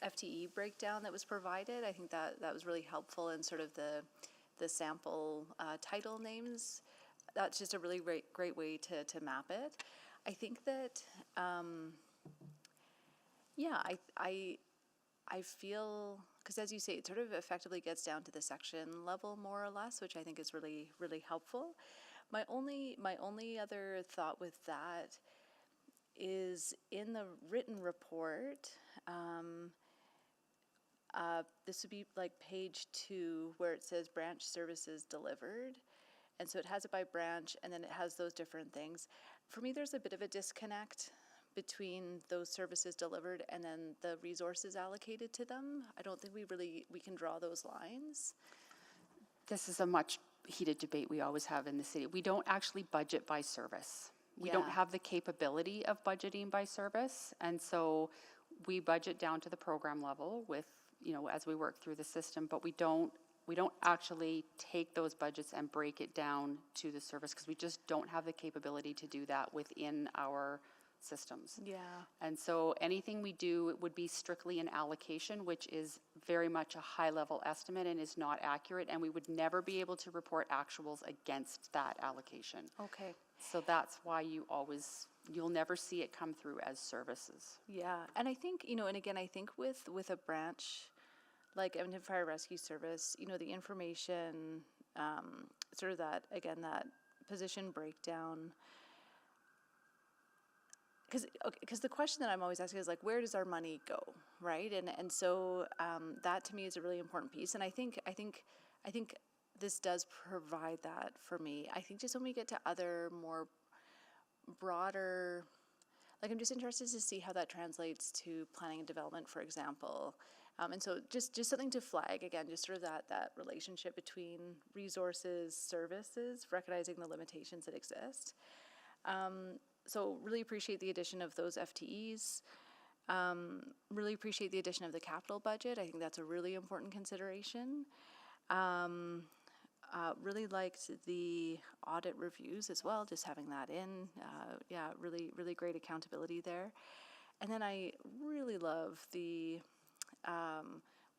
FTE breakdown that was provided. I think that was really helpful in sort of the sample title names. That's just a really great way to map it. I think that I feel, because as you say, it sort of effectively gets down to the section level more or less, which I think is really, really helpful. My only other thought with that is in the written report, this would be like page 2 where it says branch services delivered. And so it has it by branch, and then it has those different things. For me, there's a bit of a disconnect between those services delivered and then the resources allocated to them. I don't think we can draw those lines. This is a much heated debate we always have in the city. We don't actually budget by service. We don't have the capability of budgeting by service, and so we budget down to the program level with, as we work through the system, but we don't actually take those budgets and break it down to the service because we just don't have the capability to do that within our systems. Yeah. And so anything we do would be strictly an allocation, which is very much a high-level estimate and is not accurate, and we would never be able to report actuals against that allocation. Okay. So that's why you'll never see it come through as services. Yeah, and I think, and again, I think with a branch like Edmonton Fire Rescue Service, the information, sort of that position breakdown, because the question that I'm always asking is like, where does our money go, right? And so that to me is a really important piece, and I think this does provide that for me. I think just when we get to other more broader, like I'm just interested to see how that translates to planning and development, for example. And so just something to flag, again, just sort of that relationship between resources, services, recognizing the limitations that exist. So really appreciate the addition of those FTEs. Really appreciate the addition of the capital budget. I think that's a really important consideration. Really liked the audit reviews as well, just having that in. Really, really great accountability there. And then I really love the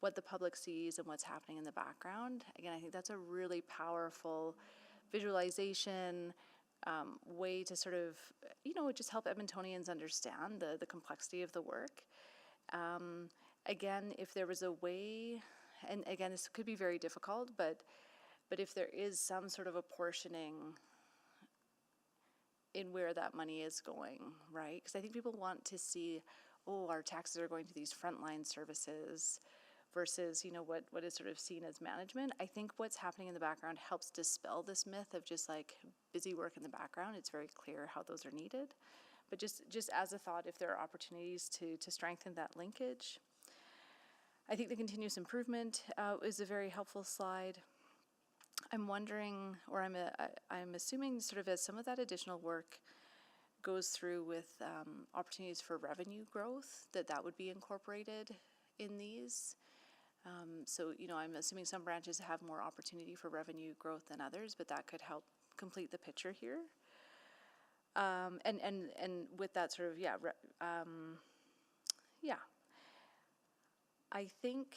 what the public sees and what's happening in the background. Again, I think that's a really powerful visualization way to sort of, just help Edmontonians understand the complexity of the work. Again, if there was a way, and again, this could be very difficult, but if there is some sort of apportioning in where that money is going, right? Because I think people want to see, our taxes are going to these frontline services versus, what is sort of seen as management. I think what's happening in the background helps dispel this myth of just like busy work in the background. It's very clear how those are needed. But just as a thought, if there are opportunities to strengthen that linkage. I think the continuous improvement is a very helpful slide. I'm wondering, or I'm assuming sort of as some of that additional work goes through with opportunities for revenue growth, that would be incorporated in these. So, you know, I'm assuming some branches have more opportunity for revenue growth than others, but that could help complete the picture here. And with that sort of, yeah, I think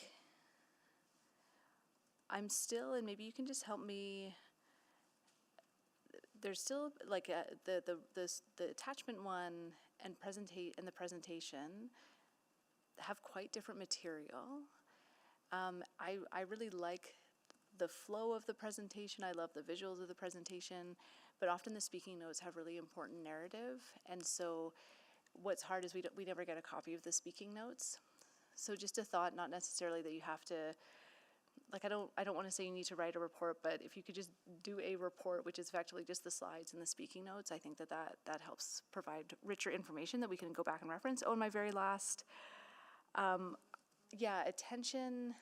I'm still, and maybe you can just help me, there's still like the attachment one and the presentation have quite different material. I really like the flow of the presentation. I love the visuals of the presentation, but often the speaking notes have really important narrative. And so what's hard is we never get a copy of the speaking notes. So just a thought, not necessarily that you have to, like, I don't want to say you need to write a report, but if you could just do a report, which is effectively just the slides and the speaking notes, I think that helps provide richer information that we can go back and reference. Oh, and my very last, attention.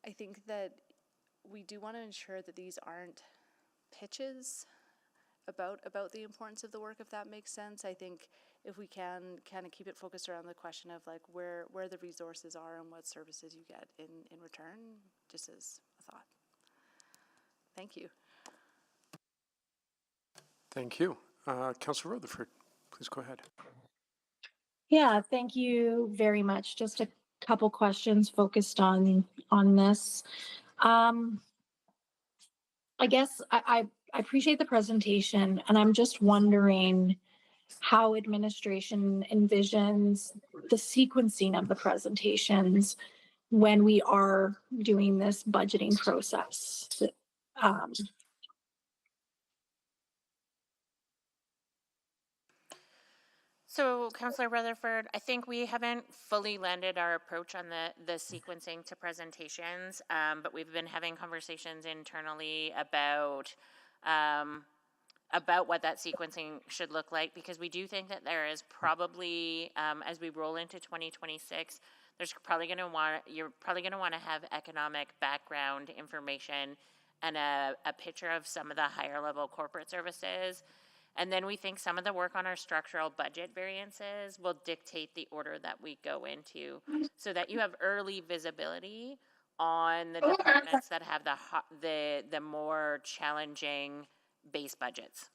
I think that we do want to ensure that these aren't pitches about the importance of the work, if that makes sense. I think if we can kind of keep it focused around the question of like where the resources are and what services you get in return, just as a thought. Thank you. Thank you. Councillor Rutherford, please go ahead. Yeah, thank you very much. Just a couple questions focused on this. I guess I appreciate the presentation, and I'm just wondering how administration envisions the sequencing of the presentations when we are doing this budgeting process. So, Councillor Rutherford, I think we haven't fully landed our approach on the sequencing to presentations, but we've been having conversations internally about what that sequencing should look like, because we do think that there is probably, as we roll into 2026, you're probably going to want to have economic background information and a picture of some of the higher level corporate services. And then we think some of the work on our structural budget variances will dictate the order that we go into, so that you have early visibility on the departments that have the more challenging base budgets.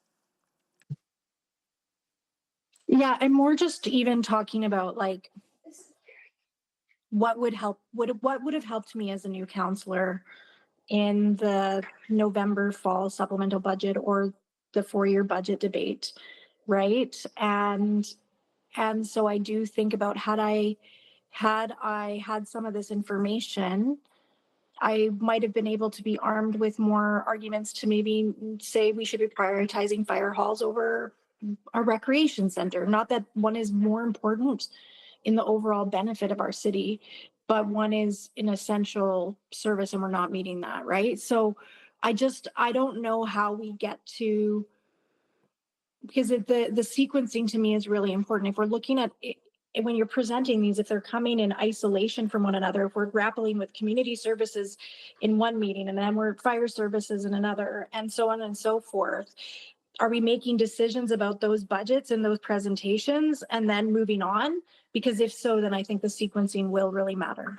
Yeah, I'm more just even talking about like what would have helped me as a new counselor in the November fall supplemental budget or the 4-year budget debate, right? And so I do think about had I had some of this information, I might have been able to be armed with more arguments to maybe say we should be prioritizing fire halls over a recreation center. Not that one is more important in the overall benefit of our city, but one is an essential service and we're not meeting that, right? So I don't know how we get to, because the sequencing to me is really important. If we're looking at it, when you're presenting these, if they're coming in isolation from one another, if we're grappling with community services in one meeting and then we're fire services in another, and so on and so forth, are we making decisions about those budgets and those presentations and then moving on? Because if so, then I think the sequencing will really matter.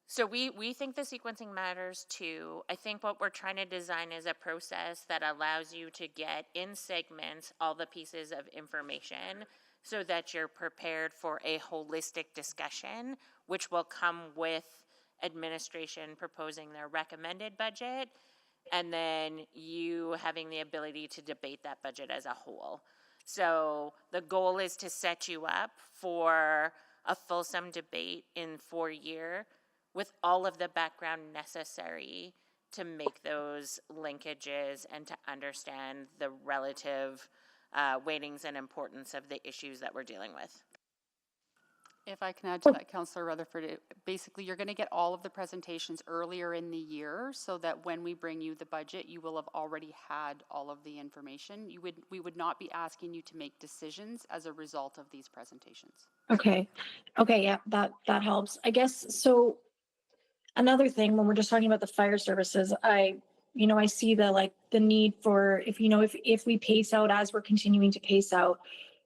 So we think the sequencing matters too. I think what we're trying to design is a process that allows you to get in segments all the pieces of information so that you're prepared for a holistic discussion, which will come with administration proposing their recommended budget, and then you having the ability to debate that budget as a whole. So the goal is to set you up for a fulsome debate in 4-year with all of the background necessary to make those linkages and to understand the relative weightings and importance of the issues that we're dealing with. If I can add to that, Councillor Rutherford, basically you're going to get all of the presentations earlier in the year so that when we bring you the budget, you will have already had all of the information. We would not be asking you to make decisions as a result of these presentations. Okay, yeah, that helps. I guess, so another thing, when we're just talking about the fire services, I I see the need for, if we pace out as we're continuing to pace out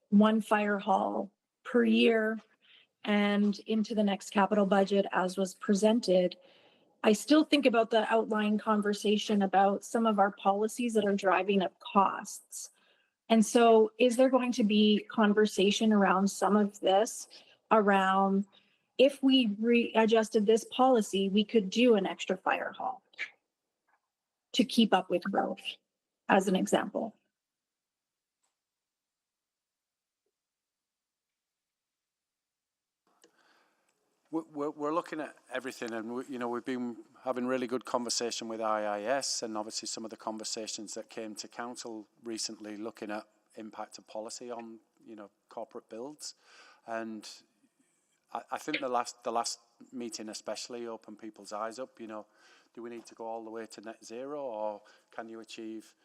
one fire hall per year and into the next capital budget as was presented, I still think about the outlying conversation about some of our policies that are driving up costs. And so is there going to be conversation around some of this, around if we readjusted this policy, we could do an extra fire hall to keep up with growth, as an example? We're looking at everything, and we've been having really good conversation with IIS, and obviously some of the conversations that came to council recently, looking at impact of policy on corporate builds, and I think the last meeting especially opened people's eyes up. Do we need to go all the way to net zero, or can you achieve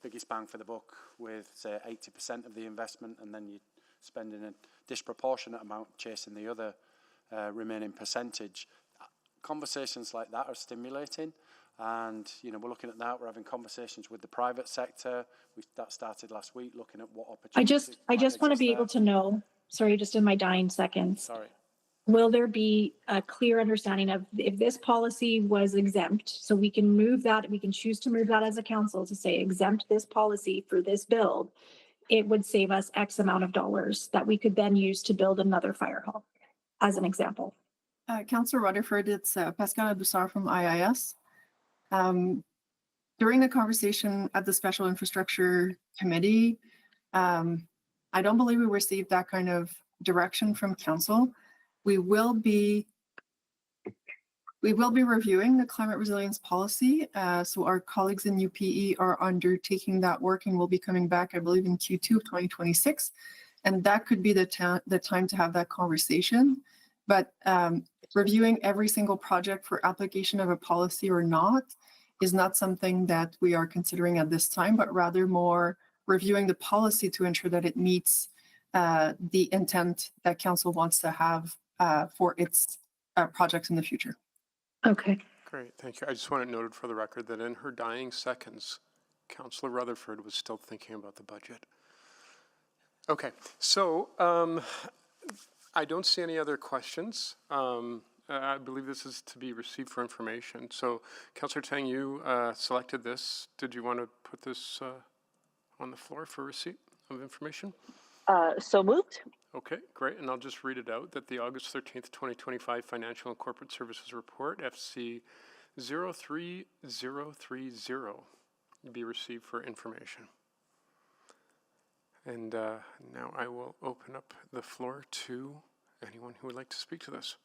biggest bang for the buck with say 80% of the investment, and then you're spending a disproportionate amount chasing the other remaining percentage? Conversations like that are stimulating, and we're looking at that. We're having conversations with the private sector. That started last week, looking at what opportunities. I just want to be able to know, sorry, just in my dying seconds. Sorry. Will there be a clear understanding of if this policy was exempt, so we can move that, we can choose to move that as a council to say exempt this policy for this build, it would save us X amount of dollars that we could then use to build another fire hall, as an example? Councillor Rutherford, it's Pascal Aboussar from IIS. During the conversation at the Special Infrastructure Committee, I don't believe we received that kind of direction from council. We will be reviewing the climate resilience policy. So our colleagues in UPE are undertaking that work and will be coming back, I believe, in Q2 of 2026. And that could be the time to have that conversation. But reviewing every single project for application of a policy or not is not something that we are considering at this time, but rather more reviewing the policy to ensure that it meets the intent that council wants to have for its projects in the future. Okay. Great, thank you. I just want it noted for the record that in her dying seconds, Councillor Rutherford was still thinking about the budget. Okay, so I don't see any other questions. I believe this is to be received for information. So, Councillor Tang, you selected this. Did you want to put this on the floor for receipt of information? So moved. Okay, great. And I'll just read it out that the August 13th, 2025 Financial and Corporate Services Report, FC 03030, be received for information. And now I will open up the floor to anyone who would like to speak to this.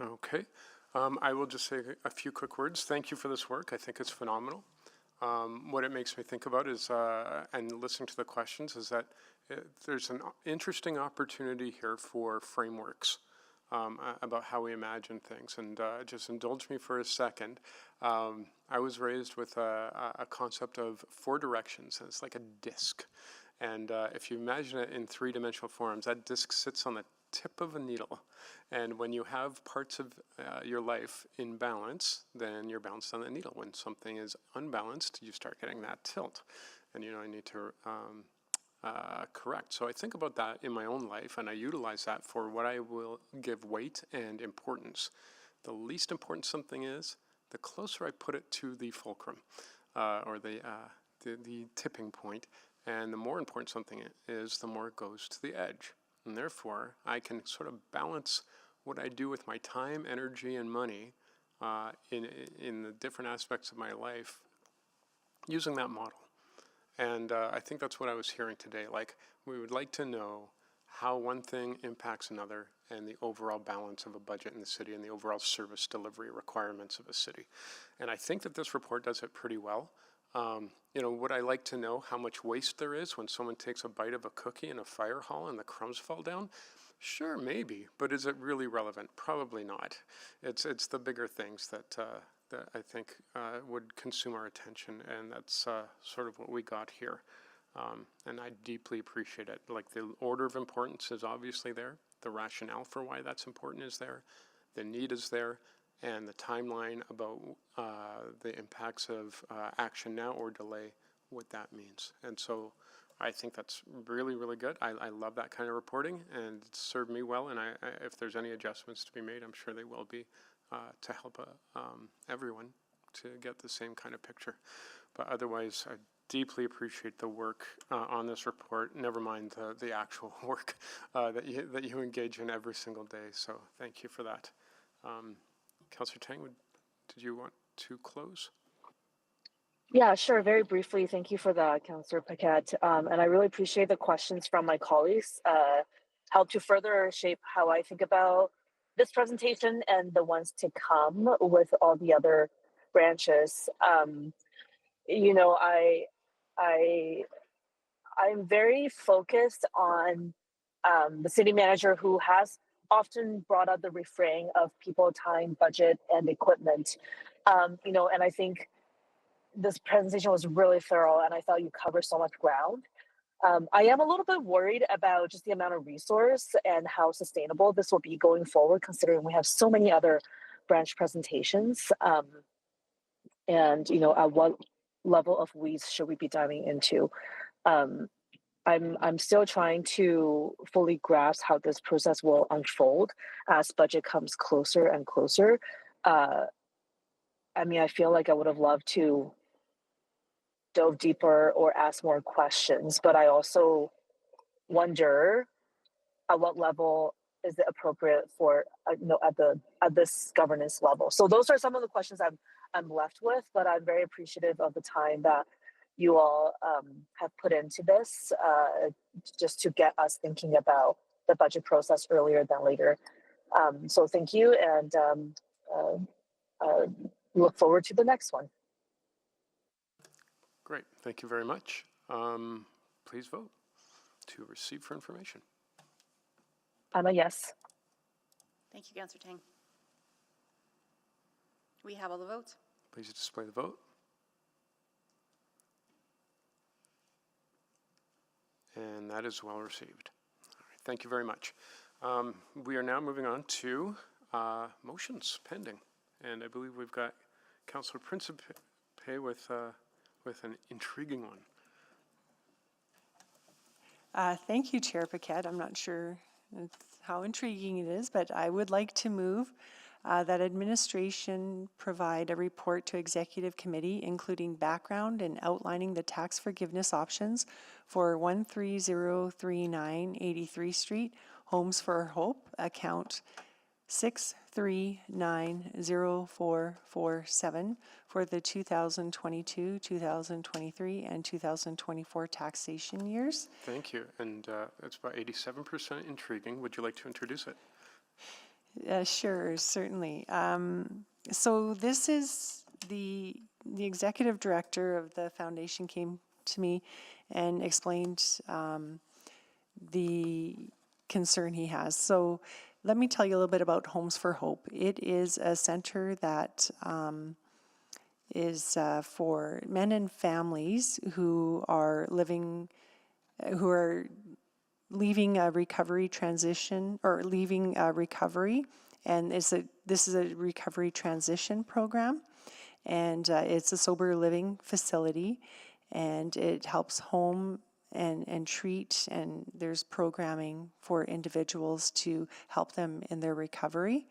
Okay, I will just say a few quick words. Thank you for this work. I think it's phenomenal. What it makes me think about is, and listening to the questions, is that there's an interesting opportunity here for frameworks about how we imagine things. And just indulge me for a second. I was raised with a concept of 4 directions, and it's like a disc. And if you imagine it in 3-dimensional forms, that disc sits on the tip of a needle. And when you have parts of your life in balance, then you're balanced on the needle. When something is unbalanced, you start getting that tilt. And I need to correct. So I think about that in my own life, and I utilize that for what I will give weight and importance. The least important something is, the closer I put it to the fulcrum, or the tipping point, and the more important something is, the more it goes to the edge. And therefore, I can sort of balance what I do with my time, energy, and money in the different aspects of my life using that model. And I think that's what I was hearing today. Like, we would like to know how one thing impacts another and the overall balance of a budget in the city and the overall service delivery requirements of a city. And I think that this report does it pretty well. Would I like to know how much waste there is when someone takes a bite of a cookie in a fire hall and the crumbs fall down? Sure, maybe, but is it really relevant? Probably not. It's the bigger things that I think would consume our attention, and that's sort of what we got here. And I deeply appreciate it. Like, the order of importance is obviously there. The rationale for why that's important is there. the need is there, and the timeline about the impacts of action now or delay, what that means. And so I think that's really, really good. I love that kind of reporting, and it's served me well. And if there's any adjustments to be made, I'm sure they will be to help everyone to get the same kind of picture. But otherwise, I deeply appreciate the work on this report, never mind the actual work that you engage in every single day. So thank you for that. Councillor Tang, did you want to close? Yeah, sure. Very briefly, thank you for that, Councillor Paquette. And I really appreciate the questions from my colleagues. Help to further shape how I think about this presentation and the ones to come with all the other branches. You know, I'm very focused on the city manager who has often brought up the refrain of people, time, budget, and equipment. You know, and I think this presentation was really thorough, and I thought you covered so much ground. I am a little bit worried about just the amount of resource and how sustainable this will be going forward, considering we have so many other branch presentations. And you know, at what level of weeds should we be diving into? I'm still trying to fully grasp how this process will unfold as budget comes closer and closer. I mean, I feel like I would have loved to dove deeper or ask more questions, but I also wonder at what level is it appropriate for you know, at this governance level. So those are some of the questions I'm left with, but I'm very appreciative of the time that you all have put into this, just to get us thinking about the budget process earlier than later. So thank you, and look forward to the next one. Great, thank you very much. Please vote to receive for information. I'm a yes. Thank you, Councillor Tang. We have all the votes. Please display the vote. And that is well received. All right, thank you very much. We are now moving on to motions pending. And I believe we've got Councillor Principe with an intriguing one. Thank you, Chair Paquette. I'm not sure how intriguing it is, but I would like to move that administration provide a report to Executive Committee, including background and outlining the tax forgiveness options for 13039 83 Street, Homes for Hope, account 6390447 for the 2022, 2023, and 2024 taxation years. Thank you, and it's about 87% intriguing. Would you like to introduce it? Sure, certainly. So this is the executive director of the foundation came to me and explained the concern he has. So let me tell you a little bit about Homes for Hope. It is a center that is for men and families who are leaving a recovery transition or leaving a recovery, and this is a recovery transition program, and it's a sober living facility, and it helps home and treat, and there's programming for individuals to help them in their recovery.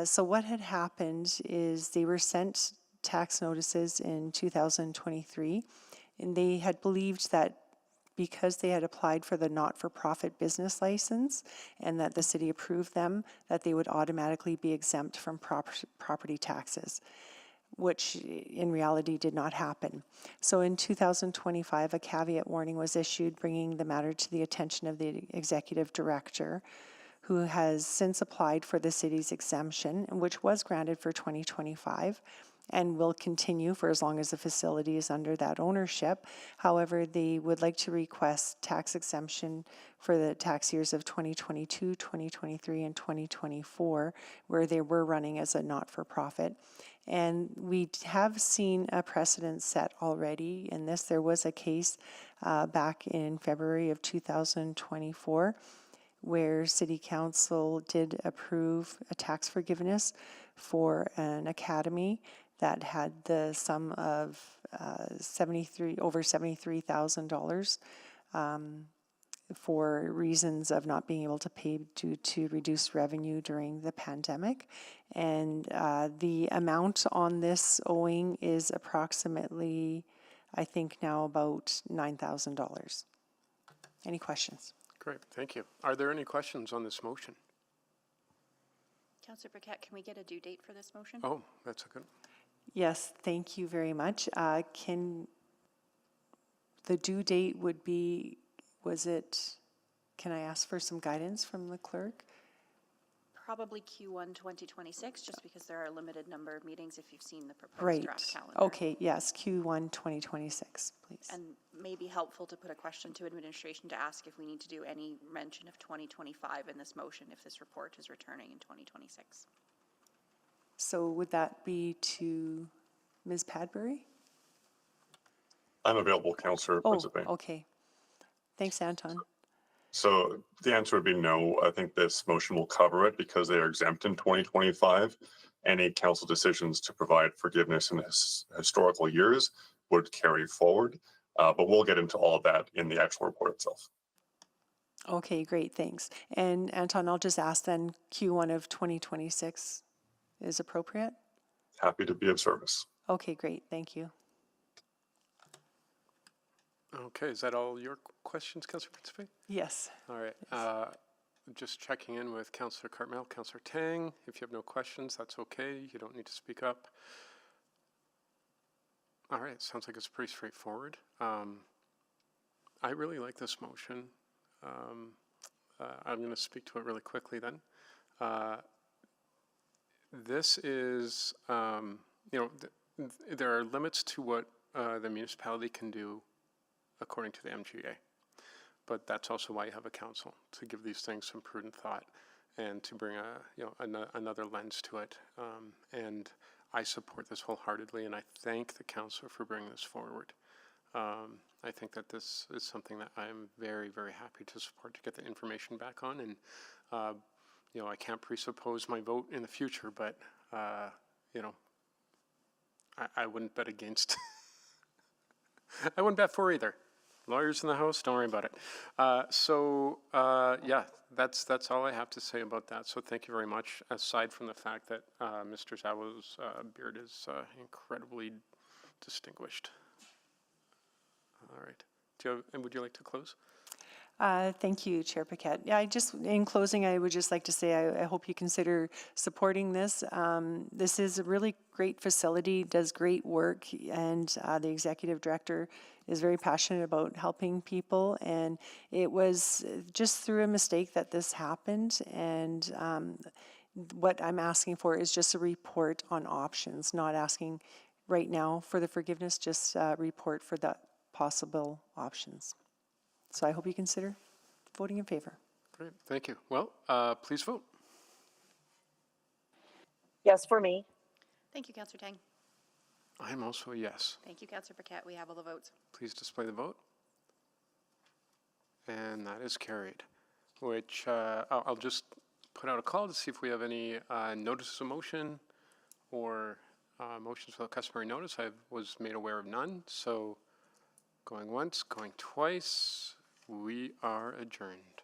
So what had happened is they were sent tax notices in 2023, and they had believed that because they had applied for the not-for-profit business license and that the city approved them, that they would automatically be exempt from property taxes, which in reality did not happen. So in 2025, a caveat warning was issued, bringing the matter to the attention of the executive director, who has since applied for the city's exemption, which was granted for 2025 and will continue for as long as the facility is under that ownership. However, they would like to request tax exemption for the tax years of 2022, 2023, and 2024, where they were running as a not-for-profit. And we have seen a precedent set already in this. There was a case back in February of 2024 where City Council did approve a tax forgiveness for an academy that had the sum of over $73,000 for reasons of not being able to pay due to reduced revenue during the pandemic. And the amount on this owing is approximately, I think now about $9,000. Any questions? Great, thank you. Are there any questions on this motion? Councillor Paquette, can we get a due date for this motion? Oh, that's a good. Yes, thank you very much. The due date would be, can I ask for some guidance from the clerk? Probably Q1 2026, just because there are a limited number of meetings if you've seen the proposed Right. draft calendar. Okay, yes, Q1 2026, please. And may be helpful to put a question to administration to ask if we need to do any mention of 2025 in this motion if this report is returning in 2026. So would that be to Ms. Padbury? I'm available, Councillor Principe. Okay. Thanks, Anton. So the answer would be no. I think this motion will cover it because they are exempt in 2025. Any council decisions to provide forgiveness in historical years would carry forward. But we'll get into all of that in the actual report itself. Okay, great, thanks. And Anton, I'll just ask then, Q1 of 2026 is appropriate? Happy to be of service. Okay, great, thank you. Okay, is that all your questions, Councillor Principe? Yes. All right. Just checking in with Councillor Cartmel, Councillor Tang. If you have no questions, that's okay. You don't need to speak up. All right, sounds like it's pretty straightforward. I really like this motion. I'm going to speak to it really quickly then. This is, there are limits to what the municipality can do according to the MGA. But that's also why you have a council, to give these things some prudent thought and to bring another lens to it. And I support this wholeheartedly, and I thank the council for bringing this forward. I think that this is something that I'm very, very happy to support, to get the information back on. And, I can't presuppose my vote in the future, but, I wouldn't bet against. I wouldn't bet for either. Lawyers in the house, don't worry about it. Yeah, that's all I have to say about that. So thank you very much. Aside from the fact that Mr. Zawo's beard is incredibly distinguished. All right. Would you like to close? Thank you, Chair Paquette. Yeah, in closing, I would just like to say I hope you consider supporting this. This is a really great facility, does great work, and the executive director is very passionate about helping people. And it was just through a mistake that this happened. And what I'm asking for is just a report on options, not asking right now for the forgiveness, just a report for the possible options. So I hope you consider voting in favor. Great, thank you. Well, please vote. Yes, for me. Thank you, Councillor Tang. I'm also a yes. Thank you, Councillor Paquette. We have all the votes. Please display the vote. And that is carried, which I'll just put out a call to see if we have any notices of motion or motions without customary notice. I was made aware of none, so going once, going twice, we are adjourned.